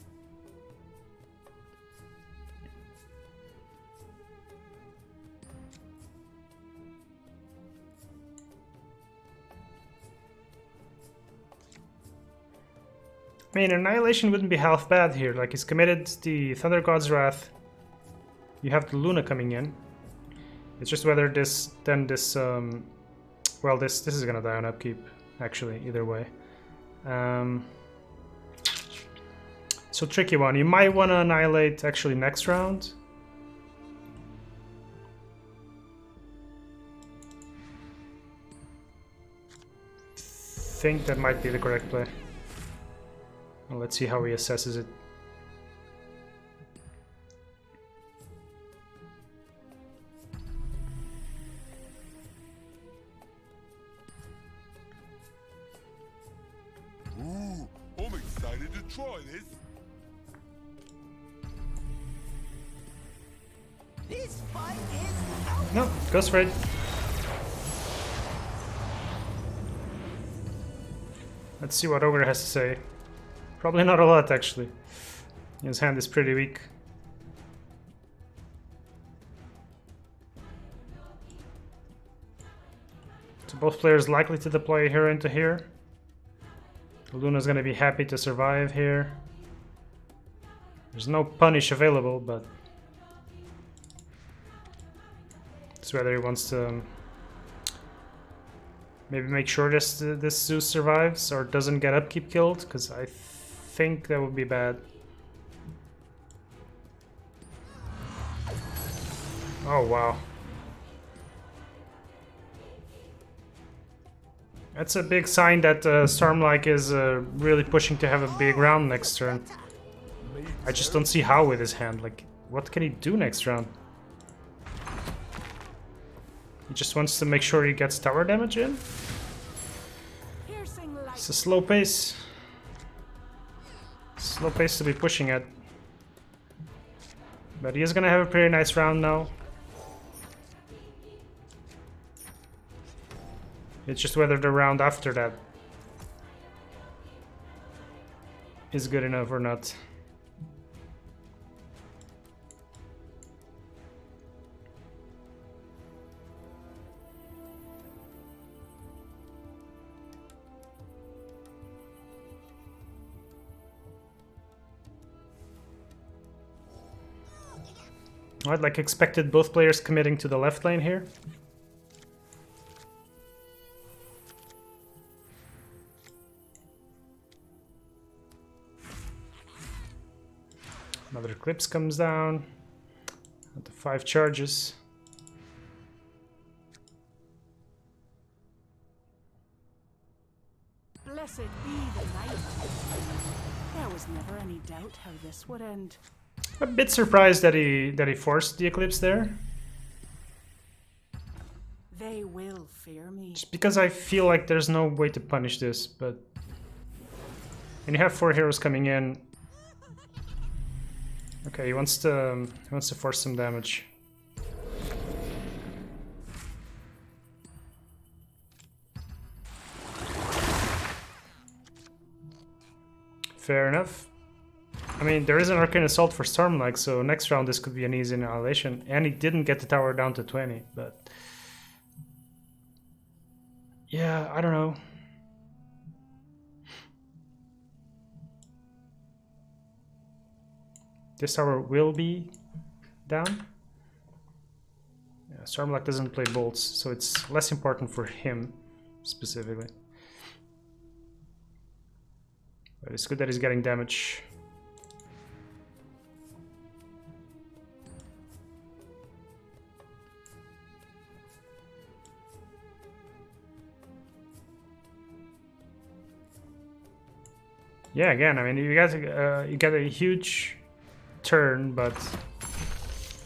I mean, Annihilation wouldn't be half bad here. Like, he's committed the Thunder God's Wrath. You have the Luna coming in. It's just whether this, then this, well, this is gonna die on upkeep, actually, either way. So tricky one. You might want to Annihilate, actually, next round. Think that might be the correct play. Well, let's see how he assesses it. Ooh, I'm excited to try this. This fight is out. No, goes for it. Let's see what Ogre has to say. Probably not a lot, actually. His hand is pretty weak. So both players likely to deploy a hero into here. Luna's gonna be happy to survive here. There's no punish available, but it's whether he wants to maybe make sure this Zeus survives or doesn't get upkeep killed, because I think that would be bad. Oh wow. That's a big sign that Stormlike is really pushing to have a big round next turn. I just don't see how with his hand. Like, what can he do next round? He just wants to make sure he gets tower damage in. It's a slow pace. Slow pace to be pushing at. But he is gonna have a pretty nice round now. It's just whether the round after that is good enough or not. I'd like expected both players committing to the left lane here. Another Eclipse comes down. At the 5 charges. Blessed be the night. There was never any doubt how this would end. A bit surprised that he forced the Eclipse there. They will fear me. Just because I feel like there's no way to punish this, but when you have 4 heroes coming in. Okay, he wants to force some damage. Fair enough. I mean, there is an Arcane Assault for Stormlike, so next round this could be an easy annihilation. And he didn't get the tower down to 20, but yeah, I don't know. This tower will be down. Yeah, Stormlike doesn't play bolts, so it's less important for him specifically. But it's good that he's getting damage. Yeah, again, I mean, you get a huge turn, but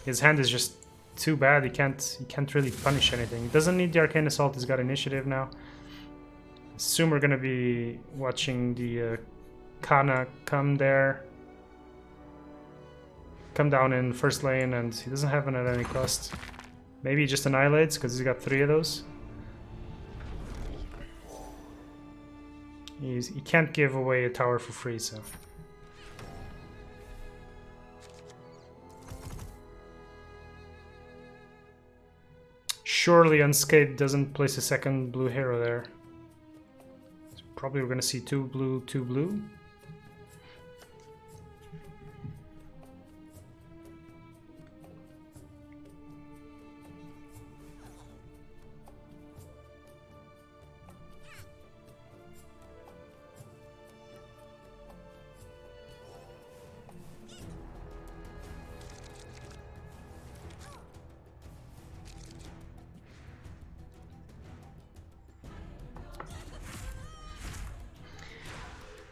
his hand is just too bad. He can't really punish anything. He doesn't need the Arcane Assault. He's got initiative now. Assume we're gonna be watching the Kana come down in first lane, and he doesn't have it at any cost. Maybe he just annihilates because he's got 3 of those. He can't give away a tower for free, so... Surely Unscathed doesn't place a second blue hero there. So probably we're gonna see 2 blue, 2 blue.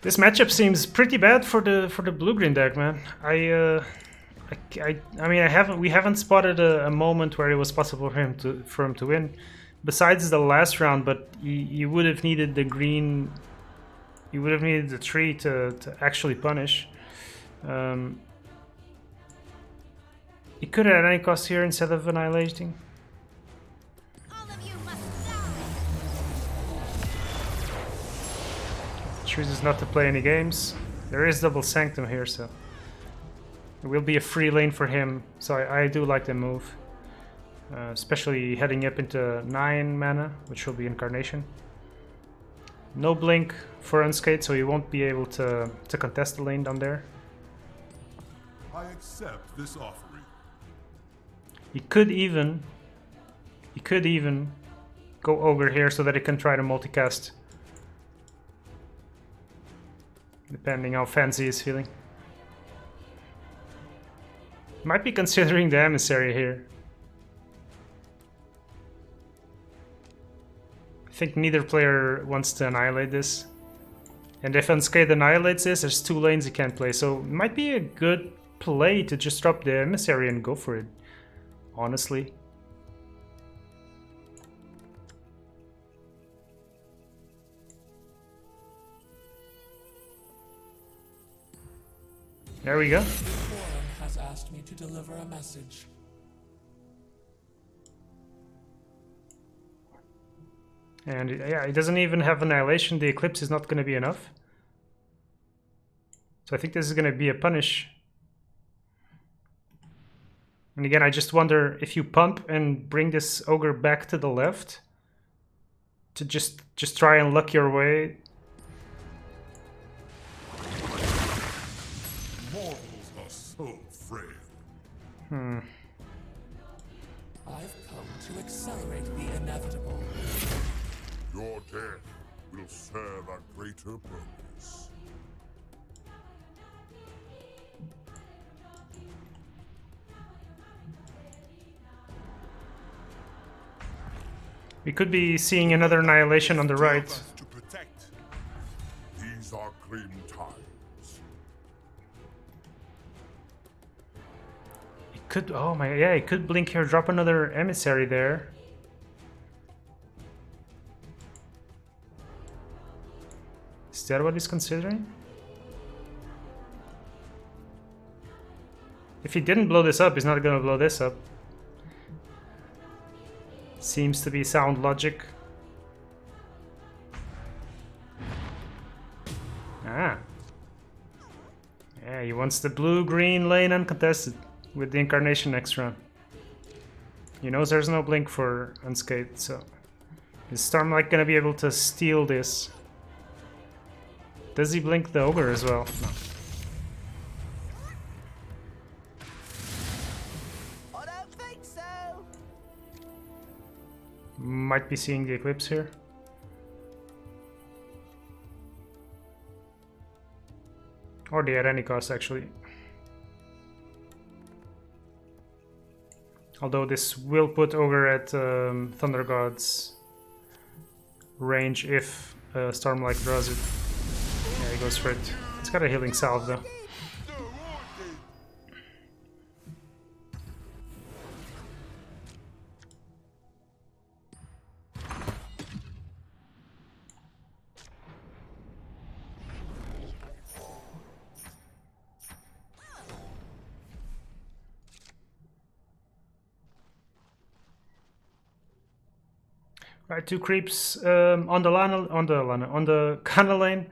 This matchup seems pretty bad for the blue-green deck, man. I mean, we haven't spotted a moment where it was possible for him to win, besides the last round. But you would have needed the green, you would have needed the 3 to actually punish. He could have at any cost here instead of annihilating. Chooses not to play any games. There is double Sanctum here, so it will be a free lane for him. So I do like the move, especially heading up into 9 mana, which will be Incarnation. No blink for Unscathed, so he won't be able to contest the lane down there. I accept this offering. He could even go Ogre here so that he can try to multicast, depending how fancy he's feeling. Might be considering the Emissary here. I think neither player wants to annihilate this. And if Unscathed annihilates this, there's 2 lanes he can't play. So it might be a good play to just drop the Emissary and go for it, honestly. There we go. Warren has asked me to deliver a message. And yeah, he doesn't even have Annihilation. The Eclipse is not going to be enough. So I think this is going to be a punish. And again, I just wonder if you pump and bring this Ogre back to the left to just try and luck your way. Mortals are so frail. I've come to accelerate the inevitable. Your death will serve a greater purpose. We could be seeing another Annihilation on the right. To protect. These are grim times. He could, oh my, yeah, he could blink here, drop another Emissary there. Is that what he's considering? If he didn't blow this up, he's not gonna blow this up. Seems to be sound logic. Ah. Yeah, he wants the blue-green lane uncontested with the Incarnation next round. He knows there's no blink for Unscathed, so is Stormlight gonna be able to steal this? Does he blink the Ogre as well? No. I don't think so. Might be seeing the Eclipse here. Or the at any cost, actually. Although this will put Ogre at Thunder God's range if Stormlight draws it. Yeah, he goes for it. It's got a healing salve though. Right, 2 creeps on the canal lane.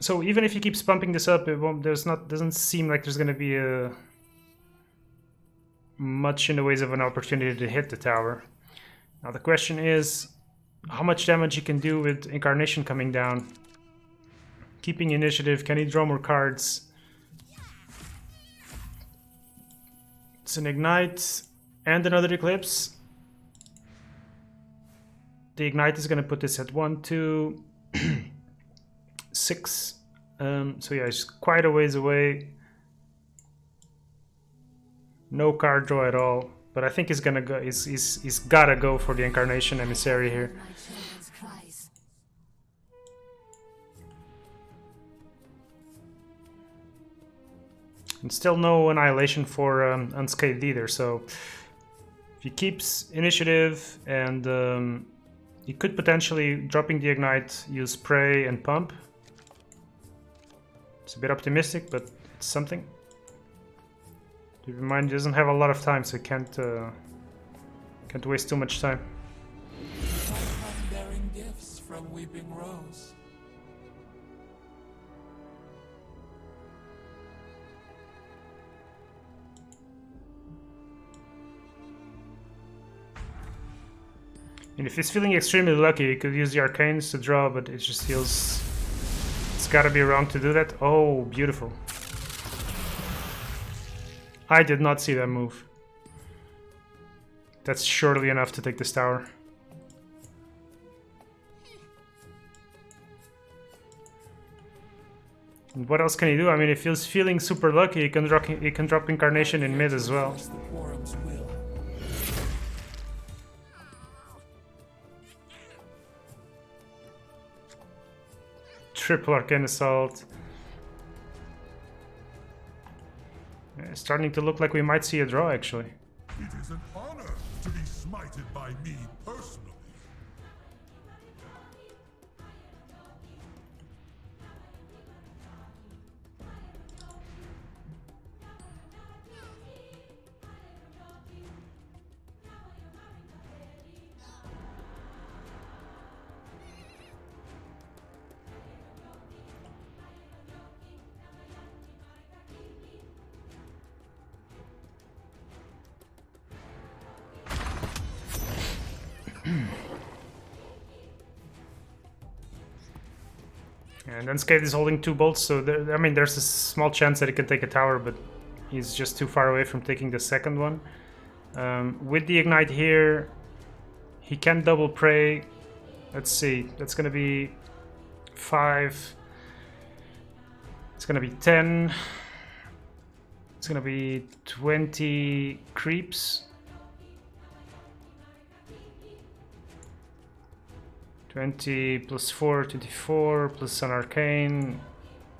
So even if he keeps pumping this up, doesn't seem like there's gonna be much in the ways of an opportunity to hit the tower. Now the question is how much damage he can do with Incarnation coming down. Keeping initiative, can he draw more cards? It's an Ignite and another Eclipse. The Ignite is going to put this at 1, 2, 6. So yeah, it's quite a ways away. No card draw at all. But I think he's gonna go. He's gotta go for the Incarnation Emissary here. My children's cries. And still no Annihilation for Unscathed either. So if he keeps initiative and he could potentially, dropping the Ignite, use Prey and Pump. It's a bit optimistic, but it's something. Keep in mind, he doesn't have a lot of time, so he can't waste too much time. I'm bearing gifts from Weeping Rose. And if he's feeling extremely lucky, he could use the Arcanes to draw, but it just feels... It's gotta be wrong to do that. Oh, beautiful. I did not see that move. That's surely enough to take this tower. And what else can he do? I mean, if he's feeling super lucky, he can drop Incarnation in mid as well. The quorum's will. Triple Arcane Assault. It's starting to look like we might see a draw, actually. It is an honor to be smited by me personally. And Unscathed is holding 2 bolts, so I mean, there's a small chance that he can take a tower, but he's just too far away from taking the second one. With the Ignite here, he can double Prey. Let's see, that's gonna be 5. It's gonna be 10. It's gonna be 20 creeps. 20 plus 4, 24, plus an Arcane.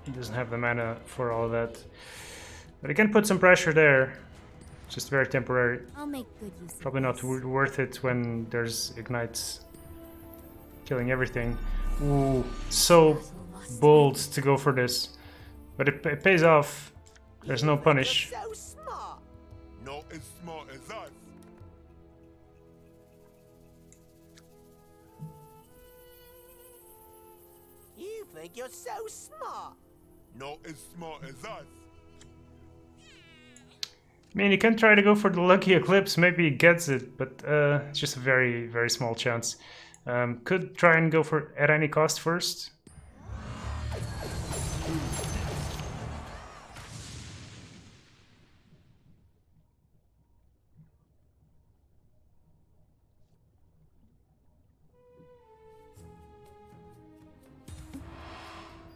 He doesn't have the mana for all of that. But he can put some pressure there. Just very temporary. I'll make good use. Probably not worth it when there's Ignites killing everything. Ooh, so bold to go for this. But it pays off. There's no punish. So smart. Not as smart as us. You think you're so smart. Not as smart as us. I mean, he can try to go for the Lucky Eclipse. Maybe he gets it, but it's just a very, very small chance. Could try and go for at any cost first.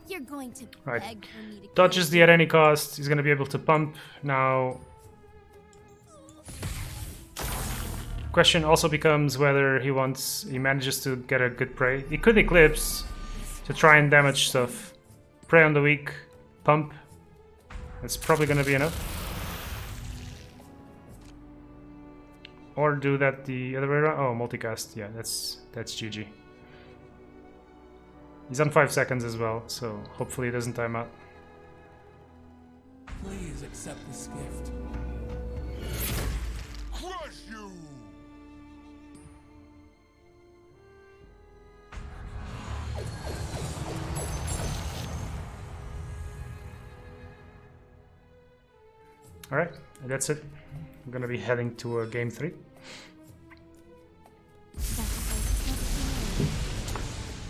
You're going to Right. beg for me to Dodges the at any cost. He's going to be able to pump now. Question also becomes whether he manages to get a good prey. He could Eclipse to try and damage stuff. Prey on the weak, pump. That's probably going to be enough. Or do that the other way around. Oh, multicast. Yeah, that's GG. He's on 5 seconds as well, so hopefully it doesn't time out. Please accept this gift. Crush you! Alright, that's it. I'm gonna be heading to game 3.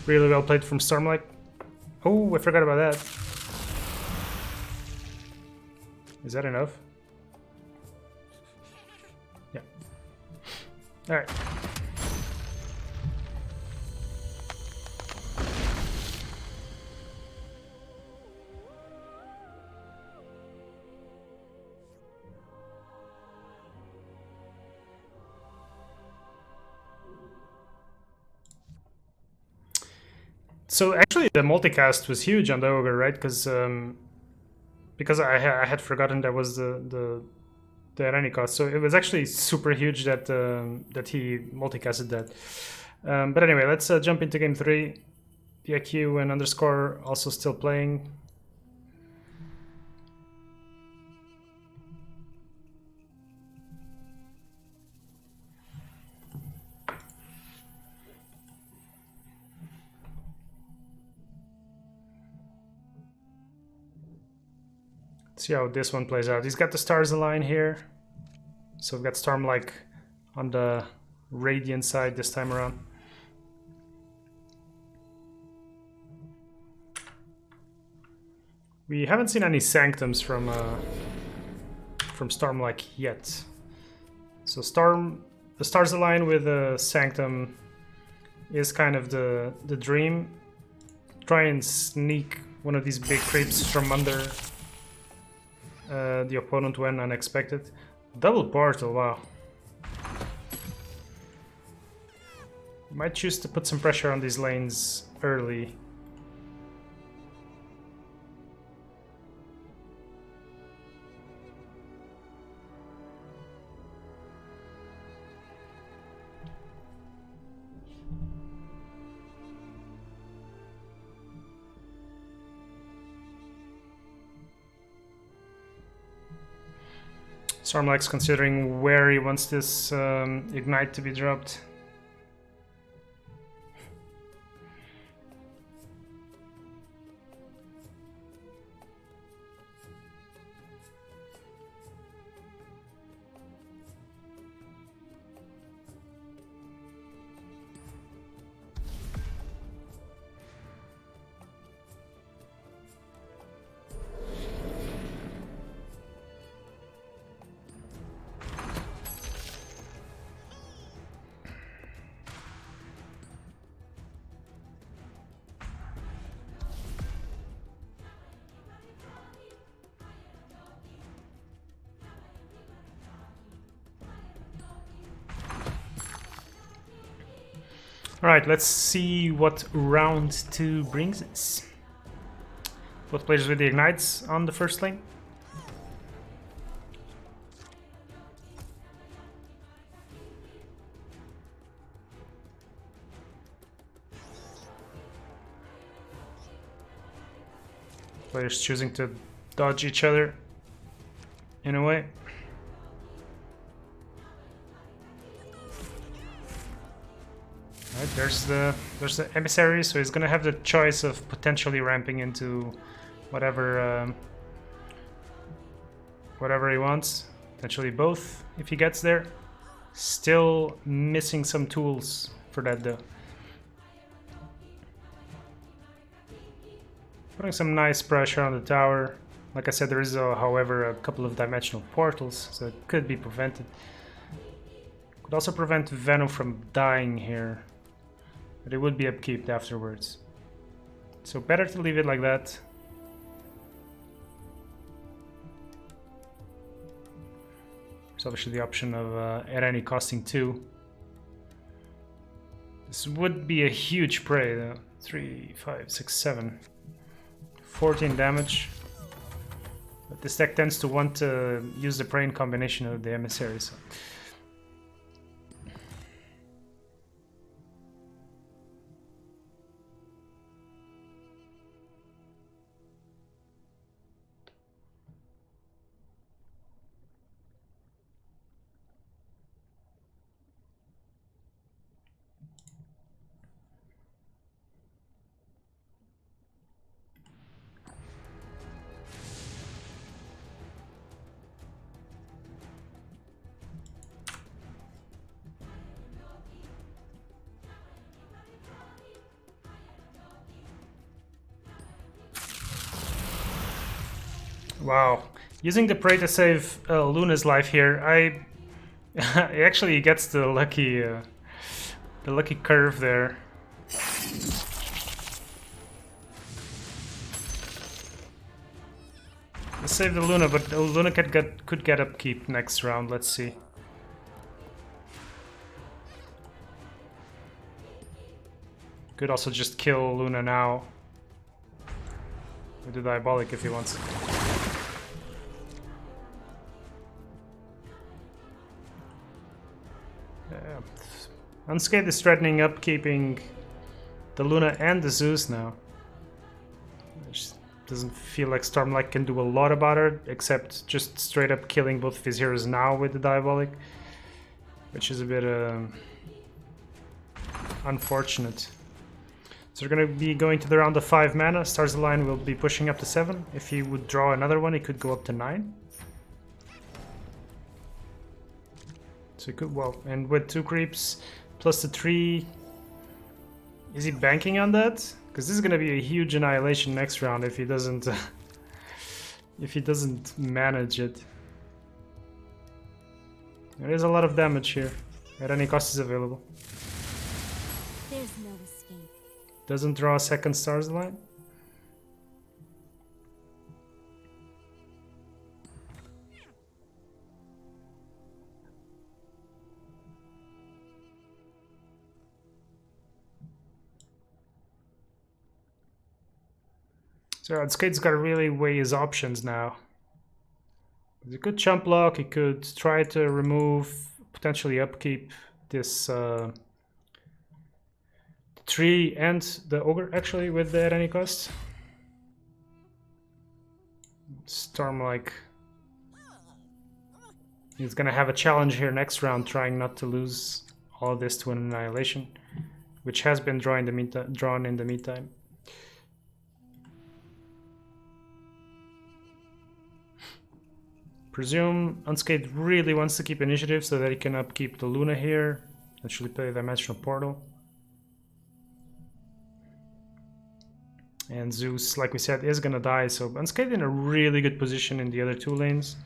Really well played from Stormlight. Oh, I forgot about that. Is that enough? Yeah. Alright. So actually the multicast was huge on the Ogre, right? Because I had forgotten that was the any cost. So it was actually super huge that that he multicasted that. But anyway, let's jump into game 3. The IQ and underscore also still playing. See how this one plays out. He's got the stars align here. So we've got Stormlight on the Radiant side this time around. We haven't seen any Sanctums from Stormlight yet. So the stars align with Sanctum is kind of the dream. Try and sneak one of these big creeps from under the opponent when unexpected. Double portal, wow. Might choose to put some pressure on these lanes early. Stormlight's considering where he wants this Ignite to be dropped. Alright, let's see what round 2 brings us. Both players with the Ignites on the first lane. Players choosing to dodge each other in a way. There's the emissary, so he's gonna have the choice of potentially ramping into whatever whatever he wants. Potentially both if he gets there. Still missing some tools for that though. Putting some nice pressure on the tower. Like I said, there is however a couple of dimensional portals, so it could be prevented. Could also prevent Venom from dying here. But it would be upkeep afterwards. So better to leave it like that. There's obviously the option of at any costing 2. This would be a huge prey though. 3, 5, 6, 7. 14 damage. But this deck tends to want to use the prey in combination of the emissary. So. Wow. Using the prey to save Luna's life here, it actually gets the lucky curve there. Save the Luna, but Luna could get upkeep next round. Let's see. Could also just kill Luna now with the Diabolic if he wants. Unscathed is threatening upkeeping the Luna and the Zeus now. Doesn't feel like Stormlight can do a lot about it, except just straight up killing both of his heroes now with the Diabolic, which is a bit unfortunate. So we're going to be going to the round of 5 mana. Stars Align will be pushing up to 7. If he would draw another one, he could go up to 9. So he could, well, and with 2 creeps plus the 3, is he banking on that? Because this is going to be a huge annihilation next round if he doesn't manage it. There is a lot of damage here. At any cost is available. There's no escape. Doesn't draw a second Stars Line. So Unscated's got to really weigh his options now. He could chump block, he could try to remove, potentially upkeep this tree and the ogre actually with the at any cost. Storm-like. He's gonna have a challenge here next round, trying not to lose all this to an annihilation, which has been drawn in the meantime. Presume Unscathed really wants to keep initiative so that he can upkeep the Luna here. Actually play a Dimensional Portal. And Zeus, like we said, is gonna die, so Unscathed in a really good position in the other 2 lanes.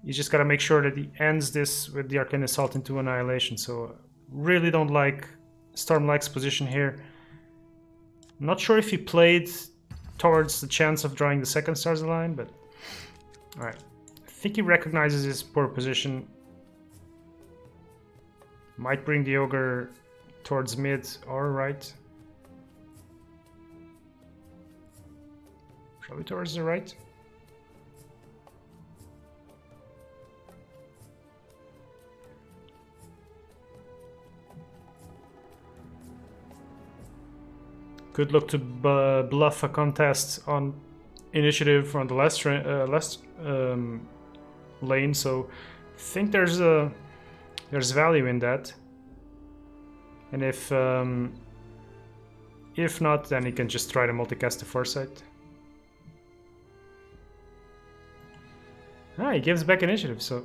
You just gotta make sure that he ends this with the Arcane Assault into Annihilation, so really don't like Stormlight's position here. Not sure if he played towards the chance of drawing the second Stars Align, but alright. I think he recognizes his poor position. Might bring the Ogre towards mid or right. Probably towards the right. Could look to bluff a contest on initiative on the last lane, so I think there's value in that. And if not, then he can just try to multicast the Foresight. Ah, he gives back initiative, so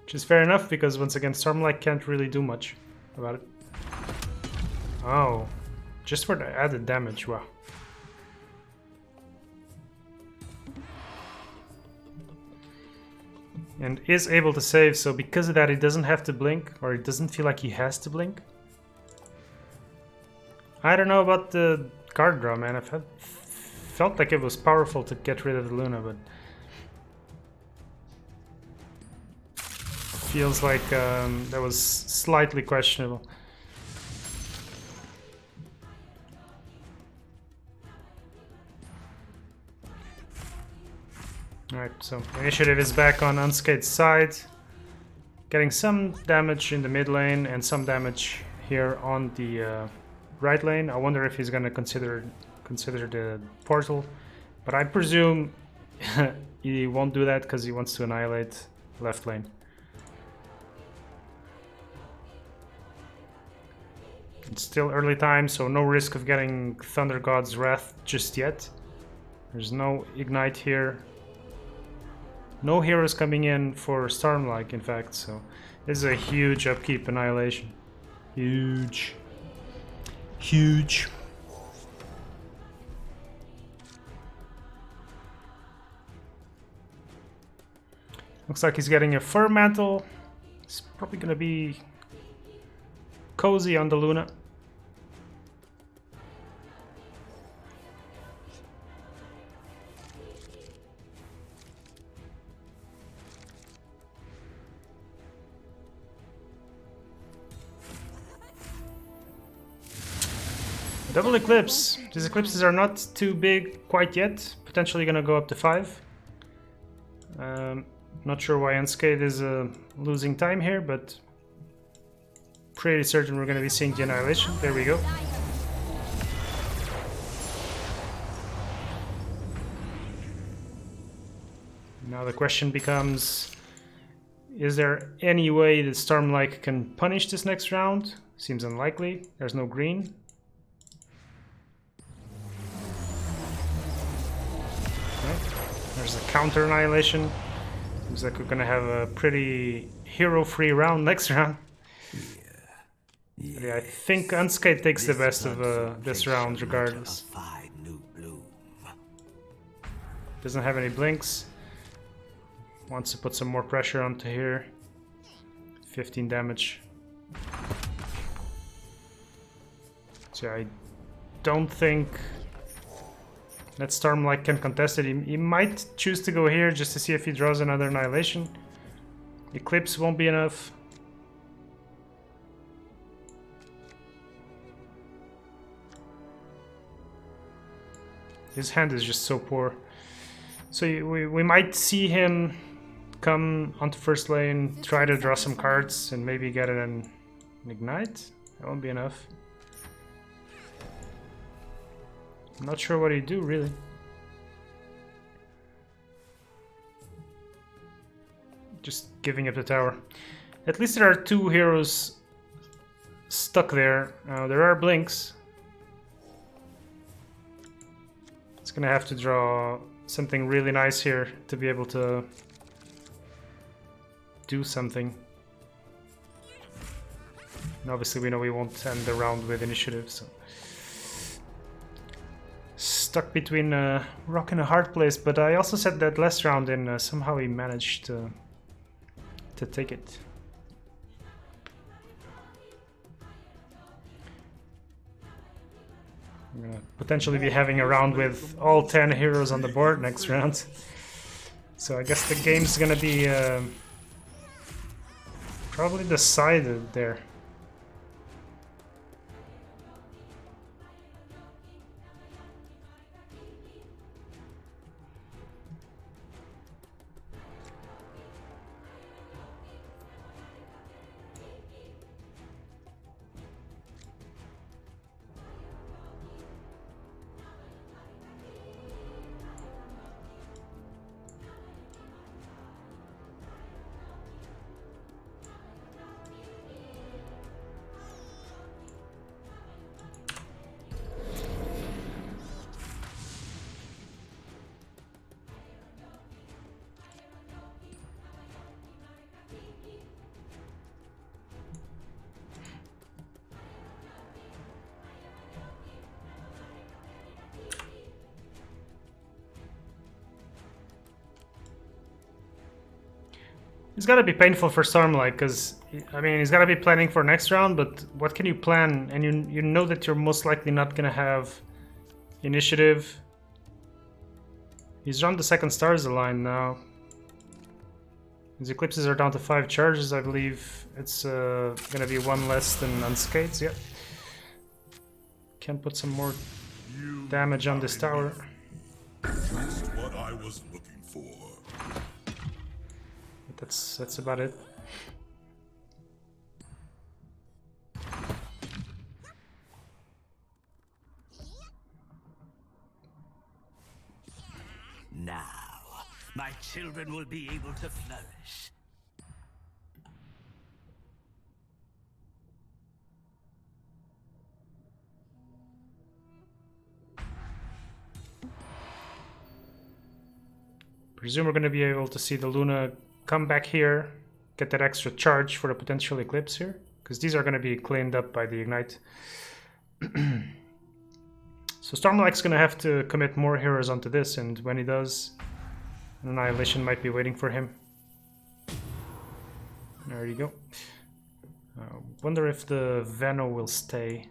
which is fair enough, because once again Stormlight can't really do much about it. Oh, just for the added damage, wow. And is able to save, so because of that he doesn't have to blink, or it doesn't feel like he has to blink. I don't know about the card draw, man. I felt like it was powerful to get rid of the Luna, but feels like that was slightly questionable. Alright, so initiative is back on Unscated's side. Getting some damage in the mid lane and some damage here on the right lane. I wonder if he's gonna consider the portal, but I presume he won't do that because he wants to annihilate left lane. It's still early time, so no risk of getting Thunder God's Wrath just yet. There's no ignite here. No heroes coming in for Stormlight, in fact, so this is a huge upkeep annihilation. Huge. Huge. Looks like he's getting a fur mantle. It's probably gonna be cozy on the Luna. Double Eclipse. These eclipses are not too big quite yet. Potentially gonna go up to 5. Not sure why Unscathed is losing time here, but pretty certain we're gonna be seeing the Annihilation. There we go. Now the question becomes, is there any way that Stormlight can punish this next round? Seems unlikely. There's no green. There's a counter Annihilation. Seems like we're gonna have a pretty hero-free round next round. Yeah, I think Unscathed takes the best of this round regardless. Doesn't have any blinks. Wants to put some more pressure onto here. 15 damage. So I don't think that Stormlight can contest it. He might choose to go here just to see if he draws another Annihilation. Eclipse won't be enough. His hand is just so poor. So we might see him come onto first lane, try to draw some cards, and maybe get an Ignite. That won't be enough. I'm not sure what he'd do, really. Just giving up the tower. At least there are 2 heroes stuck there. There are blinks. It's gonna have to draw something really nice here to be able to do something. And obviously we know we won't end the round with initiative, so... Stuck between a rock and a hard place, but I also said that last round and somehow he managed to take it. I'm gonna potentially be having a round with all 10 heroes on the board next round. So I guess the game's gonna be probably decided there. It's gotta be painful for Stormlight, because, I mean, he's gotta be planning for next round, but what can you plan? And you know that you're most likely not gonna have initiative. He's on the second Stars line now. His Eclipses are down to 5 charges, I believe. It's gonna be 1 less than Unscathed, yep. Can put some more damage on this tower. Just what I was looking for. That's about it. Now, my children will be able to flourish. Presume we're going to be able to see the Luna come back here, get that extra charge for a potential Eclipse here, because these are going to be cleaned up by the Ignite. So Stormlight's going to have to commit more heroes onto this, and when he does, an Annihilation might be waiting for him. There you go. Wonder if the Veno will stay.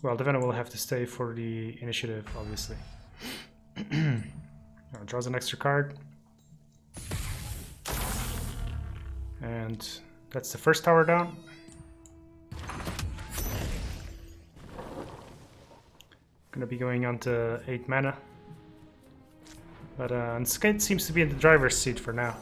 Well, the Veno will have to stay for the initiative, obviously. Draws an extra card. And that's the first tower down. Gonna be going on to 8 mana. But Skate seems to be in the driver's seat for now.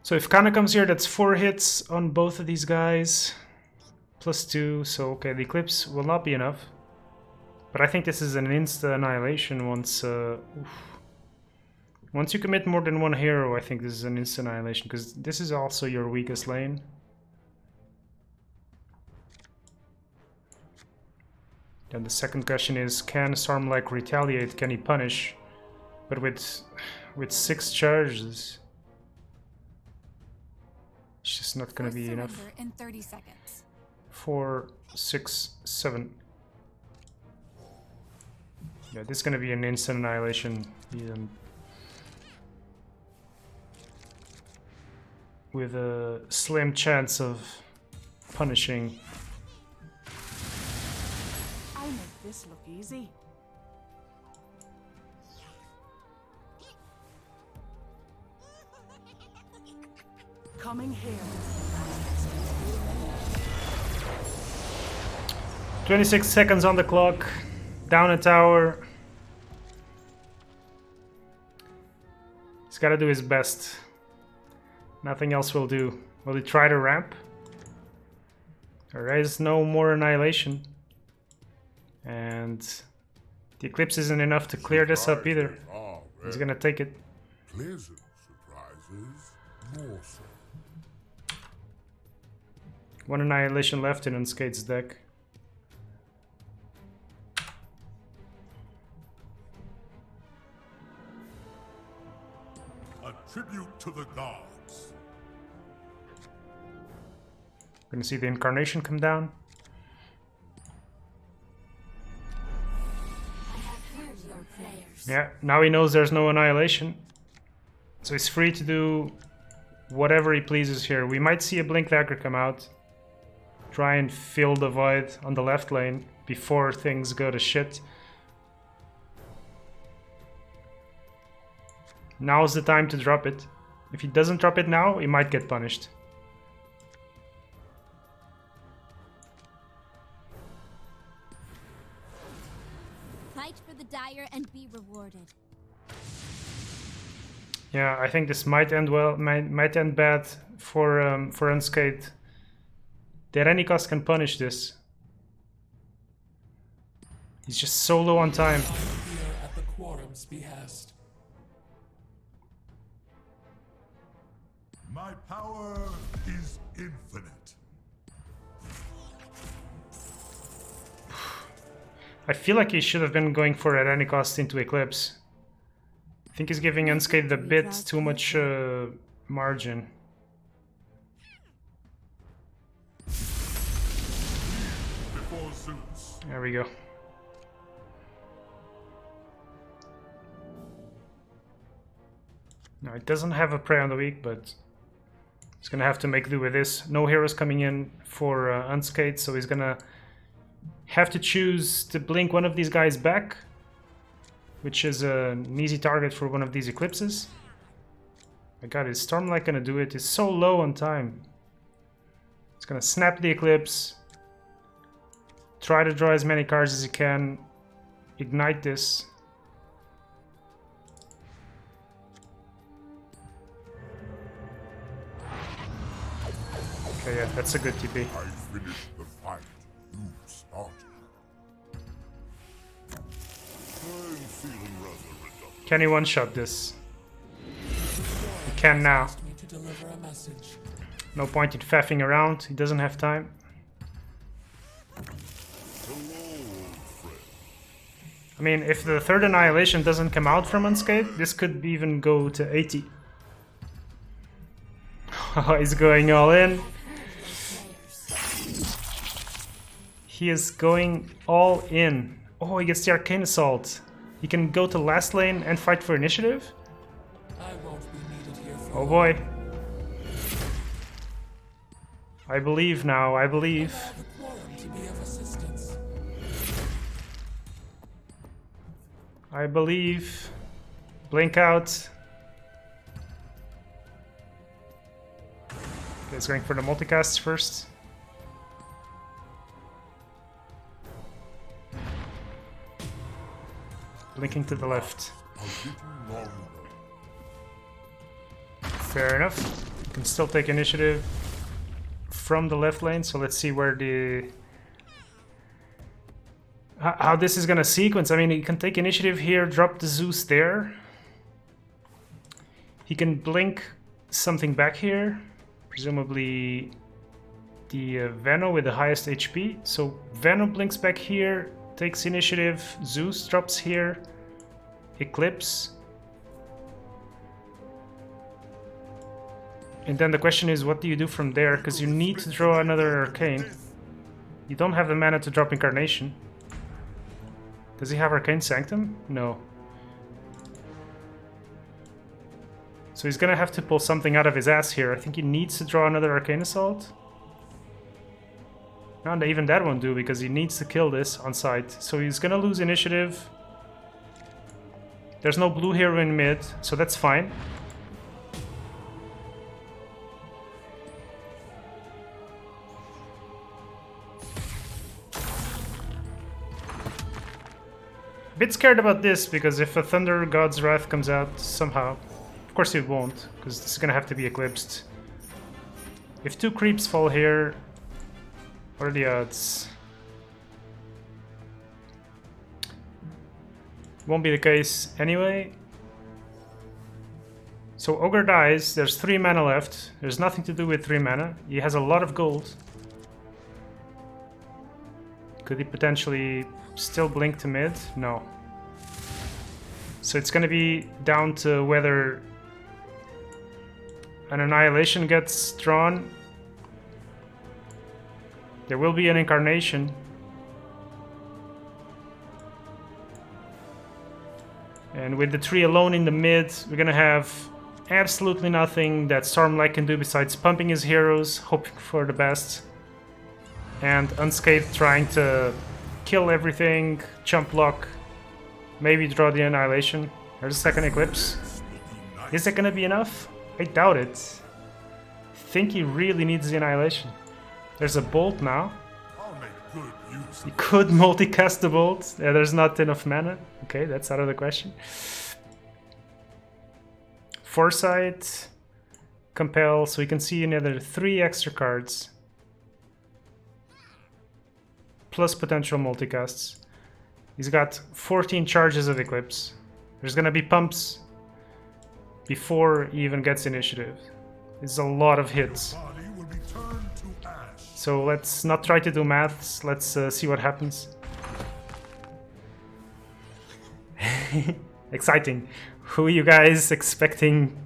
So if Kana comes here, that's 4 hits on both of these guys. +2, so okay, the Eclipse will not be enough. But I think this is an insta-annihilation once... once you commit more than 1 hero, I think this is an insta-annihilation, because this is also your weakest lane. Then the second question is, can Stormlight retaliate? Can he punish? But with 6 charges... it's just not gonna be enough. In 30 seconds. 4, 6, 7. Yeah, this is gonna be an instant annihilation. With a slim chance of punishing. I make this look easy. Coming here. 26 seconds on the clock. Down a tower. He's gotta do his best. Nothing else will do. Will he try to ramp? There is no more annihilation. And the Eclipse isn't enough to clear this up either. He's gonna take it. Pleasant surprises, more so. 1 annihilation left in Unskate's deck. A tribute to the gods. Gonna see the Incarnation come down. Yeah, now he knows there's no annihilation. So he's free to do whatever he pleases here. We might see a Blink Dagger come out. Try and fill the void on the left lane before things go to shit. Now's the time to drop it. If he doesn't drop it now, he might get punished. Fight for the dire and be rewarded. Yeah, I think this might end well. Might end bad for Unscathed. The Renicos can punish this. He's just so low on time. At the quorum's behest. My power is infinite. I feel like he should have been going for a Renicos into Eclipse. I think he's giving Unscathed a bit too much margin. There we go. Now it doesn't have a Prey on the Weak, but he's gonna have to make do with this. No heroes coming in for Unscathed, so he's gonna have to choose to blink one of these guys back, which is an easy target for one of these Eclipses. My god, is Stormlight gonna do it? It's so low on time. It's gonna snap the Eclipse. Try to draw as many cards as you can. Ignite this. Okay, yeah, that's a good TP. I finished the fight you started. I'm feeling rather redundant. Can he one-shot this? He can now. No point in faffing around. He doesn't have time. I mean, if the third Annihilation doesn't come out from Unscathed, this could even go to 80. Oh, he's going all in. He is going all in. Oh, he gets the Arcane Assault. He can go to last lane and fight for initiative? I won't be needed here for Oh boy. I believe now, I believe. Allow the quorum to be of assistance. I believe. Blink out. Okay, he's going for the multicasts first. Blinking to the left. Fair enough. You can still take initiative from the left lane, so let's see where the... how this is gonna sequence. I mean, he can take initiative here, drop the Zeus there. He can blink something back here. Presumably the Veno with the highest HP. So Veno blinks back here, takes initiative, Zeus drops here, Eclipse. And then the question is, what do you do from there? Because you need to draw another Arcane. You don't have the mana to drop Incarnation. Does he have Arcane Sanctum? No. So he's gonna have to pull something out of his ass here. I think he needs to draw another Arcane Assault. No, and even that won't do because he needs to kill this on sight. So he's gonna lose initiative. There's no blue hero in mid, so that's fine. Bit scared about this because if a Thunder God's Wrath comes out somehow, of course it won't, because this is gonna have to be eclipsed. If two creeps fall here, what are the odds? Won't be the case anyway. So Ogre dies, there's 3 mana left. There's nothing to do with 3 mana. He has a lot of gold. Could he potentially still blink to mid? No. So it's gonna be down to whether an Annihilation gets drawn. There will be an Incarnation. And with the tree alone in the mid, we're gonna have absolutely nothing that Stormlight can do besides pumping his heroes, hoping for the best. And Unscathed trying to kill everything, jump block, maybe draw the Annihilation. There's a second Eclipse. Is it gonna be enough? I doubt it. I think he really needs the Annihilation. There's a Bolt now. You could multicast the Bolt. Yeah, there's not enough mana. Okay, that's out of the question. Foresight, Compel, so we can see another 3 extra cards. Plus potential multicasts. He's got 14 charges of Eclipse. There's gonna be pumps before he even gets initiative. It's a lot of hits. So let's not try to do maths, let's see what happens. Exciting. Who are you guys expecting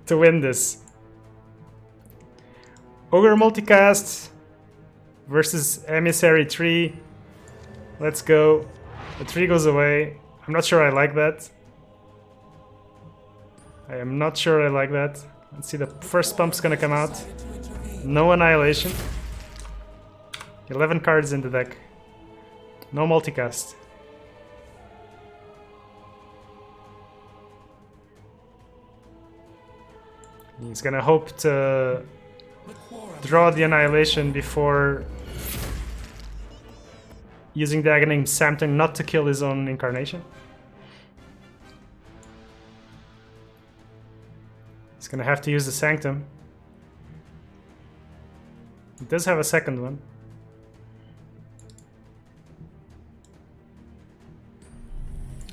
to win this? Ogre multicast versus Emissary tree. Let's go. The tree goes away. I'm not sure I like that. I am not sure I like that. Let's see, the first pump's gonna come out. No Annihilation. 11 cards in the deck. No multicast. He's gonna hope to draw the Annihilation before using the Aghanim Samton not to kill his own Incarnation. He's gonna have to use the Sanctum. He does have a second one.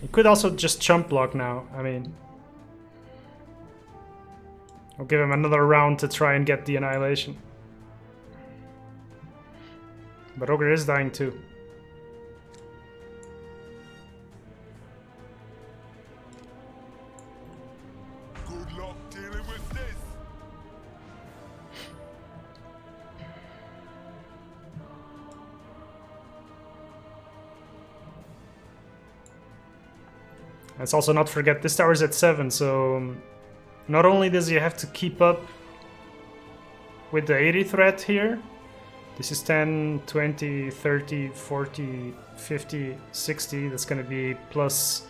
He could also just chump block now. I mean, I'll give him another round to try and get the Annihilation. But Ogre is dying too. Good luck dealing with this. Let's also not forget this tower's at 7, so not only does he have to keep up with the 80 threat here, this is 10, 20, 30, 40, 50, 60, that's gonna be plus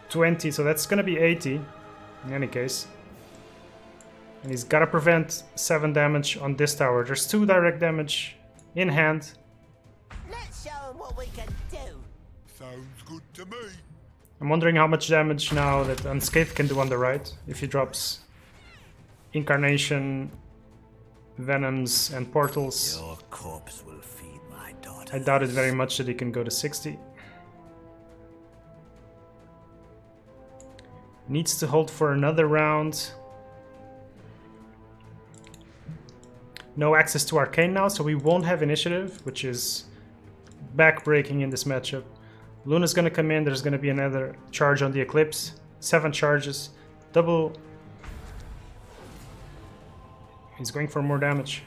20, so that's gonna be 80 in any case. And he's gotta prevent 7 damage on this tower. There's 2 direct damage in hand. Let's show him what we can do. Sounds good to me. I'm wondering how much damage now that Unscathed can do on the right if he drops Incarnation, Venoms, and Portals. Your corpse will feed my daughter. I doubt it very much that he can go to 60. Needs to hold for another round. No access to Arcane now, so we won't have initiative, which is backbreaking in this matchup. Luna's gonna come in, there's gonna be another charge on the Eclipse. 7 charges. Double. He's going for more damage.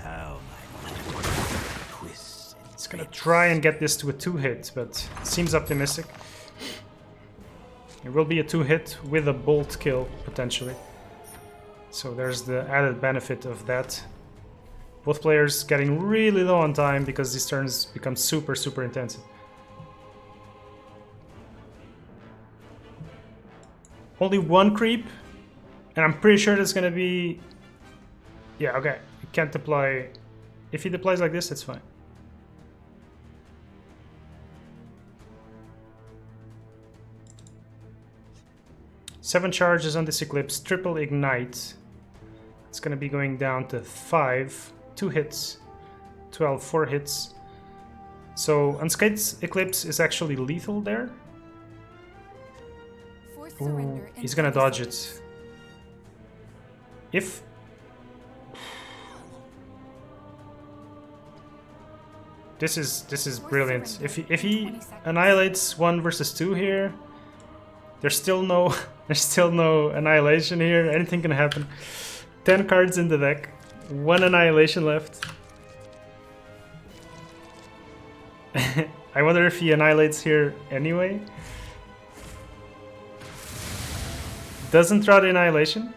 How my twists. He's gonna try and get this to a 2-hit, but seems optimistic. It will be a 2-hit with a bolt kill, potentially. So there's the added benefit of that. Both players getting really low on time because these turns become super, super intensive. Only 1 creep, and I'm pretty sure there's gonna be... Yeah, okay. He can't deploy... If he deploys like this, it's fine. Seven charges on this Eclipse, triple ignite. It's gonna be going down to 5. 2 hits, 12, 4 hits. So Unscathed Eclipse is actually lethal there. Ooh, he's gonna dodge it. If this is brilliant. If he annihilates 1 versus 2 here, there's still no annihilation here. Anything can happen. 10 cards in the deck. 1 annihilation left. I wonder if he annihilates here anyway. Doesn't draw the annihilation.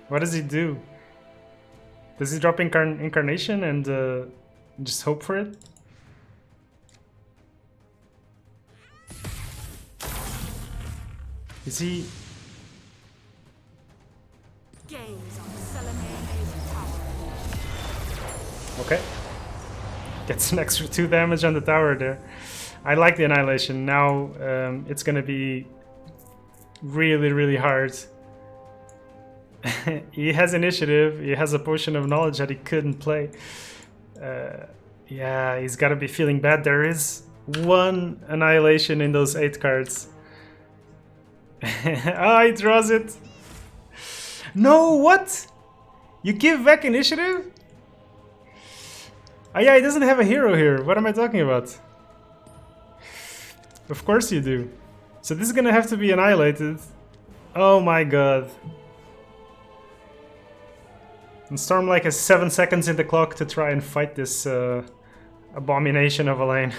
What does he do? Does he drop Incarnation and just hope for it? Is he... Okay. Gets an extra 2 damage on the tower there. I like the Annihilation. Now it's gonna be really, really hard. He has initiative. He has a Potion of Knowledge that he couldn't play. Yeah, he's gotta be feeling bad. There is 1 Annihilation in those 8 cards. Ah, he draws it. No, what? You give back initiative? Oh yeah, he doesn't have a hero here. What am I talking about? Of course you do. So this is gonna have to be annihilated. Oh my god. And Stormlight has 7 seconds in the clock to try and fight this abomination of a lane.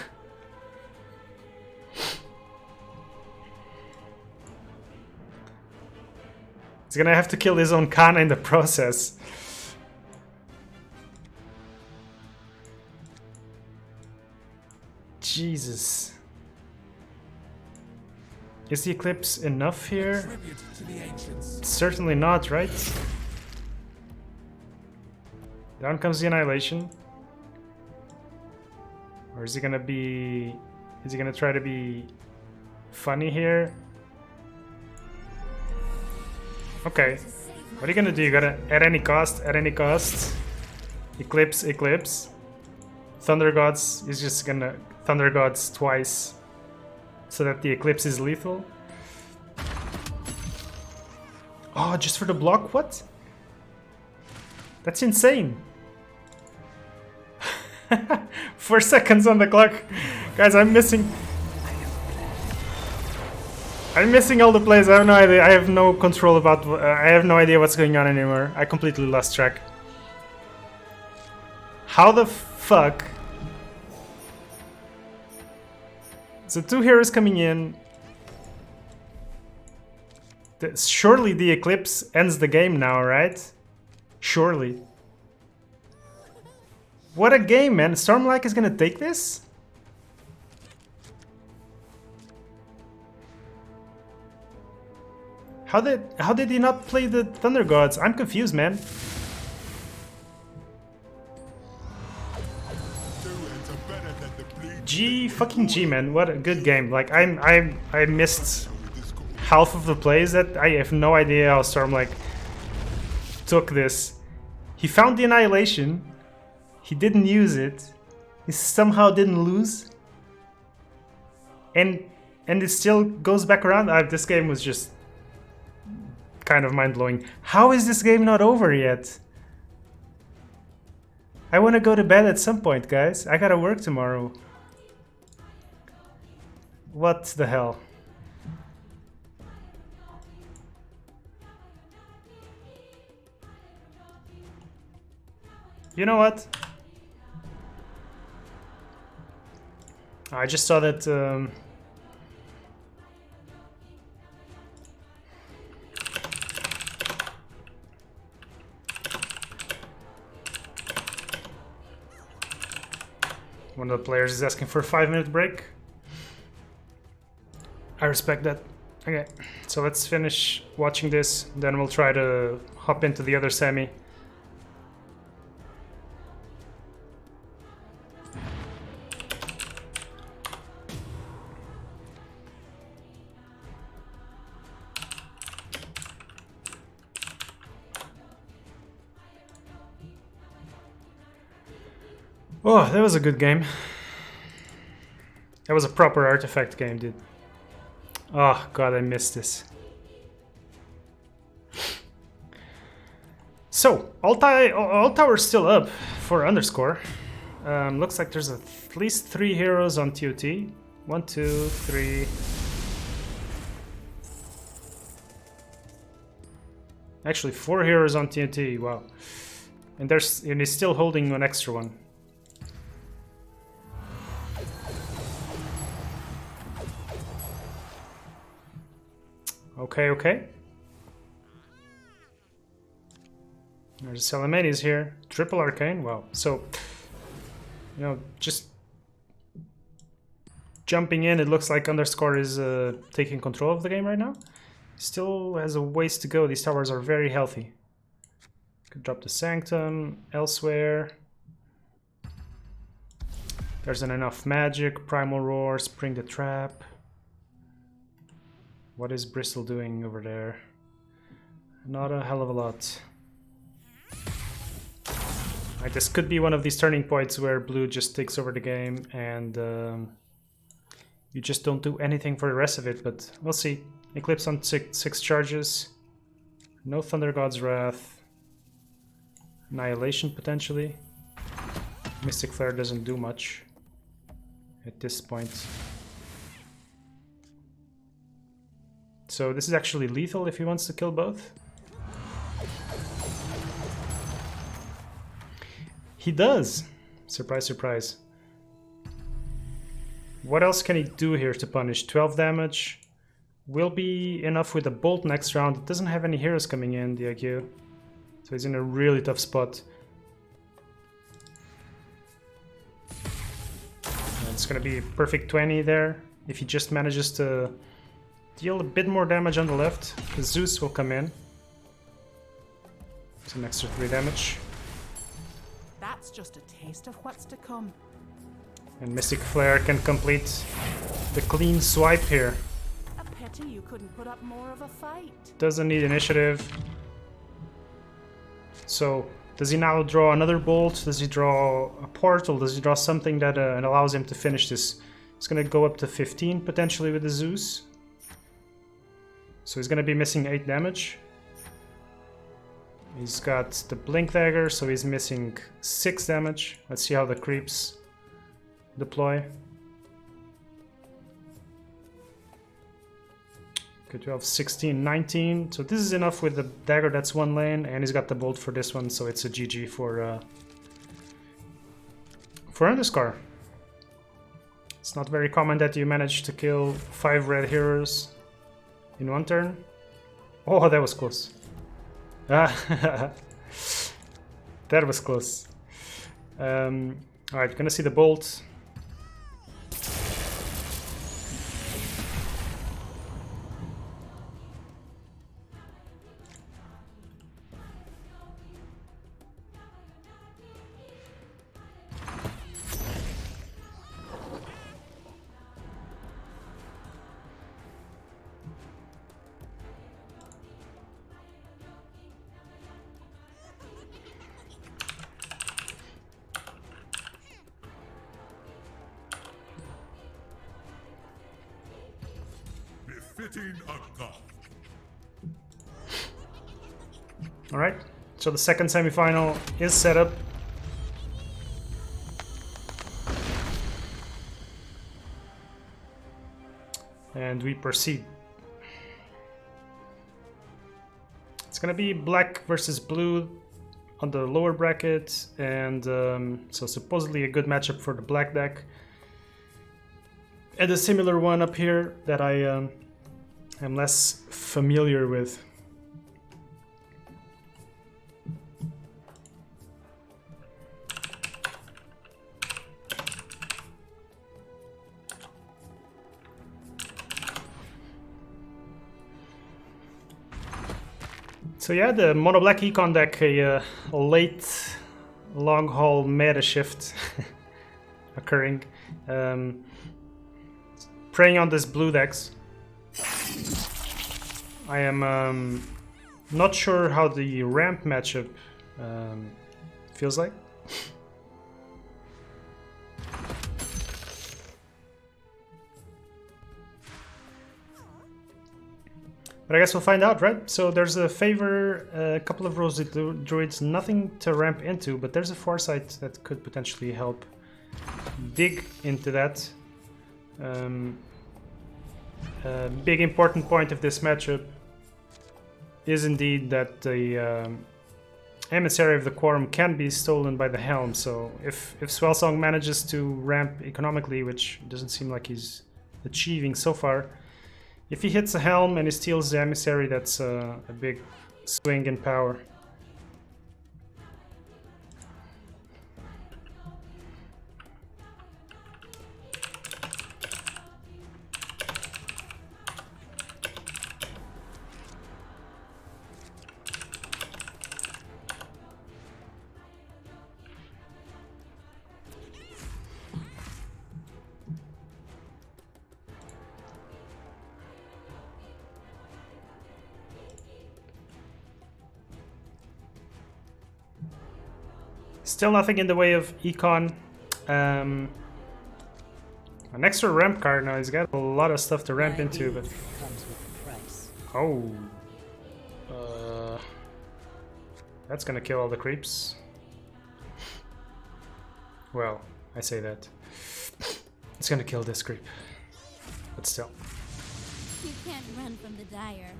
He's gonna have to kill his own Kana in the process. Jesus. Is the Eclipse enough here? Certainly not, right? Down comes the Annihilation. Or is he gonna be... Is he gonna try to be funny here? Okay. What are you gonna do? You gotta, at any cost, Eclipse, Eclipse. Thunder Gods is just gonna Thunder Gods twice so that the Eclipse is lethal. Oh, just for the block? What? That's insane. 4 seconds on the clock. Guys, I'm missing all the plays. I have no idea. I have no control about... I have no idea what's going on anymore. I completely lost track. How the fuck? So 2 heroes coming in. Surely the Eclipse ends the game now, right? Surely. What a game, man. Stormlight is gonna take this? How did he not play the Thunder Gods? I'm confused, man. Fucking G, man. What a good game. Like I missed half of the plays that I have no idea how Stormlight took this. He found the Annihilation. He didn't use it. He somehow didn't lose. And it still goes back around. This game was just kind of mind-blowing. How is this game not over yet? I want to go to bed at some point, guys. I gotta work tomorrow. What the hell? You know what? I just saw that one of the players is asking for a 5-minute break. I respect that. Okay, so let's finish watching this, then we'll try to hop into the other semi. Oh, that was a good game. That was a proper artifact game, dude. Oh god, I missed this. So, all towers still up for underscore. Looks like there's at least 3 heroes on TOT. 1, 2, 3. Actually, 4 heroes on TNT. Wow. And he's still holding an extra one. Okay. There's Salamani's here. Triple Arcane. Wow. So, you know, just jumping in, it looks like underscore is taking control of the game right now. Still has a ways to go. These towers are very healthy. Could drop the Sanctum elsewhere. There's enough magic. Primal Roar. Spring the Trap. What is Bristol doing over there? Not a hell of a lot. Right, this could be one of these turning points where blue just takes over the game and you just don't do anything for the rest of it, but we'll see. Eclipse on 6 charges. No Thunder God's Wrath. Annihilation potentially. Mystic Flare doesn't do much at this point. So this is actually lethal if he wants to kill both. He does! Surprise, surprise. What else can he do here to punish? 12 damage. Will be enough with a bolt next round. It doesn't have any heroes coming in, the IQ. So he's in a really tough spot. And it's gonna be a perfect 20 there. If he just manages to deal a bit more damage on the left, the Zeus will come in. It's an extra 3 damage. That's just a taste of what's to come. And Mystic Flare can complete the clean swipe here. A pity you couldn't put up more of a fight. Doesn't need initiative. So, does he now draw another bolt? Does he draw a portal? Does he draw something that allows him to finish this? It's gonna go up to 15 potentially with the Zeus. So he's gonna be missing 8 damage. He's got the Blink Dagger, so he's missing 6 damage. Let's see how the creeps deploy. Okay, 12, 16, 19. So this is enough with the dagger, that's 1 lane, and he's got the bolt for this one, so it's a GG for underscore. It's not very common that you manage to kill 5 red heroes in one turn. Oh, that was close. Ah, that was close. Alright, gonna see the bolt. Befitting a god. Alright, so the second semifinal is set up. And we proceed. It's gonna be black versus blue on the lower bracket, and so supposedly a good matchup for the black deck. And a similar one up here that I am less familiar with. So yeah, the mono black econ deck, a late long haul meta shift occurring. Preying on this blue decks. I am not sure how the ramp matchup feels like. But I guess we'll find out, right? So there's a favor, a couple of rose druids, nothing to ramp into, but there's a foresight that could potentially help dig into that. A big important point of this matchup is indeed that the emissary of the quorum can be stolen by the helm. So if Swellsong manages to ramp economically, which doesn't seem like he's achieving so far, if he hits the helm and he steals the emissary, that's a big swing in power. Still nothing in the way of econ. An extra ramp card now. He's got a lot of stuff to ramp into, but oh, that's gonna kill all the creeps. Well, I say that. It's gonna kill this creep, but still. You can't run from the dire.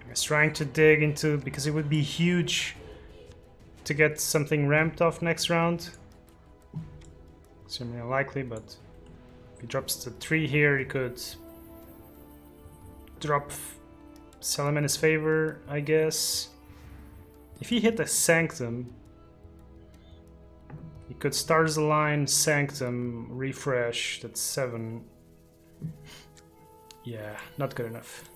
He's trying to dig into, because it would be huge to get something ramped off next round. Extremely unlikely, but if he drops the 3 here, he could drop sell him in his favor, I guess. If he hit the Sanctum, he could Stars Align, Sanctum, refresh, that's 7. Yeah, not good enough.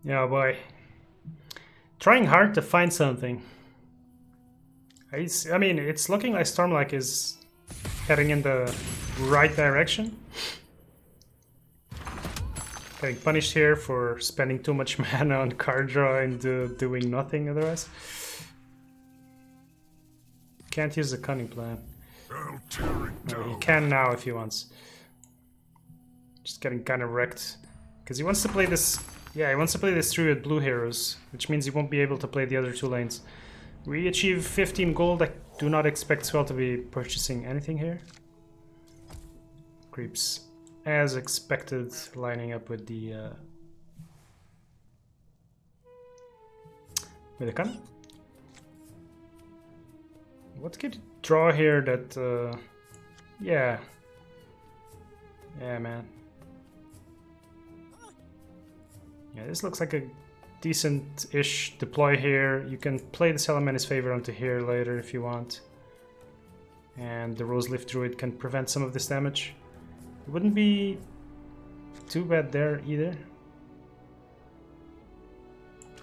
Yeah, boy. Trying hard to find something. I mean, it's looking like Stormlight is heading in the right direction. Getting punished here for spending too much mana on card draw and doing nothing otherwise. Can't use the cunning plan. No, he can now if he wants. Just getting kind of wrecked. Because he wants to play this... Yeah, he wants to play this through with blue heroes, which means he won't be able to play the other two lanes. We achieve 15 gold. I do not expect Swell to be purchasing anything here. Creeps, as expected, lining up with the cunning. What could you draw here that... yeah. Yeah, man. Yeah, this looks like a decent-ish deploy here. You can play the Salamander's Favor onto here later if you want. And the Roseleaf Druid can prevent some of this damage. It wouldn't be too bad there either.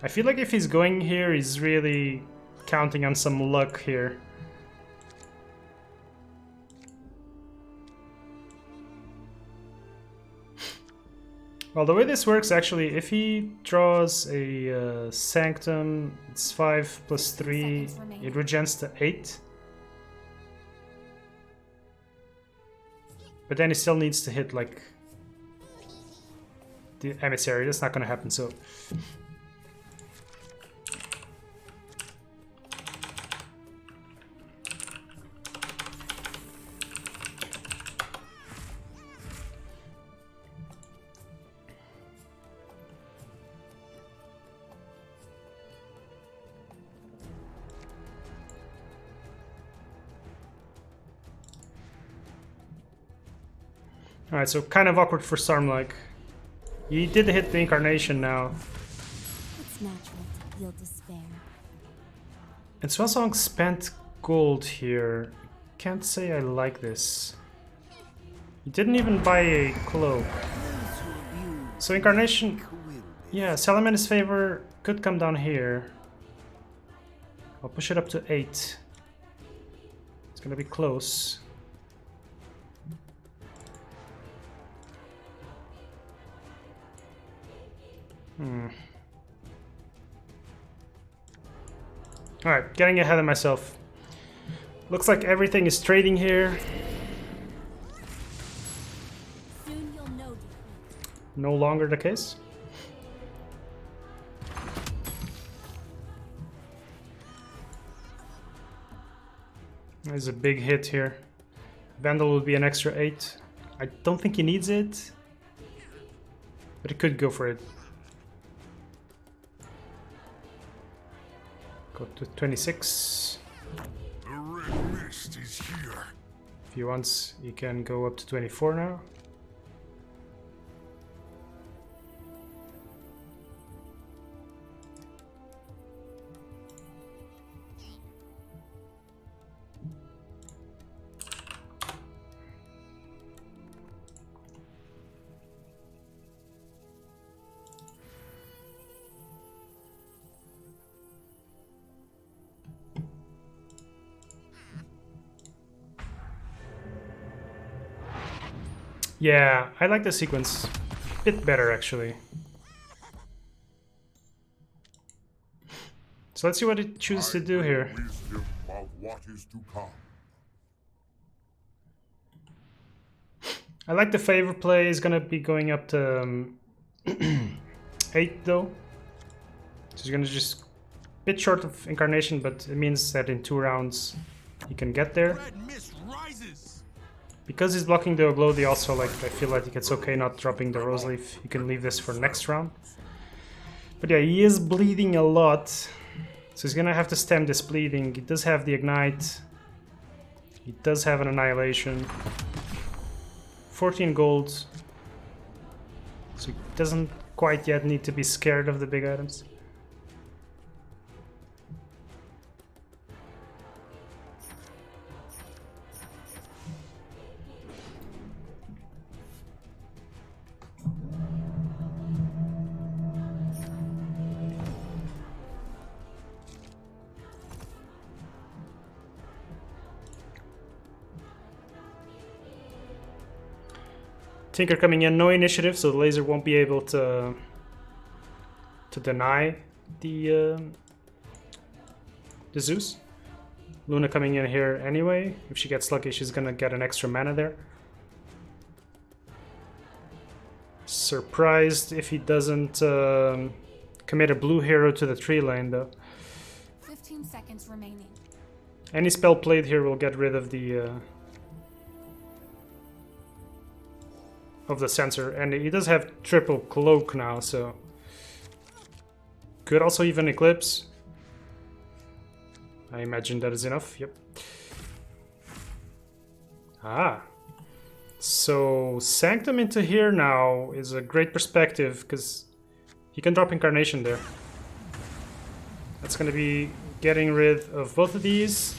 I feel like if he's going here, he's really counting on some luck here. Well, the way this works, actually, if he draws a Sanctum, it's 5 plus 3, it regens to 8. But then he still needs to hit, like, the Emissary. That's not going to happen, so... Alright, so kind of awkward for Stormlike. He did hit the Incarnation now. It's natural to feel despair. And Swellsong spent gold here. Can't say I like this. He didn't even buy a cloak. So Incarnation... Yeah, Salamander's Favor could come down here. I'll push it up to 8. It's gonna be close. Alright, getting ahead of myself. Looks like everything is trading here. Soon you'll know defeat. No longer the case. There's a big hit here. Vandal will be an extra 8. I don't think he needs it, but he could go for it. Go to 26. The red mist is here. If he wants, he can go up to 24 now. Yeah, I like the sequence a bit better actually. So let's see what it chooses to do here. Wisdom of what is to come. I like the favor play. Is gonna be going up to 8 though. So he's gonna just bit short of Incarnation, but it means that in 2 rounds he can get there. Red mist rises. Because he's blocking the Oglow, they also like, I feel like it's okay not dropping the Roseleaf. You can leave this for next round. But yeah, he is bleeding a lot. So he's gonna have to stem this bleeding. He does have the Ignite. He does have an Annihilation. 14 gold. So he doesn't quite yet need to be scared of the big items. Tinker coming in, no initiative, so the laser won't be able to deny the Zeus. Luna coming in here anyway. If she gets lucky, she's gonna get an extra mana there. Surprised if he doesn't commit a blue hero to the tree lane though. 15 seconds remaining. Any spell played here will get rid of the sensor, and he does have triple cloak now, so could also even eclipse. I imagine that is enough. Yep. Ah. So Sanctum into here now is a great perspective because he can drop Incarnation there. That's going to be getting rid of both of these.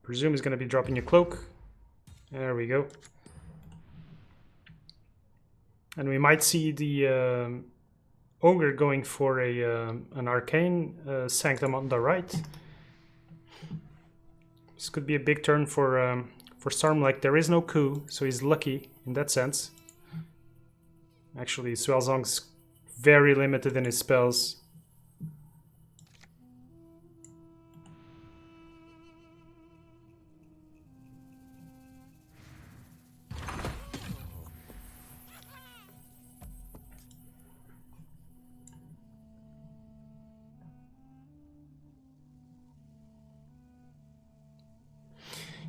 Presume he's going to be dropping a cloak. There we go. And we might see the Ogre going for an Arcane Sanctum on the right. This could be a big turn for Stormlight. There is no coup, so he's lucky in that sense. Actually, Swelzong's very limited in his spells.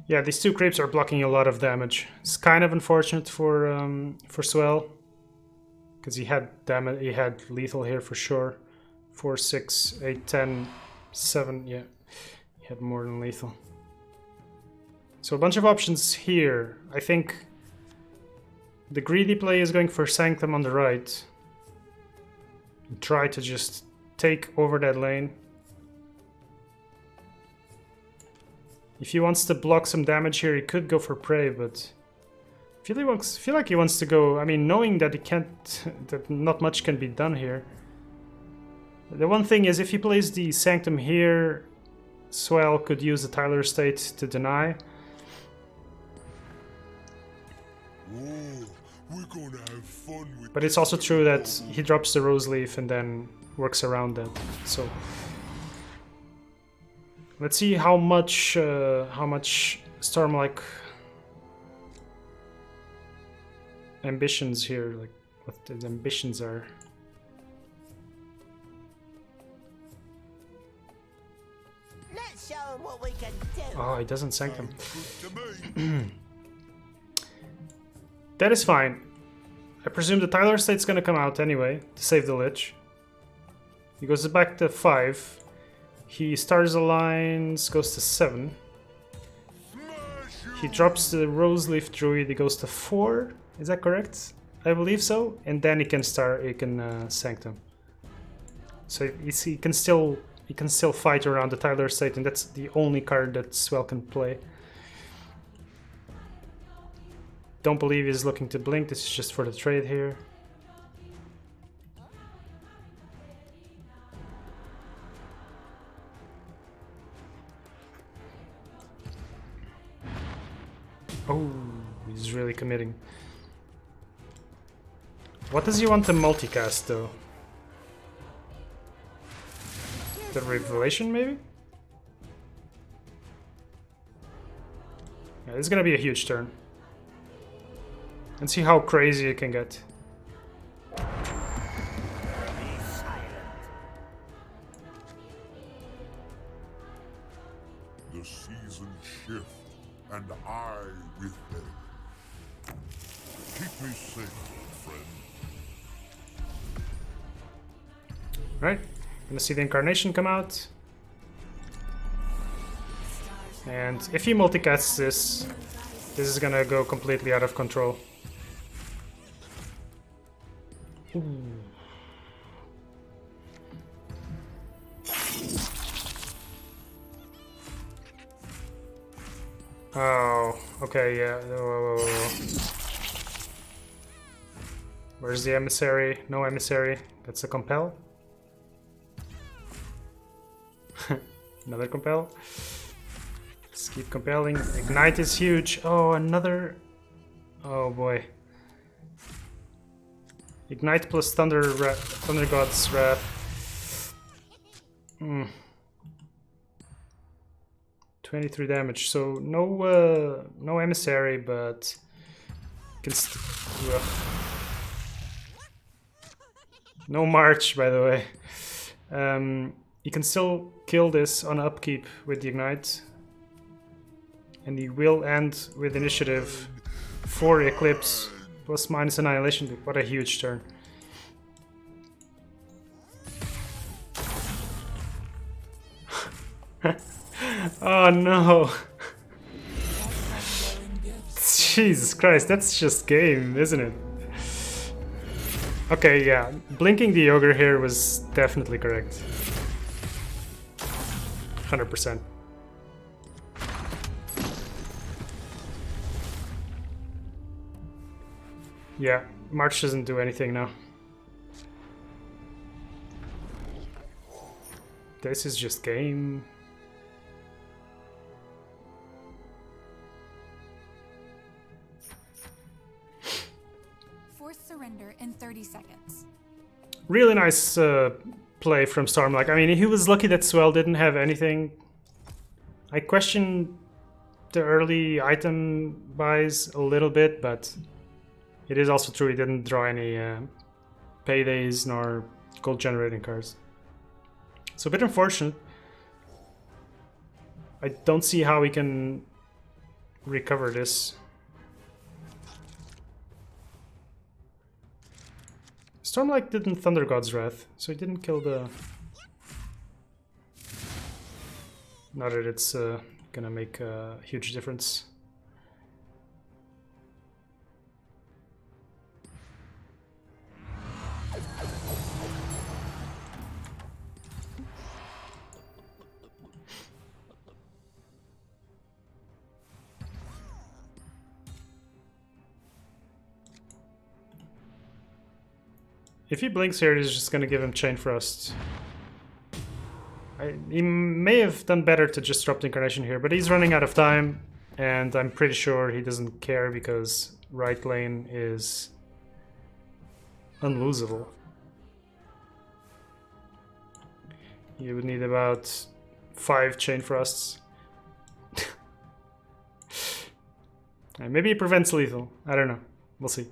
Yeah, these two creeps are blocking a lot of damage. It's kind of unfortunate for Swell, because he had damage. He had lethal here for sure. 4, 6, 8, 10, 7. Yeah, he had more than lethal. So a bunch of options here. I think the greedy play is going for Sanctum on the right. And try to just take over that lane. If he wants to block some damage here, he could go for Prey, but I feel like he wants to go. I mean, knowing that he can't, that not much can be done here. The one thing is, if he plays the Sanctum here, Swell could use the Tyler Estate to deny. Ooh, we're gonna have fun with But it's also true that he drops the Rose Leaf and then works around that. So. Let's see how much Stormlight ambitions here, like what the ambitions are. Let's show him what we can do. Oh, he doesn't Sanctum. That is fine. I presume the Tyler Estate's gonna come out anyway to save the Lich. He goes back to 5. He stars the lines, goes to 7. He drops the Rose Leaf Druid, he goes to 4. Is that correct? I believe so. And then he can Sanctum. So he can still fight around the Tyler Estate, and that's the only card that Swell can play. Don't believe he's looking to blink. This is just for the trade here. Oh, he's really committing. What does he want to multicast though? The Revelation maybe? Yeah, this is gonna be a huge turn. And see how crazy it can get. the seasons shift, and I with them. Keep me safe, friend. Right, gonna see the Incarnation come out. And if he multicasts this, this is gonna go completely out of control. Ooh. Oh, okay, yeah. Whoa. Where's the emissary? No emissary. That's a compel. Another compel. Let's keep compelling. Ignite is huge. Oh, another. Oh boy. Ignite plus Thunder God's Wrath. 23 damage. So no emissary, but can no march, by the way. You can still kill this on upkeep with the Ignite. And he will end with initiative for Eclipse plus minus Annihilation. What a huge turn. Oh no. Jesus Christ, that's just game, isn't it? Okay, yeah, blinking the Ogre here was definitely correct. 100%. Yeah, March doesn't do anything now. This is just game. Force surrender in 30 seconds. Really nice play from Stormlight. I mean, he was lucky that Swell didn't have anything. I question the early item buys a little bit, but it is also true he didn't draw any paydays nor gold generating cards. So a bit unfortunate. I don't see how we can recover this. Stormlight didn't Thunder God's Wrath, so he didn't kill the... Not that it's gonna make a huge difference. If he blinks here, he's just gonna give him Chain Frost. He may have done better to just drop the Incarnation here, but he's running out of time, and I'm pretty sure he doesn't care because right lane is unlosable. You would need about 5 Chain Frosts. Maybe it prevents lethal. I don't know. We'll see.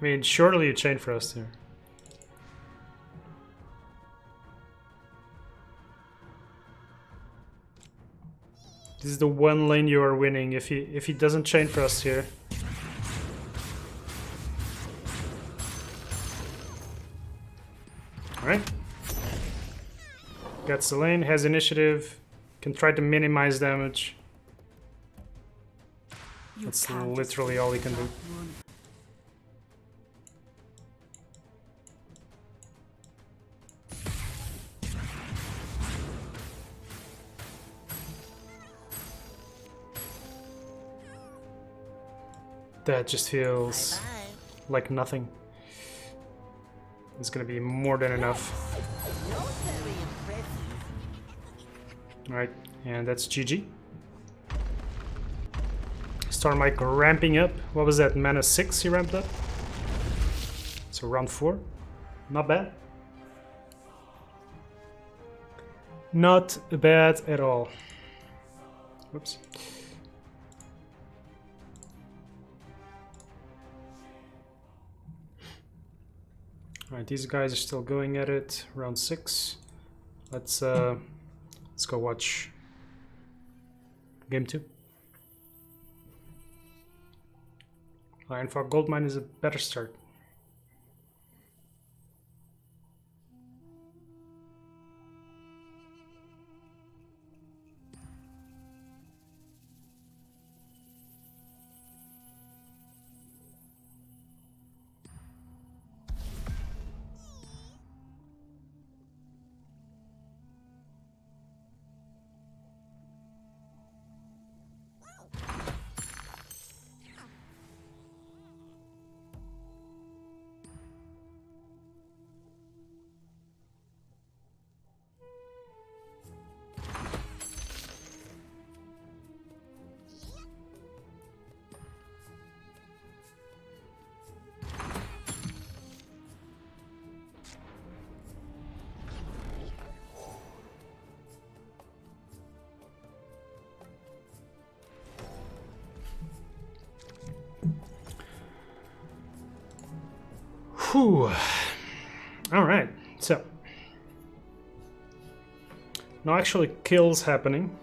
I mean, surely a Chain Frost here. This is the one lane you are winning if he doesn't Chain Frost here. Alright. Gets the lane, has initiative, can try to minimize damage. That's literally all he can do. That just feels like nothing. It's gonna be more than enough. Alright, and that's GG. Stormlight ramping up. What was that? Mana 6 he ramped up? So round 4. Not bad. Not bad at all. Whoops. Alright, these guys are still going at it. Round 6. Let's go watch game 2. Ironfog Goldmine is a better start. Whew. Alright, so. No actually kills happening.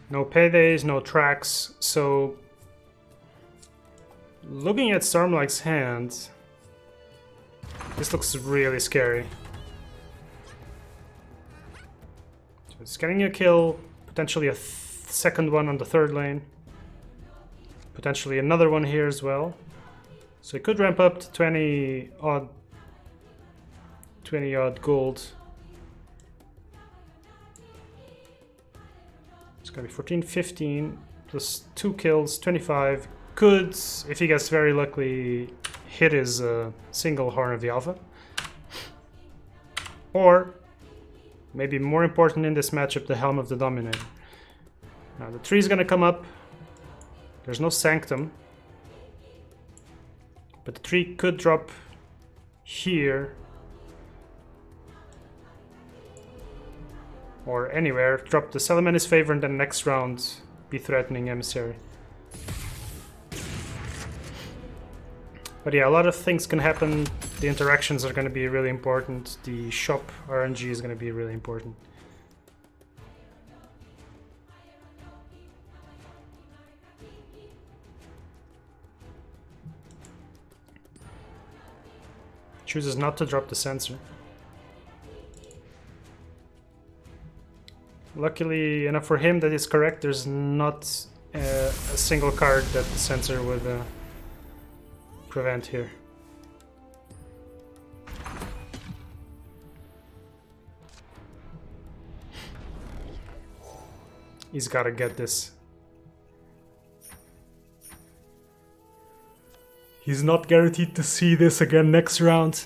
No paydays, no tracks, so looking at Stormlight's hand, this looks really scary. So it's getting a kill, potentially a second one on the third lane, potentially another one here as well. So it could ramp up to 20 odd gold. It's gonna be 14, 15 plus 2 kills, 25. Could, if he gets very lucky, hit his single Horn of the Alpha. Or, maybe more important in this matchup, the Helm of the Dominator. Now the tree's gonna come up. There's no Sanctum. But the tree could drop here. Or anywhere, drop the Salaman's favor and then next round be threatening Emissary. But yeah, a lot of things can happen. The interactions are going to be really important. The shop RNG is going to be really important. Chooses not to drop the sensor. Luckily enough for him that is correct, there's not a single card that the sensor would prevent here. He's gotta get this. He's not guaranteed to see this again next round.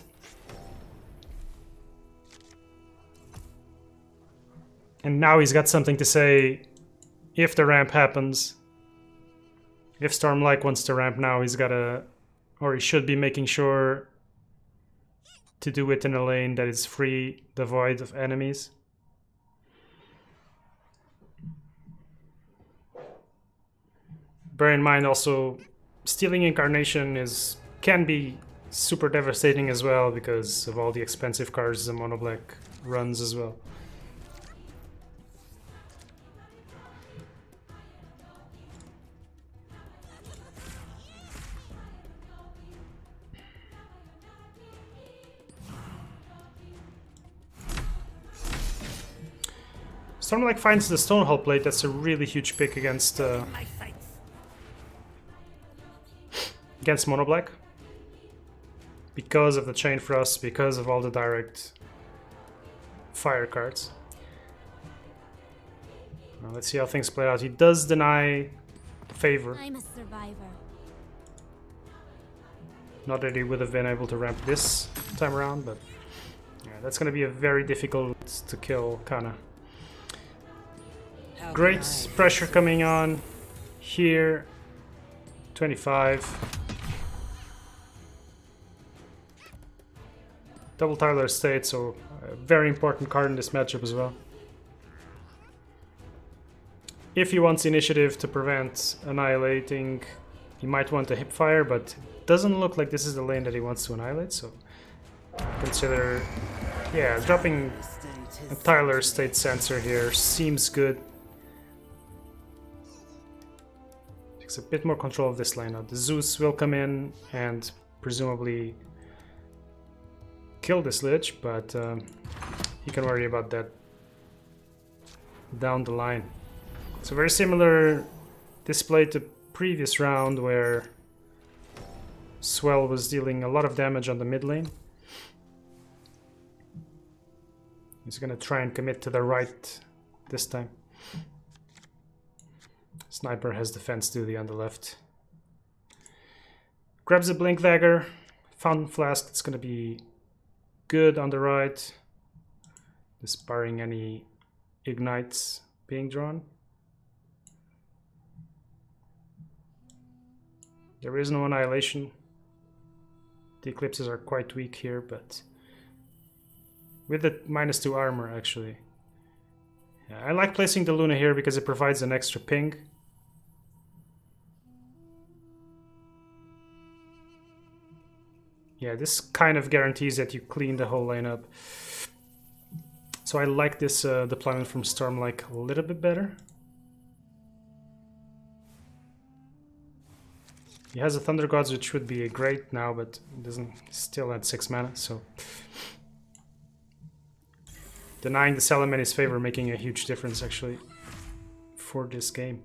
And now he's got something to say if the ramp happens. If Stormlight wants to ramp now, he's gotta, or he should be making sure to do it in a lane that is free, devoid of enemies. Bear in mind also, stealing Incarnation can be super devastating as well because of all the expensive cards the Mono Black runs as well. Stormlight finds the Stonehull Plate. That's a really huge pick against Mono Black. Because of the Chain Frost, because of all the direct fire cards. Now, let's see how things play out. He does deny the favor. I'm a survivor. Not that he would have been able to ramp this time around, but yeah, that's going to be a very difficult to kill Kana. Great pressure coming on here. 25. Double Tyler Estate, so a very important card in this matchup as well. If he wants initiative to prevent annihilating, he might want a hipfire, but it doesn't look like this is the lane that he wants to annihilate, so consider, yeah, dropping a Tyler Estate sensor here seems good. Takes a bit more control of this lane now. The Zeus will come in and presumably kill this Lich, but he can worry about that down the line. So very similar display to previous round where Swell was dealing a lot of damage on the mid lane. He's gonna try and commit to the right this time. Sniper has defense duty on the left. Grabs a Blink Dagger. Fountain Flask, it's gonna be good on the right. Just barring any ignites being drawn. There is no Annihilation. The Eclipses are quite weak here, but with the -2 armor, actually. Yeah, I like placing the Luna here because it provides an extra ping. Yeah, this kind of guarantees that you clean the whole lane up. So I like this deployment from Stormlight a little bit better. He has a Thunder Gods, which would be great now, but it doesn't still at 6 mana, so denying the Salam in his favor, making a huge difference actually for this game.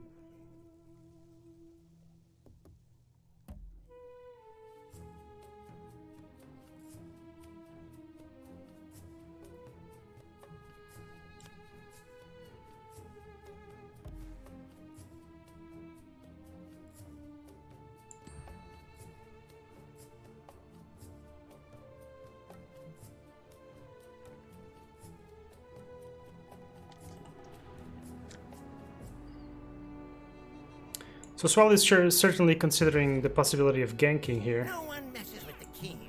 So Swell is certainly considering the possibility of ganking here. No one messes with the king.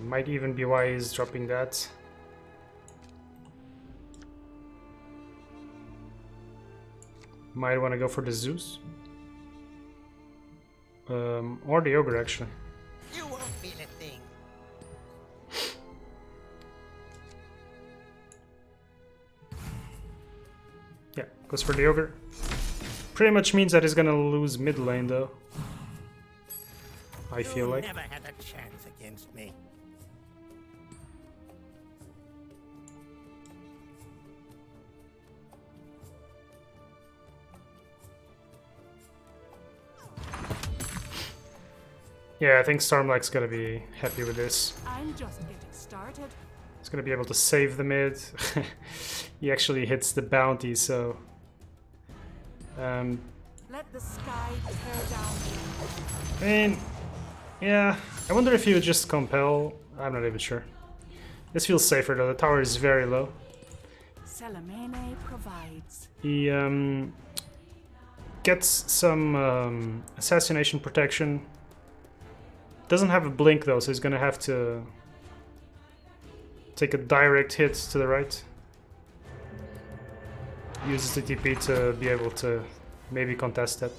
Might even be why he's dropping that. Might want to go for the Zeus. Or the Ogre, actually. You won't feel a thing. Yeah, goes for the Ogre. Pretty much means that he's gonna lose mid lane, though. I feel like. Never had a chance against me. Yeah, I think Stormlight's gonna be happy with this. I'm just getting started. He's gonna be able to save the mid. He actually hits the bounty, so. Let the sky tear down. I mean, yeah. I wonder if he would just compel. I'm not even sure. This feels safer though. The tower is very low. Salamene provides. He gets some assassination protection. Doesn't have a blink though, so he's gonna have to take a direct hit to the right. Uses the TP to be able to maybe contest that.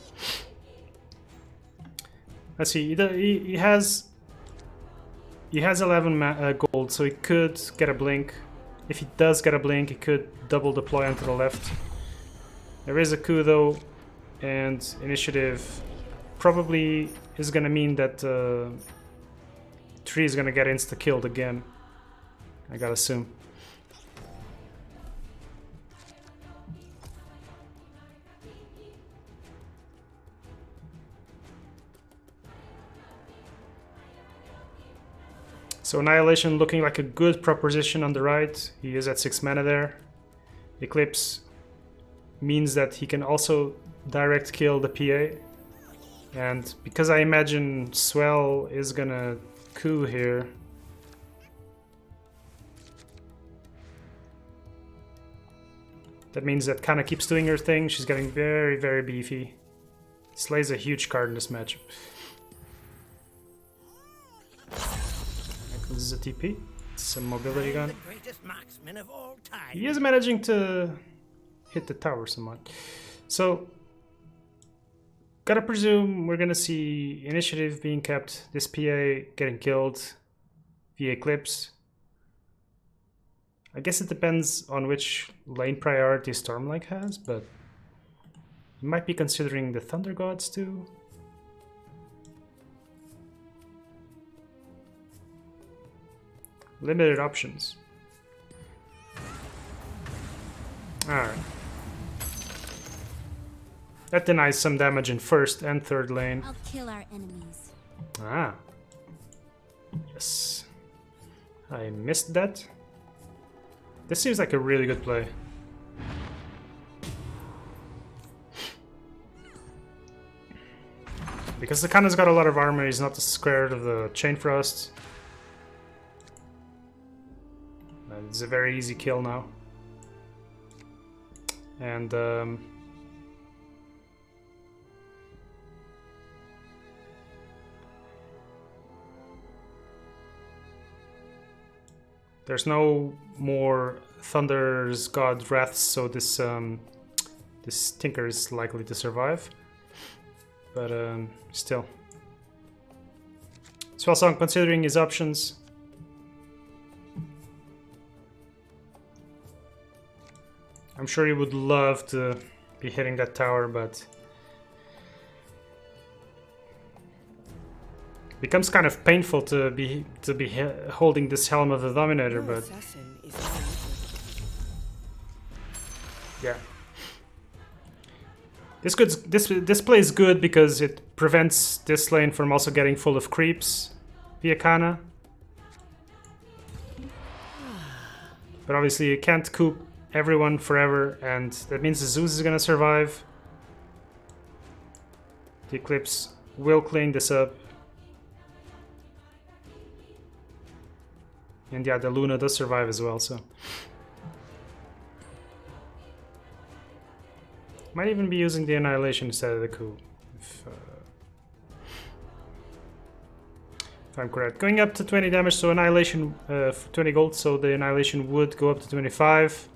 Let's see. He has 11 gold, so he could get a blink. If he does get a blink, he could double deploy onto the left. There is a coup though, and initiative probably is gonna mean that Tree is gonna get insta killed again. I gotta assume. So Annihilation looking like a good proposition on the right. He is at 6 mana there. Eclipse means that he can also direct kill the PA. And because I imagine Swell is gonna coup here, that means that Kana keeps doing her thing. She's getting very, very beefy. Slays a huge card in this matchup. This is a TP. It's a mobility gun. The greatest marksman of all time. He is managing to hit the tower somewhat. So, gotta presume we're gonna see initiative being kept, this PA getting killed via Eclipse. I guess it depends on which lane priority Stormlight has, but you might be considering the Thunder Gods too. Limited options. Alright. That denies some damage in first and third lane. I'll kill our enemies. Ah. Yes. I missed that. This seems like a really good play. Because the Kana's got a lot of armor, he's not scared of the Chain Frost. It's a very easy kill now. And there's no more Thunder's God Wraths, so this this Tinker is likely to survive. But still. Swelsong considering his options. I'm sure he would love to be hitting that tower, but it becomes kind of painful to be holding this Helm of the Dominator, but yeah. This play is good because it prevents this lane from also getting full of creeps via Kana. But obviously you can't coop everyone forever, and that means the Zeus is gonna survive. The Eclipse will clean this up. And yeah, the Luna does survive as well, so. Might even be using the Annihilation instead of the coup, if I'm correct. Going up to 20 damage, so Annihilation, 20 gold, so the Annihilation would go up to 25.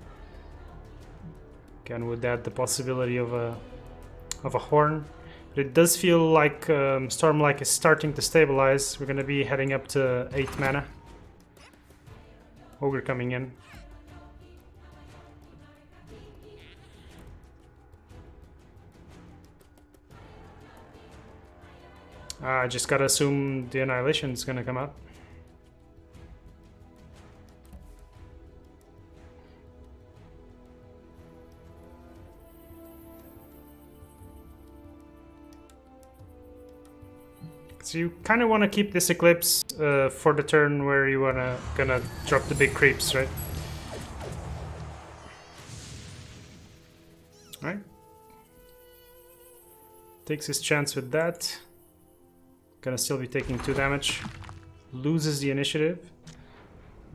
Again, would add the possibility of a horn. But it does feel like Stormlight is starting to stabilize. We're going to be heading up to 8 mana. Ogre coming in. I just gotta assume the Annihilation is gonna come up. So you kind of want to keep this Eclipse for the turn where you gonna drop the big creeps, right? All right. Takes his chance with that. Gonna still be taking 2 damage. Loses the initiative.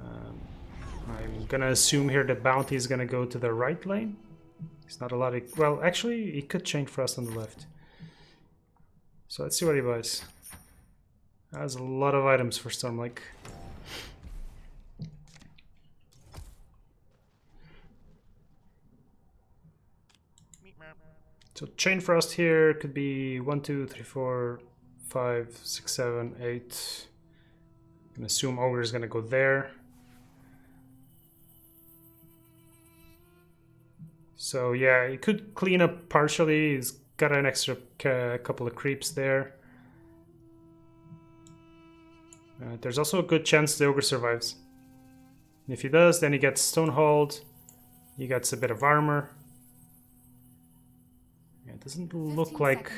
I'm gonna assume here that Bounty is gonna go to the right lane. It's not a lot of... Well, actually, he could Chain Frost on the left. So let's see what he buys. Has a lot of items for Stormlake. So Chain Frost here could be 1, 2, 3, 4, 5, 6, 7, 8. I'm gonna assume Ogre is gonna go there. So yeah, he could clean up partially. He's got an extra couple of creeps there. There's also a good chance the Ogre survives. And if he does, then he gets Stonehold. He gets a bit of armor. Yeah, it doesn't look like...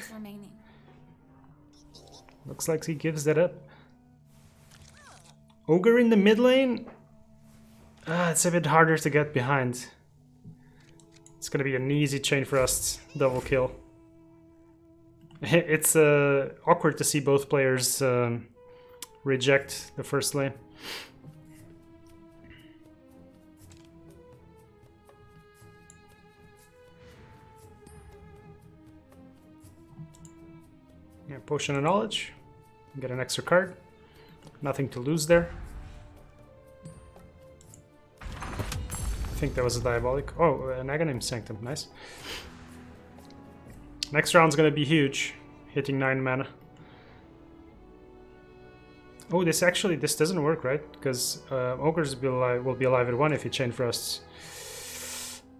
Looks like he gives that up. Ogre in the mid lane? It's a bit harder to get behind. It's gonna be an easy Chain Frost double kill. It's awkward to see both players reject the first lane. Yeah, Potion of Knowledge. Get an extra card. Nothing to lose there. I think that was a Diabolic. Oh, an Aghanim Sanctum. Nice. Next round's gonna be huge. Hitting 9 mana. Oh, this doesn't work, right? Because Ogres will be alive at 1 if he Chain Frosts.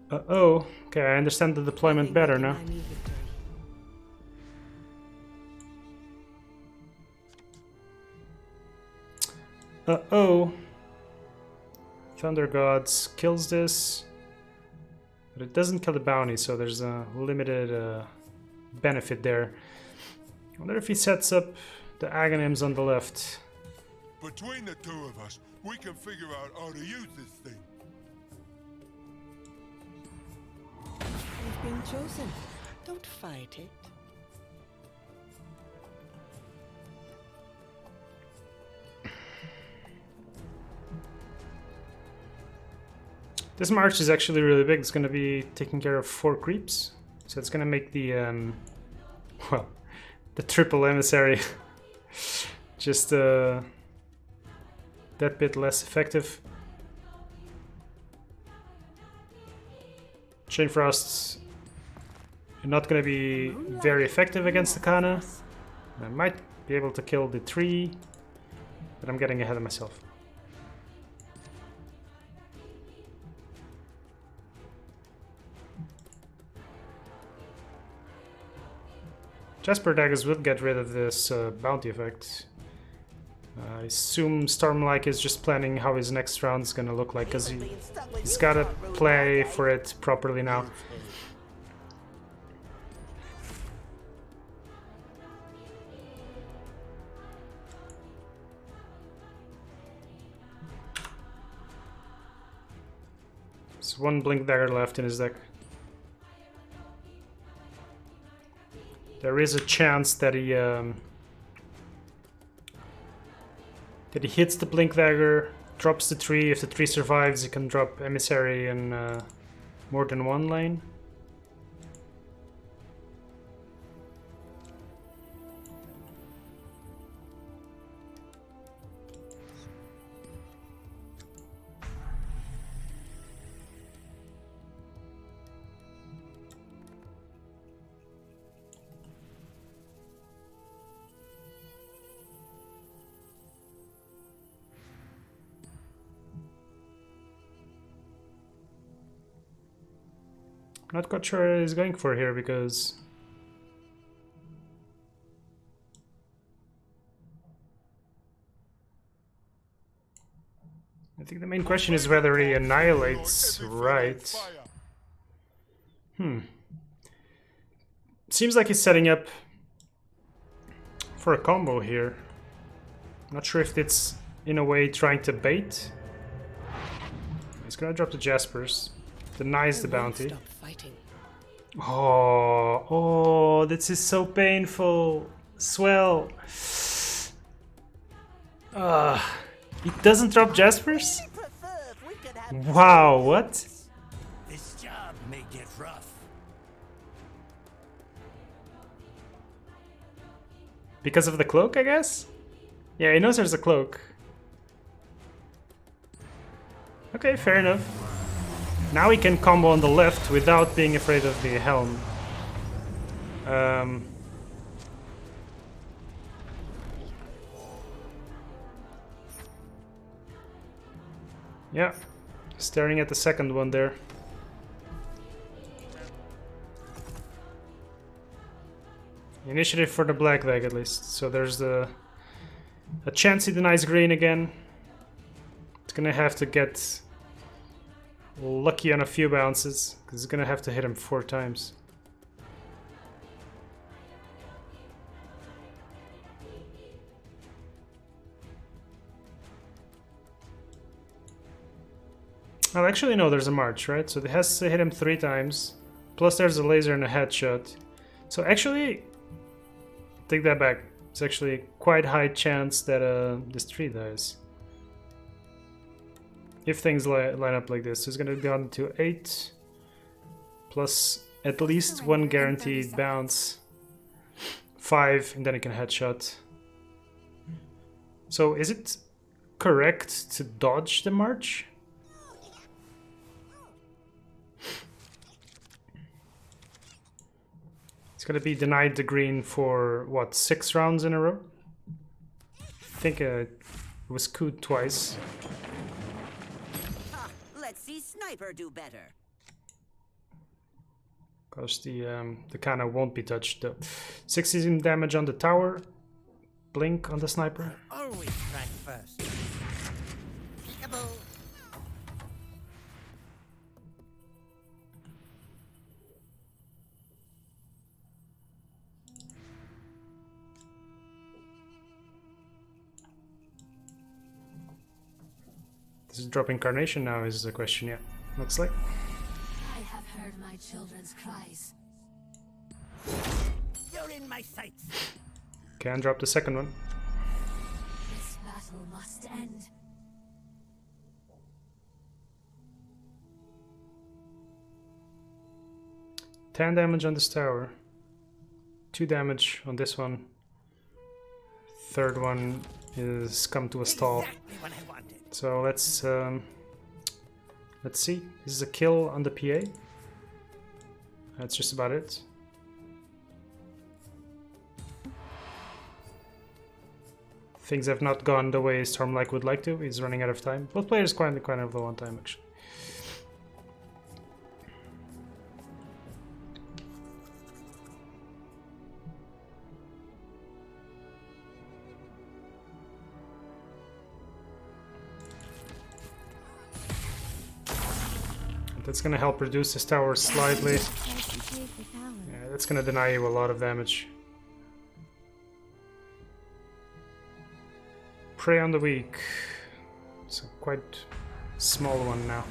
Uh-oh. Okay, I understand the deployment better now. Uh-oh. Thunder Gods kills this. But it doesn't kill the bounty, so there's a limited benefit there. I wonder if he sets up the Aghanims on the left. Between the two of us, we can figure out how to use this thing. You've been chosen. Don't fight it. This march is actually really big. It's going to be taking care of 4 creeps. So it's going to make the, well, the triple emissary just that bit less effective. Chain Frosts are not going to be very effective against the Kana. I might be able to kill the 3, but I'm getting ahead of myself. Jasper Daggers will get rid of this bounty effect. I assume Stormlike is just planning how his next round is gonna look like, because he's gotta play for it properly now. There's 1 Blink Dagger left in his deck. There is a chance that he hits the Blink Dagger, drops the 3. If the 3 survives, he can drop Emissary in more than 1 lane. Not quite sure what he's going for here, because I think the main question is whether he annihilates right. Seems like he's setting up for a combo here. Not sure if it's in a way trying to bait. He's gonna drop the Jaspers, denies the bounty. Oh, this is so painful. Swell. He doesn't drop Jaspers? Wow, what? This job may get rough. Because of the cloak, I guess? Yeah, he knows there's a cloak. Okay, fair enough. Now he can combo on the left without being afraid of the helm. Yeah, staring at the second one there. Initiative for the black leg at least. So there's a chance he denies green again. It's gonna have to get lucky on a few bounces, because he's gonna have to hit him 4 times. Well, actually no, there's a march, right? So it has to hit him 3 times. Plus there's a laser and a headshot. So actually, take that back. It's actually quite high chance that this 3 dies. If things line up like this, it's going to be down to 8, plus at least 1 guaranteed bounce, 5, and then it can headshot. So is it correct to dodge the march? It's going to be denied the green for, what, 6 rounds in a row? I think it was cooed twice. Let's see Sniper do better. Because the Kana won't be touched though. 16 damage on the tower. Blink on the Sniper. Always strike first. Peekaboo. This is drop incarnation now is the question, yeah. Looks like. I have heard my children's cries. You're in my sights. Can drop the second one. This battle must end. 10 damage on this tower. 2 damage on this one. Third one is come to a stall. So let's see. This is a kill on the PA. That's just about it. Things have not gone the way Stormlight would like to. He's running out of time. Both players quite have low on time actually. That's gonna help reduce his tower slightly. Yeah, that's gonna deny you a lot of damage. Prey on the weak. It's a quite small one now.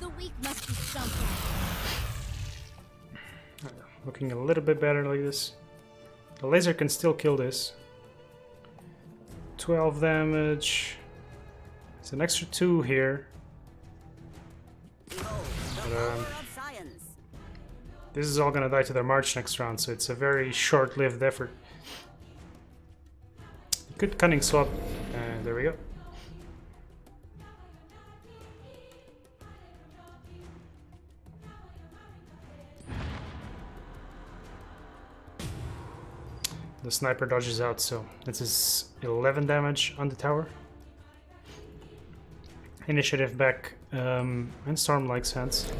The weak must be something. Looking a little bit better like this. The laser can still kill this. 12 damage. It's an extra 2 here. But, this is all gonna die to their march next round, so it's a very short-lived effort. Good cunning swap, and there we go. The sniper dodges out, so this is 11 damage on the tower. Initiative back in Stormlight's hands.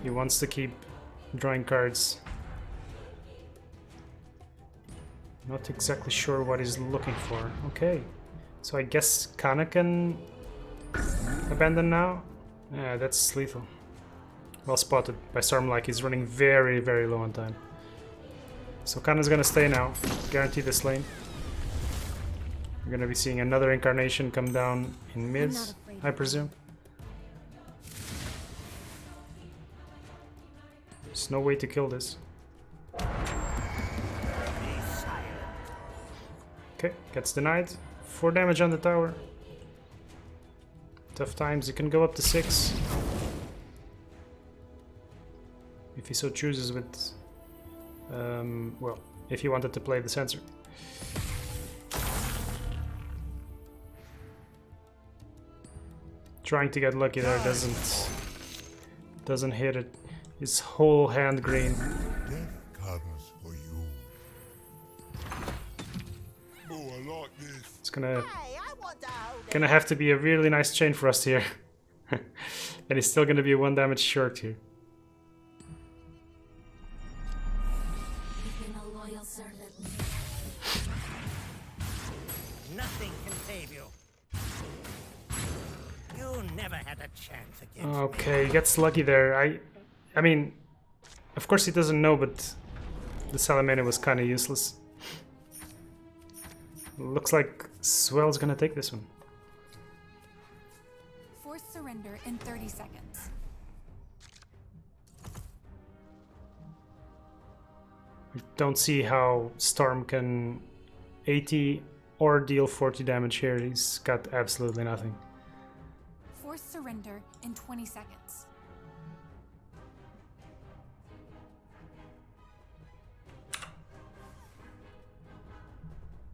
He wants to keep drawing cards. Not exactly sure what he's looking for. Okay, so I guess Kana can abandon now. Yeah, that's lethal. Well spotted by Stormlight. He's running very, very low on time. So Kana's gonna stay now, guarantee this lane. We're gonna be seeing another incarnation come down in mid, I presume. There's no way to kill this. Okay, gets denied. 4 damage on the tower. Tough times, you can go up to 6. If he so chooses with... well, if he wanted to play the sensor. Trying to get lucky there doesn't hit it. His whole hand green. Death comes for you. Oh, I like this. It's gonna have to be a really nice chain for us here. And he's still gonna be 1 damage short here. Nothing can save you. You never had a chance against Okay, he gets lucky there. I mean, of course he doesn't know, but the Salamena was kind of useless. Looks like Swell's gonna take this one. Force surrender in 30 seconds. I don't see how Storm can 80 or deal 40 damage here. He's got absolutely nothing. Force surrender in 20 seconds.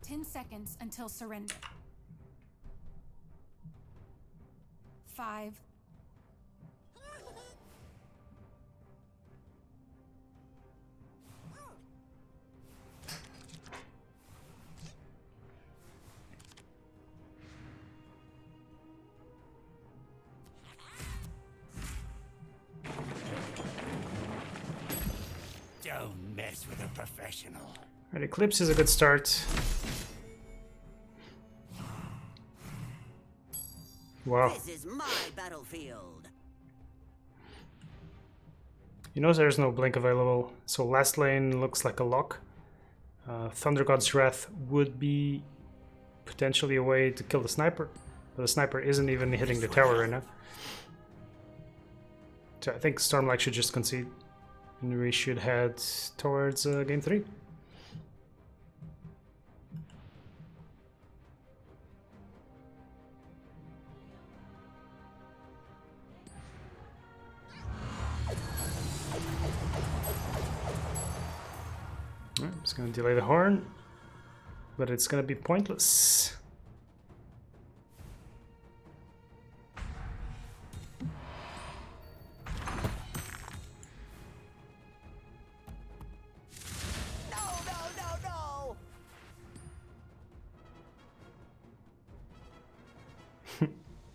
10 seconds until surrender. 5. Don't mess with a professional. Alright, Eclipse is a good start. Wow. This is my battlefield. He knows there's no blink available, so last lane looks like a lock. Thunder God's Wrath would be potentially a way to kill the sniper, but the sniper isn't even hitting the tower right now. So I think Stormlight should just concede. And we should head towards game 3. I'm just gonna delay the horn, but it's gonna be pointless.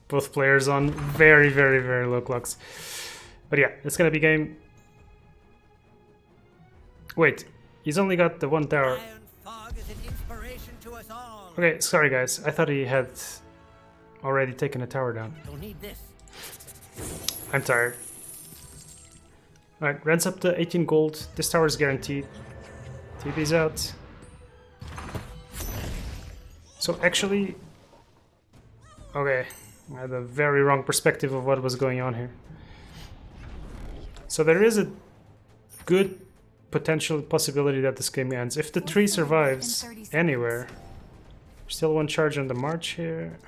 Both players on very, very, very low clocks. But yeah, it's gonna be game. Wait, he's only got the one tower. Okay, sorry guys. I thought he had already taken a tower down. I'm tired. Alright, rents up to 18 gold. This tower is guaranteed. TP's out. So actually... Okay, I had a very wrong perspective of what was going on here. So there is a good potential possibility that this game ends. If the tree survives anywhere. Still one charge on the march here.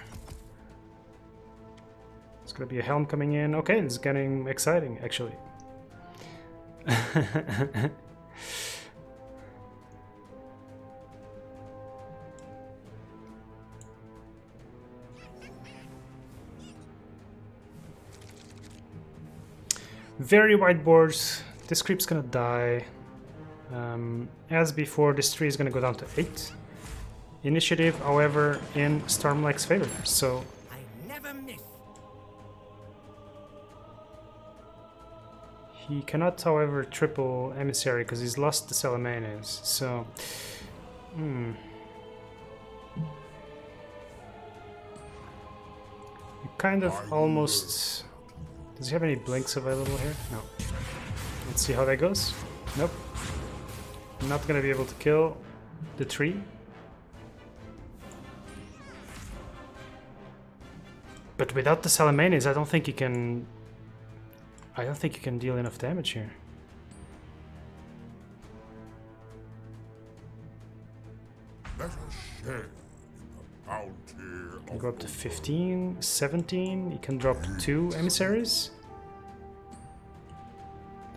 It's gonna be a helm coming in. Okay, it's getting exciting actually. Very wide boards. This creep's gonna die. As before, this tree is gonna go down to 8. Initiative, however, in Stormlight's favor. So I never miss. he cannot, however, triple emissary because he's lost the Salamanes. So you kind of almost. Does he have any blinks available here? No. Let's see how that goes. Nope. Not gonna be able to kill the tree. But without the Salamanes, I don't think he can. I don't think he can deal enough damage here. Let us share in the bounty Can go up to 15, 17. He can drop 2 emissaries.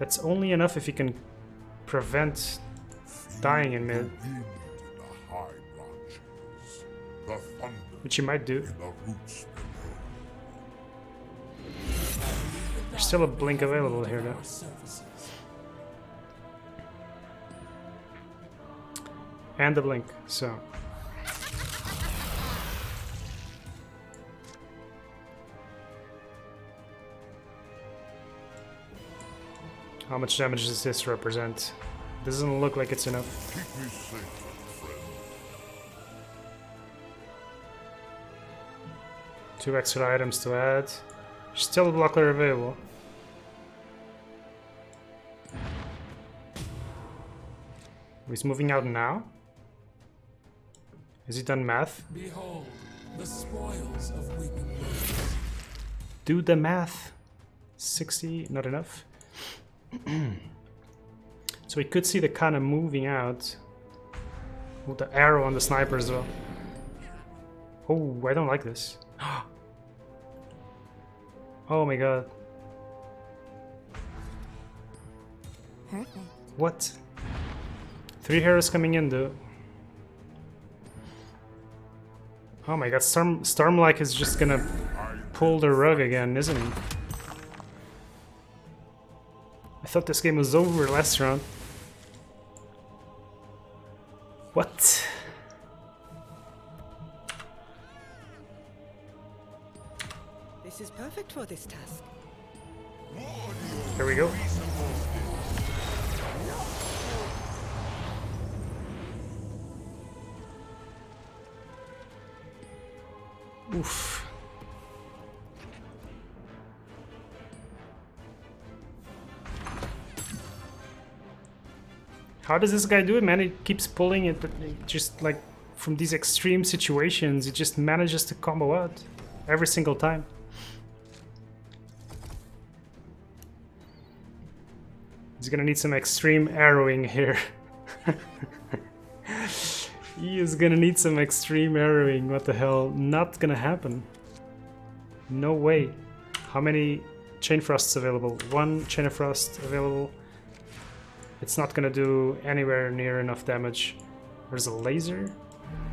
That's only enough if he can prevent dying in mid, which he might do. There's still a blink available here though. And the blink, so. How much damage does this represent? Doesn't look like it's enough. Keep me safe, friend. 2 extra items to add. Still a blocker available. He's moving out now. Has he done math? Behold, the spoils of weeping willows. Do the math. 60, not enough. So we could see the kind of moving out with the arrow on the sniper as well. Oh, I don't like this. Oh my god. Perfect. What? 3 heroes coming in though. Oh my god, Stormlight is just gonna pull the rug again, isn't he? I thought this game was over last round. What? This is perfect for this task. Here we go. Oof. How does this guy do it, man? He keeps pulling it, just like from these extreme situations, he just manages to combo out every single time. He's gonna need some extreme arrowing here. He is gonna need some extreme arrowing. What the hell? Not gonna happen. No way. How many Chain Frosts available? 1 Chain of Frost available. It's not gonna do anywhere near enough damage. There's a laser.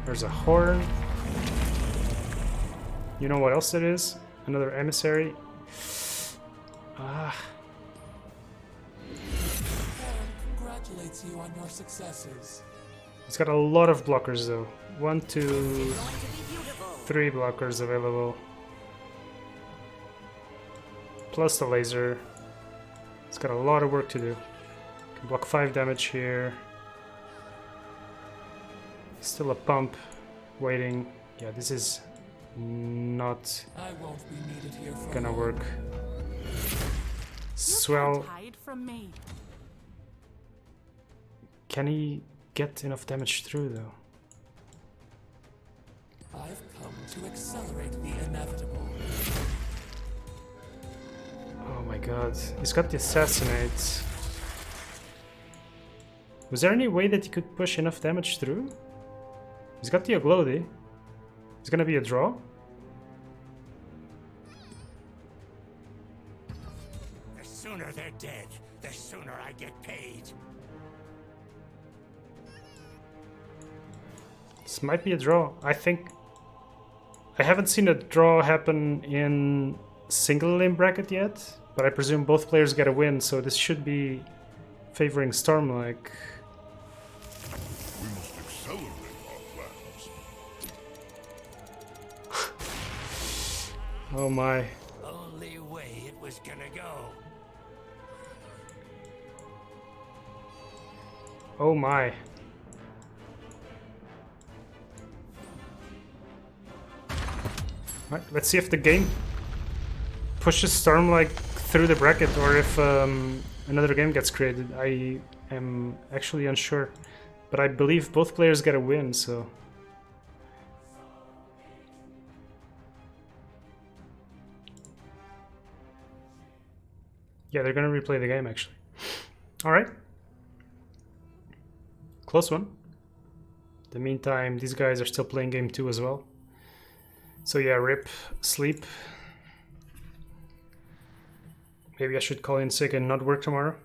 There's a horn. You know what else it is? Another emissary. Ah. Congratulates you on your successes. It's got a lot of blockers though. 1, 2, 3 blockers available. Plus the laser. It's got a lot of work to do. Can block 5 damage here. Still a pump waiting. Yeah, this is not I won't be needed here for gonna long. work. Swell. Hide from me. Can he get enough damage through though? I've come to accelerate the inevitable. Oh my god. He's got the assassinate. Was there any way that he could push enough damage through? He's got the Oglodi. It's gonna be a draw. The sooner they're dead, the sooner I get paid. This might be a draw. I think I haven't seen a draw happen in single limb bracket yet, but I presume both players get a win, so this should be favoring Stormlike. We must accelerate our plans. Oh my. Only way it was gonna go. Oh my. Right, let's see if the game pushes Stormlike through the bracket or if another game gets created. I am actually unsure, but I believe both players get a win, so... Yeah, they're gonna replay the game actually. Alright. Close one. In the meantime, these guys are still playing game 2 as well. So yeah, rip, sleep. Maybe I should call in sick and not work tomorrow.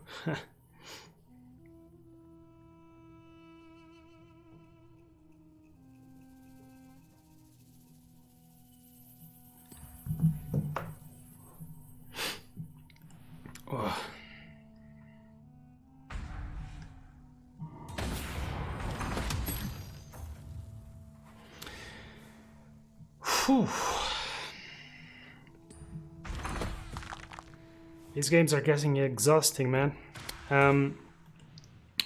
Oh. Whew. These games are getting exhausting, man.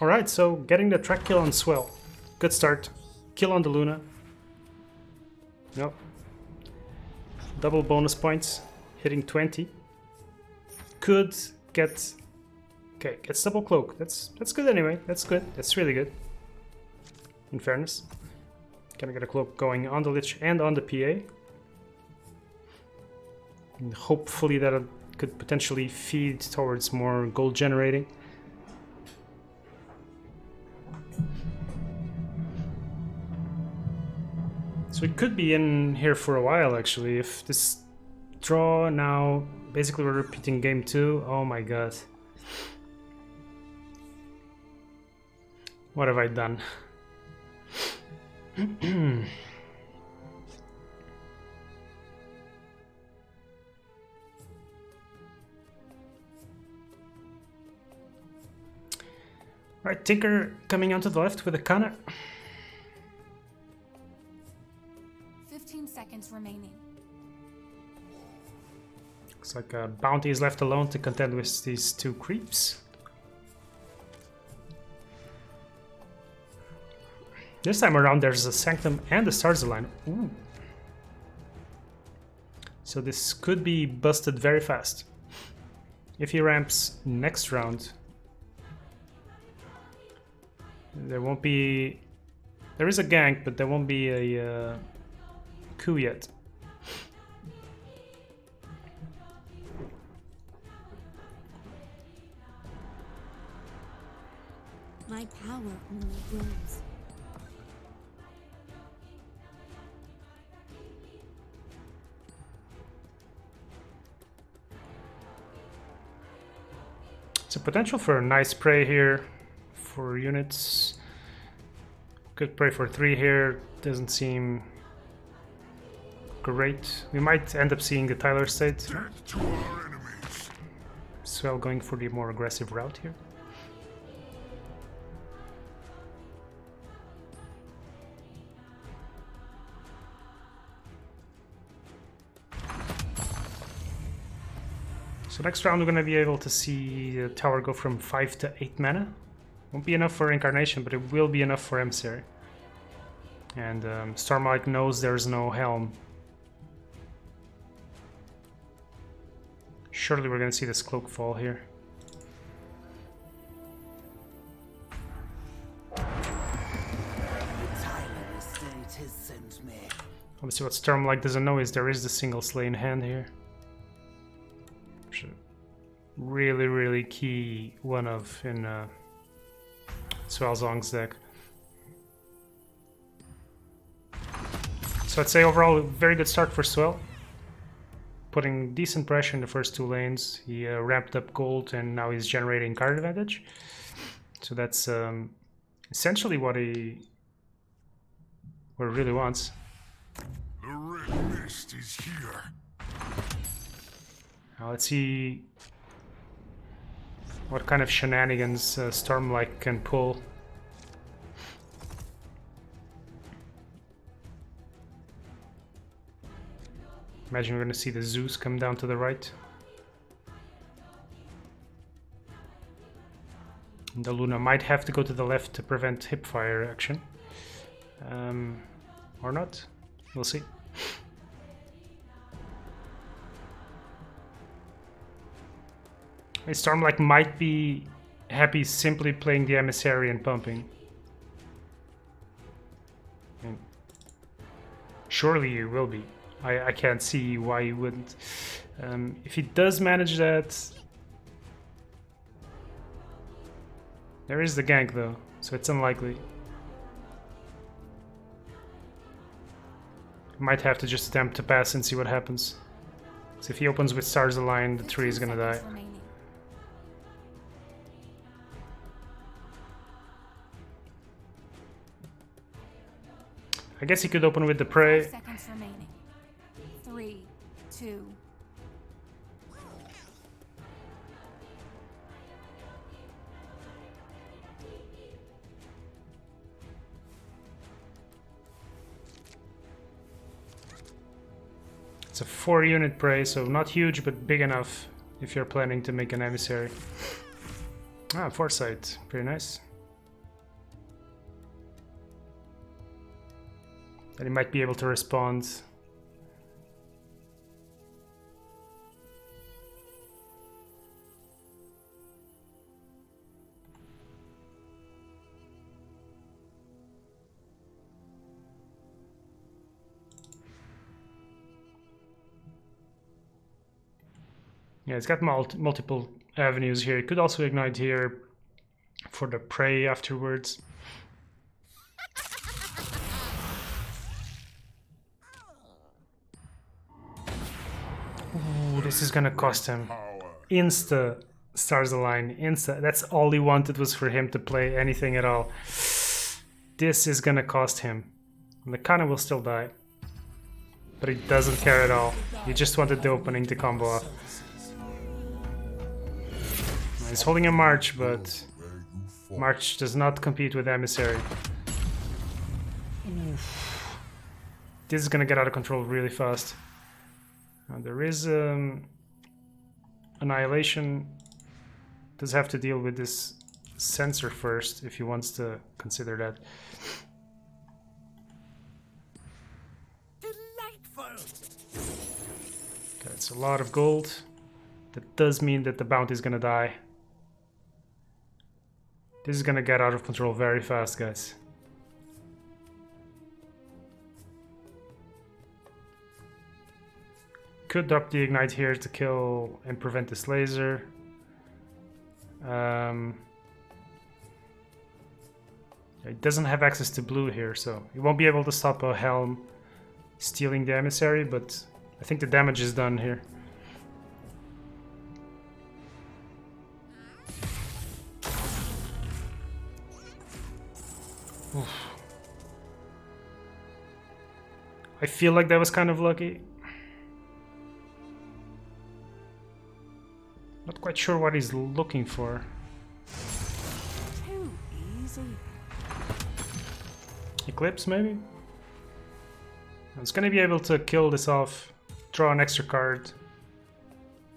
Alright, so getting the track kill on Swell. Good start. Kill on the Luna. Nope. Double bonus points. Hitting 20. Could get... Okay, gets double cloak. That's good anyway. That's good. That's really good. In fairness. Gonna get a cloak going on the Lich and on the PA. And hopefully that could potentially feed towards more gold generating. So it could be in here for a while actually. If this draw now, basically we're repeating game 2. Oh my god. What have I done? Right, Tinker coming onto the left with a Kana. 15 seconds remaining. Looks like Bounty is left alone to contend with these 2 creeps. This time around there's a Sanctum and a Stars Align. Ooh. So this could be busted very fast. If he ramps next round, there won't be... There is a gank, but there won't be a coup yet. My power only grows. It's a potential for a nice prey here for units. Could pray for 3 here. Doesn't seem great. We might end up seeing the Tyler state. Swell going for the more aggressive route here. So next round we're going to be able to see the tower go from 5 to 8 mana. Won't be enough for Incarnation, but it will be enough for Emissary. And Stormlight knows there's no Helm. Surely we're going to see this Cloak fall here. Obviously what Stormlight doesn't know is there is the single slay in hand here. Really, really key one of in Swellzong's deck. So I'd say overall a very good start for Swell. Putting decent pressure in the first 2 lanes. He ramped up gold and now he's generating card advantage. So that's essentially what he really wants. The red mist is here. Now let's see what kind of shenanigans Stormlight can pull. Imagine we're going to see the Zeus come down to the right. And the Luna might have to go to the left to prevent hipfire action. Or not. We'll see. Stormlight might be happy simply playing the Emissary and pumping. And surely you will be. I can't see why you wouldn't. If he does manage that... There is the gank though, so it's unlikely. Might have to just attempt to pass and see what happens. So if he opens with Stars Align, the tree is gonna die. I guess he could open with the prey. 5 seconds remaining. 3, 2. It's a 4-unit prey, so not huge, but big enough if you're planning to make an Emissary. Ah, Foresight. Pretty nice. Then he might be able to respond. Yeah, it's got multiple avenues here. It could also ignite here for the prey afterwards. Ooh, this is gonna cost him. Insta Stars Align. Insta. That's all he wanted, was for him to play anything at all. This is gonna cost him. And the Kana will still die. But he doesn't care at all. He just wanted the opening to combo off. He's holding a March, but March does not compete with Emissary. Oof. This is gonna get out of control really fast. Now there is Annihilation. Does have to deal with this sensor first if he wants to consider that. Okay, it's a lot of gold. That does mean that the bounty is gonna die. This is gonna get out of control very fast, guys. Could drop the Ignite here to kill and prevent this laser. He doesn't have access to blue here, so he won't be able to stop a Helm stealing the emissary, but I think the damage is done here. Oof. I feel like that was kind of lucky. Not quite sure what he's looking for. Too easy. Eclipse, maybe? I was gonna be able to kill this off, draw an extra card.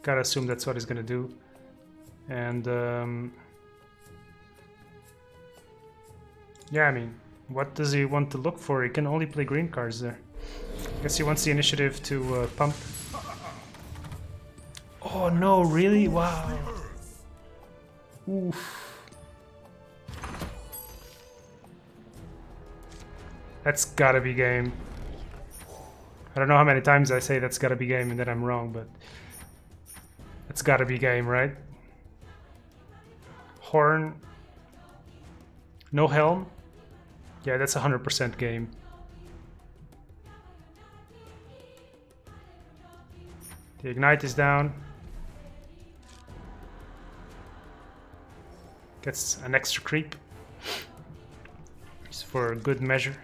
Gotta assume that's what he's gonna do. And, yeah, I mean, what does he want to look for? He can only play green cards there. I guess he wants the initiative to pump. Oh no, really? Wow. Oof. That's gotta be game. I don't know how many times I say that's gotta be game and then I'm wrong, but it's gotta be game, right? Horn. No Helm. Yeah, that's 100% game. The Ignite is down. Gets an extra creep. Just for good measure.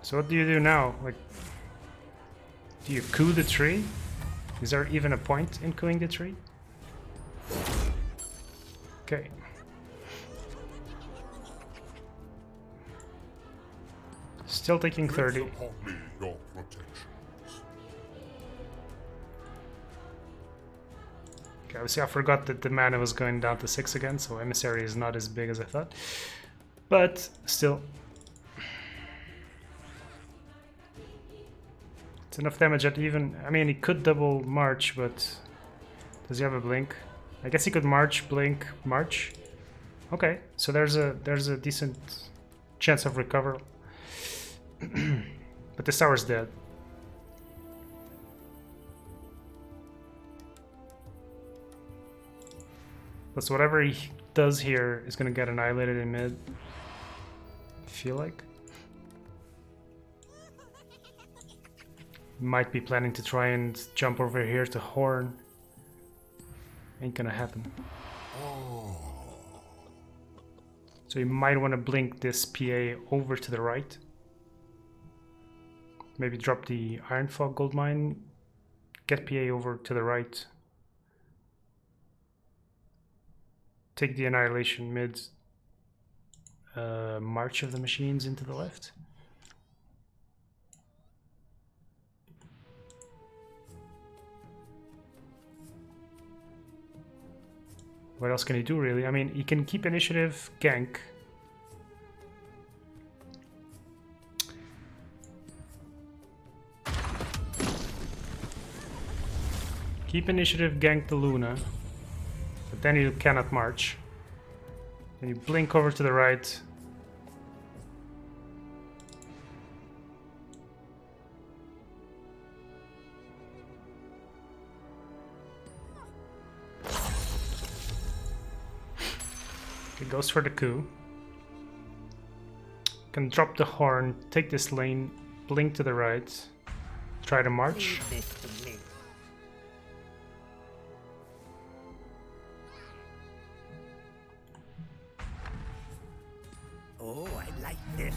So what do you do now? Like, do you coup the tree? Is there even a point in cooing the tree? Okay. Still taking 30. Place upon me your protections. Okay, obviously I forgot that the mana was going down to 6 again, so Emissary is not as big as I thought. But still. It's enough damage at even... I mean, he could double March, but... Does he have a blink? I guess he could March, blink, March. Okay, so there's a decent chance of recovery. But this tower's dead. Plus whatever he does here is gonna get annihilated in mid. I feel like. Might be planning to try and jump over here to Horn. Ain't gonna happen. So you might want to blink this PA over to the right. Maybe drop the Iron Fog Gold Mine. Get PA over to the right. Take the Annihilation mid. March of the Machines into the left. What else can he do, really? I mean, he can keep initiative, gank. Keep initiative, gank the Luna. But then you cannot march. Then you blink over to the right. It goes for the coup. Can drop the horn, take this lane, blink to the right, try to march. Oh, I like this.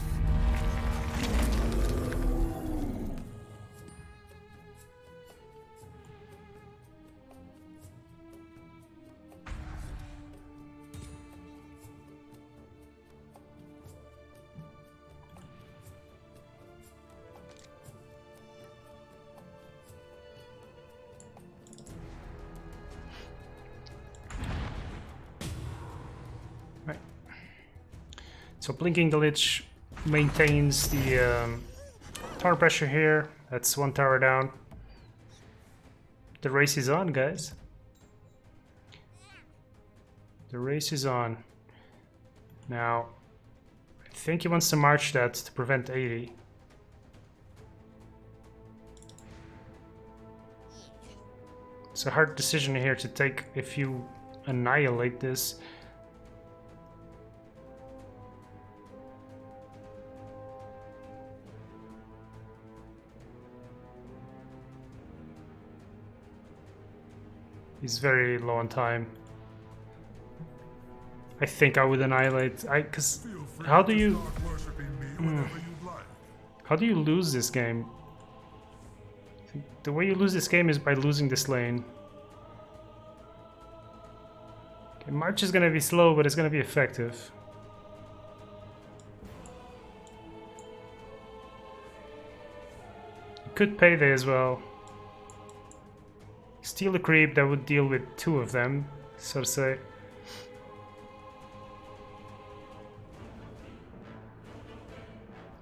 So blinking the Lich maintains the tower pressure here. That's one tower down. The race is on, guys. The race is on. Now, I think he wants to march that to prevent 80. It's a hard decision here to take if you annihilate this. He's very low on time. I think I would annihilate. Cause how do you? How do you lose this game? The way you lose this game is by losing this lane. Okay, March is gonna be slow, but it's gonna be effective. You could Payday as well. Steal a creep that would deal with 2 of them, so to say.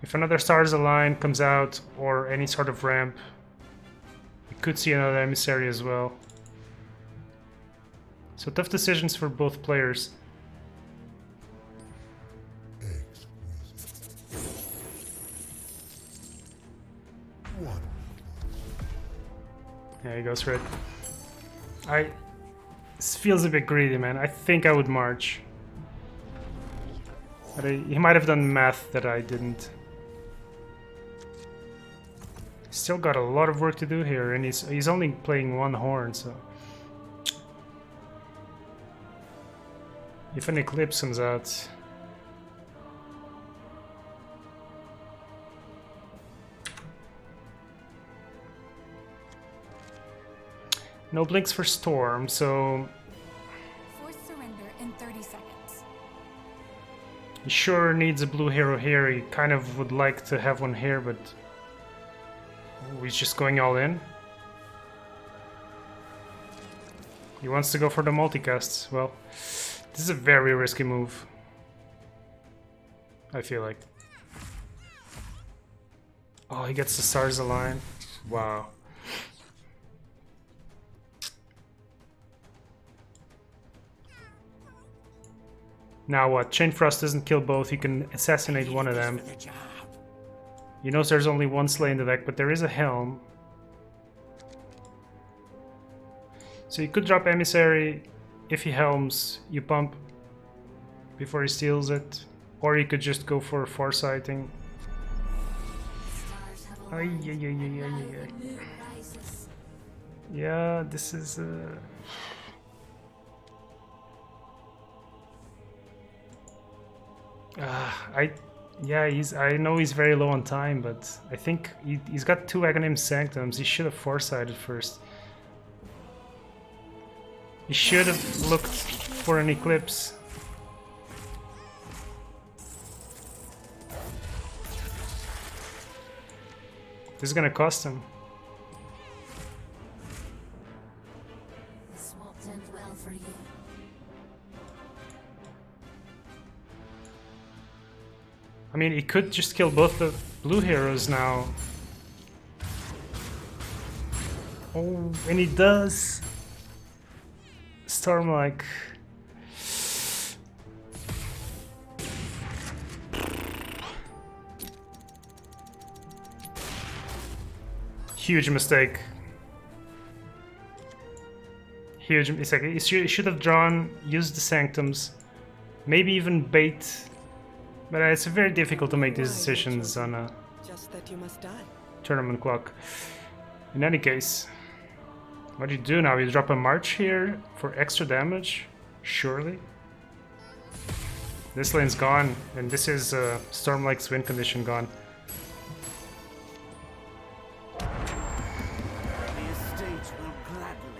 If another Stars Align comes out, or any sort of ramp, you could see another Emissary as well. So tough decisions for both players. Yeah, he goes for it. This feels a bit greedy, man. I think I would march. But he might have done math that I didn't. Still got a lot of work to do here, and he's only playing 1 horn, so... If an Eclipse comes out... No blinks for Storm, so... Force surrender in 30 seconds. He sure needs a blue hero here. He kind of would like to have one here, but... Ooh, he's just going all in. He wants to go for the multicasts. Well, this is a very risky move. I feel like. Oh, he gets the Stars Align. Wow. Now what? Chain Frost doesn't kill both, he can assassinate one of them. He knows there's only 1 Slay in the deck, but there is a Helm. So you could drop Emissary. If he Helms, you pump before he steals it. Or you could just go for Foresighting. Yeah, this is... I know he's very low on time, but I think he's got 2 Aghanim Sanctums. He should have foresighted first. He should have looked for an Eclipse. This is gonna cost him. This won't end well for you. I mean, he could just kill both the blue heroes now. Oh, and he does. Stormlike. Huge mistake. Huge mistake. He should have drawn, used the Sanctums, maybe even bait. But it's very difficult to make these decisions on a tournament clock. In any case, what do you do now? You drop a March here for extra damage? Surely? This lane's gone, and this is Stormlike's win condition gone.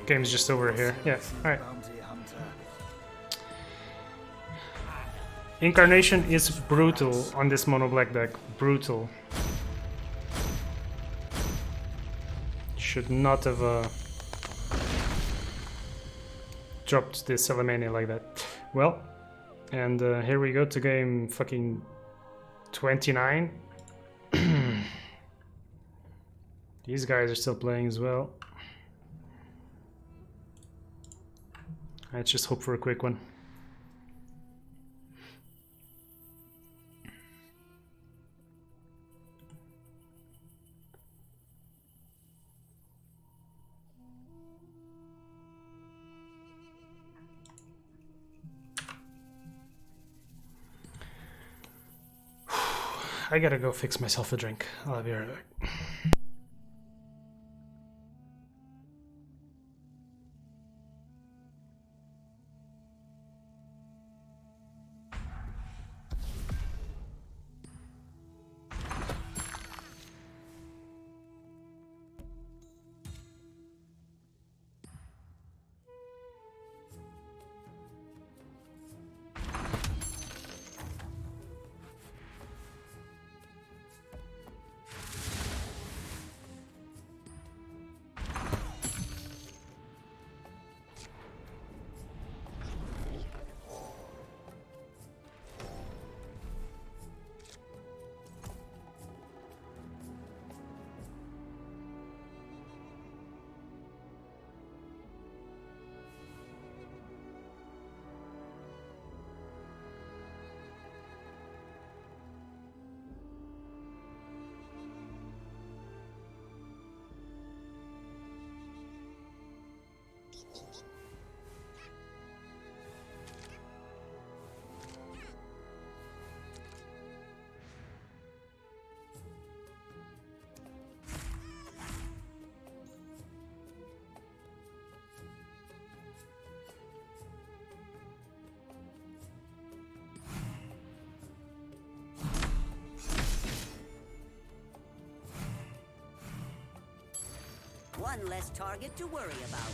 Game's just over here. Yeah, alright. Incarnation is brutal on this mono black deck. Brutal. Should not have dropped this Salamania like that. Well, and here we go to game fucking 29. These guys are still playing as well. Let's just hope for a quick one. I gotta go fix myself a drink. I'll be right back. One less target to worry about.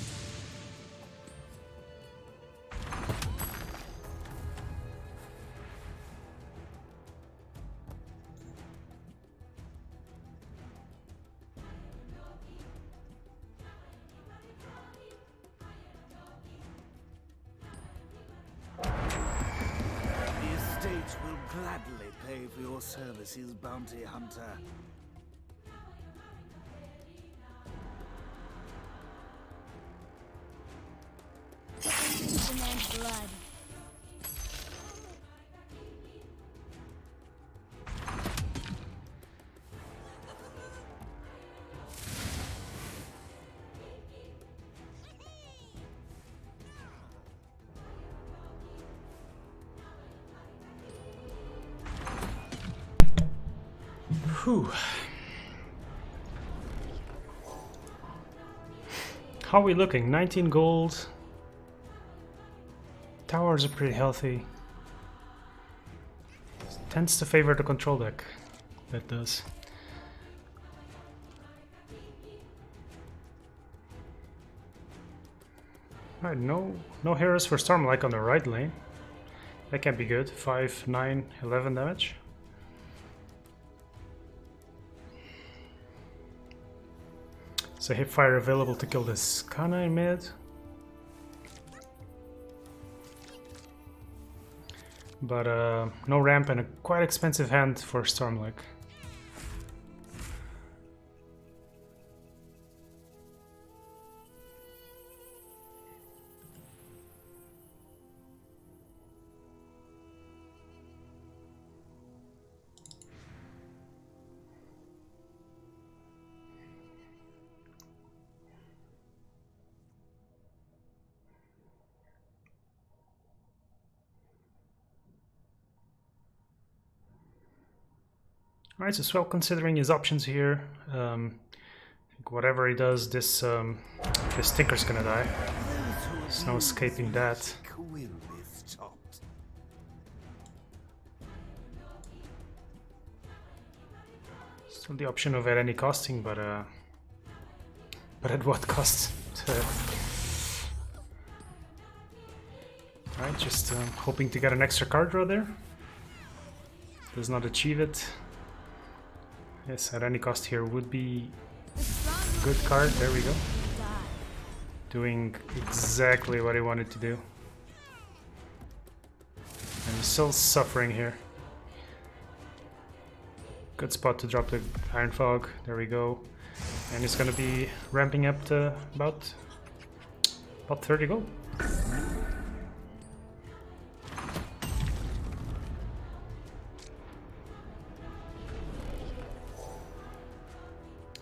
The estate will gladly pay for your services, bounty hunter. Demands blood. Whew. How are we looking? 19 gold. Towers are pretty healthy. Tends to favor the control deck. That does. Alright, no heroes for Stormlike on the right lane. That can be good. 5, 9, 11 damage. So hipfire available to kill this Kana in mid. But no ramp and a quite expensive hand for Stormlike. Alright, so Swell considering his options here. I think whatever he does, this Tinker's gonna die. There's no escaping that. Still the option of at any costing, but at what cost? Alright, just hoping to get an extra card draw there. Does not achieve it. Yes, at any cost here would be a good card. There we go. Doing exactly what I wanted to do. I'm still suffering here. Good spot to drop the Iron Fog. There we go. And it's gonna be ramping up to about 30 gold.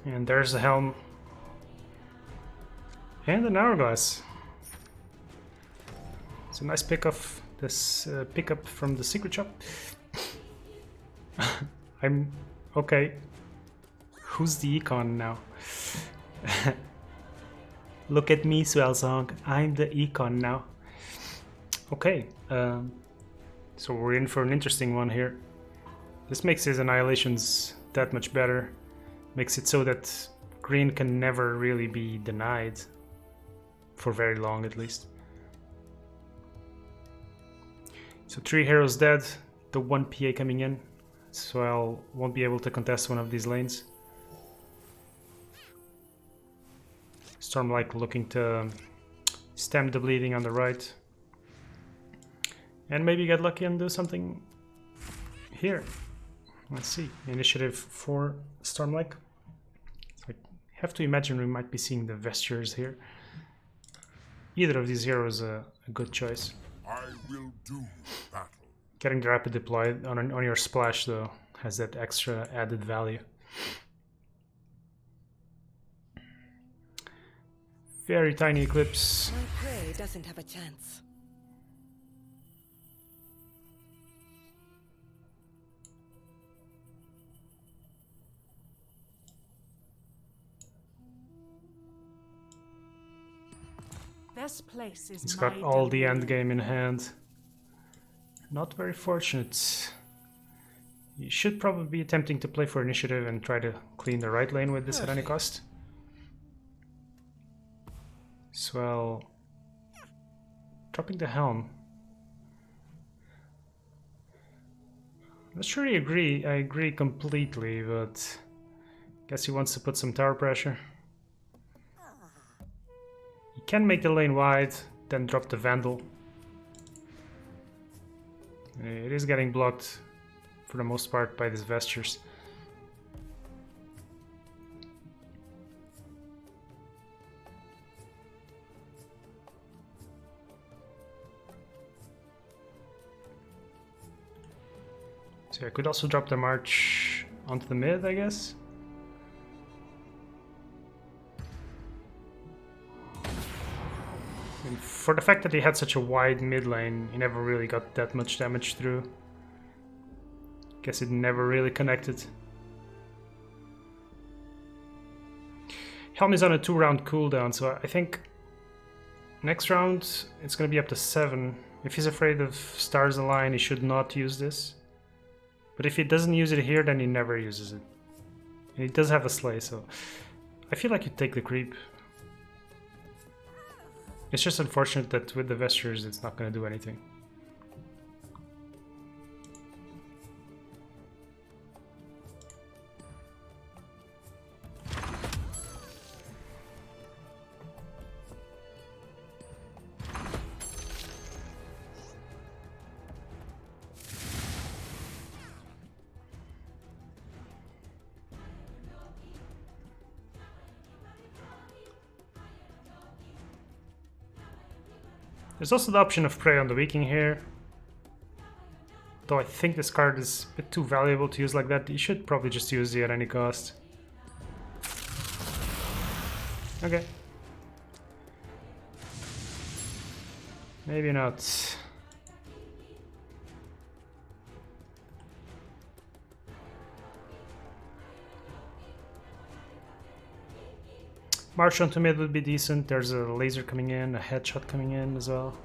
And there's the helm. And an hourglass. It's a nice pickup from the secret shop. I'm... okay. Who's the econ now? Look at me, Swellsong. I'm the econ now. Okay, so we're in for an interesting one here. This makes his annihilations that much better. Makes it so that green can never really be denied. For very long, at least. So 3 heroes dead, the 1 PA coming in. So I won't be able to contest one of these lanes. Stormlight looking to stem the bleeding on the right. And maybe get lucky and do something here. Let's see. Initiative for Stormlight. So I have to imagine we might be seeing the Vestures here. Either of these heroes a good choice. I will do battle. Getting the rapid deploy on your splash though has that extra added value. Very tiny eclipse. My prey doesn't have a chance. This place is He's got my all the domain. end game in hand. Not very fortunate. You should probably be attempting to play for initiative and try to clean the right lane with this at any cost. Swell. Dropping the helm. Not sure I agree completely, but guess he wants to put some tower pressure. He can make the lane wide, then drop the Vandal. It is getting blocked for the most part by these Vestures. So I could also drop the March onto the mid, I guess. And for the fact that he had such a wide mid lane, he never really got that much damage through. Guess it never really connected. Helm is on a 2-round cooldown, so I think next round it's gonna be up to 7. If he's afraid of stars align, he should not use this. But if he doesn't use it here, then he never uses it. And he does have a slay, so I feel like you take the creep. It's just unfortunate that with the Vestures it's not going to do anything. There's also the option of Prey on the Viking here. Though I think this card is a bit too valuable to use like that. You should probably just use it at any cost. Okay. Maybe not. March onto mid would be decent. There's a laser coming in, a headshot coming in as well.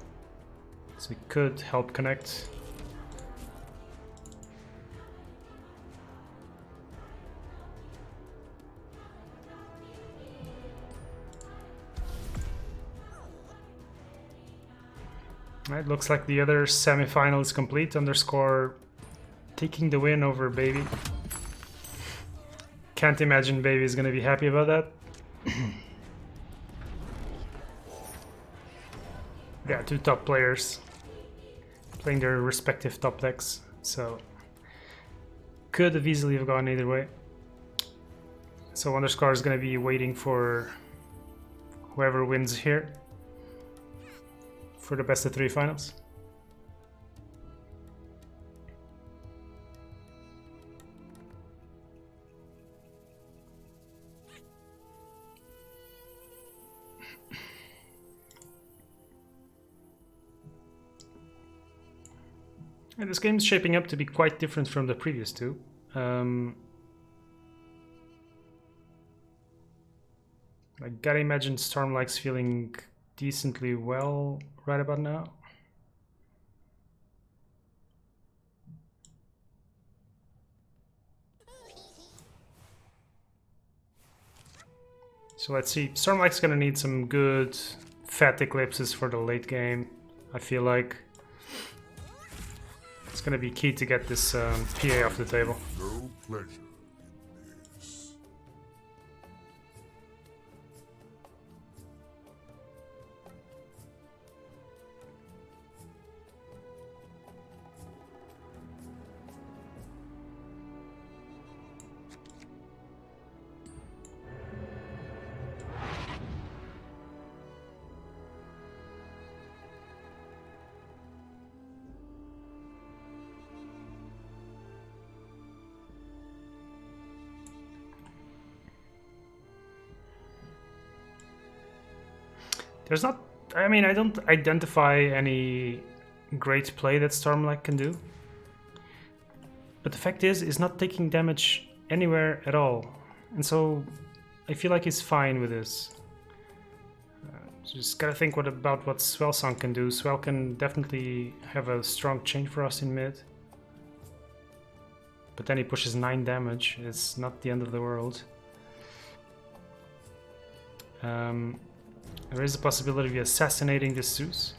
So it could help connect. It looks like the other semi-final is complete. Underscore taking the win over Baby. Can't imagine Baby is gonna be happy about that. Yeah, 2 top players playing their respective top decks, so could have easily have gone either way. So Underscore is going to be waiting for whoever wins here for the best of 3 finals. And this game is shaping up to be quite different from the previous 2. I gotta imagine Stormlight's feeling decently well right about now. So let's see. Stormlight's gonna need some good fat eclipses for the late game. I feel like it's gonna be key to get this PA off the table. No pleasure. There's not... I mean, I don't identify any great play that Stormlight can do. But the fact is, he's not taking damage anywhere at all. And so, I feel like he's fine with this. Just gotta think about what Swellsong can do. Swell can definitely have a strong chain for us in mid. But then he pushes 9 damage. It's not the end of the world. There is a possibility of assassinating this Zeus.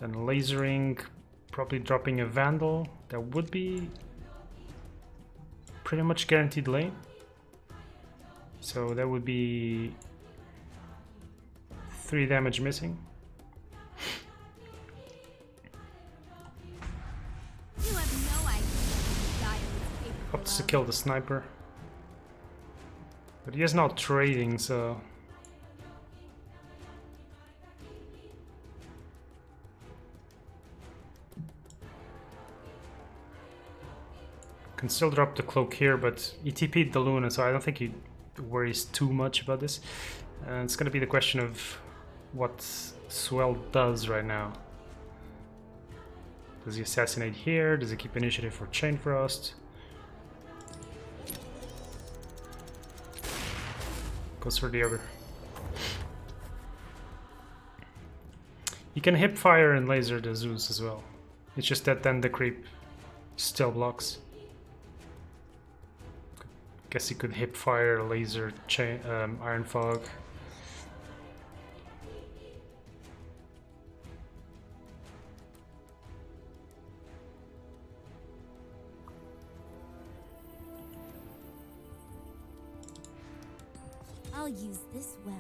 Then lasering, probably dropping a Vandal. That would be pretty much guaranteed lane. So that would be 3 damage missing. You have no idea. Opts to kill the sniper. But he is now trading, so... Can still drop the cloak here, but he TP'd the Luna, so I don't think he worries too much about this. And it's gonna be the question of what Swell does right now. Does he assassinate here? Does he keep initiative for Chain Frost? Goes for the other. He can hip fire and laser the Zeus as well. It's just that then the creep still blocks. Guess he could hip fire, laser, chain, Iron Fog. I'll use this well.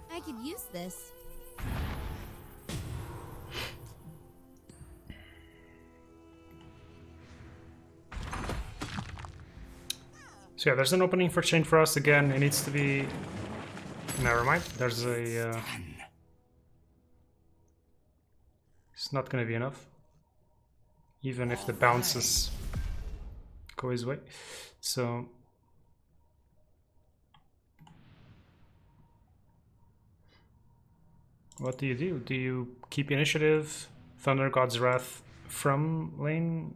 I could use this. So yeah, there's an opening for Chain Frost again. It needs to be... Never mind. There's a... It's not going to be enough. Even if the bounces go his way. So... What do? Do you keep initiative, Thunder God's Wrath from lane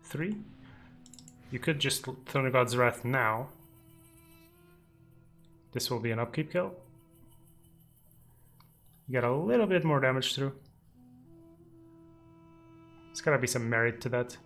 3? You could just Thunder God's Wrath now. This will be an upkeep kill. You get a little bit more damage through. There's gotta be some merit to that.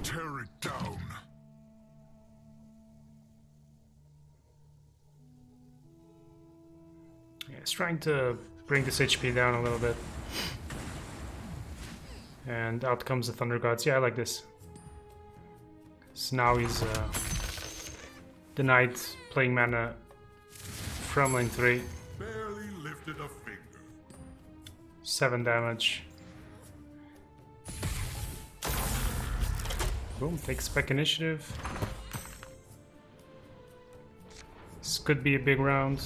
Tear it down. Yeah, it's trying to bring this HP down a little bit. And out comes the Thunder Gods. Yeah, I like this. So now he's denied playing mana from lane 3. Barely lifted a finger. 7 damage. Boom, takes back initiative. This could be a big round.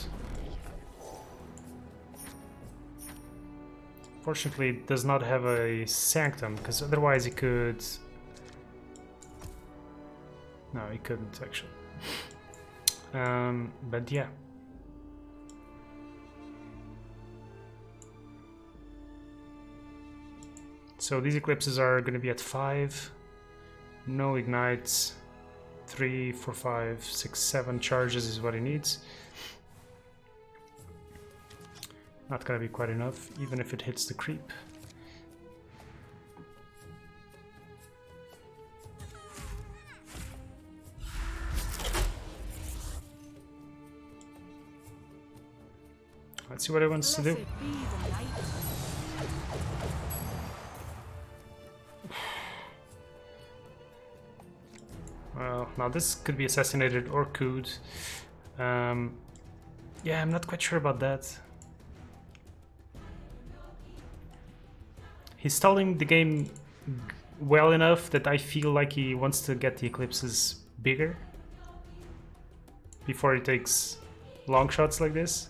Fortunately, it does not have a Sanctum, because otherwise he could... No, he couldn't actually. But yeah. So these eclipses are going to be at 5. No ignites. 3, 4, 5, 6, 7 charges is what he needs. Not going to be quite enough, even if it hits the creep. Let's see what he wants to do. Well, now this could be assassinated or cooed. Yeah, I'm not quite sure about that. He's stalling the game well enough that I feel like he wants to get the eclipses bigger before he takes long shots like this.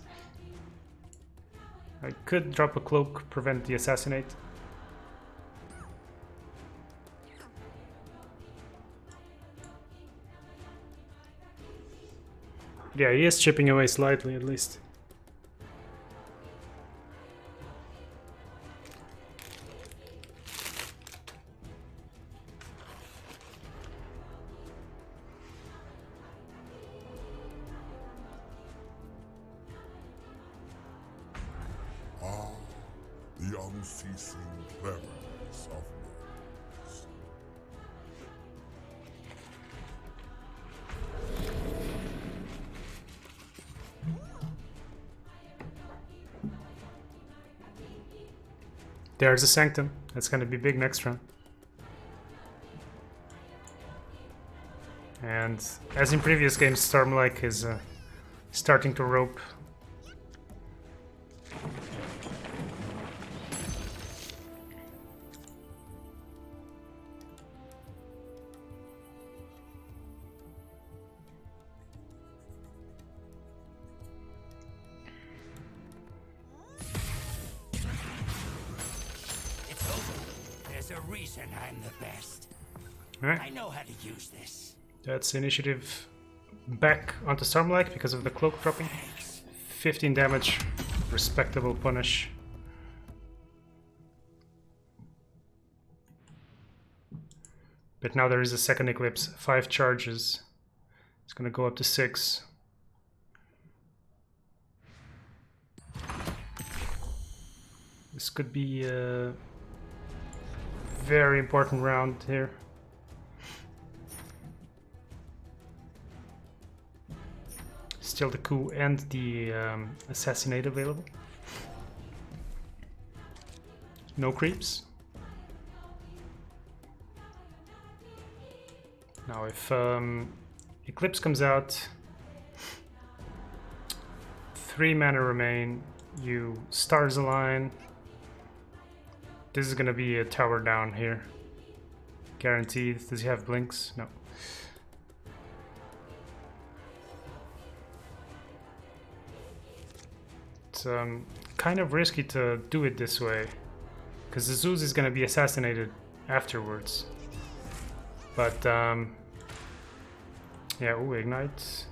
I could drop a cloak, prevent the assassinate. Yeah, he is chipping away slightly at least. The unceasing cleverness of mortals. There's a Sanctum. That's going to be big next round. And as in previous games, Stormlike is starting to rope. Reason I'm the best. Right. I know how to use this. That's initiative back onto Stormlike because of the cloak dropping. 15 damage, respectable punish. But now there is a second eclipse, 5 charges. It's gonna go up to 6. This could be a very important round here. Still the coup and the assassinate available. No creeps. Now if Eclipse comes out, 3 mana remain, you stars align. This is gonna be a tower down here. Guaranteed. Does he have blinks? No. It's kind of risky to do it this way, because the Zeus is gonna be assassinated afterwards. But yeah, ooh, ignite.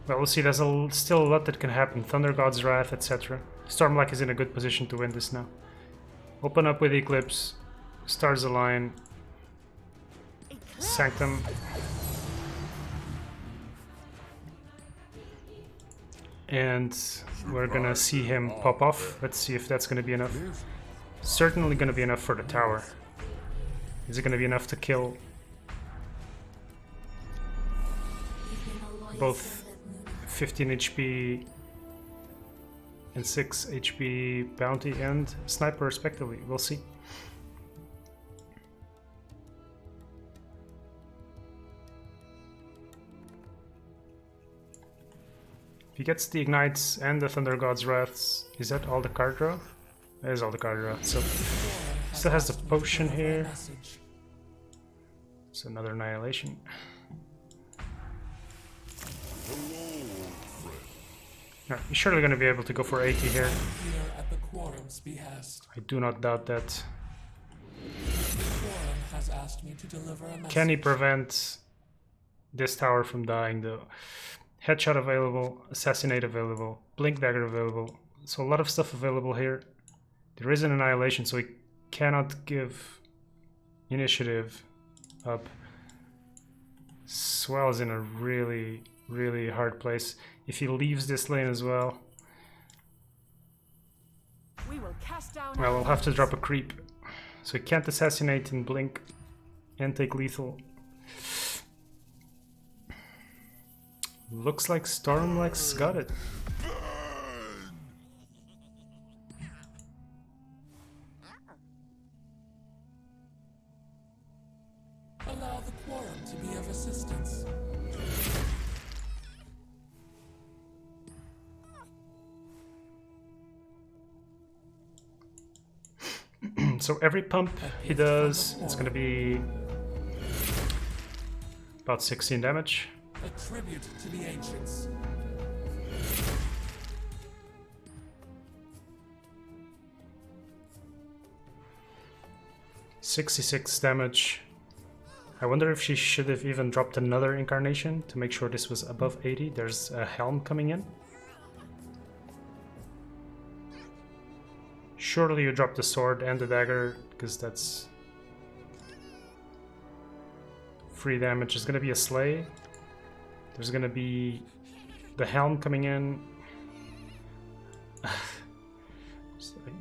Well, we'll see. There's still a lot that can happen. Thunder God's Wrath, etc. Stormlike is in a good position to win this now. Open up with Eclipse, stars align, Sanctum. And we're gonna see him pop off. Let's see if that's gonna be enough. Certainly gonna be enough for the tower. Is it gonna be enough to kill both 15 HP and 6 HP bounty and sniper respectively? We'll see. If he gets the ignites and the Thunder God's Wraths, is that all the card draw? That is all the card draw. So still has the potion here. It's another annihilation. You're surely going to be able to go for 80 here. Here at the Quorum Quorum's behest. I do not doubt that. The Quorum has asked me to deliver a message. Can he prevent this tower from dying though? Headshot available, assassinate available, blink dagger available. So a lot of stuff available here. There is an annihilation, so he cannot give initiative up. Swell is in a really, really hard place. If he leaves this lane as well, We will cast down well, we'll have to drop a creep. So he can't assassinate and blink and take lethal. Looks like Stormlex got it. Allow the Quorum to be of assistance. So every pump he does, it's gonna be about 16 damage. A tribute to the ancients. $66 damage. I wonder if she should have even dropped another incarnation to make sure this was above 80. There's a helm coming in. Surely you drop the sword and the dagger, because that's free damage. There's gonna be a slay. There's gonna be the helm coming in. I'm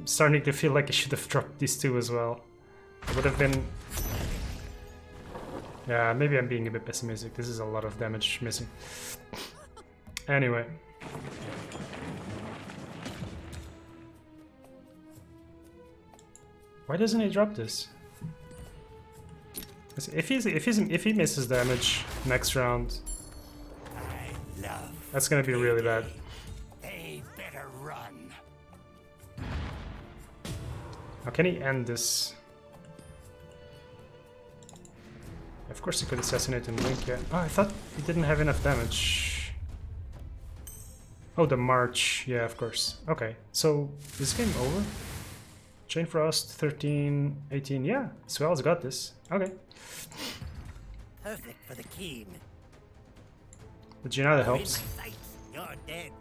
starting to feel like I should have dropped these two as well. It would have been... Yeah, maybe I'm being a bit pessimistic. This is a lot of damage missing. Anyway. Why doesn't he drop this? If he misses damage next round, that's gonna be really bad. They better run. How can he end this? Of course he could assassinate and blink, yeah. Oh, I thought he didn't have enough damage. Oh, the march. Yeah, of course. Okay, so is game over? Chain Frost, 13, 18. Yeah, Swell's got this. Okay. Perfect for the keen. But you know that helps. You're dead.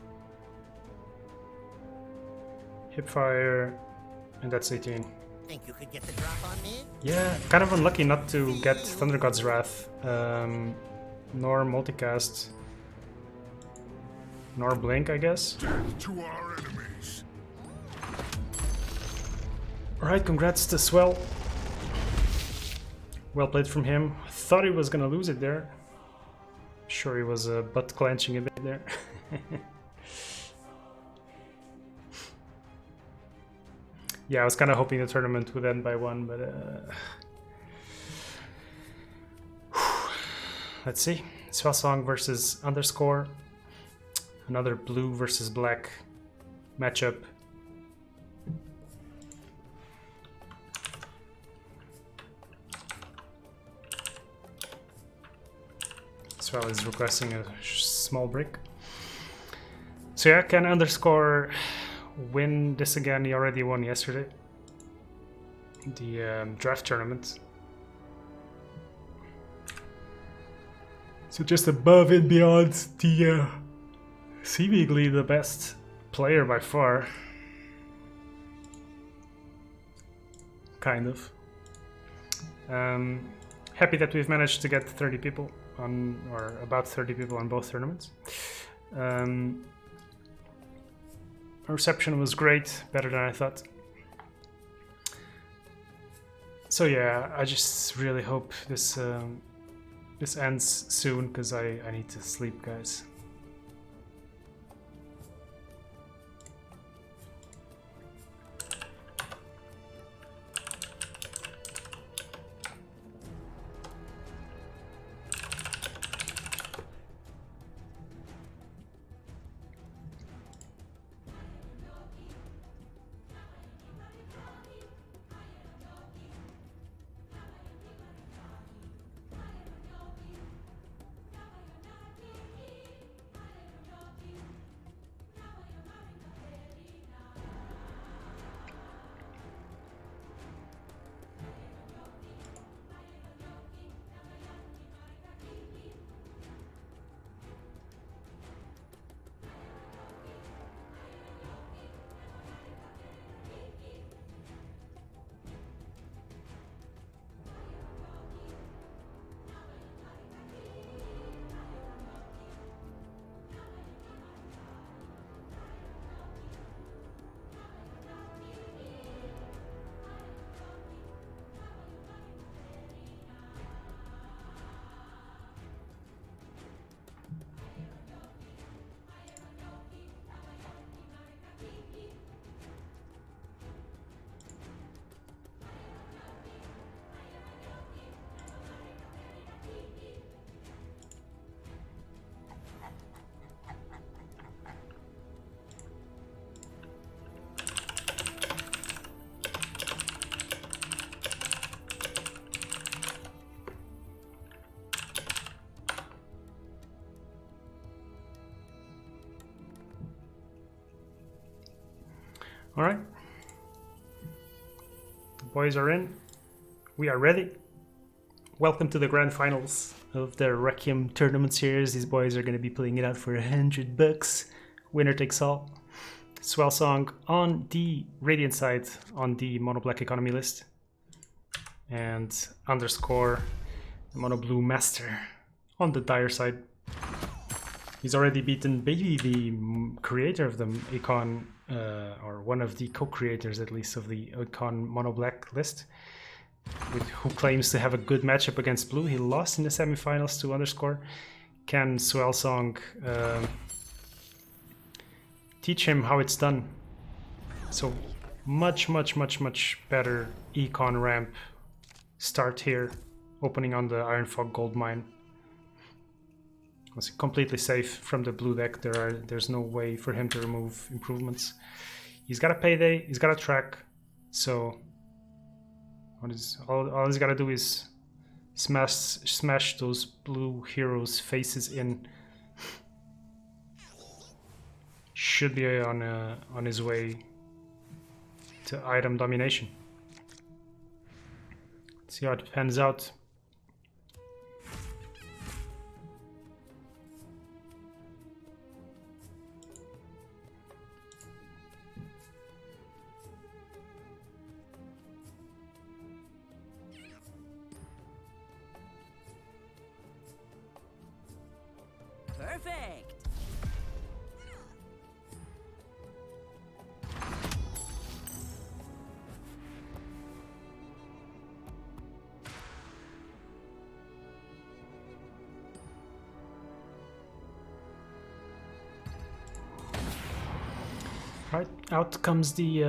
Hipfire, and that's 18. Think you could get the drop on me? Yeah, kind of unlucky not to get Thunder God's Wrath, nor multicast, nor blink, I guess. Death to our enemies. Alright, congrats to Swell. Well played from him. Thought he was gonna lose it there. Sure, he was butt clenching a bit there. Yeah, I was kind of hoping the tournament would end by one, but let's see. Swell Song versus Underscore. Another blue versus black matchup. Swell is requesting a small break. So yeah, can Underscore win this again? He already won yesterday. The draft tournament. So just above and beyond the seemingly the best player by far. Kind of. Happy that we've managed to get 30 people on, or about 30 people on both tournaments. Reception was great, better than I thought. So yeah, I just really hope this this ends soon, because I need to sleep, guys. Alright. The boys are in. We are ready. Welcome to the grand finals of the Requiem tournament series. These boys are going to be playing it out for $100. Winner takes all. Swell Song on the Radiant side on the Mono Black economy list. And Underscore, the Mono Blue Master on the Dire side. He's already beaten maybe the creator of the Econ, or one of the co-creators at least of the Econ Mono Black list, who claims to have a good matchup against Blue. He lost in the semifinals to Underscore. Can Swell Song teach him how it's done? So much better Econ ramp start here, opening on the Iron Fog Gold Mine. Was completely safe from the blue deck. There's no way for him to remove improvements. He's got a payday, he's got a track, so all he's got to do is smash those blue heroes' faces in. Should be on his way to item domination. Let's see how it pans out. Perfect. Right, out comes the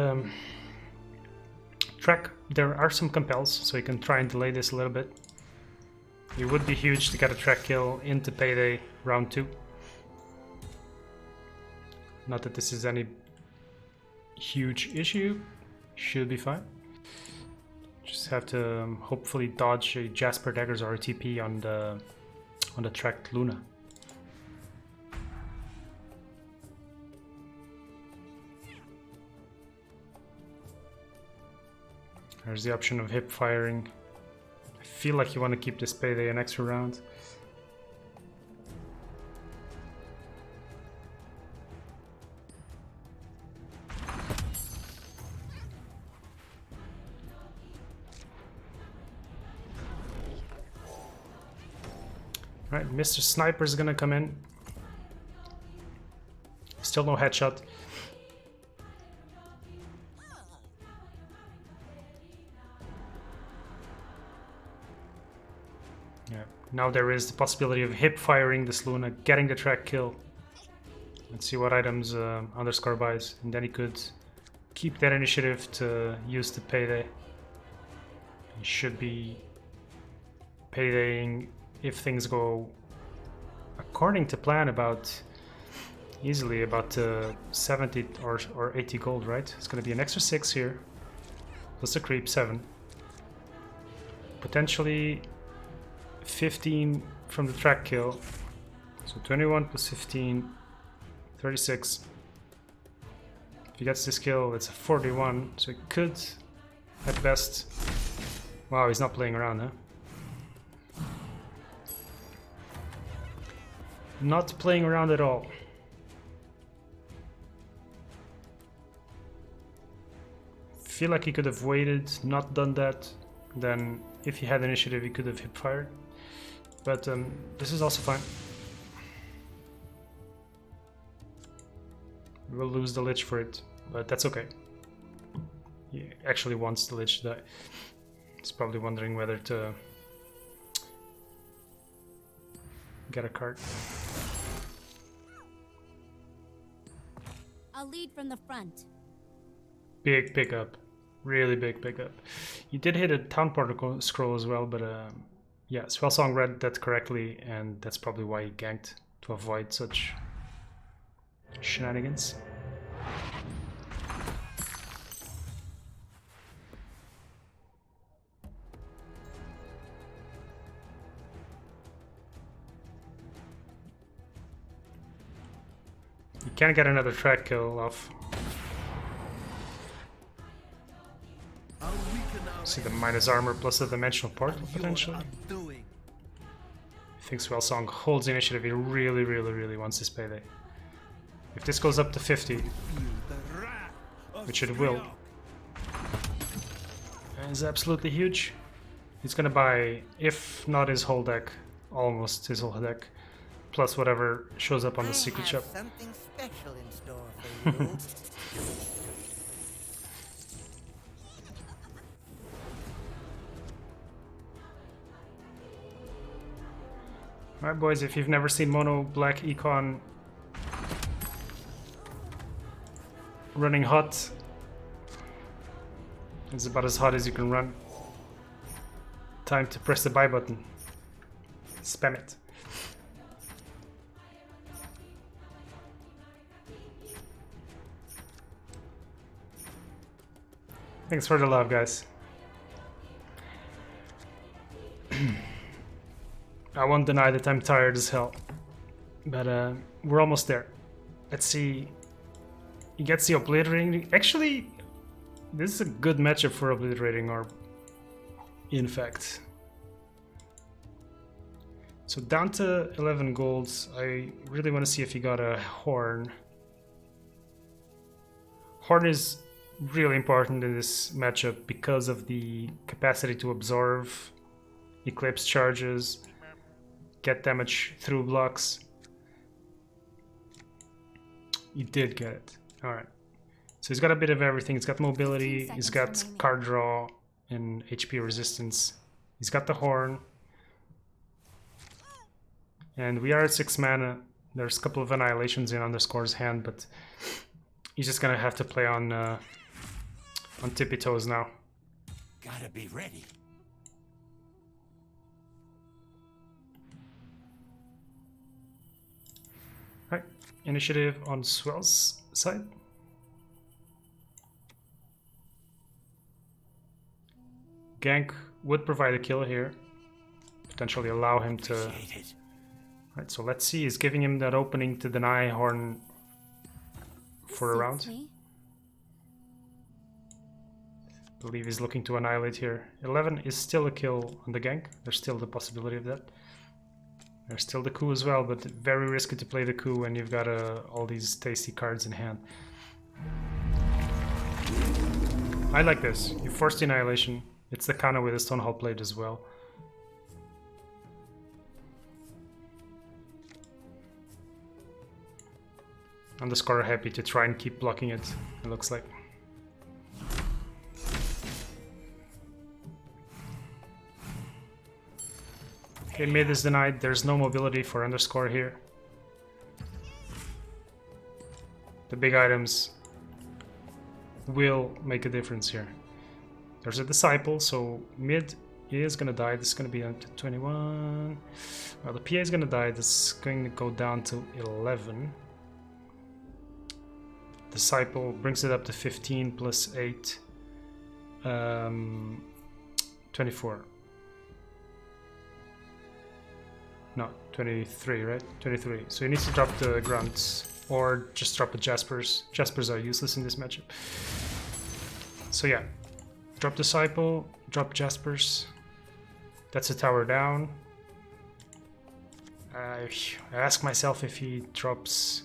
track. There are some compels, so you can try and delay this a little bit. It would be huge to get a track kill into payday round 2. Not that this is any huge issue, should be fine. Just have to hopefully dodge a Jasper Daggers or a TP on the tracked Luna. There's the option of hip firing. I feel like you want to keep this payday an extra round. Alright, Mr. Sniper's gonna come in. Still no headshot. Yeah, now there is the possibility of hip firing this Luna, getting the track kill. Let's see what items Underscore buys, and then he could keep that initiative to use the payday. He should be paydaying if things go according to plan easily about 70 or 80 gold, right? It's going to be an extra 6 here, plus the creep 7. Potentially 15 from the track kill. So 21 plus 15, 36. If he gets this kill, it's a 41. So it could, at best... Wow, he's not playing around, huh? Not playing around at all. Feel like he could have waited, not done that. Then, if he had initiative, he could have hip fired. But this is also fine. We'll lose the Lich for it, but that's okay. He actually wants the Lich to die. He's probably wondering whether to get a card. I'll lead from the front. Big pickup. Really big pickup. You did hit a town portal scroll as well, but yeah, Swell Song read that correctly, and that's probably why he ganked, to avoid such shenanigans. You can't get another track kill off. See the minus armor plus the dimensional portal potentially. I think Swellsong holds initiative. He really, really, really wants this payday. If this goes up to 50, which it will, is absolutely huge. He's gonna buy, if not his whole deck, almost his whole deck, plus whatever shows up on the secret shop. Something special in store for you. Alright boys, if you've never seen mono black econ running hot, it's about as hot as you can run. Time to press the buy button. Spam it. Thanks for the love, guys. I won't deny that I'm tired as hell, but we're almost there. Let's see. He gets the obliterating. Actually, this is a good matchup for obliterating orb. In fact, so down to 11 golds. I really want to see if he got a horn. Horn is really important in this matchup because of the capacity to absorb eclipse charges, get damage through blocks. You did get it. Alright. So he's got a bit of everything. He's got mobility, he's got card draw and HP resistance. He's got the horn. And we are at 6 mana. There's a couple of annihilations in Underscore's hand, but he's just gonna have to play on tippy toes now. Gotta be ready. Right, initiative on Swell's side. Gank would provide a kill here, potentially allow him to. Right, so let's see. He's giving him that opening to deny Horn for a round. I believe he's looking to annihilate here. 11 is still a kill on the gank. There's still the possibility of that. There's still the coup as well, but very risky to play the coup when you've got all these tasty cards in hand. I like this. You force the annihilation. It's the counter with the Stonehall Blade as well. Underscore happy to try and keep blocking it, it looks like. Okay, mid is denied. There's no mobility for Underscore here. The big items will make a difference here. There's a Disciple, so mid is gonna die. This is gonna be at 21. Well, the PA is gonna die. This is going to go down to 11. Disciple brings it up to 15 plus 8. 24. No, 23, right? 23. So he needs to drop the grunts or just drop the Jaspers. Jaspers are useless in this matchup. So yeah, drop Disciple, drop Jaspers. That's a tower down. I ask myself if he drops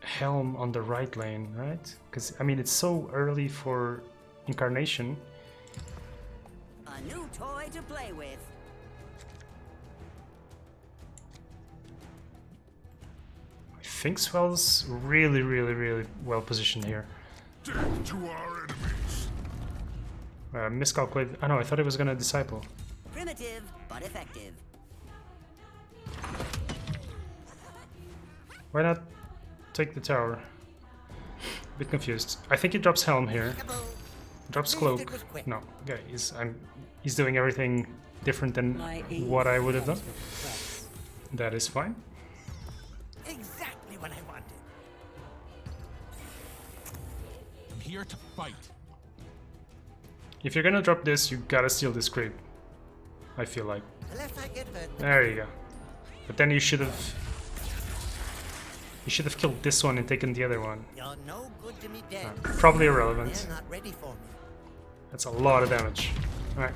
Helm on the right lane, right? Because, I mean, it's so early for Incarnation. A new toy to play with. I think Swell's really, really, really well positioned here. Death to our enemies. Miscalculated. Oh no, I thought it was gonna Disciple. Primitive, but effective. Why not take the tower? A bit confused. I think he drops Helm here. Drops Cloak. No, okay, he's doing everything different than what I would have done. That is fine. Exactly what I wanted. I'm here to fight. If you're gonna drop this, you gotta steal this creep. I feel like. Unless I get hurt. There you go. But then you should have You should have killed this one and taken the other one. You're no good to me dead. Probably irrelevant. They're not ready for me. That's a lot of damage. Alright.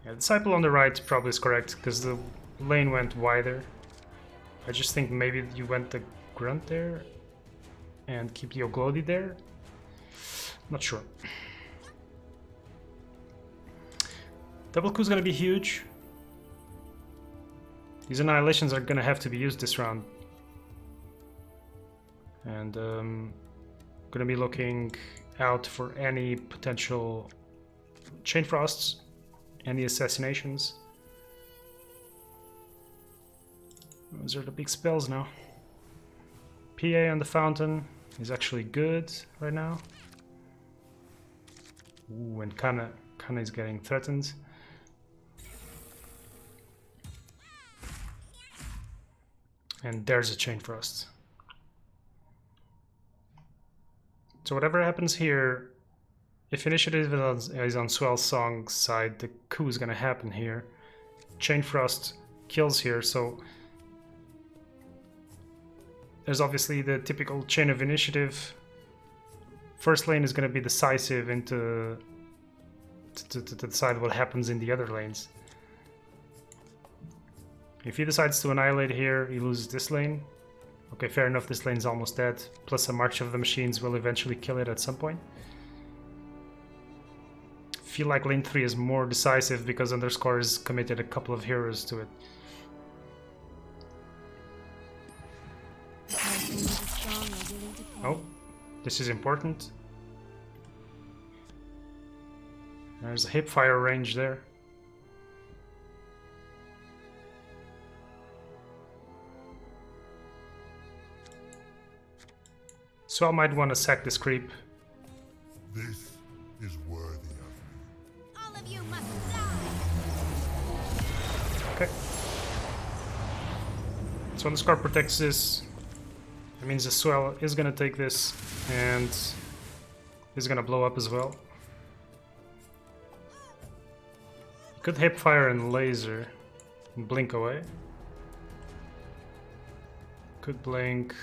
Yeah, the disciple on the right probably is correct, because the lane went wider. I just think maybe you went the grunt there and keep the Oglodi there. Not sure. Double Q is gonna be huge. These annihilations are gonna have to be used this round. And gonna be looking out for any potential Chain Frosts, any assassinations. Those are the big spells now. PA on the fountain is actually good right now. Ooh, and Kana is getting threatened. And there's a Chain Frost. So whatever happens here, if initiative is on Swell Song's side, the coup is gonna happen here. Chain Frost kills here, so there's obviously the typical chain of initiative. First lane is gonna be decisive to decide what happens in the other lanes. If he decides to annihilate here, he loses this lane. Okay, fair enough, this lane's almost dead. Plus a March of the Machines will eventually kill it at some point. Feel like lane 3 is more decisive because Underscore has committed a couple of heroes to it. Oh, this is important. There's a hipfire range there. So I might want to sack this creep. This is worthy of me. All of you must die. Okay. So when the Scar protects this, that means the Swell is gonna take this and is gonna blow up as well. Could hipfire and laser and blink away. Could blink.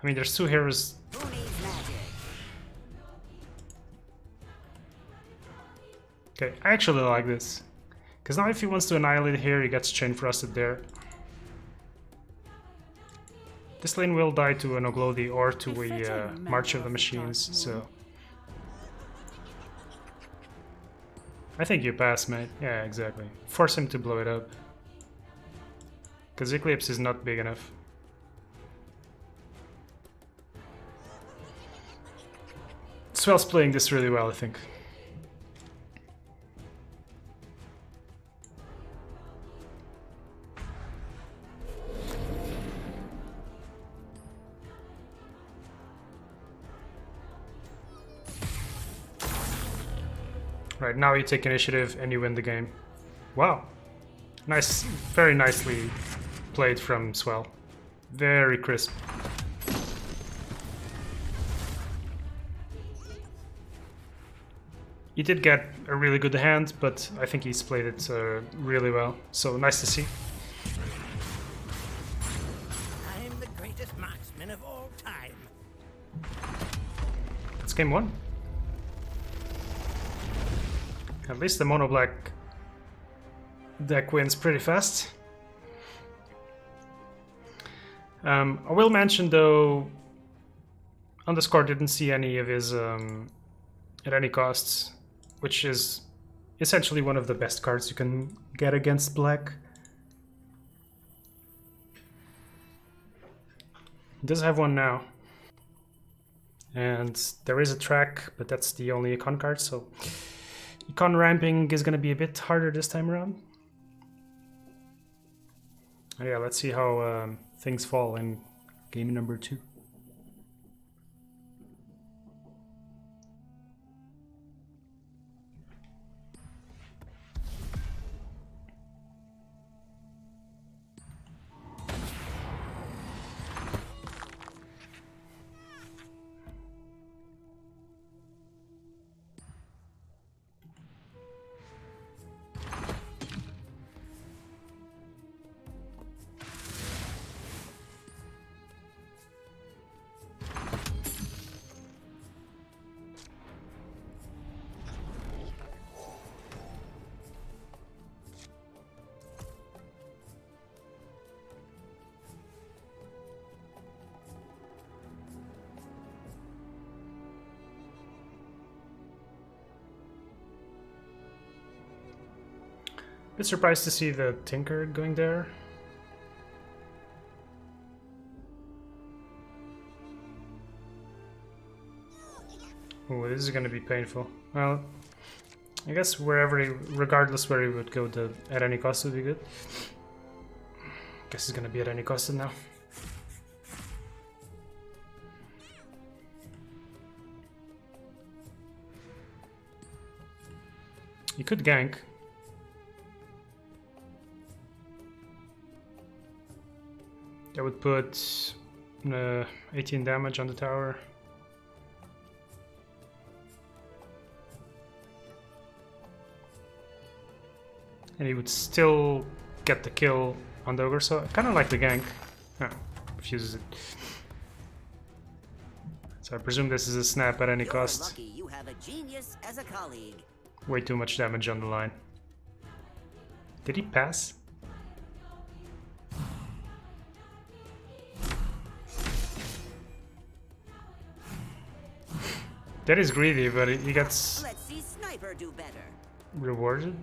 I mean, there's two heroes. Who needs magic? Okay, I actually like this. Because now if he wants to annihilate here, he gets Chain Frosted there. This lane will die to an Oglodi or to a March of the Machines, so... I think you pass, mate. Yeah, exactly. Force him to blow it up. Because Eclipse is not big enough. Swell's playing this really well, I think. Right, now you take initiative and you win the game. Wow. Nice, very nicely played from Swell. Very crisp. He did get a really good hand, but I think he's played it really well. So nice to see. I am the greatest marksman of all time. It's game one. At least the mono black deck wins pretty fast. I will mention though, Underscore didn't see any of his at any costs, which is essentially one of the best cards you can get against black. He does have one now. And there is a track, but that's the only econ card, so econ ramping is going to be a bit harder this time around. Yeah, let's see how things fall in game number 2. Bit surprised to see the Tinker going there. Oh, this is gonna be painful. Well, I guess wherever he, regardless where he would go, at any cost would be good. Guess he's gonna be at any cost now. You could gank. That would put 18 damage on the tower. And he would still get the kill on the ogre, so I kind of like the gank. Oh, refuses it. So I presume this is a snap at any cost. Lucky you have a genius as a colleague. Way too much damage on the line. Did he pass? That is greedy, but he gets Let's see Sniper do better. rewarded.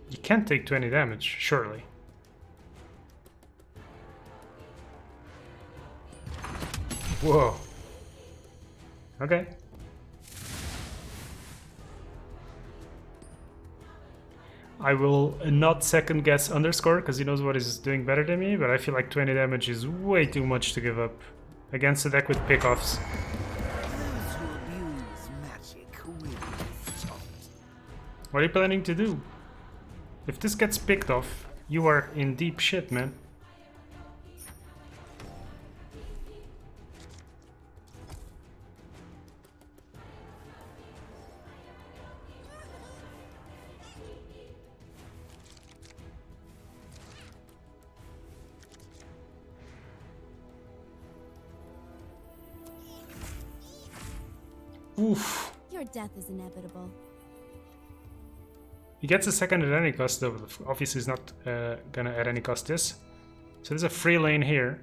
You can't take 20 damage, surely. Whoa. Okay. I will not second guess underscore because he knows what he's doing better than me, but I feel like 20 damage is way too much to give up against a deck with pickoffs. What are you planning to do? If this gets picked off, you are in deep shit, man. Oof. Your death is inevitable. He gets a second at any cost, though. Obviously, he's not gonna at any cost this. So there's a free lane here.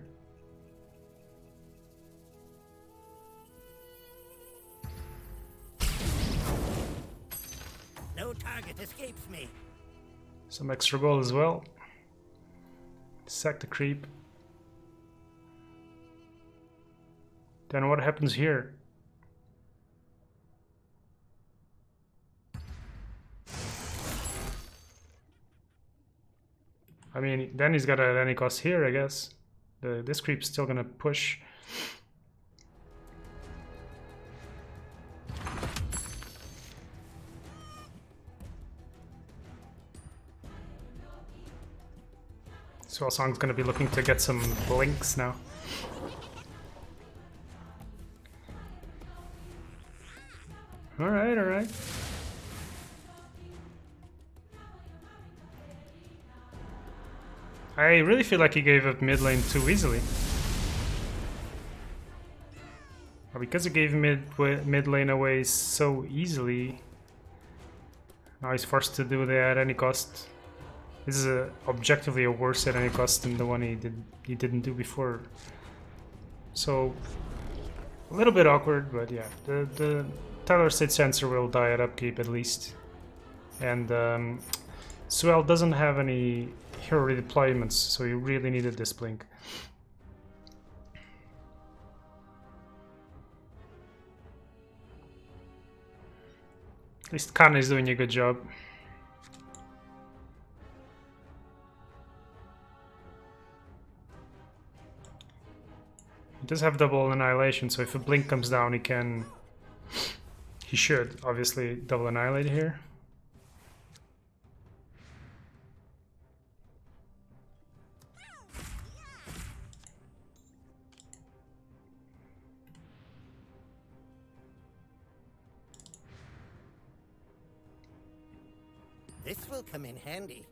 No target escapes me. Some extra gold as well. Sack the creep. Then what happens here? I mean, then he's got at any cost here, I guess. This creep's still gonna push. Swell Song's gonna be looking to get some blinks now. Alright, alright. I really feel like he gave up mid lane too easily. Well, because he gave mid lane away so easily, now he's forced to do that at any cost. This is objectively a worse at any cost than the one he didn't do before. So a little bit awkward, but yeah, the Tyler State Sensor will die at upkeep at least, and Swell doesn't have any hero redeployments, so you really needed this blink. At least Khan is doing a good job. He does have double annihilation, so if a blink comes down, he should obviously double annihilate here. This will come in handy.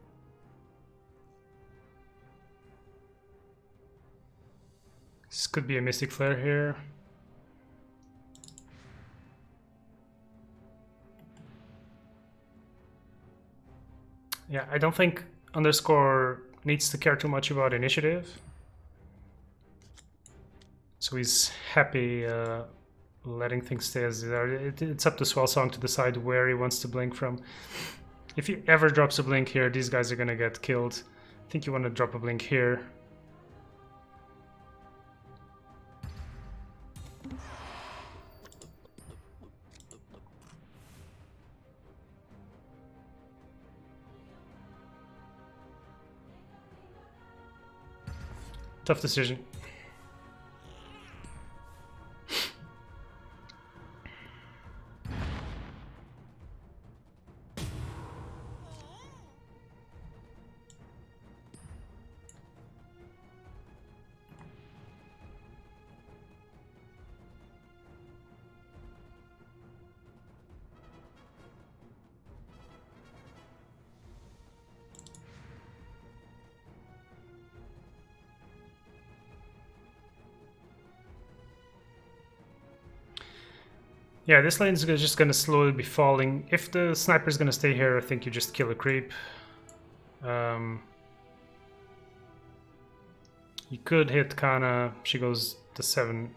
This could be a Mystic Flare here. Yeah, I don't think underscore needs to care too much about initiative. So he's happy letting things stay as they are. It's up to Swellsong to decide where he wants to blink from. If he ever drops a blink here, these guys are gonna get killed. I think you want to drop a blink here. Tough decision. Yeah, this lane's just gonna slowly be falling. If the sniper's gonna stay here, I think you just kill a creep. You could hit Kana. She goes to 7.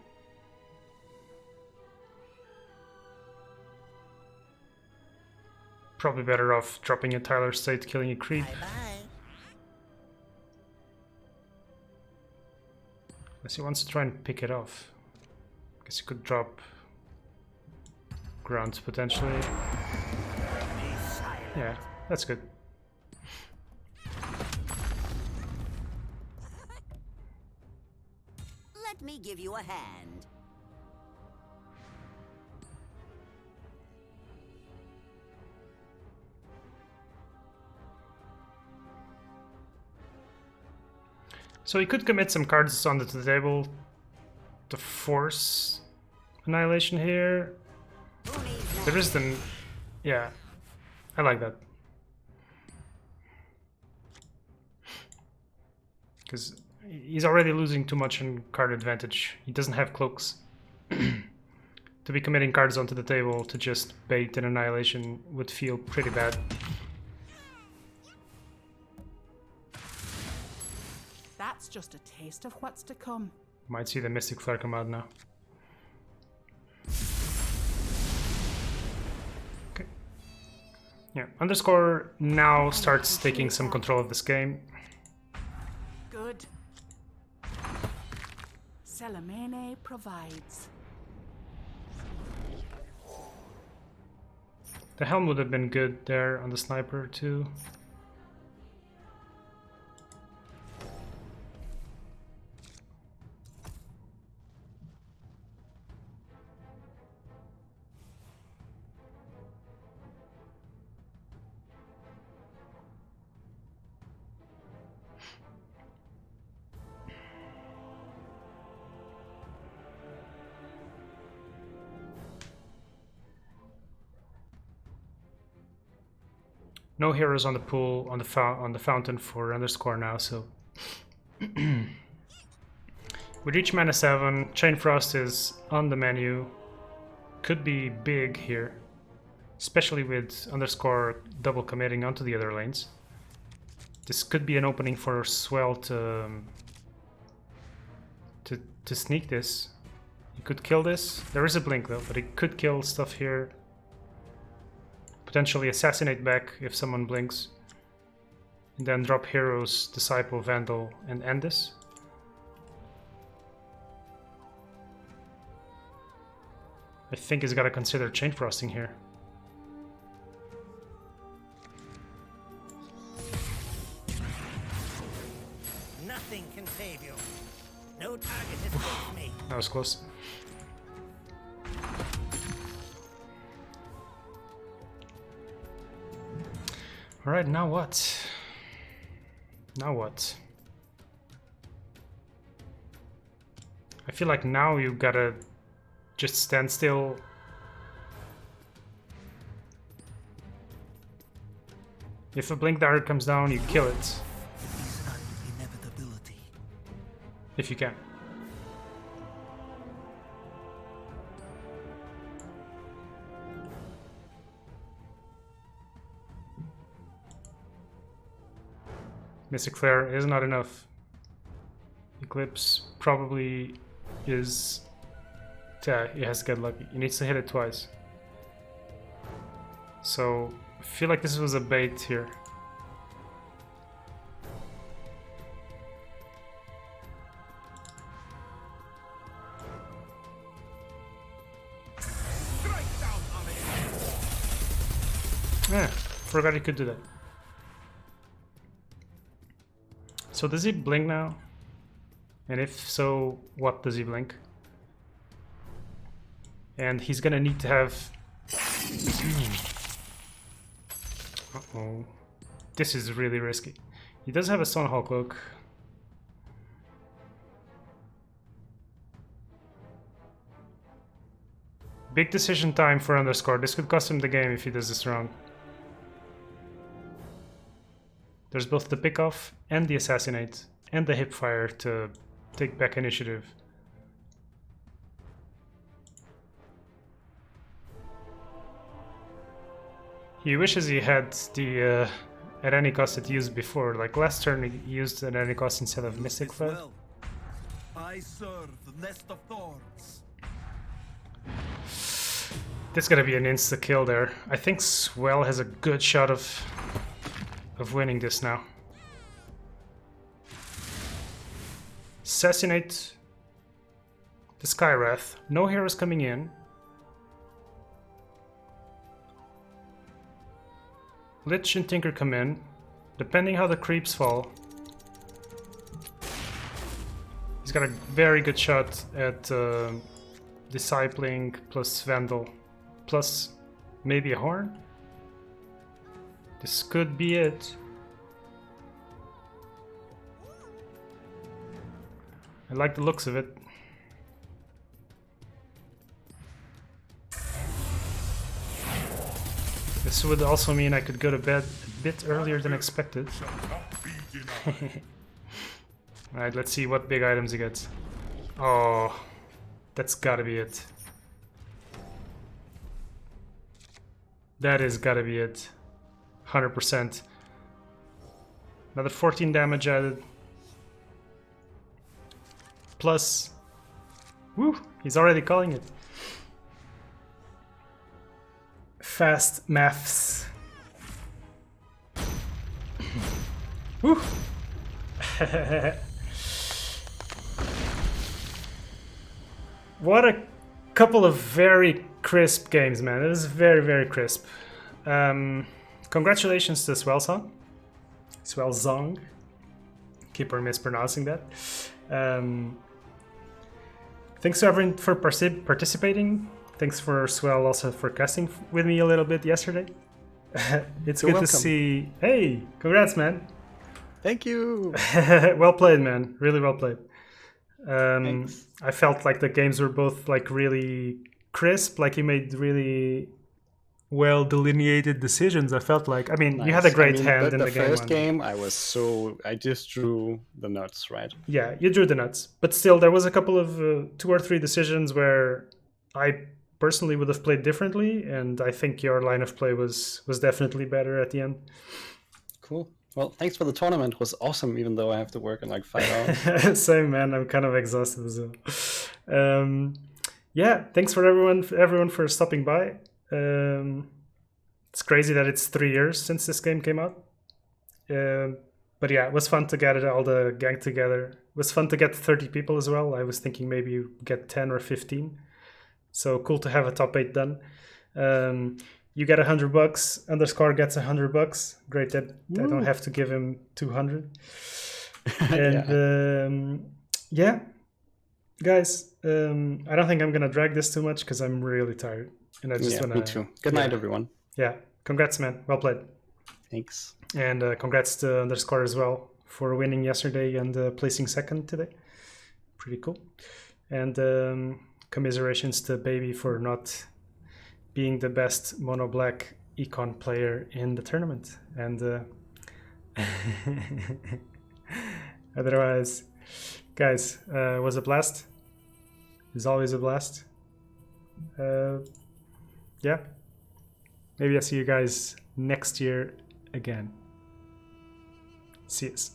Probably better off dropping a Tyler State, killing a creep. Unless he wants to try and pick it off. Guess you could drop Grunt potentially. Yeah, that's good. Let me give you a hand. So he could commit some cards onto the table to force Annihilation here. There is the... yeah, I like that. Because he's already losing too much in card advantage. He doesn't have cloaks. To be committing cards onto the table to just bait an Annihilation would feel pretty bad. That's just a taste of what's to come. Might see the Mystic Flare come out now. Okay. Yeah, Underscore now starts taking some control of this game. Good. Selamene provides. The helm would have been good there on the sniper too. No heroes on the pool on the fountain for Underscore now, so we reach mana 7. Chain Frost is on the menu. Could be big here, especially with Underscore double committing onto the other lanes. This could be an opening for Swell to sneak this. He could kill this. There is a blink though, but he could kill stuff here. Potentially assassinate back if someone blinks. And then drop Heroes, Disciple, Vandal, and end this. I think he's gotta consider Chain Frosting here. Nothing can save you. No target escapes me. That was close. Alright, now what? Now what? I feel like now you gotta just stand still. If a Blink Dart comes down, you kill it. If you can. Mystic Flare is not enough. Eclipse probably is Yeah, he has to get lucky. He needs to hit it twice. So, I feel like this was a bait here. Yeah, forgot he could do that. So does he blink now? And if so, what does he blink? And he's gonna need to have... Uh-oh. This is really risky. He does have a Stonehall Cloak. Big decision time for Underscore. This could cost him the game if he does this wrong. There's both the pick off and the assassinate and the hipfire to take back initiative. He wishes he had the at any cost it used before. Like last turn he used at any cost instead of Mystic Flood. Well, I serve the nest of thorns. This is gonna be an insta kill there. I think Swell has a good shot of winning this now. Assassinate the Skywrath. No heroes coming in. Lich and Tinker come in. Depending how the creeps fall. He's got a very good shot at Discipling plus Vandal. Plus maybe a Horn. This could be it. I like the looks of it. This would also mean I could go to bed a bit earlier than expected. Alright, let's see what big items he gets. Oh, that's gotta be it. That is gotta be it. 100%. Another 14 damage added. Plus... Woo! He's already calling it. Fast maths. Woo! What a couple of very crisp games, man. It was very, very crisp. Congratulations to Swellsong. Swellsong. Keep on mispronouncing that. Thanks to everyone for participating. Thanks for Swell also for casting with me a little bit yesterday. It's good to see. Hey, congrats, man. Thank you. Well played, man. Really well played. Thanks. I felt like the games were both like really crisp. Like you made really well delineated decisions. I felt like. I mean, you had a great hand in the game. The first game, I just drew the nuts, right? Yeah, you drew the nuts, but still, there was a couple of 2 or 3 decisions where I personally would have played differently, and I think your line of play was definitely better at the end. Cool. Well, thanks for the tournament. It was awesome, even though I have to work in like 5 hours. Same, man. I'm kind of exhausted as well. Yeah, thanks for everyone for stopping by. It's crazy that it's 3 years since this game came out. But yeah, it was fun to get all the gang together. It was fun to get 30 people as well. I was thinking maybe you get 10 or 15. So cool to have a top 8 done. You get $100. Underscore gets $100. Great that I don't have to give him 200. And yeah, guys, I don't think I'm gonna drag this too much because I'm really tired. And I just wanna. Me too. Good night, everyone. Yeah, congrats, man. Well played. Thanks. And congrats to Underscore as well for winning yesterday and placing second today. Pretty cool. And commiserations to Baby for not being the best mono black econ player in the tournament. And otherwise, guys, it was a blast. It's always a blast. Yeah. Maybe I'll see you guys next year again. See yous.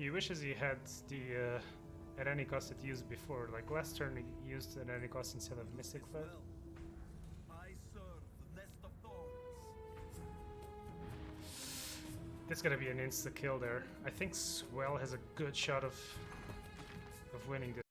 He wishes he had the at any cost it used before. Like last turn he used at any cost instead of Mystic Flare. I serve the nest of thorns. This is gonna be an insta kill there. I think Swell has a good shot of winning this.